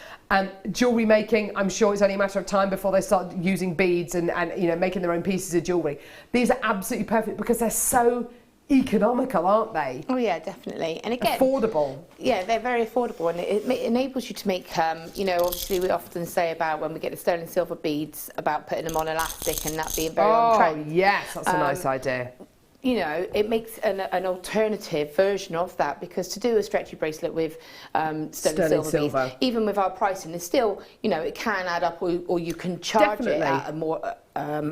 [SPEAKER 3] Jewellery making, I'm sure it's only a matter of time before they start using beads and you know, making their own pieces of jewellery. These are absolutely perfect because they're so economical, aren't they?
[SPEAKER 8] Oh yeah, definitely. And again,
[SPEAKER 3] affordable. Yeah,
[SPEAKER 8] they're very affordable, and it enables you to make, you know, obviously we often say about when we get the sterling silver beads about putting them on elastic and that being very on trend.
[SPEAKER 3] Oh yes, that's a nice idea.
[SPEAKER 8] You know, it makes an alternative version of that, because to do a stretchy bracelet with sterling silver beads, even with our pricing, is still, you know, it can add up, or you can charge it at a more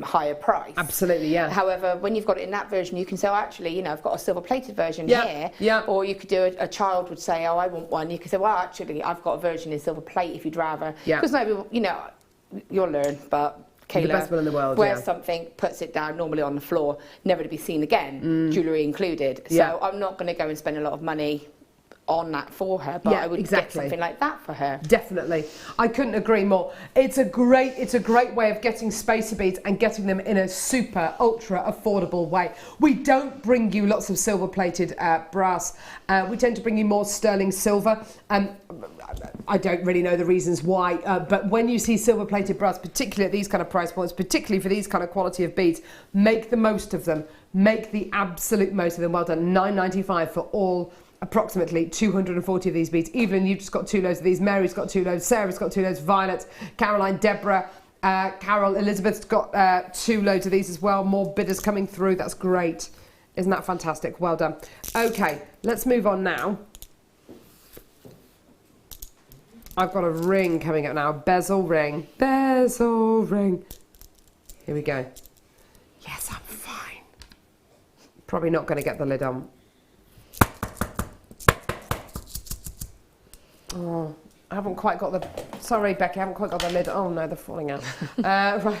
[SPEAKER 8] higher price.
[SPEAKER 3] Absolutely, yeah.
[SPEAKER 8] However, when you've got it in that version, you can say, oh, actually, you know, I've got a silver-plated version here.
[SPEAKER 3] Yeah.
[SPEAKER 8] Or you could do a child would say, oh, I want one. You could say, well, actually, I've got a version in silver plate if you'd rather. Yeah. Because maybe, you know, you'll learn, but Kayla
[SPEAKER 3] the best one in the world,
[SPEAKER 8] wears something, puts it down normally on the floor, never to be seen again, jewellery included. So I'm not going to go and spend a lot of money on that for her, but I would get something like that for her.
[SPEAKER 3] Definitely. I couldn't agree more. It's a great way of getting spacer beads and getting them in a super ultra affordable way. We don't bring you lots of silver plated brass. We tend to bring you more sterling silver. I don't really know the reasons why, but when you see silver plated brass, particularly at these kind of price points, particularly for these kind of quality of beads, make the most of them. Make the absolute most of them. Well done. £9.95 for all approximately 240 of these beads. Evelyn, you've just got 2 loads of these. Mary's got 2 loads. Sarah's got 2 loads. Violet, Caroline, Deborah, Carol, Elizabeth's got 2 loads of these as well. More bidders coming through. That's great. Isn't that fantastic? Well done. Okay, let's move on now. I've got a ring coming up now. Bezel ring. Bezel ring. Here we go. Yes, I'm fine. Probably not going to get the lid on. Oh, I haven't quite got the... Sorry, Becky, I haven't quite got the lid. Oh, no, they're falling out. Right.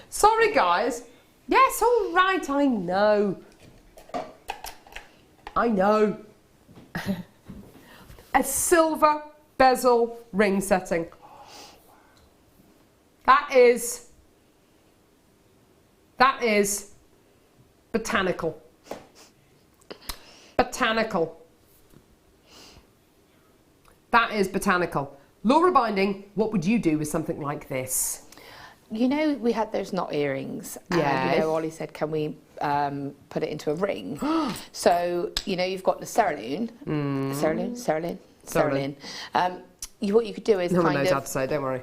[SPEAKER 3] Sorry, guys. Yes, all right, I know. I know. A silver bezel ring setting. That is botanical. Botanical. That is botanical. Laura Binding, what would you do with something like this?
[SPEAKER 8] You know, we had those knot earrings.
[SPEAKER 3] Yeah.
[SPEAKER 8] And, you know, Ollie said, can we put it into a ring? So, you know, you've got the cerulean. Cerulean. What you could do is
[SPEAKER 3] no one knows how to say it, don't worry.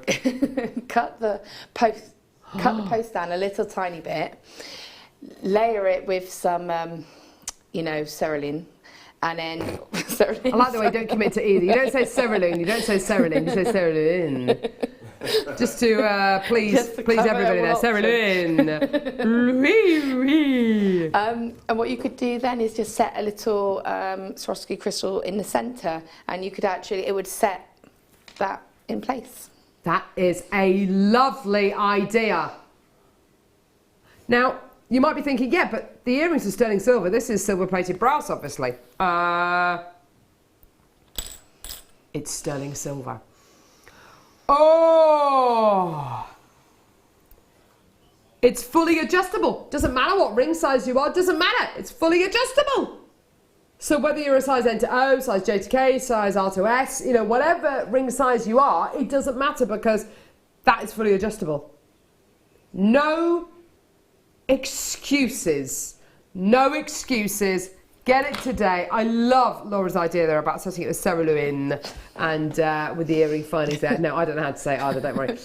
[SPEAKER 8] cut the post down a little tiny bit, layer it with some, you know, cerulean. And then,
[SPEAKER 3] I like the way you don't commit to either. You don't say cerulean, you don't say cerulean, you say cerulean. Just to please everybody there, cerulean.
[SPEAKER 8] And what you could do then is just set a little Swarovski crystal in the centre, and you could actually, it would set that in place.
[SPEAKER 3] That is a lovely idea. Now, you might be thinking, yeah, but the earrings are sterling silver. This is silver-plated brass, obviously. It's sterling silver. Oh! It's fully adjustable. Doesn't matter what ring size you are, doesn't matter. It's fully adjustable. So whether you're a size N to O, size J to K, size R to S, you know, whatever ring size you are, it doesn't matter because that is fully adjustable. No excuses. No excuses. Get it today. I love Laura's idea there about setting it with cerulean and with the earring findings there. No, I don't know how to say it either, don't worry.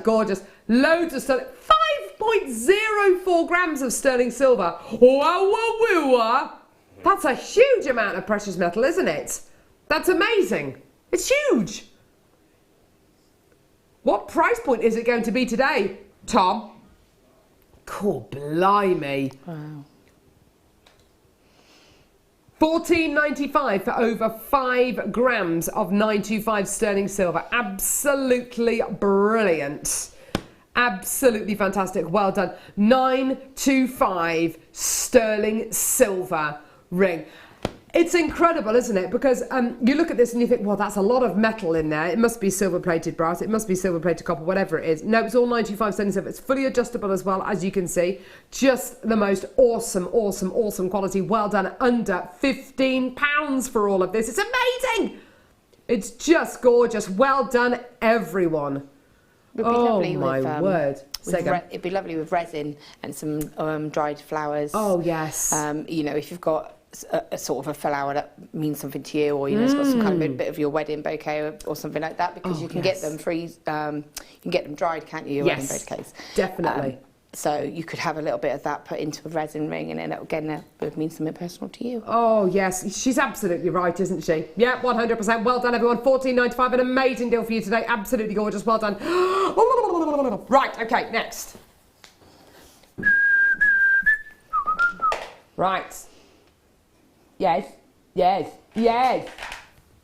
[SPEAKER 3] Gorgeous. Loads of sterling. 5.04 grams of sterling silver. That's a huge amount of precious metal, isn't it? That's amazing. It's huge. What price point is it going to be today, Tom? Cool, blimey.
[SPEAKER 8] Wow.
[SPEAKER 3] $14.95 for over 5 grams of 925 sterling silver. Absolutely brilliant. Absolutely fantastic. Well done. 925 sterling silver ring. It's incredible, isn't it? Because you look at this and you think, well, that's a lot of metal in there. It must be silver-plated brass. It must be silver-plated copper, whatever it is. No, it's all 925 sterling silver. It's fully adjustable as well, as you can see. Just the most awesome, awesome, awesome quality. Well done. Under £15 for all of this. It's amazing. It's just gorgeous. Well done, everyone. Oh, my word.
[SPEAKER 8] It'd be lovely with resin and some dried flowers.
[SPEAKER 3] Oh, yes.
[SPEAKER 8] You know, if you've got a sort of a flower that means something to you, or you know, it's got some kind of bit of your wedding bouquet or something like that, because you can get them freeze. You can get them dried, can't you? Your wedding bouquets.
[SPEAKER 3] Definitely.
[SPEAKER 8] So you could have a little bit of that put into a resin ring, and then again, that would mean something personal to you.
[SPEAKER 3] Oh yes, she's absolutely right, isn't she? Yeah, 100%. Well done, everyone. $14.95, an amazing deal for you today. Absolutely gorgeous. Well done. Right. Okay. Next. Right. Yes. Yes. Yes.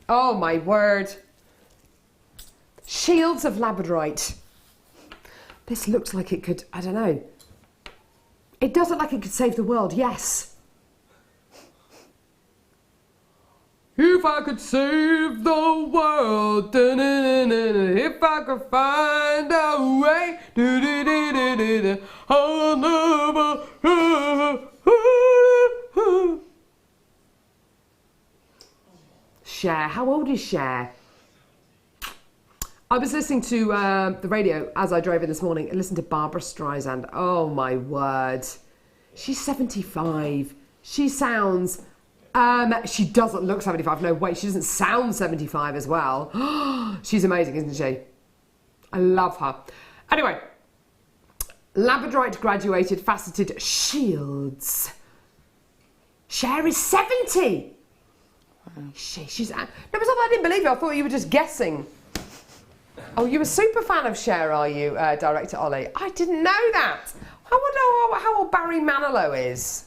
[SPEAKER 3] Oh my word. Shields of labradorite. This looks like it could, I don't know. It does look like it could save the world, yes. If I could save the world, if I could find a way, I'll never. Cher, how old is Cher? I was listening to the radio as I drove in this morning and listened to Barbara Streisand. Oh my word. She's 75. She sounds, she doesn't look 75. No, wait, she doesn't sound 75 as well. She's amazing, isn't she? I love her. Anyway, labradorite graduated faceted shields. Cher is 70. Wow. She's, no, but I didn't believe you. I thought you were just guessing. Oh, you're a super fan of Cher, are you, Director Ollie? I didn't know that. I wonder how old Barry Manilow is.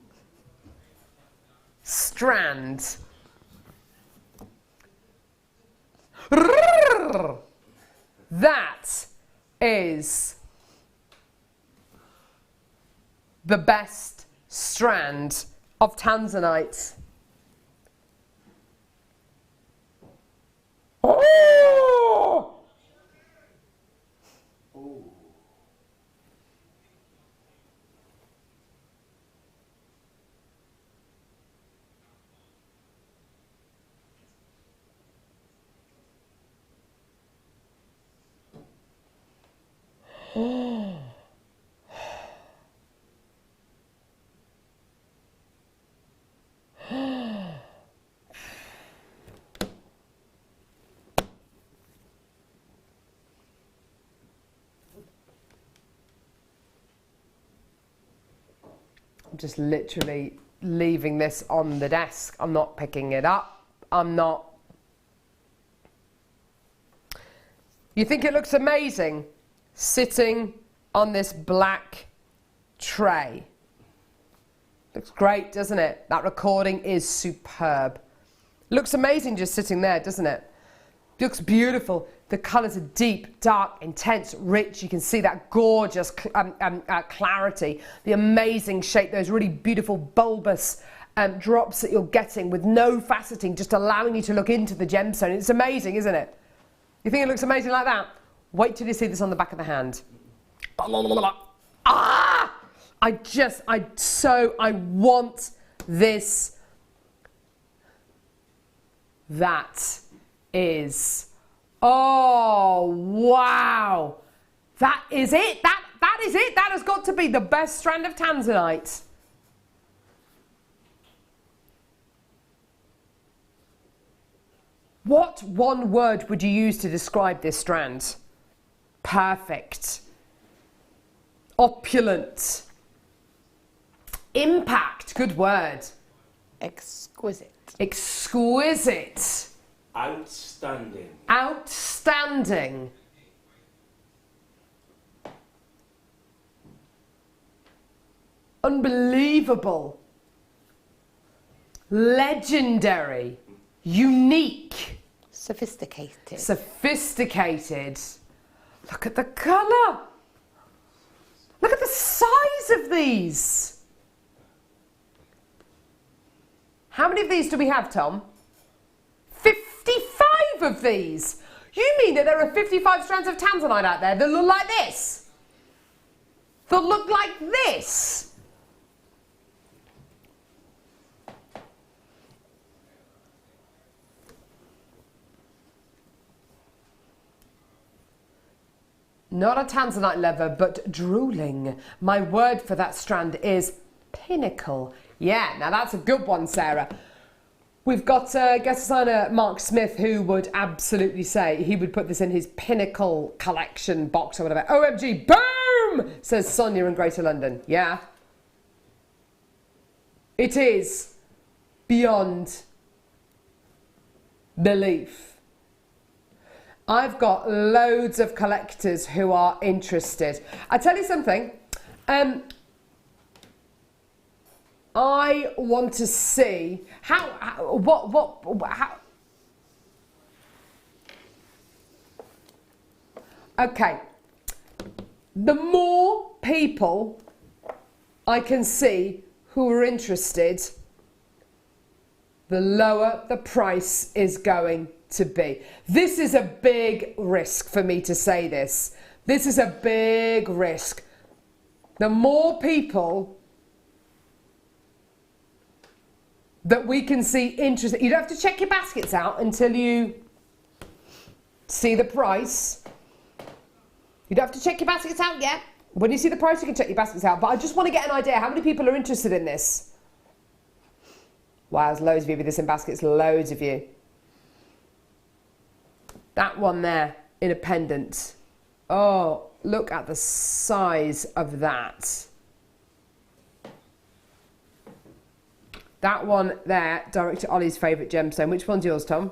[SPEAKER 3] strand. That is the best strand of tanzanite. Oh! Oh. I'm just literally leaving this on the desk. I'm not picking it up. I'm not. You think it looks amazing sitting on this black tray? Looks great, doesn't it? That recording is superb. Looks amazing just sitting there, doesn't it? Looks beautiful. The colours are deep, dark, intense, rich. You can see that gorgeous clarity, the amazing shape, those really beautiful bulbous drops that you're getting with no faceting, just allowing you to look into the gemstone. It's amazing, isn't it? You think it looks amazing like that? Wait till you see this on the back of the hand. Ah! I want this. That is, oh, wow. That is it. That is it. That has got to be the best strand of tanzanite. What one word would you use to describe this strand? Perfect. Opulent. Impact. Good word.
[SPEAKER 8] Exquisite.
[SPEAKER 3] Exquisite.
[SPEAKER 4] Outstanding.
[SPEAKER 3] Outstanding. Unbelievable. Legendary. Unique.
[SPEAKER 8] Sophisticated.
[SPEAKER 3] Sophisticated. Look at the colour. Look at the size of these. How many of these do we have, Tom? 55 of these. You mean that there are 55 strands of tanzanite out there that look like this? That look like this? Not a tanzanite lover, but drooling. My word for that strand is pinnacle. Yeah, now that's a good one, Sarah. We've got guest designer Mark Smith, who would absolutely say he would put this in his pinnacle collection box or whatever. OMG, boom, says Sonia in Greater London. Yeah. It is beyond belief. I've got loads of collectors who are interested. I tell you something, I want to see how. Okay, the more people I can see who are interested, the lower the price is going to be. This is a big risk for me to say this. This is a big risk. The more people that we can see interested, you don't have to check your baskets out until you see the price. You don't have to check your baskets out yet. When you see the price, you can check your baskets out. But I just want to get an idea. How many people are interested in this? Wow, there's loads of you with this in baskets. Loads of you. That one there, in a pendant. Oh, look at the size of that. That one there, Director Ollie's favourite gemstone. Which one's yours, Tom?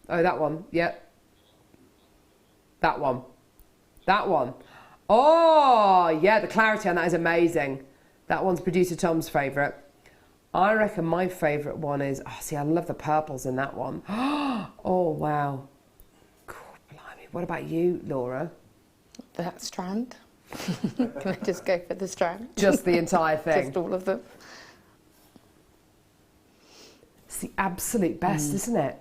[SPEAKER 3] Oh, that one. Yep. That one. That one. Oh, yeah, the clarity on that is amazing. That one's producer Tom's favourite. I reckon my favourite one is, oh, see, I love the purples in that one. Oh, wow. God, blimey. What about you, Laura?
[SPEAKER 8] That strand. Can I just go for the strand?
[SPEAKER 3] Just the entire thing?
[SPEAKER 8] Just all of them.
[SPEAKER 3] It's the absolute best, isn't it?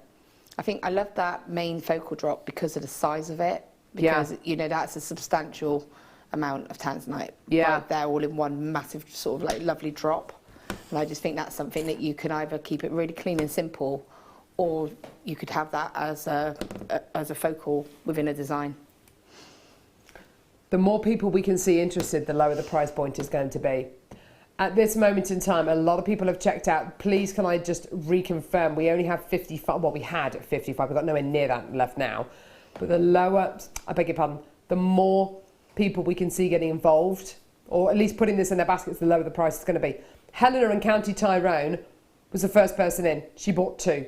[SPEAKER 8] I think I love that main focal drop because of the size of it. Because, you know, that's a substantial amount of tanzanite.
[SPEAKER 3] Yeah.
[SPEAKER 8] Right there, all in one massive sort of like lovely drop. And I just think that's something that you can either keep it really clean and simple, or you could have that as a focal within a design.
[SPEAKER 3] The more people we can see interested, the lower the price point is going to be. At this moment in time, a lot of people have checked out. Please, can I just reconfirm? We only have 55, well, we had 55. We've got nowhere near that left now. But the lower, I beg your pardon, the more people we can see getting involved, or at least putting this in their baskets, the lower the price is going to be. Helena in County Tyrone was the first person in. She bought 2.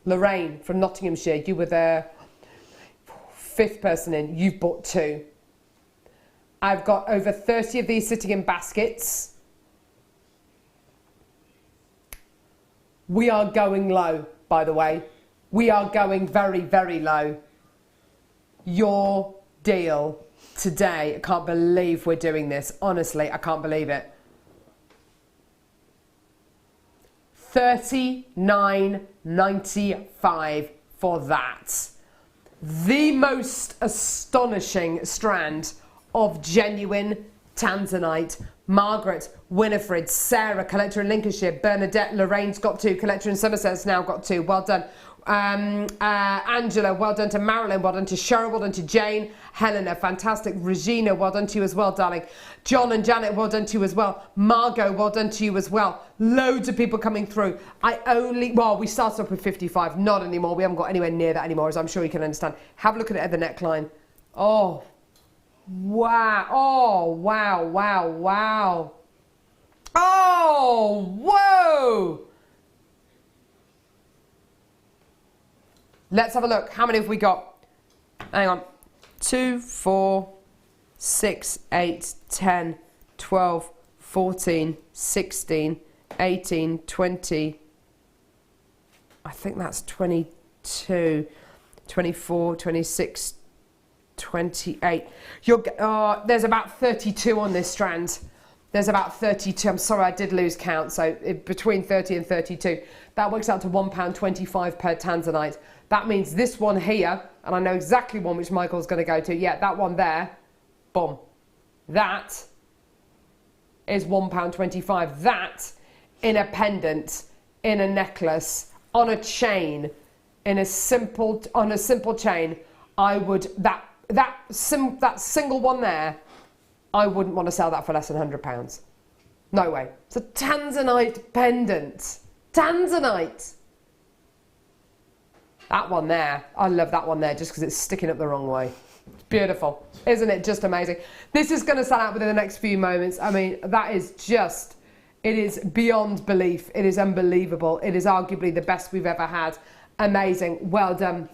[SPEAKER 3] Lorraine from Nottinghamshire, you were the 5th person in. You've bought 2. I've got over 30 of these sitting in baskets. We are going low, by the way. We are going very, very low. Your deal today, I can't believe we're doing this. Honestly, I can't believe it. $39.95 for that. The most astonishing strand of genuine tanzanite. Margaret, Winifred, Sarah, collector in Lincolnshire, Bernadette, Lorraine's got 2, collector in Somerset's now got 2. Well done. Angela, well done to Marilyn, well done to Cheryl, well done to Jane, Helena, fantastic. Regina, well done to you as well, darling. John and Janet, well done to you as well. Margot, well done to you as well. Loads of people coming through. We started off with 55, not anymore. We haven't got anywhere near that anymore, as I'm sure you can understand. Have a look at the neckline. Oh, wow. Oh, wow, wow, wow. Oh, whoa. Let's have a look. How many have we got? Hang on. 2, 4, 6, 8, 10, 12, 14, 16, 18, 20. I think that's 22, 24, 26, 28. There's about 32 on this strand. There's about 32. I'm sorry, I did lose count. So between 30 and 32. That works out to £1.25 per tanzanite. That means this one here, and I know exactly one which Michael's going to go to. Yeah, that one there. Boom. That is £1.25. That in a pendant, in a necklace, on a chain, on a simple chain. I would that single one there. I wouldn't want to sell that for less than £100. No way. It's a tanzanite pendant. Tanzanite. That one there, I love that one there just because it's sticking up the wrong way. It's beautiful. Isn't it just amazing? This is going to sell out within the next few moments. I mean, that is just, it is beyond belief. It is unbelievable. It is arguably the best we've ever had. Amazing. Well done.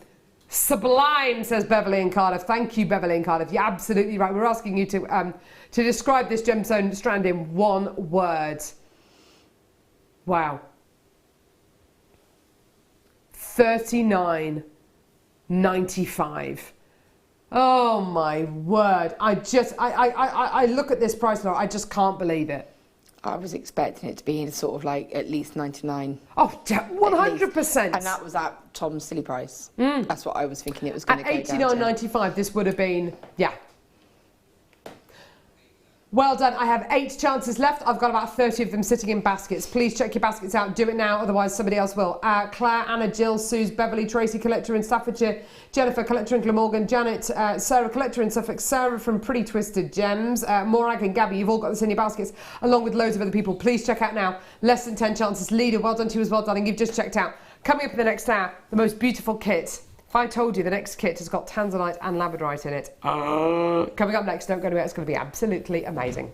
[SPEAKER 3] Sublime, says Beverly in Cardiff. Thank you, Beverly in Cardiff. You're absolutely right. We're asking you to describe this gemstone strand in one word. Wow. $39.95. Oh my word. I look at this price now, I just can't believe it.
[SPEAKER 8] I was expecting it to be in sort of like at least 99.
[SPEAKER 3] Oh, 100%.
[SPEAKER 8] And that was at Tom's silly price. That's what I was thinking it was going to go down to.
[SPEAKER 3] At $89.95, this would have been, yeah. Well done. I have 8 chances left. I've got about 30 of them sitting in baskets. Please check your baskets out. Do it now, otherwise somebody else will. Claire, Anna, Jill, Suze, Beverly, Tracy, collector in Staffordshire, Jennifer, collector in Glamorgan, Janet, Sarah, collector in Suffolk, Sarah from Pretty Twisted Gems, Morag and Gabby, you've all got this in your baskets, along with loads of other people. Please check out now. Less than 10 chances. Leader, well done to you as well, darling. You've just checked out. Coming up in the next hour, the most beautiful kit. If I told you the next kit has got tanzanite and labradorite in it. Coming up next, don't go anywhere. It's going to be absolutely amazing.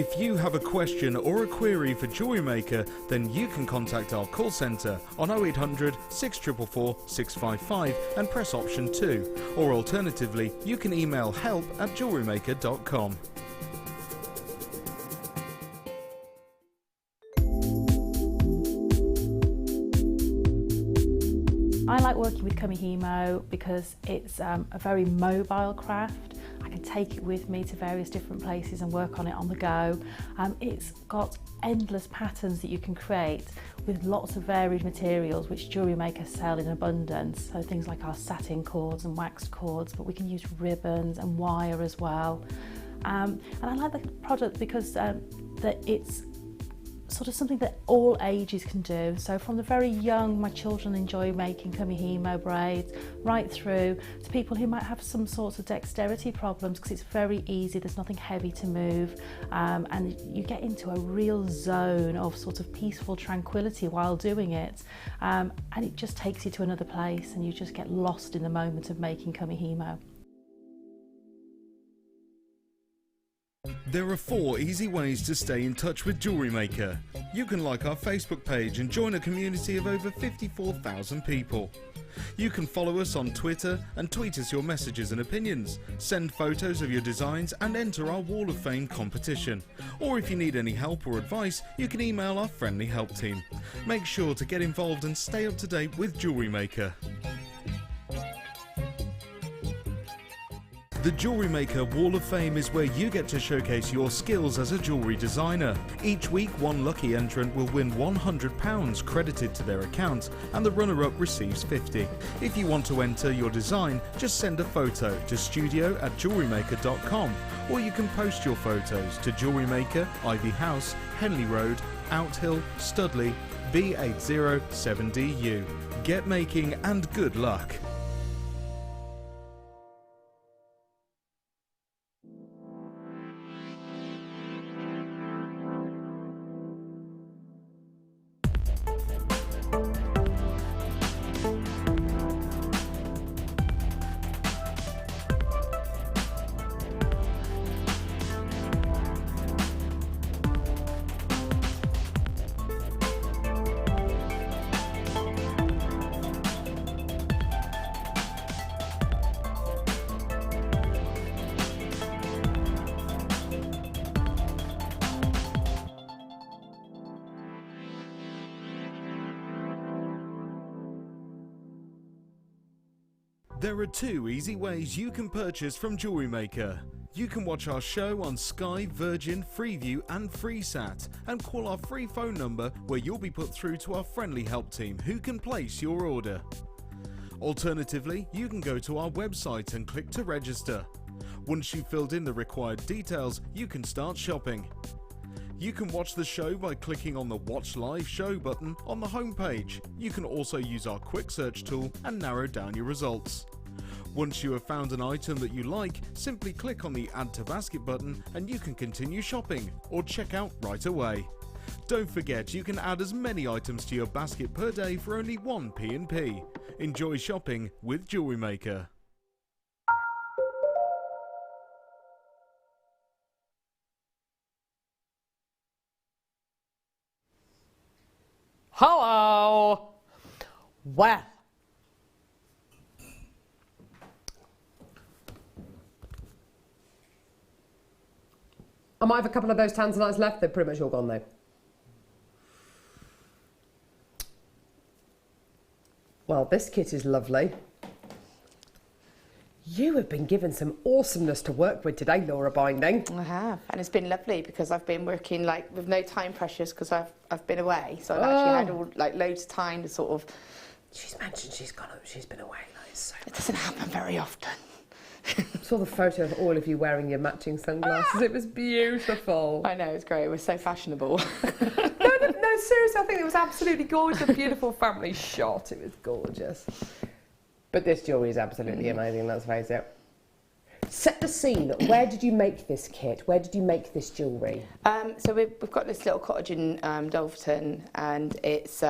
[SPEAKER 1] If you have a question or a query for JewelleryMaker, then you can contact our call centre on 0800 644 655 and press option 2, or alternatively you can email help@jewellerymaker.com.
[SPEAKER 11] I like working with Kumihimo because it's a very mobile craft. I can take it with me to various different places and work on it on the go. It's got endless patterns that you can create with lots of varied materials which JewelleryMaker sell in abundance. So things like our satin cords and waxed cords, but we can use ribbons and wire as well. And I like the product because that it's sort of something that all ages can do. So from the very young, my children enjoy making Kumihimo braids, right through to people who might have some sorts of dexterity problems, because it's very easy, there's nothing heavy to move, and you get into a real zone of sort of peaceful tranquility while doing it, and it just takes you to another place and you just get lost in the moment of making Kumihimo.
[SPEAKER 1] There are 4 easy ways to stay in touch with JewelleryMaker. You can like our Facebook page and join a community of over 54,000 people. You can follow us on Twitter and tweet us your messages and opinions, send photos of your designs and enter our Wall of Fame competition. Or if you need any help or advice, you can email our friendly help team. Make sure to get involved and stay up to date with JewelleryMaker. The JewelleryMaker Wall of Fame is where you get to showcase your skills as a jewellery designer. Each week, one lucky entrant will win £100 credited to their account, and the runner-up receives £50. If you want to enter your design, just send a photo to studio@jewellerymaker.com, or you can post your photos to JewelleryMaker, Ivy House, Henley Road, Outhill, Studley, B807DU. Get making and good luck. There are 2 easy ways you can purchase from JewelleryMaker. You can watch our show on Sky, Virgin, Freeview and FreeSat, and call our free phone number where you'll be put through to our friendly help team who can place your order. Alternatively, you can go to our website and click to register. Once you've filled in the required details, you can start shopping. You can watch the show by clicking on the Watch Live Show button on the homepage. You can also use our quick search tool and narrow down your results. Once you have found an item that you like, simply click on the Add to Basket button and you can continue shopping or check out right away. Don't forget, you can add as many items to your basket per day for only 1 P&P. Enjoy shopping with JewelleryMaker.
[SPEAKER 3] Hello! Well, I might have a couple of those tanzanites left. They're pretty much all gone though. Well, this kit is lovely. You have been given some awesomeness to work with today, Laura Binding.
[SPEAKER 8] I have, and it's been lovely because I've been working like with no time pressures because I've been away, so I've actually had all, like loads of time to sort of.
[SPEAKER 3] She's mentioned she's been away. So
[SPEAKER 8] it doesn't happen very often.
[SPEAKER 3] I saw the photo of all of you wearing your matching sunglasses. It was beautiful.
[SPEAKER 8] I know, it's great. It was so fashionable.
[SPEAKER 3] No, seriously, I think it was absolutely gorgeous. A beautiful family shot. It was gorgeous. But this jewellery is absolutely amazing, let's face it. Set the scene. Where did you make this kit? Where did you make this jewellery?
[SPEAKER 8] So we've got this little cottage in Dulverton, and it's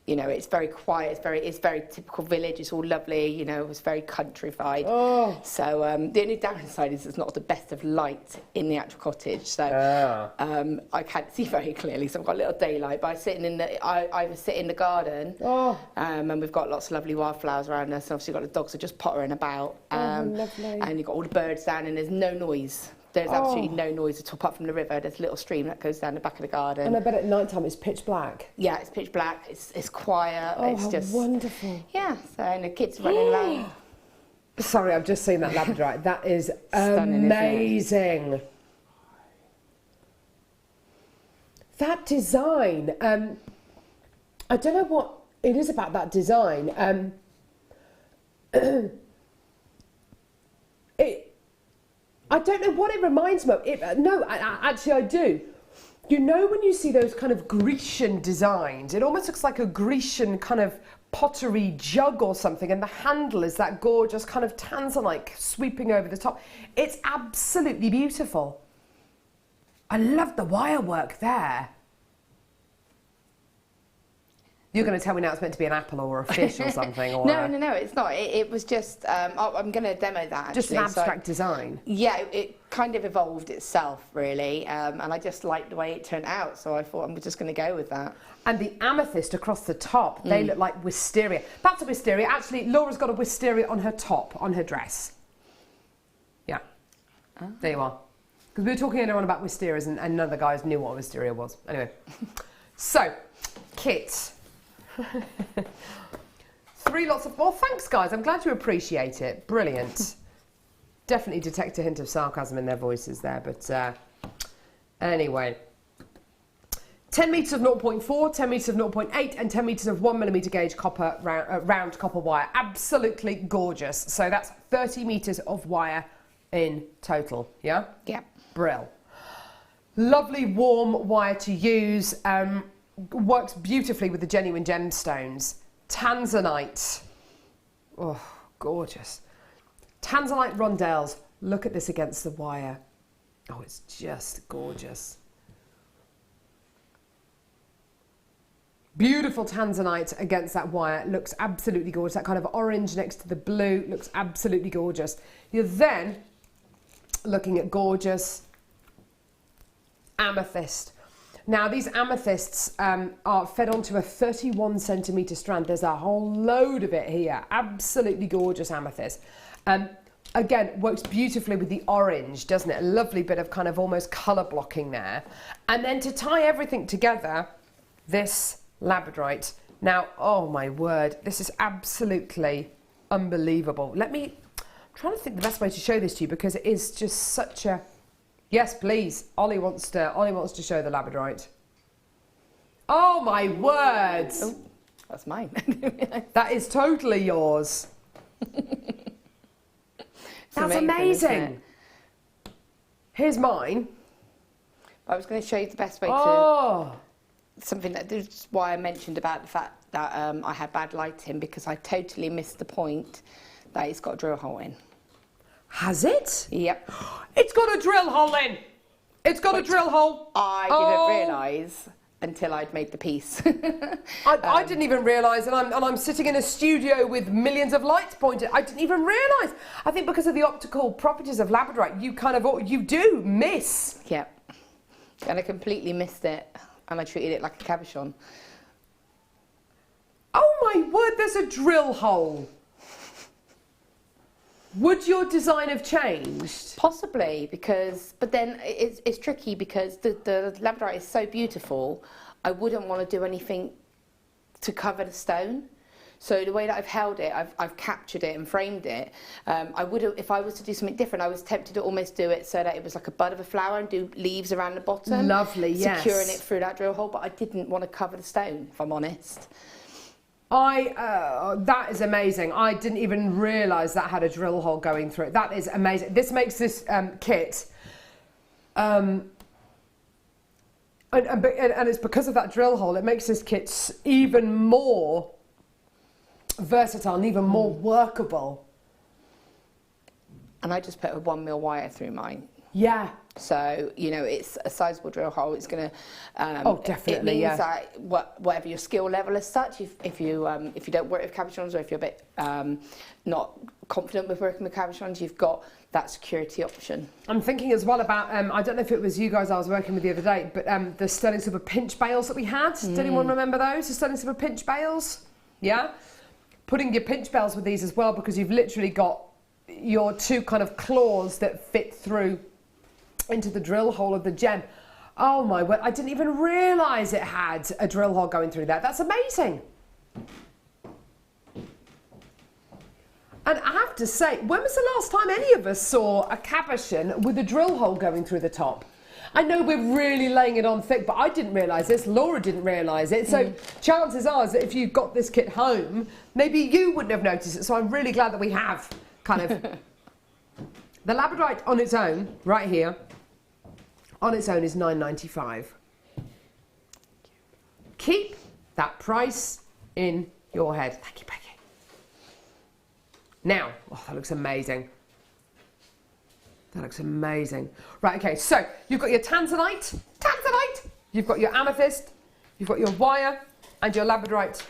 [SPEAKER 8] You know, it's very quiet. It's very typical village. It's all lovely. You know, it's very countrified.
[SPEAKER 3] Oh.
[SPEAKER 8] So the only downside is it's not the best of light in the actual cottage. So I can't see very clearly. So I've got a little daylight. But I either sit in the garden, and we've got lots of lovely wildflowers around us. And obviously, we've got the dogs are just pottering about.
[SPEAKER 3] Lovely.
[SPEAKER 8] And you've got all the birds down, and there's no noise. There's absolutely no noise at all, apart from the river. There's a little stream that goes down the back of the garden.
[SPEAKER 3] And I bet at night time it's pitch black.
[SPEAKER 8] Yeah, it's pitch black. It's quiet.
[SPEAKER 3] Oh,
[SPEAKER 8] it's
[SPEAKER 3] how
[SPEAKER 8] just
[SPEAKER 3] wonderful.
[SPEAKER 8] Yeah, so and the kids running around.
[SPEAKER 3] Sorry, I've just seen that labradorite. That is
[SPEAKER 8] Stunning,
[SPEAKER 3] amazing. That design. I don't know what it is about that design. I don't know what it reminds me of. Actually I do. You know when you see those kind of Grecian designs, it almost looks like a Grecian kind of pottery jug or something, and the handle is that gorgeous kind of tanzanite sweeping over the top. It's absolutely beautiful. I love the wire work there. You're going to tell me now it's meant to be an apple or a fish or something? Or
[SPEAKER 8] No, it's not. It was just, I'm going to demo that, actually.
[SPEAKER 3] Just an abstract design?
[SPEAKER 8] Yeah, it kind of evolved itself, really, and I just liked the way it turned out, so I thought I'm just going to go with that.
[SPEAKER 3] And the amethyst across the top, they look like wisteria. That's a wisteria. Actually, Laura's got a wisteria on her top, on her dress. Yeah, there you are. Because we were talking earlier on about wisterias, and none of the guys knew what a wisteria was. Anyway, so, kit. 3 lots of... Well, thanks, guys. I'm glad you appreciate it. Brilliant. Definitely detect a hint of sarcasm in their voices there, but anyway. 10 metres of 0.4, 10 metres of 0.8, and 10 metres of 1mm gauge copper round copper wire. Absolutely gorgeous. So that's 30 metres of wire in total, yeah?
[SPEAKER 8] Yeah.
[SPEAKER 3] Brill. Lovely warm wire to use. Works beautifully with the genuine gemstones. Tanzanite. Oh, gorgeous. Tanzanite rondelles. Look at this against the wire. Oh, it's just gorgeous. Beautiful tanzanite against that wire. Looks absolutely gorgeous. That kind of orange next to the blue looks absolutely gorgeous. You're then looking at gorgeous amethyst. Now, these amethysts are fed onto a 31 centimetre strand. There's a whole load of it here. Absolutely gorgeous amethyst. Again, works beautifully with the orange, doesn't it? A lovely bit of kind of almost colour blocking there. And then to tie everything together, this labradorite. Now, oh my word, this is absolutely unbelievable. I'm trying to think the best way to show this to you, because it is just such a... Yes, please. Ollie wants to show the labradorite. Oh my word!
[SPEAKER 8] Oh, that's mine.
[SPEAKER 3] That is totally yours. That's amazing. Here's mine.
[SPEAKER 8] I was going to show you the best way to... Something that is why I mentioned about the fact that I had bad lighting, because I totally missed the point that it's got a drill hole in.
[SPEAKER 3] Has it?
[SPEAKER 8] Yep.
[SPEAKER 3] It's got a drill hole in. It's got a drill hole.
[SPEAKER 8] I didn't realise until I'd made the piece.
[SPEAKER 3] I didn't even realise, and I'm sitting in a studio with millions of lights pointed. I didn't even realise. I think because of the optical properties of labradorite, you do miss.
[SPEAKER 8] Yep. And I completely missed it, and I treated it like a cabochon.
[SPEAKER 3] Oh my word! There's a drill hole. Would your design have changed?
[SPEAKER 8] Possibly, but then it's tricky because the labradorite is so beautiful, I wouldn't want to do anything to cover the stone. So the way that I've held it, I've captured it and framed it. I would have, if I was to do something different, I was tempted to almost do it so that it was like a bud of a flower and do leaves around the bottom.
[SPEAKER 3] Lovely, yes.
[SPEAKER 8] Securing it through that drill hole, but I didn't want to cover the stone, if I'm honest.
[SPEAKER 3] That is amazing. I didn't even realise that had a drill hole going through it. That is amazing. This makes this kit, and it's because of that drill hole, it makes this kit even more versatile and even more workable.
[SPEAKER 8] And I just put a 1mm wire through mine.
[SPEAKER 3] Yeah.
[SPEAKER 8] So, you know, it's a sizable drill hole. It's going to...
[SPEAKER 3] oh, definitely,
[SPEAKER 8] it means
[SPEAKER 3] yeah.
[SPEAKER 8] that whatever your skill level as such, if you don't work with cabochons, or if you're a bit not confident with working with cabochons, you've got that security option.
[SPEAKER 3] I'm thinking as well about, I don't know if it was you guys I was working with the other day, but the sterling silver pinch bales that we had. Does anyone remember those? The sterling silver pinch bales? Yeah? Putting your pinch bales with these as well, because you've literally got your two kind of claws that fit through into the drill hole of the gem. Oh my word, I didn't even realise it had a drill hole going through that. That's amazing. And I have to say, when was the last time any of us saw a cabochon with a drill hole going through the top? I know we're really laying it on thick, but I didn't realise this. Laura didn't realise it. So chances are that if you got this kit home, maybe you wouldn't have noticed it. So I'm really glad that we have kind of... The labradorite on its own, right here, on its own is £9.95. Keep that price in your head. Thank you, Becky. Now, oh, that looks amazing. That looks amazing. Right, okay, so you've got your tanzanite, you've got your amethyst, you've got your wire, and your labradorite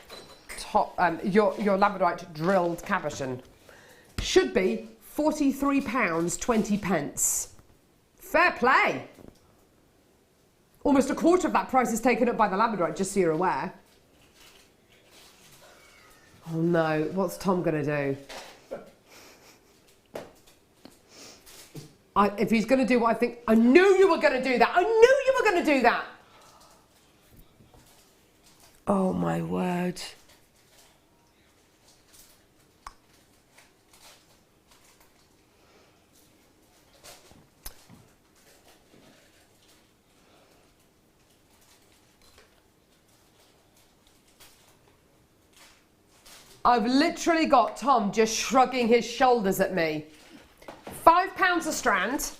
[SPEAKER 3] top, your labradorite drilled cabochon. Should be £43.20. Fair play. Almost a quarter of that price is taken up by the labradorite, just so you're aware. Oh no, what's Tom going to do? If he's going to do what I think... I knew you were going to do that. I knew you were going to do that. Oh, my word. I've literally got Tom just shrugging his shoulders at me. £5 a strand,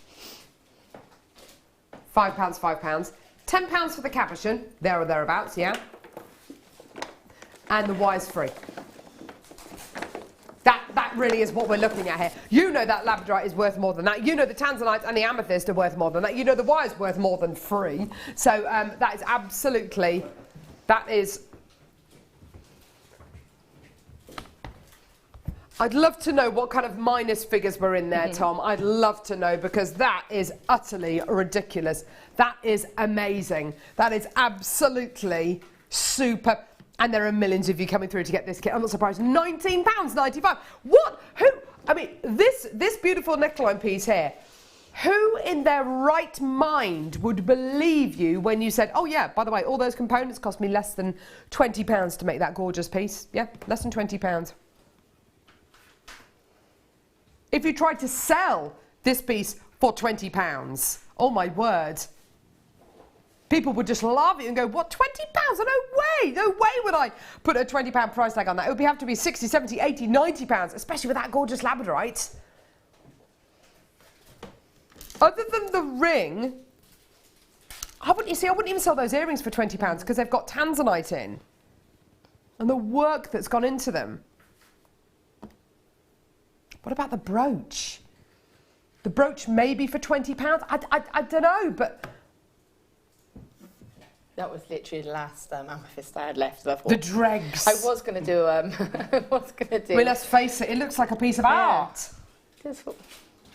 [SPEAKER 3] £5, £5, £10 for the cabochon, there or thereabouts, yeah? And the wire's free. That really is what we're looking at here. You know that labradorite is worth more than that. You know the tanzanite and the amethyst are worth more than that. You know the wire's worth more than free. So that is absolutely, that is... I'd love to know what kind of minus figures were in there, Tom. I'd love to know, because that is utterly ridiculous. That is amazing. That is absolutely super. And there are millions of you coming through to get this kit. I'm not surprised. £19.95. What? Who? I mean, this beautiful neckline piece here. Who in their right mind would believe you when you said, oh yeah, by the way, all those components cost me less than £20 to make that gorgeous piece? Yeah, less than £20. If you tried to sell this piece for £20, oh my word, people would just laugh at you and go, what, £20? Oh, no way would I put a £20 price tag on that. It would have to be 60, 70, 80, £90, especially with that gorgeous labradorite. Other than the ring, I wouldn't even sell those earrings for £20 because they've got tanzanite in. And the work that's gone into them. What about the brooch? The brooch maybe for £20? I don't know, but...
[SPEAKER 8] That was literally the last amethyst I had left. So I thought
[SPEAKER 3] the dregs.
[SPEAKER 8] I was going to do... I
[SPEAKER 3] mean, let's face it, it looks like a piece of art.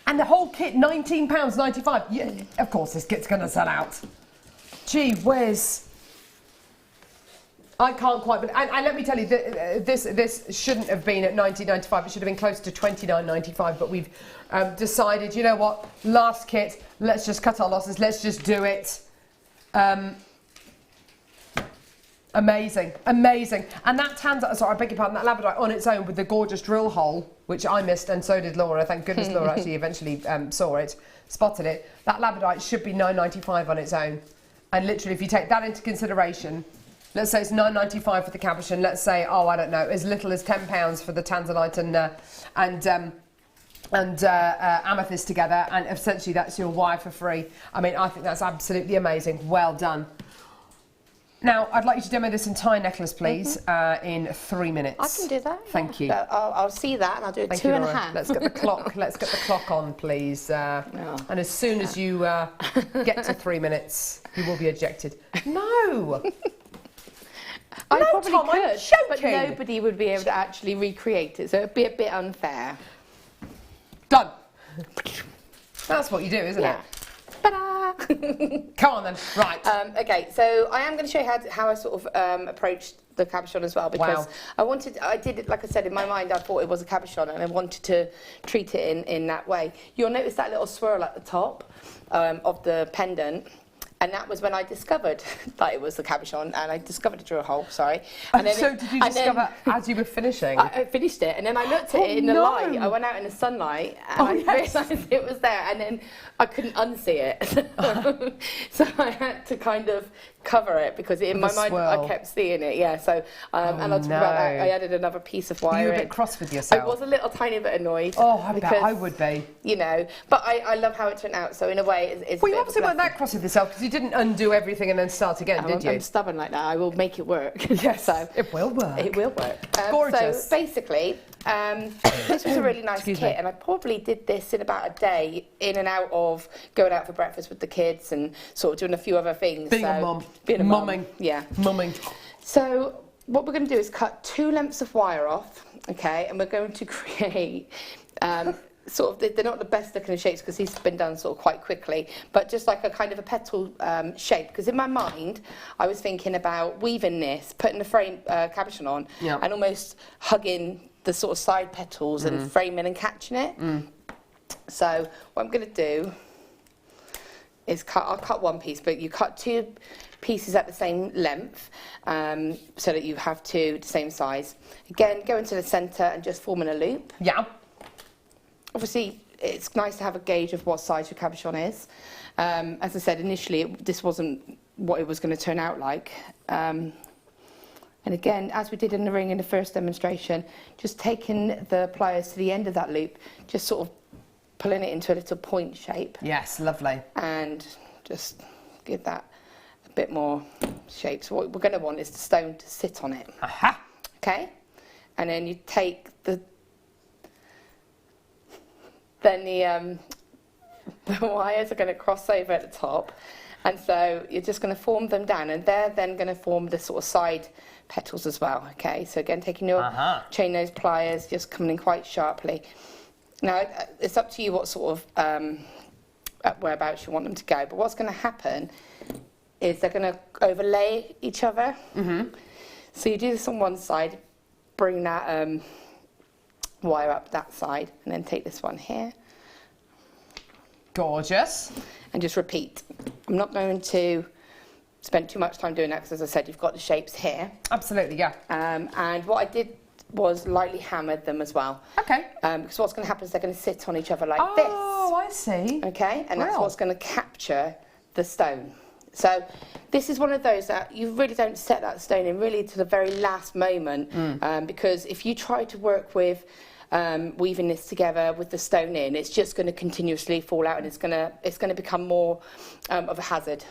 [SPEAKER 3] And the whole kit, £19.95. Yeah, of course, this kit's going to sell out. Gee whiz. I can't quite, and let me tell you, this shouldn't have been at £19.95. It should have been closer to £29.95. But we've decided, you know what? Last kit, let's just cut our losses. Let's just do it. Amazing, amazing. And that I beg your pardon, that labradorite on its own with the gorgeous drill hole, which I missed, and so did Laura. Thank goodness Laura actually eventually saw it, spotted it. That labradorite should be £9.95 on its own. And literally, if you take that into consideration. Let's say it's £9.95 for the cabochon. Let's say, oh, I don't know, as little as £10 for the tanzanite and amethyst together, and essentially that's your wire for free. I mean, I think that's absolutely amazing. Well done. Now, I'd like you to demo this entire necklace, please, in 3 minutes.
[SPEAKER 8] I can do that.
[SPEAKER 3] Thank you.
[SPEAKER 8] I'll see that, and I'll do it
[SPEAKER 3] Thank
[SPEAKER 8] 2.5.
[SPEAKER 3] Let's get the clock. Let's get the clock on, please. And as soon as you get to 3 minutes, you will be ejected. No.
[SPEAKER 8] I
[SPEAKER 3] No,
[SPEAKER 8] probably
[SPEAKER 3] Tom, I'm
[SPEAKER 8] could, but
[SPEAKER 3] joking.
[SPEAKER 8] nobody would be able to actually recreate it, so it'd be a bit unfair.
[SPEAKER 3] Done. That's what you do, isn't it?
[SPEAKER 8] Ta-da!
[SPEAKER 3] Come on then. Right.
[SPEAKER 8] Okay, so I am going to show you how I sort of approached the cabochon as well, because I did it, like I said, in my mind I thought it was a cabochon and I wanted to treat it in that way. You'll notice that little swirl at the top of the pendant. And that was when I discovered that it was the cabochon, and I discovered a drill hole, sorry. And then
[SPEAKER 3] so did you discover as you were finishing?
[SPEAKER 8] I finished it, and then I looked at it in the light. I went out in the sunlight, and I realised it was there, and then I couldn't unsee it. So I had to kind of cover it, because in my mind I kept seeing it, so, and I'll talk about that. I added another piece of wire.
[SPEAKER 3] You were a bit cross with yourself.
[SPEAKER 8] I was a little tiny bit annoyed.
[SPEAKER 3] Oh, I bet I would be.
[SPEAKER 8] You know, but I love how it turned out, so in a way it's
[SPEAKER 3] well, you obviously weren't that cross with yourself, because you didn't undo everything and then start again, did you?
[SPEAKER 8] I'm stubborn like that. I will make it work.
[SPEAKER 3] Yes,
[SPEAKER 8] so
[SPEAKER 3] it will work.
[SPEAKER 8] It will work.
[SPEAKER 3] Gorgeous.
[SPEAKER 8] So basically, this was a really nice kit, and I probably did this in about a day, in and out of going out for breakfast with the kids and sort of doing a few other things.
[SPEAKER 3] Being a mum.
[SPEAKER 8] Being a mum.
[SPEAKER 3] Mumming.
[SPEAKER 8] Yeah.
[SPEAKER 3] Mumming.
[SPEAKER 8] So what we're going to do is cut 2 lengths of wire off, okay, and we're going to create sort of, they're not the best looking shapes because these have been done sort of quite quickly, but just like a kind of a petal shape, because in my mind I was thinking about weaving this, putting the frame cabochon on, and almost hugging the sort of side petals and framing and catching it. So what I'm going to do is I'll cut one piece, but you cut 2 pieces at the same length, so that you have 2 the same size. Again, go into the centre and just form in a loop.
[SPEAKER 3] Yeah.
[SPEAKER 8] Obviously, it's nice to have a gauge of what size your cabochon is. As I said, initially, this wasn't what it was going to turn out like. And again, as we did in the ring in the first demonstration, just taking the pliers to the end of that loop, just sort of pulling it into a little point shape.
[SPEAKER 3] Yes, lovely.
[SPEAKER 8] And just give that a bit more shape. So what we're going to want is the stone to sit on it.
[SPEAKER 3] Aha.
[SPEAKER 8] Okay? And then you take the wires are going to cross over at the top, and so you're just going to form them down, and they're then going to form the sort of side petals as well. Okay, so again, taking your chain nose pliers, just coming in quite sharply. Now it's up to you what sort of whereabouts you want them to go, but what's going to happen is they're going to overlay each other. So you do this on one side, bring that wire up that side, and then take this one here.
[SPEAKER 3] Gorgeous.
[SPEAKER 8] And just repeat. I'm not going to spend too much time doing that, because as I said, you've got the shapes here.
[SPEAKER 3] Absolutely, yeah.
[SPEAKER 8] And what I did was lightly hammered them as well.
[SPEAKER 3] Okay.
[SPEAKER 8] Because what's going to happen is they're going to sit on each other like this.
[SPEAKER 3] Oh, I see.
[SPEAKER 8] Okay, and that's what's going to capture the stone. So this is one of those that you really don't set that stone in really to the very last moment, because if you try to work with weaving this together with the stone in, it's just going to continuously fall out, and it's going to become more of a hazard.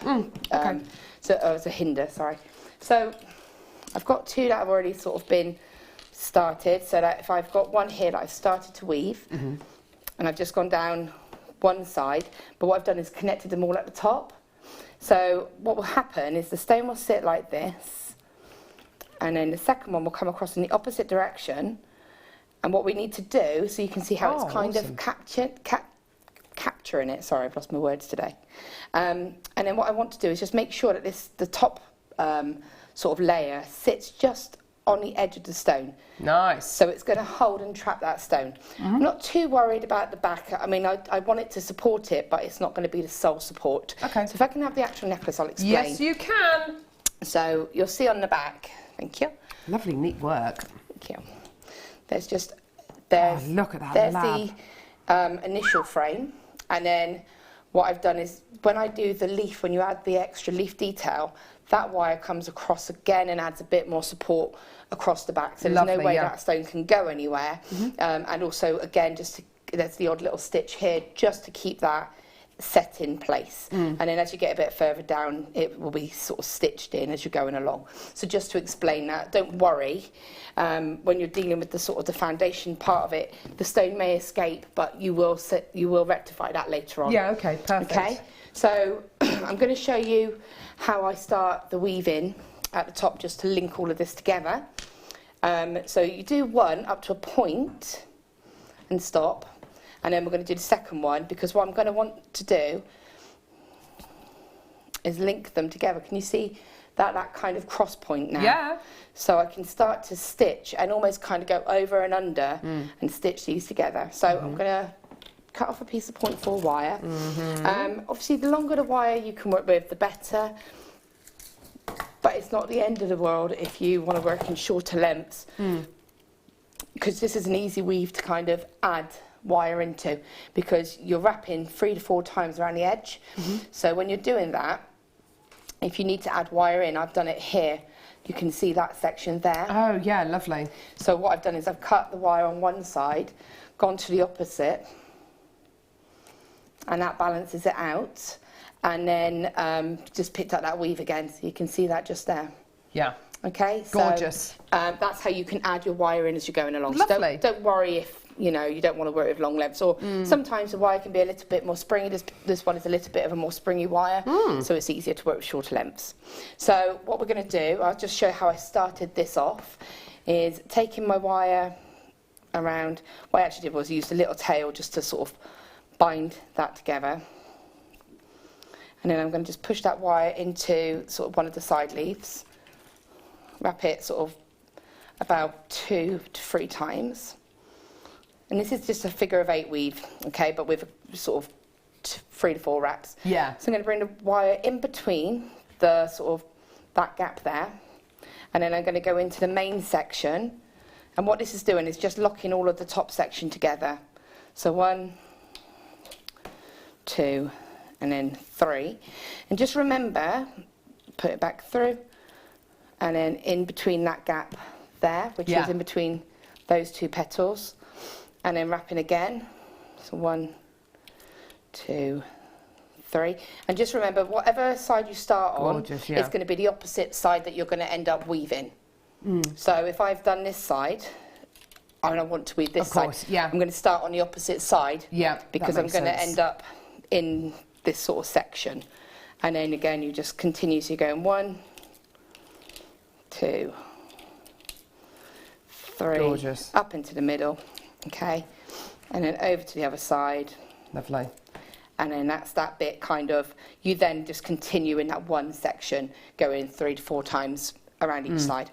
[SPEAKER 8] So as a hinder, sorry. So I've got 2 that have already sort of been started, so that if I've got one here that I've started to weave, and I've just gone down one side, but what I've done is connected them all at the top. So what will happen is the stone will sit like this, and then the second one will come across in the opposite direction. And what we need to do, so you can see how it's kind of capturing it. Sorry, I've lost my words today. And then what I want to do is just make sure that the top sort of layer sits just on the edge of the stone.
[SPEAKER 3] Nice.
[SPEAKER 8] So it's going to hold and trap that stone. I'm not too worried about the back. I mean, I want it to support it, but it's not going to be the sole support. Okay. So if I can have the actual necklace, I'll explain.
[SPEAKER 3] Yes, you can.
[SPEAKER 8] So you'll see on the back. Thank you.
[SPEAKER 3] Lovely, neat work.
[SPEAKER 8] Thank you. There's just, there's,
[SPEAKER 3] look at that
[SPEAKER 8] there's
[SPEAKER 3] lab.
[SPEAKER 8] the initial frame, and then what I've done is when I do the leaf, when you add the extra leaf detail, that wire comes across again and adds a bit more support across the back, so there's no way that stone can go anywhere. And also again, just to, there's the odd little stitch here just to keep that set in place. And then as you get a bit further down, it will be sort of stitched in as you're going along. So just to explain that, don't worry when you're dealing with the sort of the foundation part of it, the stone may escape, but you will rectify that later on.
[SPEAKER 3] Yeah, okay, perfect.
[SPEAKER 8] Okay, so I'm going to show you how I start the weaving at the top just to link all of this together. So you do one up to a point and stop, and then we're going to do the second one, because what I'm going to want to do is link them together. Can you see that kind of cross point now?
[SPEAKER 3] Yeah.
[SPEAKER 8] So I can start to stitch and almost kind of go over and under and stitch these together. So I'm going to cut off a piece of 0.4 wire. Obviously, the longer the wire you can work with, the better. But it's not the end of the world if you want to work in shorter lengths, because this is an easy weave to kind of add wire into, because you're wrapping 3 to 4 times around the edge. So when you're doing that, if you need to add wire in, I've done it here. You can see that section there.
[SPEAKER 3] Oh, yeah, lovely.
[SPEAKER 8] So what I've done is I've cut the wire on one side, gone to the opposite, and that balances it out. And then just picked up that weave again, so you can see that just there.
[SPEAKER 3] Yeah.
[SPEAKER 8] Okay.
[SPEAKER 3] Gorgeous.
[SPEAKER 8] So that's how you can add your wire in as you're going along.
[SPEAKER 3] Lovely.
[SPEAKER 8] So don't worry if you don't want to work with long lengths, or sometimes the wire can be a little bit more springy. This one is a little bit of a more springy wire, so it's easier to work with shorter lengths. So what we're going to do, I'll just show how I started this off, is taking my wire around. What I actually did was use a little tail just to sort of bind that together. And then I'm going to just push that wire into sort of one of the side leaves, wrap it sort of about 2 to 3 times. And this is just a figure of 8 weave, okay, but with sort of 3 to 4 wraps.
[SPEAKER 3] Yeah.
[SPEAKER 8] So I'm going to bring the wire in between the sort of that gap there, and then I'm going to go into the main section. And what this is doing is just locking all of the top section together. So 1, 2, and then 3. And just remember, put it back through, and then in between that gap there, which is in between those 2 petals, and then wrapping again. So 1, 2, 3. And just remember, whatever side you start on, it's going to be the opposite side that you're going to end up weaving. So if I've done this side, and I want to weave this side, I'm going to start on the opposite side, because I'm going to end up in this sort of section. And then again, you just continue, so you're going 1, 2, 3,
[SPEAKER 3] gorgeous,
[SPEAKER 8] up into the middle, okay, and then over to the other side.
[SPEAKER 3] Lovely.
[SPEAKER 8] And then that's that bit kind of, you then just continue in that one section, going 3 to 4 times around each side.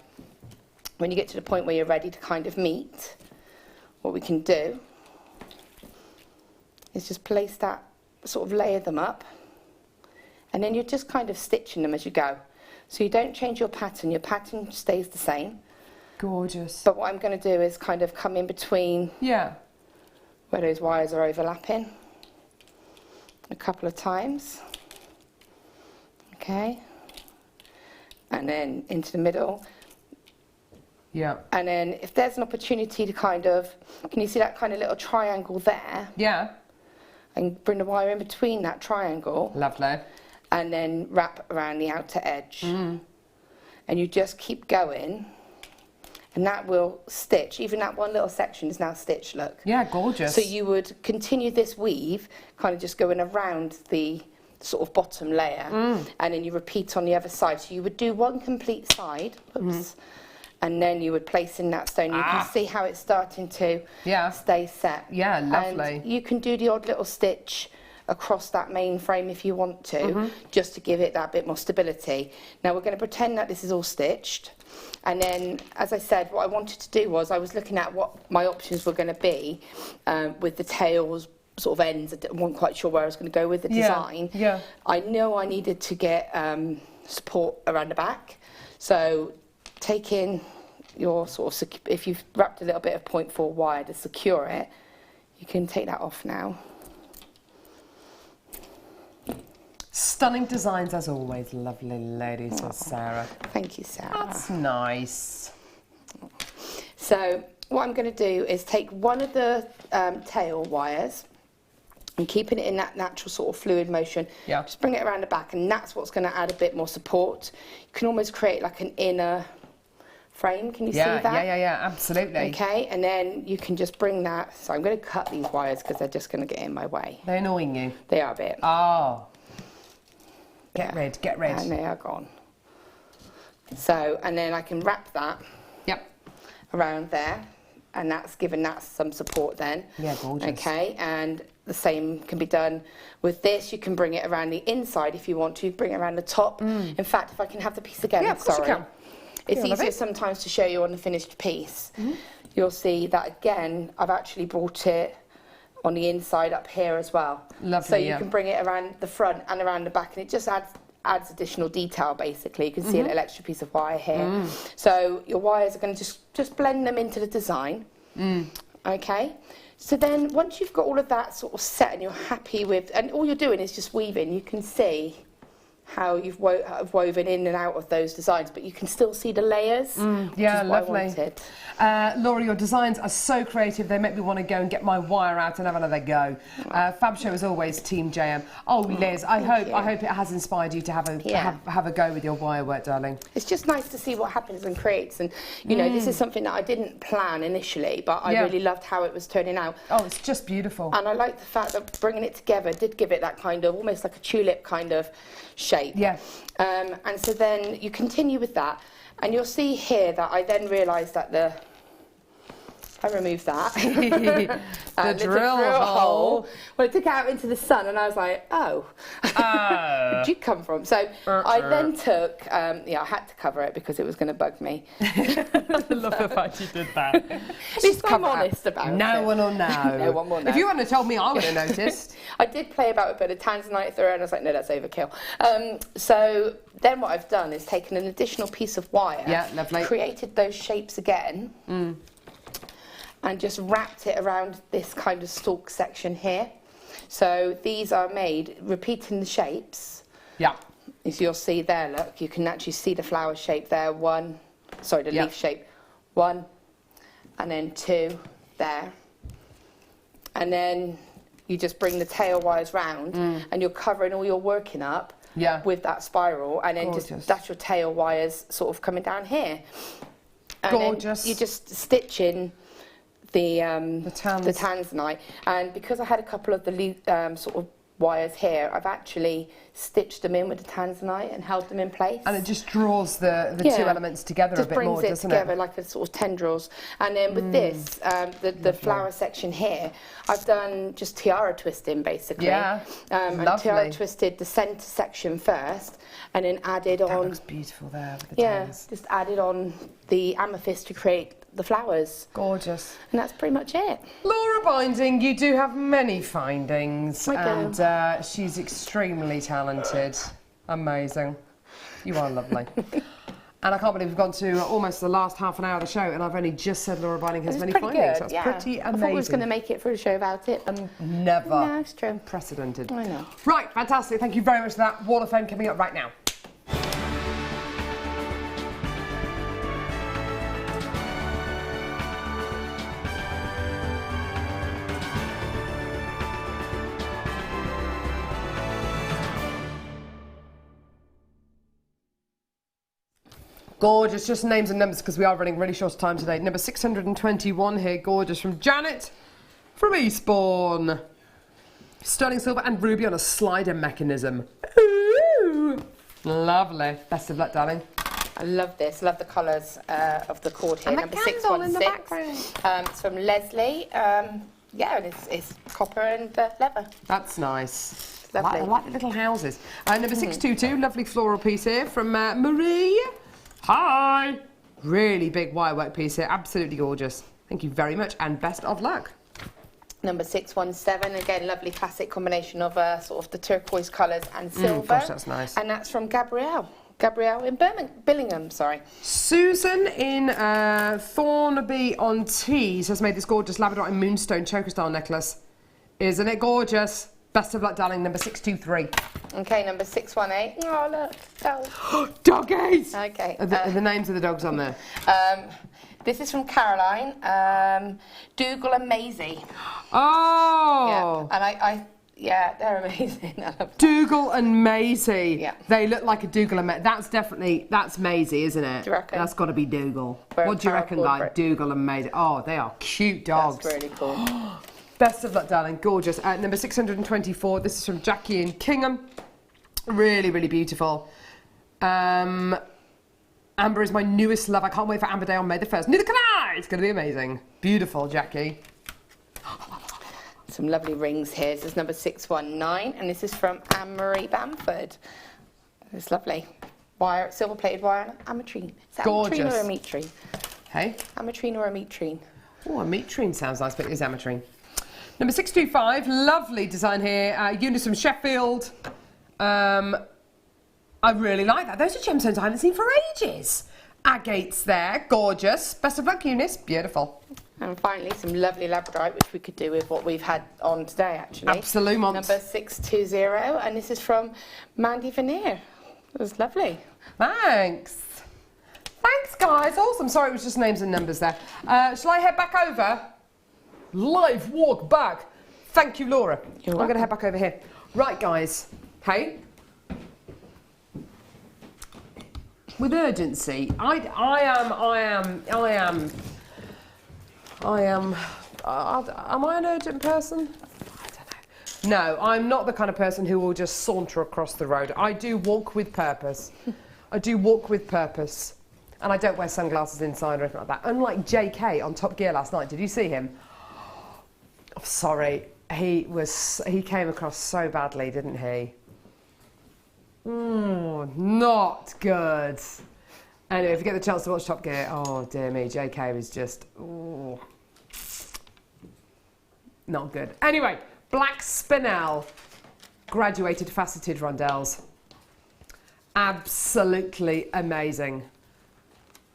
[SPEAKER 8] When you get to the point where you're ready to kind of meet, what we can do is just place that, sort of layer them up, and then you're just kind of stitching them as you go. So you don't change your pattern stays the same.
[SPEAKER 3] Gorgeous.
[SPEAKER 8] But what I'm going to do is kind of come in between where those wires are overlapping a couple of times. Okay. And then into the middle.
[SPEAKER 3] Yeah.
[SPEAKER 8] And then if there's an opportunity to kind of, can you see that kind of little triangle there?
[SPEAKER 3] Yeah.
[SPEAKER 8] And bring the wire in between that triangle.
[SPEAKER 3] Lovely.
[SPEAKER 8] And then wrap around the outer edge. And you just keep going, and that will stitch. Even that one little section is now stitched, look.
[SPEAKER 3] Yeah, gorgeous.
[SPEAKER 8] So you would continue this weave, kind of just going around the sort of bottom layer, and then you repeat on the other side. So you would do one complete side, and then you would place in that stone. You can see how it's starting to stay set.
[SPEAKER 3] Yeah, lovely.
[SPEAKER 8] And you can do the odd little stitch across that main frame if you want to, just to give it that bit more stability. Now we're going to pretend that this is all stitched, and then, as I said, what I wanted to do was I was looking at what my options were going to be with the tails, sort of ends. I wasn't quite sure where I was going to go with the design.
[SPEAKER 3] Yeah.
[SPEAKER 8] I know I needed to get support around the back, so taking your sort of, if you've wrapped a little bit of 0.4 wire to secure it, you can take that off now.
[SPEAKER 3] Stunning designs as always, lovely lady, says Sarah.
[SPEAKER 8] Thank you, Sarah.
[SPEAKER 3] That's nice.
[SPEAKER 8] So what I'm going to do is take one of the tail wires, and keeping it in that natural sort of fluid motion.
[SPEAKER 3] Yeah.
[SPEAKER 8] Just bring it around the back, and that's what's going to add a bit more support. You can almost create like an inner frame. Can you see that?
[SPEAKER 3] Yeah, absolutely.
[SPEAKER 8] Okay, and then you can just bring that. So I'm going to cut these wires because they're just going to get in my way.
[SPEAKER 3] They're annoying you.
[SPEAKER 8] They are a bit.
[SPEAKER 3] Oh. Get rid.
[SPEAKER 8] And they are gone. So, and then I can wrap that around there, and that's given that some support then.
[SPEAKER 3] Yeah, gorgeous.
[SPEAKER 8] Okay, and the same can be done with this. You can bring it around the inside if you want to. Bring it around the top. In fact, if I can have the piece again,
[SPEAKER 3] Yeah, of course
[SPEAKER 8] sorry.
[SPEAKER 3] you can.
[SPEAKER 8] It's easier sometimes to show you on the finished piece. You'll see that again, I've actually brought it on the inside up here as well.
[SPEAKER 3] Lovely,
[SPEAKER 8] so you can bring it around the front and around the back, and it just adds additional detail basically. You can see a little extra piece of wire here. So your wires are going to just blend them into the design. Okay, so then once you've got all of that sort of set and you're happy with, and all you're doing is just weaving, you can see how you've woven in and out of those designs, but you can still see the layers.
[SPEAKER 3] Yeah,
[SPEAKER 8] which is what
[SPEAKER 3] lovely.
[SPEAKER 8] I wanted.
[SPEAKER 3] Laura, your designs are so creative. They make me want to go and get my wire out and have another go. Fab Show is always Team JM. Oh, Liz, I hope it has inspired you to have a go with your wire work, darling.
[SPEAKER 8] It's just nice to see what happens and creates, and you know, this is something that I didn't plan initially, but I really loved how it was turning out.
[SPEAKER 3] Oh, it's just beautiful.
[SPEAKER 8] And I like the fact that bringing it together did give it that kind of almost like a tulip kind of shape.
[SPEAKER 3] Yeah.
[SPEAKER 8] And so then you continue with that, and you'll see here that I then realised that I removed that.
[SPEAKER 3] the drill hole.
[SPEAKER 8] Well, it took it out into the sun, and I was like, oh, where'd you come from? So I then took, I had to cover it because it was going to bug me.
[SPEAKER 3] I love the fact you did that.
[SPEAKER 8] At least I'm honest about it.
[SPEAKER 3] No one will know.
[SPEAKER 8] No one will know.
[SPEAKER 3] If you hadn't have told me, I would have noticed.
[SPEAKER 8] I did play about with a bit of tanzanite through it, and I was like, no, that's overkill. So then what I've done is taken an additional piece of wire,
[SPEAKER 3] lovely.
[SPEAKER 8] created those shapes again, and just wrapped it around this kind of stalk section here. So these are made, repeating the shapes.
[SPEAKER 3] Yeah.
[SPEAKER 8] As you'll see there, look, you can actually see the flower shape there, leaf shape, 1, and then 2 there. And then you just bring the tail wires round, and you're covering all your working up with that spiral, and then that's your tail wires sort of coming down here. And
[SPEAKER 3] gorgeous.
[SPEAKER 8] Then you just stitch in the tanzanite, and because I had a couple of the sort of wires here, I've actually stitched them in with the tanzanite and held them in place.
[SPEAKER 3] And it just draws the two elements together a bit more, doesn't it?
[SPEAKER 8] Just brings it together like a sort of tendrils. And then with this, the flower section here, I've done just tiara twisting basically.
[SPEAKER 3] Yeah,
[SPEAKER 8] and tiara twisted the centre section first, and then added on.
[SPEAKER 3] That looks beautiful there with the tails.
[SPEAKER 8] Just added on the amethyst to create the flowers.
[SPEAKER 3] Gorgeous.
[SPEAKER 8] And that's pretty much it.
[SPEAKER 3] Laura Binding, you do have many findings, and she's extremely talented. Amazing. You are lovely. And I can't believe we've gone to almost the last half an hour of the show, and I've only just said Laura Binding has many findings. That's pretty amazing.
[SPEAKER 8] I thought we was going to make it through the show about it.
[SPEAKER 3] Never.
[SPEAKER 8] No, it's true.
[SPEAKER 3] Precedented.
[SPEAKER 8] I know.
[SPEAKER 3] Right, fantastic. Thank you very much for that. Wall of Fame coming up right now. Gorgeous, just names and numbers because we are running really short of time today. Number 621 here, gorgeous, from Janet from Eastbourne. Sterling silver and ruby on a slider mechanism. Ooh, lovely. Best of luck, darling.
[SPEAKER 8] I love this. Love the colours of the cord here.
[SPEAKER 3] And
[SPEAKER 8] number
[SPEAKER 3] the candle in the
[SPEAKER 8] 616. It's from Leslie. Yeah, and it's copper and leather.
[SPEAKER 3] That's nice.
[SPEAKER 8] Lovely.
[SPEAKER 3] I like the little houses. Number 622, lovely floral piece here from Marie. Hi! Really big wirework piece here, absolutely gorgeous. Thank you very much, and best of luck.
[SPEAKER 8] Number 617, again, lovely classic combination of sort of the turquoise colours and silver.
[SPEAKER 3] Gosh, that's nice.
[SPEAKER 8] And that's from Gabrielle. Gabrielle in Billingham, sorry.
[SPEAKER 3] Susan in Thornaby-on-Tees has made this gorgeous labradorite and moonstone choker style necklace. Isn't it gorgeous? Best of luck, darling. Number 623.
[SPEAKER 8] Okay, number 618. Oh, look, dogs.
[SPEAKER 3] Doggies!
[SPEAKER 8] Okay.
[SPEAKER 3] Are the names of the dogs on there?
[SPEAKER 8] This is from Caroline. Dougal and Maisie.
[SPEAKER 3] Oh!
[SPEAKER 8] Yeah, and Yeah, they're amazing. I love
[SPEAKER 3] Dougal and Maisie.
[SPEAKER 8] Yeah.
[SPEAKER 3] They look like a Dougal and Maisie. That's Maisie, isn't it?
[SPEAKER 8] Do you reckon?
[SPEAKER 3] That's got to be Dougal.
[SPEAKER 8] Wearing
[SPEAKER 3] What do you reckon, guy?
[SPEAKER 8] paracord.
[SPEAKER 3] Dougal and Maisie. Oh, they are cute dogs.
[SPEAKER 8] That's really cool.
[SPEAKER 3] Best of luck, darling. Gorgeous. Number 624. This is from Jackie in Kingham. Really, really beautiful. Amber is my newest love. I can't wait for Amber Day on May the 1st. Neither can I! It's going to be amazing. Beautiful, Jackie.
[SPEAKER 8] Some lovely rings here. This is number 619, and this is from Anne-Marie Bamford. It's lovely. Wire, silver-plated wire, ametrine. Is it
[SPEAKER 3] Gorgeous.
[SPEAKER 8] ametrine or ametrine?
[SPEAKER 3] Hey?
[SPEAKER 8] Ametrine or ametrine?
[SPEAKER 3] Oh, ametrine sounds nice, but it is ametrine. Number 625, lovely design here. Eunice from Sheffield. I really like that. Those are gemstones I haven't seen for ages. Agates there, gorgeous. Best of luck, Eunice. Beautiful.
[SPEAKER 8] And finally, some lovely labradorite, which we could do with what we've had on today, actually.
[SPEAKER 3] Absolutely.
[SPEAKER 8] Number 620, and this is from Mandy Veneer. It was lovely.
[SPEAKER 3] Thanks. Thanks, guys. Awesome. Sorry, it was just names and numbers there. Shall I head back over? Live walk back. Thank you, Laura. I'm going to head back over here. Right, guys. Hey. With urgency, am I an urgent person? I don't know. No, I'm not the kind of person who will just saunter across the road. I do walk with purpose. I do walk with purpose. And I don't wear sunglasses inside or anything like that. Unlike JK on Top Gear last night. Did you see him? Oh, sorry. He came across so badly, didn't he? Not good. Anyway, if you get the chance to watch Top Gear, oh dear me, JK was just, not good. Anyway, black spinel, graduated faceted rondelles. Absolutely amazing.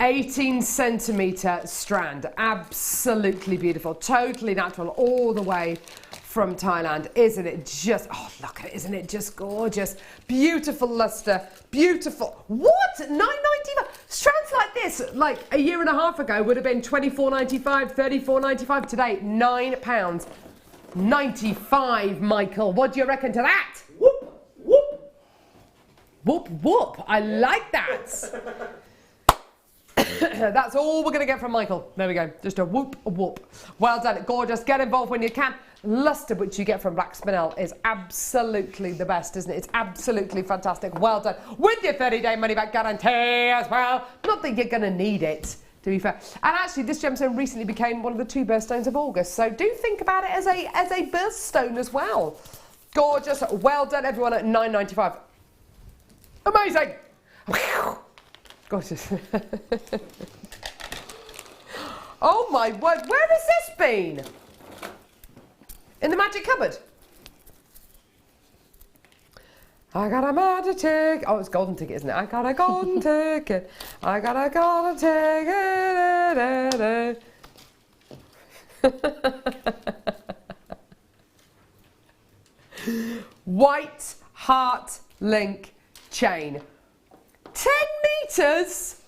[SPEAKER 3] 18 centimetre strand, absolutely beautiful, totally natural, all the way from Thailand. Isn't it just, oh look at it, isn't it just gorgeous? Beautiful luster, beautiful. What? $9.95? Strands like this, like a year and a half ago, would have been $24.95, $34.95. Today, £9.95, Michael. What do you reckon to that? Whoop, whoop. Whoop, whoop. I like that. That's all we're going to get from Michael. There we go. Just a whoop, a whoop. Well done. Gorgeous. Get involved when you can. Luster, which you get from Black Spinel, is absolutely the best, isn't it? It's absolutely fantastic. Well done. With your 30-day money-back guarantee as well. Not that you're going to need it, to be fair. And actually, this gemstone recently became one of the 2 birthstones of August. So do think about it as a birthstone as well. Gorgeous. Well done, everyone, at $9.95. Amazing. Gorgeous. Oh my word, where has this been? In the magic cupboard? I got a magic ticket. Oh, it's golden ticket, isn't it? I got a golden ticket. I got a golden ticket. White heart link chain. 10 metres?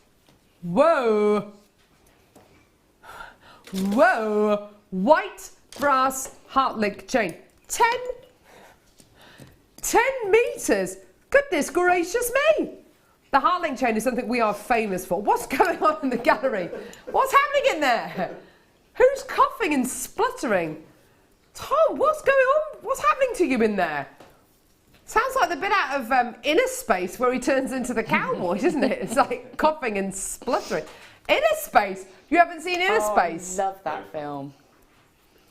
[SPEAKER 3] Whoa. Whoa. White brass heart link chain. 10 metres? Goodness gracious me. The heart link chain is something we are famous for. What's going on in the gallery? What's happening in there? Who's coughing and spluttering? Tom, what's going on? What's happening to you in there? Sounds like the bit out of Inner Space where he turns into the cowboy, doesn't it? It's like coughing and spluttering. Inner Space? You haven't seen Inner Space?
[SPEAKER 8] I love that film.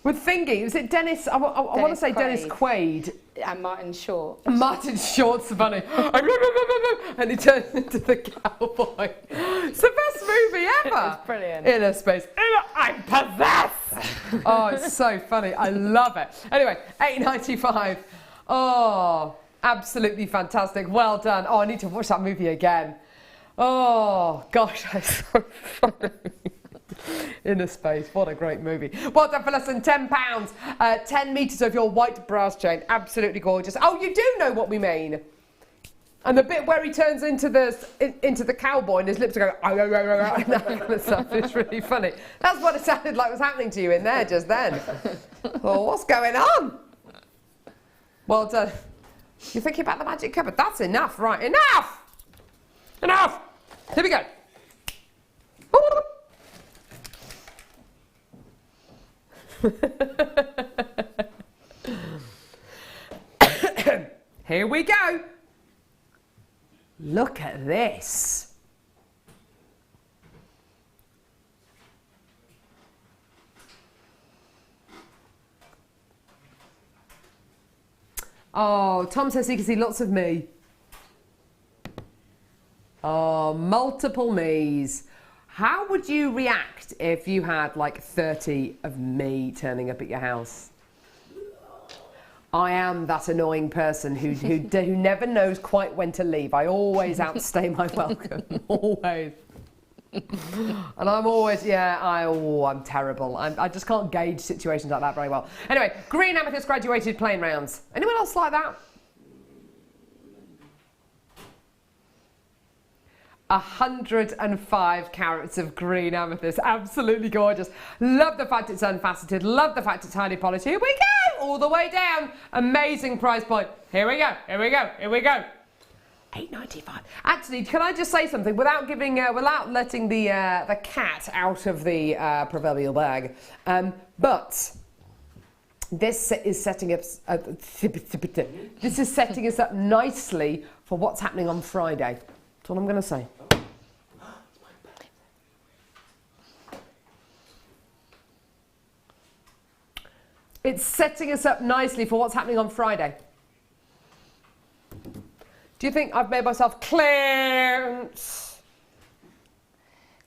[SPEAKER 3] With Thingy. Was it Dennis? I want to say Dennis Quaid.
[SPEAKER 8] And Martin Short.
[SPEAKER 3] Martin Short's funny. And he turns into the cowboy. It's the best movie ever.
[SPEAKER 8] It's brilliant.
[SPEAKER 3] Inner Space. I'm possessed. Oh, it's so funny. I love it. Anyway, $8.95. Oh, absolutely fantastic. Well done. Oh, I need to watch that movie again. Oh, gosh, that's so funny. Inner Space, what a great movie. Well done for less than £10. 10 metres of your white brass chain. Absolutely gorgeous. Oh, you do know what we mean. And the bit where he turns into the cowboy and his lips go, and that kind of stuff is really funny. That's what it sounded like was happening to you in there just then. Oh, what's going on? Well done. You're thinking about the magic cupboard. That's enough, right? Enough! Enough! Here we go. Here we go. Look at this. Oh, Tom says he can see lots of me. Oh, multiple me's. How would you react if you had like 30 of me turning up at your house? I am that annoying person who never knows quite when to leave. I always outstay my welcome, always. And I'm always, I'm terrible. I just can't gauge situations like that very well. Anyway, green amethyst graduated plain rounds. Anyone else like that? 105 carats of green amethyst. Absolutely gorgeous. Love the fact it's unfaceted. Love the fact it's highly polished. Here we go, all the way down. Amazing price point. Here we go, here we go, here we go. £8.95. Actually, can I just say something without letting the cat out of the proverbial bag? But this is setting us up nicely for what's happening on Friday. That's all I'm going to say. It's setting us up nicely for what's happening on Friday. Do you think I've made myself clearance?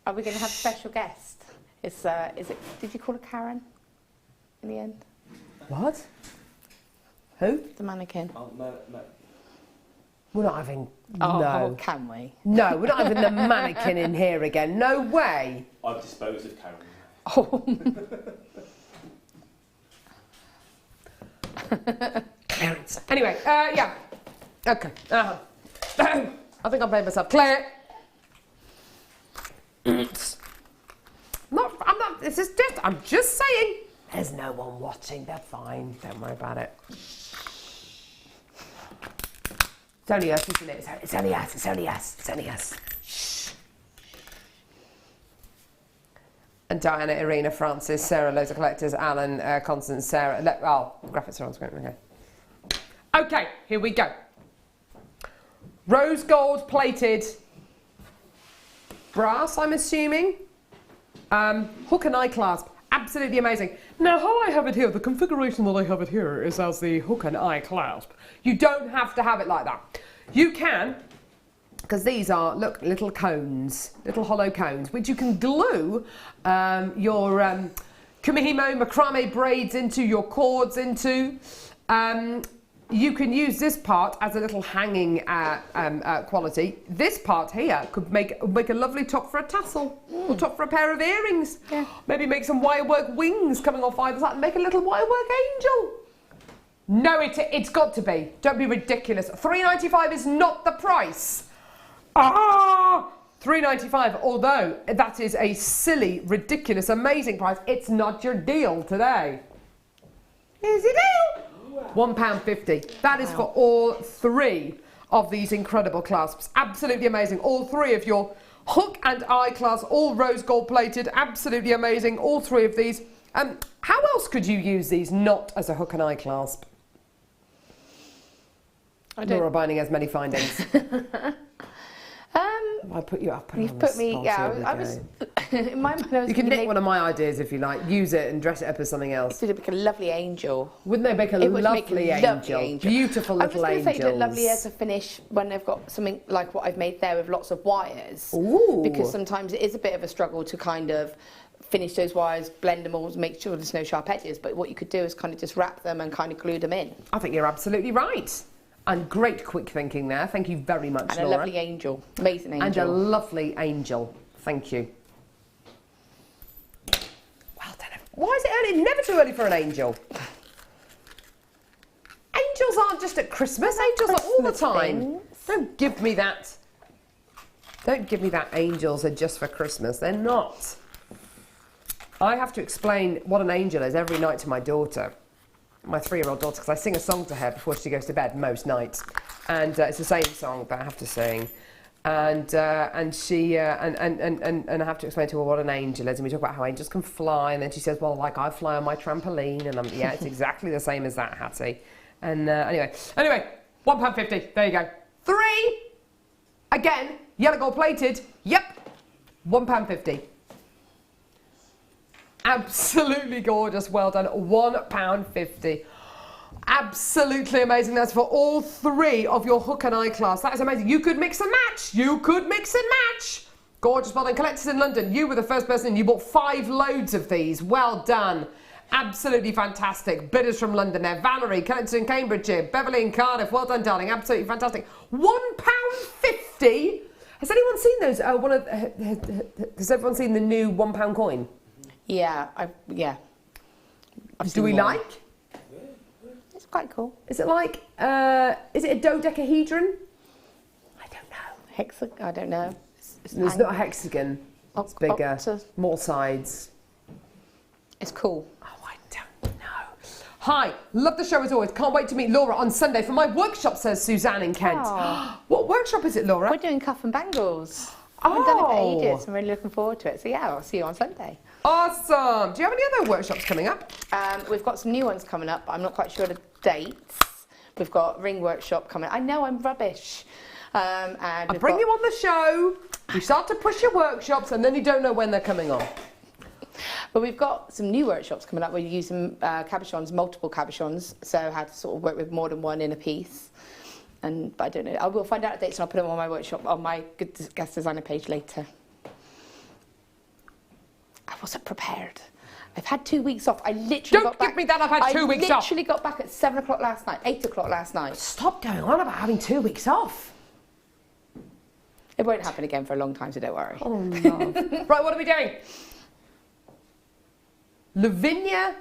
[SPEAKER 8] Are we going to have a special guest? Is it? Did you call her Karen in the end?
[SPEAKER 3] What? Who?
[SPEAKER 8] The mannequin.
[SPEAKER 3] We're not having.
[SPEAKER 8] Oh,
[SPEAKER 3] no.
[SPEAKER 8] Can we?
[SPEAKER 3] No, we're not having the mannequin in here again. No way.
[SPEAKER 4] I've disposed of Karen.
[SPEAKER 8] Oh.
[SPEAKER 3] Clearance. Anyway, yeah. Okay. I think I've made myself clear. I'm not. This is just. I'm just saying. There's no one watching. They're fine. Don't worry about it. It's only us, isn't it? It's only us. It's only us. It's only us. Shh. And Diana, Irina, Francis, Sarah, loads of collectors, Alan, Constance, Sarah. Graphics are on screen. Okay. Okay, here we go. Rose gold plated brass, I'm assuming. Hook and eye clasp. Absolutely amazing. Now, how I have it here, the configuration that I have it here is as the hook and eye clasp. You don't have to have it like that. You can, because these are, look, little cones, little hollow cones, which you can glue your kumihimo macrame braids into, your cords into. You can use this part as a little hanging quality. This part here could make a lovely top for a tassel or top for a pair of earrings. Yeah. Maybe make some wirework wings coming off either side and make a little wirework angel. No, it's got to be. Don't be ridiculous. $3.95 is not the price. $3.95, although that is a silly, ridiculous, amazing price. It's not your deal today. Is it deal? £1.50. That is for all three of these incredible clasps. Absolutely amazing. All three of your hook and eye clasps, all rose gold plated. Absolutely amazing. All three of these. How else could you use these not as a hook and eye clasp? Laura Binding has many findings. I put you up.
[SPEAKER 8] You've put me. Yeah, I was. In my mind, I was.
[SPEAKER 3] You can nick one of my ideas if you like. Use it and dress it up as something else.
[SPEAKER 8] It would make a lovely angel.
[SPEAKER 3] Wouldn't they make a lovely angel? Beautiful little angels.
[SPEAKER 8] I was going to say, look lovely as a finish when they've got something like what I've made there with lots of wires.
[SPEAKER 3] Ooh.
[SPEAKER 8] Because sometimes it is a bit of a struggle to kind of finish those wires, blend them all, make sure there's no sharp edges. But what you could do is kind of just wrap them and kind of glue them in.
[SPEAKER 3] I think you're absolutely right. And great quick thinking there. Thank you very much,
[SPEAKER 8] Laura. And a lovely angel. Amazing angel.
[SPEAKER 3] And a lovely angel. Thank you. Well done. Why is it early? It's never too early for an angel. Angels aren't just at Christmas. Angels are all the time. Things. Don't give me that. Don't give me that angels are just for Christmas. They're not. I have to explain what an angel is every night to my daughter. my 3-year-old daughter, because I sing a song to her before she goes to bed most nights, and it's the same song that I have to sing. And she and I have to explain to her what an angel is, and we talk about how angels can fly, and then she says, well, like I fly on my trampoline, and yeah, it's exactly the same as that, Hattie. And anyway, £1.50, there you go. 3, again, yellow gold plated, yep, £1.50. Absolutely gorgeous, well done, £1.50. Absolutely amazing. That's for all 3 of your hook and eye class. That is amazing. You could mix and match. You could mix and match. Gorgeous. Well done. Collectors in London, you were the first person. You bought 5 loads of these. Well done. Absolutely fantastic. Bidders from London there. Valerie, collectors in Cambridgeshire. Beverly in Cardiff. Well done, darling. Absolutely fantastic. £1.50. Has anyone seen those? Has everyone seen the new £1 coin?
[SPEAKER 8] Yeah.
[SPEAKER 3] Do we like?
[SPEAKER 8] It's quite cool.
[SPEAKER 3] Is it like, is it a dodecahedron? I don't know.
[SPEAKER 8] I don't know.
[SPEAKER 3] It's not a hexagon. It's bigger, more sides.
[SPEAKER 8] It's cool.
[SPEAKER 3] Oh, I don't know. Hi, love the show as always. Can't wait to meet Laura on Sunday for my workshop, says Suzanne in Kent.
[SPEAKER 8] Oh.
[SPEAKER 3] What workshop is it, Laura?
[SPEAKER 8] We're doing cuff and bangles. I haven't done it for ages. I'm really looking forward to it. So yeah, I'll see you on Sunday.
[SPEAKER 3] Awesome. Do you have any other workshops coming up?
[SPEAKER 8] We've got some new ones coming up. I'm not quite sure the dates. We've got ring workshop coming. I know I'm rubbish. And
[SPEAKER 3] I'll bring you on the show. You start to push your workshops and then you don't know when they're coming on.
[SPEAKER 8] But we've got some new workshops coming up. We're using cabochons, multiple cabochons, so how to sort of work with more than one in a piece. But I don't know. I will find out the dates and I'll put them on my workshop, on my Good Guest Designer page later. I wasn't prepared. I've had 2 weeks off. I literally got back.
[SPEAKER 3] Don't give me that. I've had 2 weeks off.
[SPEAKER 8] I literally got back at 7 o'clock last night, 8 o'clock last night.
[SPEAKER 3] Stop going on about having 2 weeks off.
[SPEAKER 8] It won't happen again for a long time, so don't worry.
[SPEAKER 3] Oh no. Right, what are we doing? Lavinia.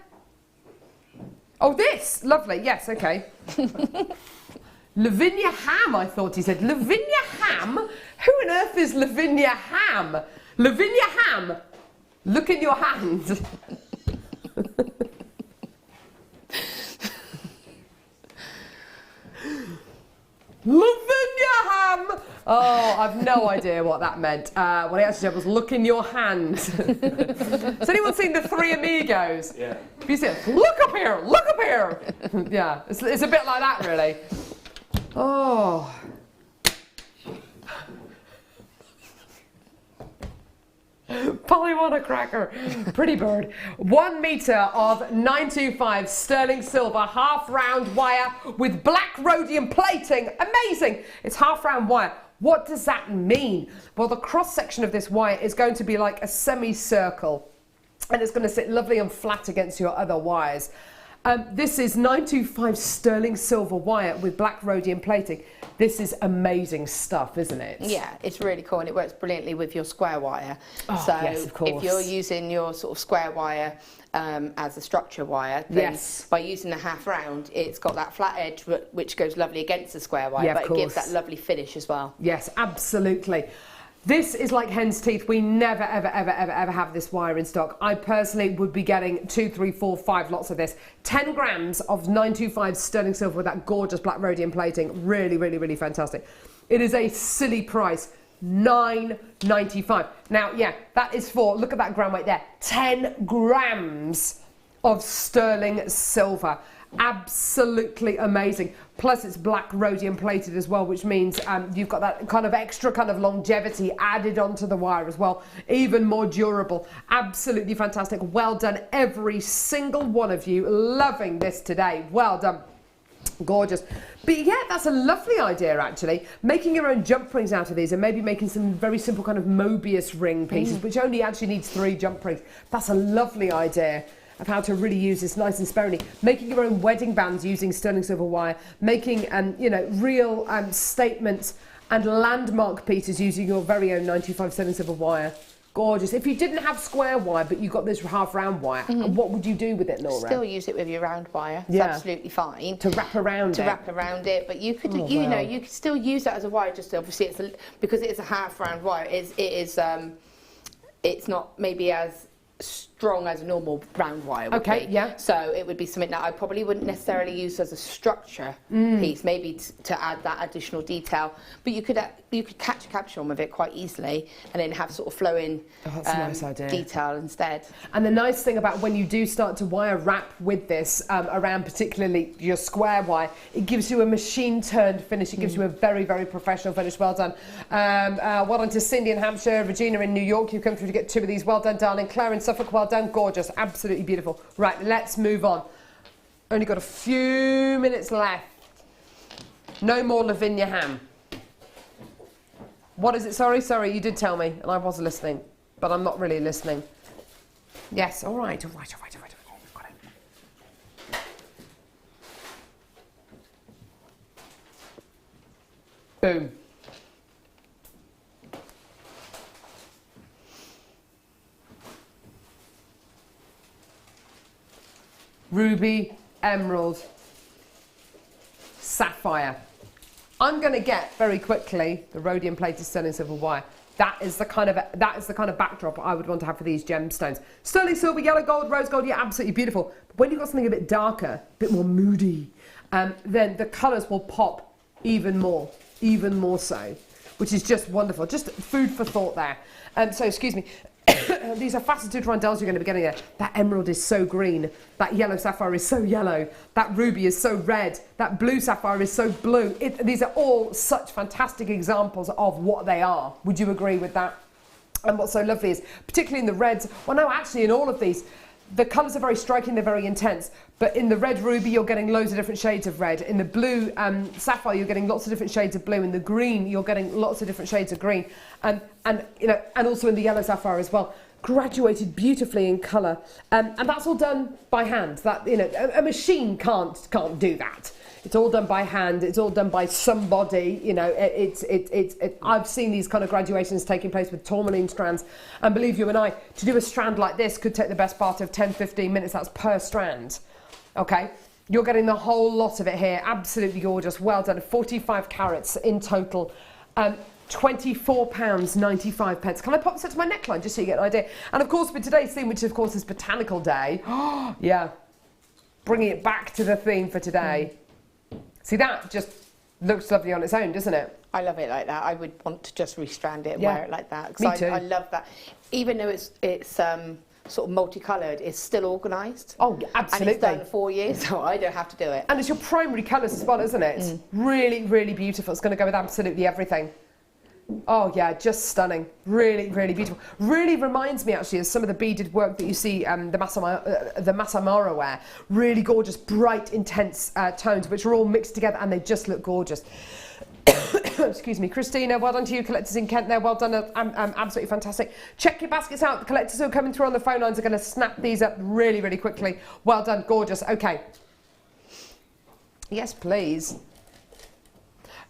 [SPEAKER 3] Oh, this. Lovely. Yes, okay. Lavinia Ham, I thought he said. Lavinia Ham? Who on earth is Lavinia Ham? Lavinia Ham, look in your hand. Lavinia Ham! Oh, I've no idea what that meant. What he actually said was, look in your hand. Has anyone seen the Three Amigos?
[SPEAKER 4] Yeah.
[SPEAKER 3] Have you seen it? Look up here, look up here. Yeah, it's a bit like that, really. Oh. Polly want a cracker. Pretty bird. 1 metre of 925 sterling silver half round wire with black rhodium plating. Amazing. It's half round wire. What does that mean? Well, the cross section of this wire is going to be like a semicircle, and it's going to sit lovely and flat against your other wires. This is 925 sterling silver wire with black rhodium plating. This is amazing stuff, isn't it?
[SPEAKER 8] Yeah, it's really cool, and it works brilliantly with your square wire.
[SPEAKER 3] Oh,
[SPEAKER 8] so
[SPEAKER 3] yes, of course.
[SPEAKER 8] If you're using your sort of square wire as a structure wire, then
[SPEAKER 3] yes,
[SPEAKER 8] by using the half round, it's got that flat edge which goes lovely against the square wire,
[SPEAKER 3] yeah,
[SPEAKER 8] but it gives that lovely finish as well.
[SPEAKER 3] Yes, absolutely. This is like hen's teeth. We never, ever, ever, ever, ever have this wire in stock. I personally would be getting 2, 3, 4, 5 lots of this. 10 grams of 925 sterling silver with that gorgeous black rhodium plating. Really, really, really fantastic. It is a silly price. $9.95. Now, yeah, that is for, look at that gram weight there, 10 grams of sterling silver. Absolutely amazing. Plus it's black rhodium plated as well, which means you've got that kind of extra kind of longevity added onto the wire as well. Even more durable. Absolutely fantastic. Well done, every single one of you. Loving this today. Well done. Gorgeous. But yeah, that's a lovely idea actually. Making your own jump rings out of these, and maybe making some very simple kind of Mobius ring pieces, which only actually needs 3 jump rings. That's a lovely idea of how to really use this nice and sparingly. Making your own wedding bands using sterling silver wire, making you know, real statements and landmark pieces using your very own 925 sterling silver wire. Gorgeous. If you didn't have square wire but you got this half round wire, what would you do with it, Laura?
[SPEAKER 8] Still use it with your round wire. It's absolutely fine.
[SPEAKER 3] To wrap around it.
[SPEAKER 8] But you could, you know, you could still use that as a wire. Just obviously, because it's a half round wire. It's not maybe as strong as a normal round wire would
[SPEAKER 3] Okay,
[SPEAKER 8] be.
[SPEAKER 3] yeah.
[SPEAKER 8] So it would be something that I probably wouldn't necessarily use as a structure piece, maybe to add that additional detail. But you could catch a capsule with it quite easily, and then have sort of flowing
[SPEAKER 3] that's a nice idea.
[SPEAKER 8] detail instead.
[SPEAKER 3] And the nice thing about when you do start to wire wrap with this around particularly your square wire, it gives you a machine turned finish. It gives you a very, very professional finish. Well done. Well done to Cindy in Hampshire, Regina in New York. You've come through to get 2 of these. Well done, darling. Claire in Suffolk. Well done. Gorgeous. Absolutely beautiful. Right, let's move on. Only got a few minutes left. No more Lavinia ham. What is it? Sorry, you did tell me, and I was listening, but I'm not really listening. Yes, all right. Got it. Boom. Ruby, emerald, sapphire. I'm going to get very quickly the rhodium plated sterling silver wire. That is the kind of backdrop I would want to have for these gemstones. Sterling silver, yellow gold, rose gold, yeah, absolutely beautiful. But when you've got something a bit darker, a bit more moody, then the colours will pop even more so, which is just wonderful. Just food for thought there. So excuse me. These are faceted rondelles you're going to be getting there. That emerald is so green. That yellow sapphire is so yellow. That ruby is so red. That blue sapphire is so blue. These are all such fantastic examples of what they are. Would you agree with that? And what's so lovely is, particularly in the reds, well no, actually in all of these, the colours are very striking, they're very intense. But in the red ruby, you're getting loads of different shades of red. In the blue sapphire, you're getting lots of different shades of blue. In the green, you're getting lots of different shades of green. And also in the yellow sapphire as well. Graduated beautifully in colour. And that's all done by hand. That, a machine can't do that. It's all done by hand. It's all done by somebody. I've seen these kind of graduations taking place with tourmaline strands, and believe you and I, to do a strand like this could take the best part of 10-15 minutes. That's per strand. Okay, you're getting the whole lot of it here. Absolutely gorgeous. Well done. 45 carats in total. £24.95. Can I pop this up to my neckline just so you get an idea? And of course, with today's theme, which of course is Botanical Day. Yeah, bringing it back to the theme for today. See, that just looks lovely on its own, doesn't it?
[SPEAKER 8] I love it like that. I would want to just restrand it and wear it like that.
[SPEAKER 3] Me too.
[SPEAKER 8] I love that. Even though it's sort of multicoloured, it's still organised.
[SPEAKER 3] Oh, absolutely.
[SPEAKER 8] And it's done 4 years, so I don't have to do it.
[SPEAKER 3] And it's your primary colours as well, isn't it? Really, really beautiful. It's going to go with absolutely everything. Oh yeah, just stunning. Really, really beautiful. Really reminds me actually of some of the beaded work that you see the Masamara wear. Really gorgeous, bright, intense tones, which are all mixed together, and they just look gorgeous. Excuse me. Christina, well done to you. Collectors in Kent there, well done. Absolutely fantastic. Check your baskets out. The collectors who are coming through on the phone lines are going to snap these up really, really quickly. Well done, gorgeous. Okay. Yes, please.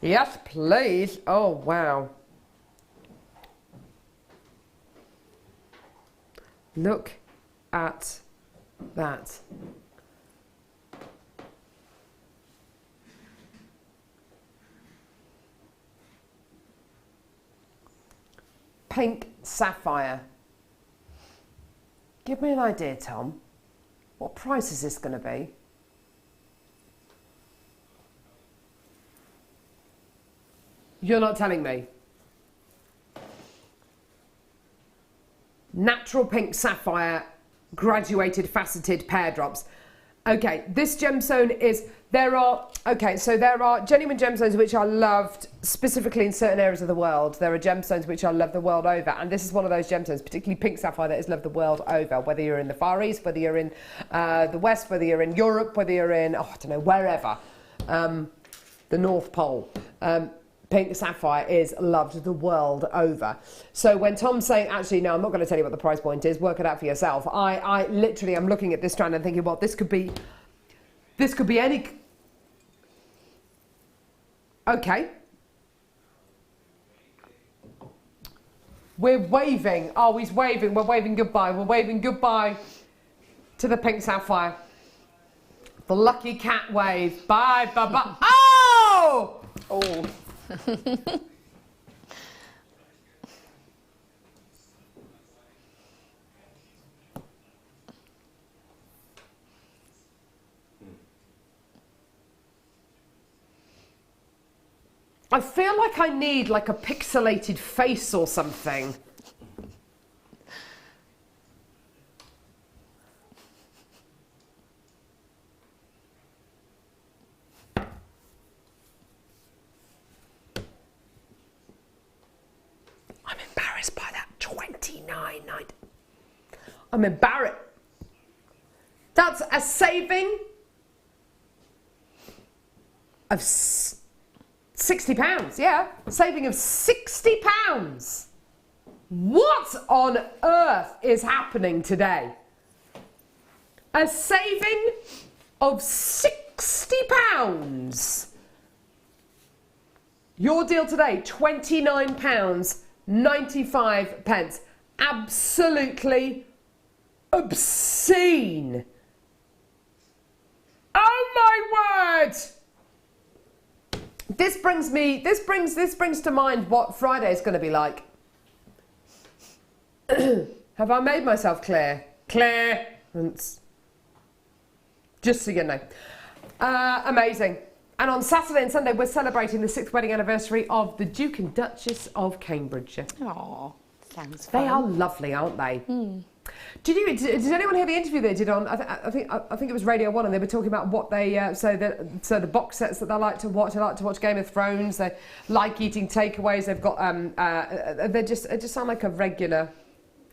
[SPEAKER 3] Yes, please. Oh, wow. Look at that. Pink sapphire. Give me an idea, Tom. What price is this going to be? You're not telling me. Natural pink sapphire, graduated faceted pear drops. Okay, this gemstone is, there are genuine gemstones which are loved specifically in certain areas of the world. There are gemstones which are loved the world over, and this is one of those gemstones, particularly pink sapphire, that is loved the world over, whether you're in the Far East, whether you're in the West, whether you're in Europe, whether you're in, wherever, the North Pole. Pink sapphire is loved the world over. So when Tom's saying, actually, no, I'm not going to tell you what the price point is, work it out for yourself. I literally am looking at this strand and thinking, well, this could be any. Okay. We're waving. Oh, he's waving. We're waving goodbye. We're waving goodbye to the pink sapphire. The lucky cat wave. Bye, bye, bye. Oh!
[SPEAKER 8] Oh.
[SPEAKER 3] I feel like I need like a pixelated face or something. I'm embarrassed by that $29.90. I'm embarrassed. That's a saving of £60, yeah, a saving of £60. What on earth is happening today? A saving of £60. Your deal today, £29.95. Absolutely obscene. Oh my word! This brings to mind what Friday is going to be like. Have I made myself clear? Clear. Just so you know. Amazing. And on Saturday and Sunday, we're celebrating the 6th wedding anniversary of the Duke and Duchess of Cambridgeshire.
[SPEAKER 8] Oh, sounds fun.
[SPEAKER 3] They are lovely, aren't they? Mm. Did anyone hear the interview they did on? I think it was Radio 1, and they were talking about what they so the box sets that they like to watch. They like to watch Game of Thrones. They like eating takeaways. They've got they just sound like a regular.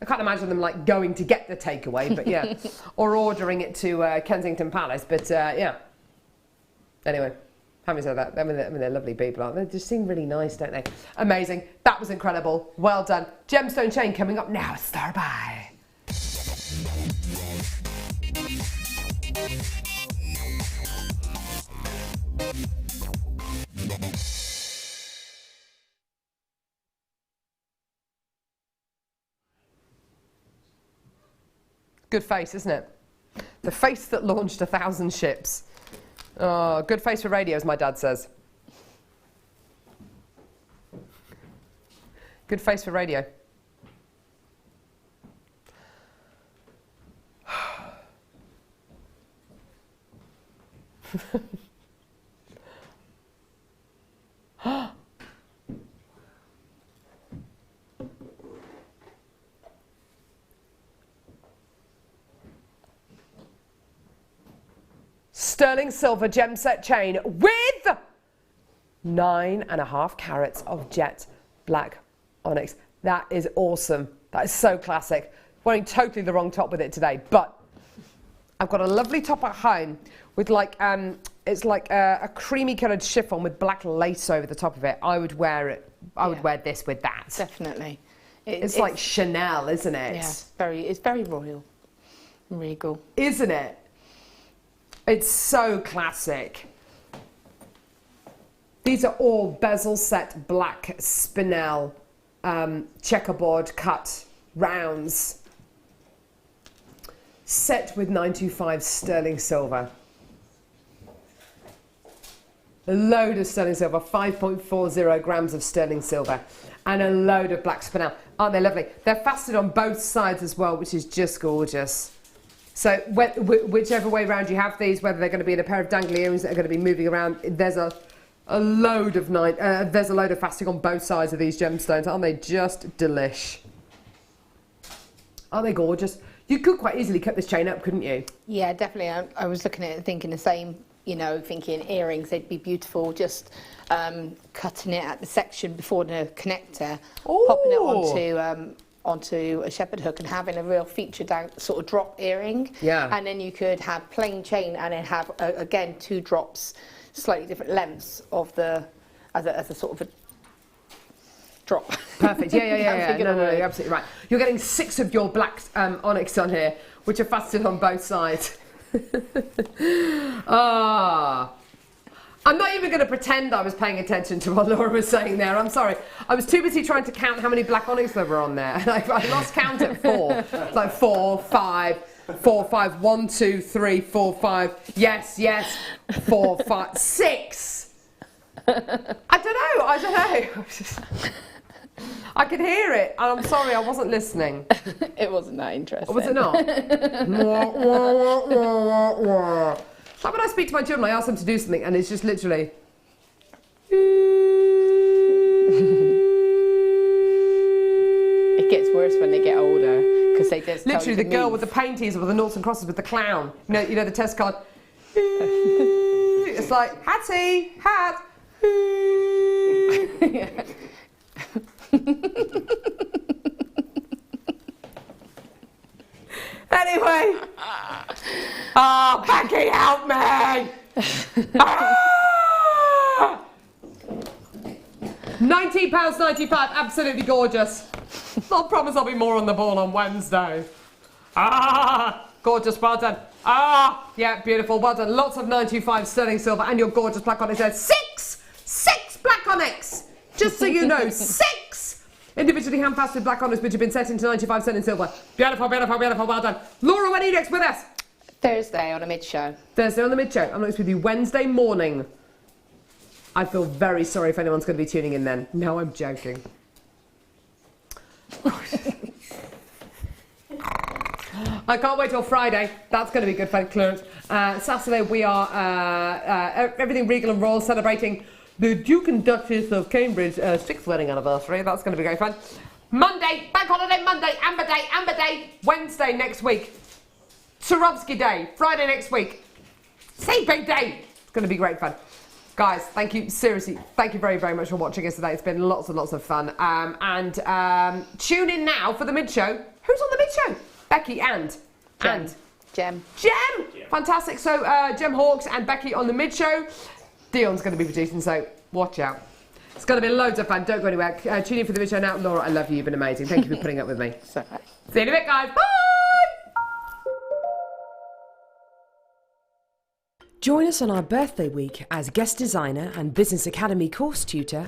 [SPEAKER 3] I can't imagine them like going to get the takeaway, but yeah, or ordering it to Kensington Palace. But yeah. Anyway, having said that, I mean they're lovely people, aren't they? They just seem really nice, don't they? Amazing. That was incredible. Well done. Gemstone chain coming up now. Star by. Good face, isn't it? The face that launched 1,000 ships. Oh, good face for radio, as my dad says. Good face for radio. Sterling silver gem set chain with 9.5 carats of jet black onyx. That is awesome. That is so classic. Wearing totally the wrong top with it today, but I've got a lovely top at home with like it's like a creamy coloured chiffon with black lace over the top of it. I would wear it. I would wear this with that.
[SPEAKER 8] Definitely.
[SPEAKER 3] It's like Chanel, isn't it?
[SPEAKER 8] Yeah, it's very royal, regal,
[SPEAKER 3] isn't it? It's so classic. These are all bezel set black spinel checkerboard cut rounds set with 925 sterling silver. A load of sterling silver, 5.40 grams of sterling silver, and a load of black spinel. Aren't they lovely? They're faceted on both sides as well, which is just gorgeous. So whichever way round you have these, whether they're going to be in a pair of dangly earrings that are going to be moving around, there's a load of faceting on both sides of these gemstones. Aren't they just delish? Aren't they gorgeous? You could quite easily cut this chain up, couldn't you?
[SPEAKER 8] Yeah, definitely. I was looking at it and thinking the same, you know, thinking earrings, they'd be beautiful, just cutting it at the section before the connector, popping it onto a shepherd hook and having a real featured out sort of drop earring.
[SPEAKER 3] Yeah.
[SPEAKER 8] And then you could have plain chain and then have, again, 2 drops, slightly different lengths of as a sort of a drop.
[SPEAKER 3] Perfect. Yeah. No, you're absolutely right. You're getting 6 of your black onyx on here, which are faceted on both sides. I'm not even going to pretend I was paying attention to what Laura was saying there. I'm sorry. I was too busy trying to count how many black onyx there were on there. I lost count at 4. It's like 4, 5, 4, 5, 1, 2, 3, 4, 5. Yes. 4, 5, 6. I don't know. I could hear it, and I'm sorry, I wasn't listening.
[SPEAKER 8] It wasn't that interesting.
[SPEAKER 3] Was it not? Like when I speak to my children, I ask them to do something, and it's just literally...
[SPEAKER 8] It gets worse when they get older because they just
[SPEAKER 3] Literally, the girl with the painties or the noughts and crosses with the clown. You know the test card. It's like Hattie, hat. Anyway. Oh, Becky, help me! £19.95, absolutely gorgeous. I promise I'll be more on the ball on Wednesday. Gorgeous, well done. Yeah, beautiful, well done. Lots of 925 sterling silver and your gorgeous black onyx there. Six black onyx! Just so you know, 6 individually hand-faceted black onyx which have been set into 95 sterling silver. Beautiful, beautiful, beautiful, well done. Laura, when are you next with us?
[SPEAKER 8] Thursday on a mid-show.
[SPEAKER 3] Thursday on the mid-show. I'm next with you Wednesday morning. I feel very sorry if anyone's going to be tuning in then. No, I'm joking. I can't wait till Friday. That's going to be good fun, clearance. Saturday we are everything regal and royal, celebrating the Duke and Duchess of Cambridge 6th wedding anniversary. That's going to be great fun. Monday, bank holiday Monday, Amber Day. Wednesday next week. Swarovski Day, Friday next week. CP Day. It's going to be great fun. Guys, thank you, seriously, thank you very, very much for watching us today. It's been lots and lots of fun. Tune in now for the mid-show. Who's on the mid-show? Becky and
[SPEAKER 8] Jem.
[SPEAKER 3] Fantastic. So, Jem Hawkes and Becky on the mid-show. Dion's going to be producing, so watch out. It's going to be loads of fun. Don't go anywhere. Tune in for the mid-show now. Laura, I love you. You've been amazing. Thank you for putting up with me. See you in a bit, guys. Bye! Join us on our birthday week as guest designer and Business Academy course tutor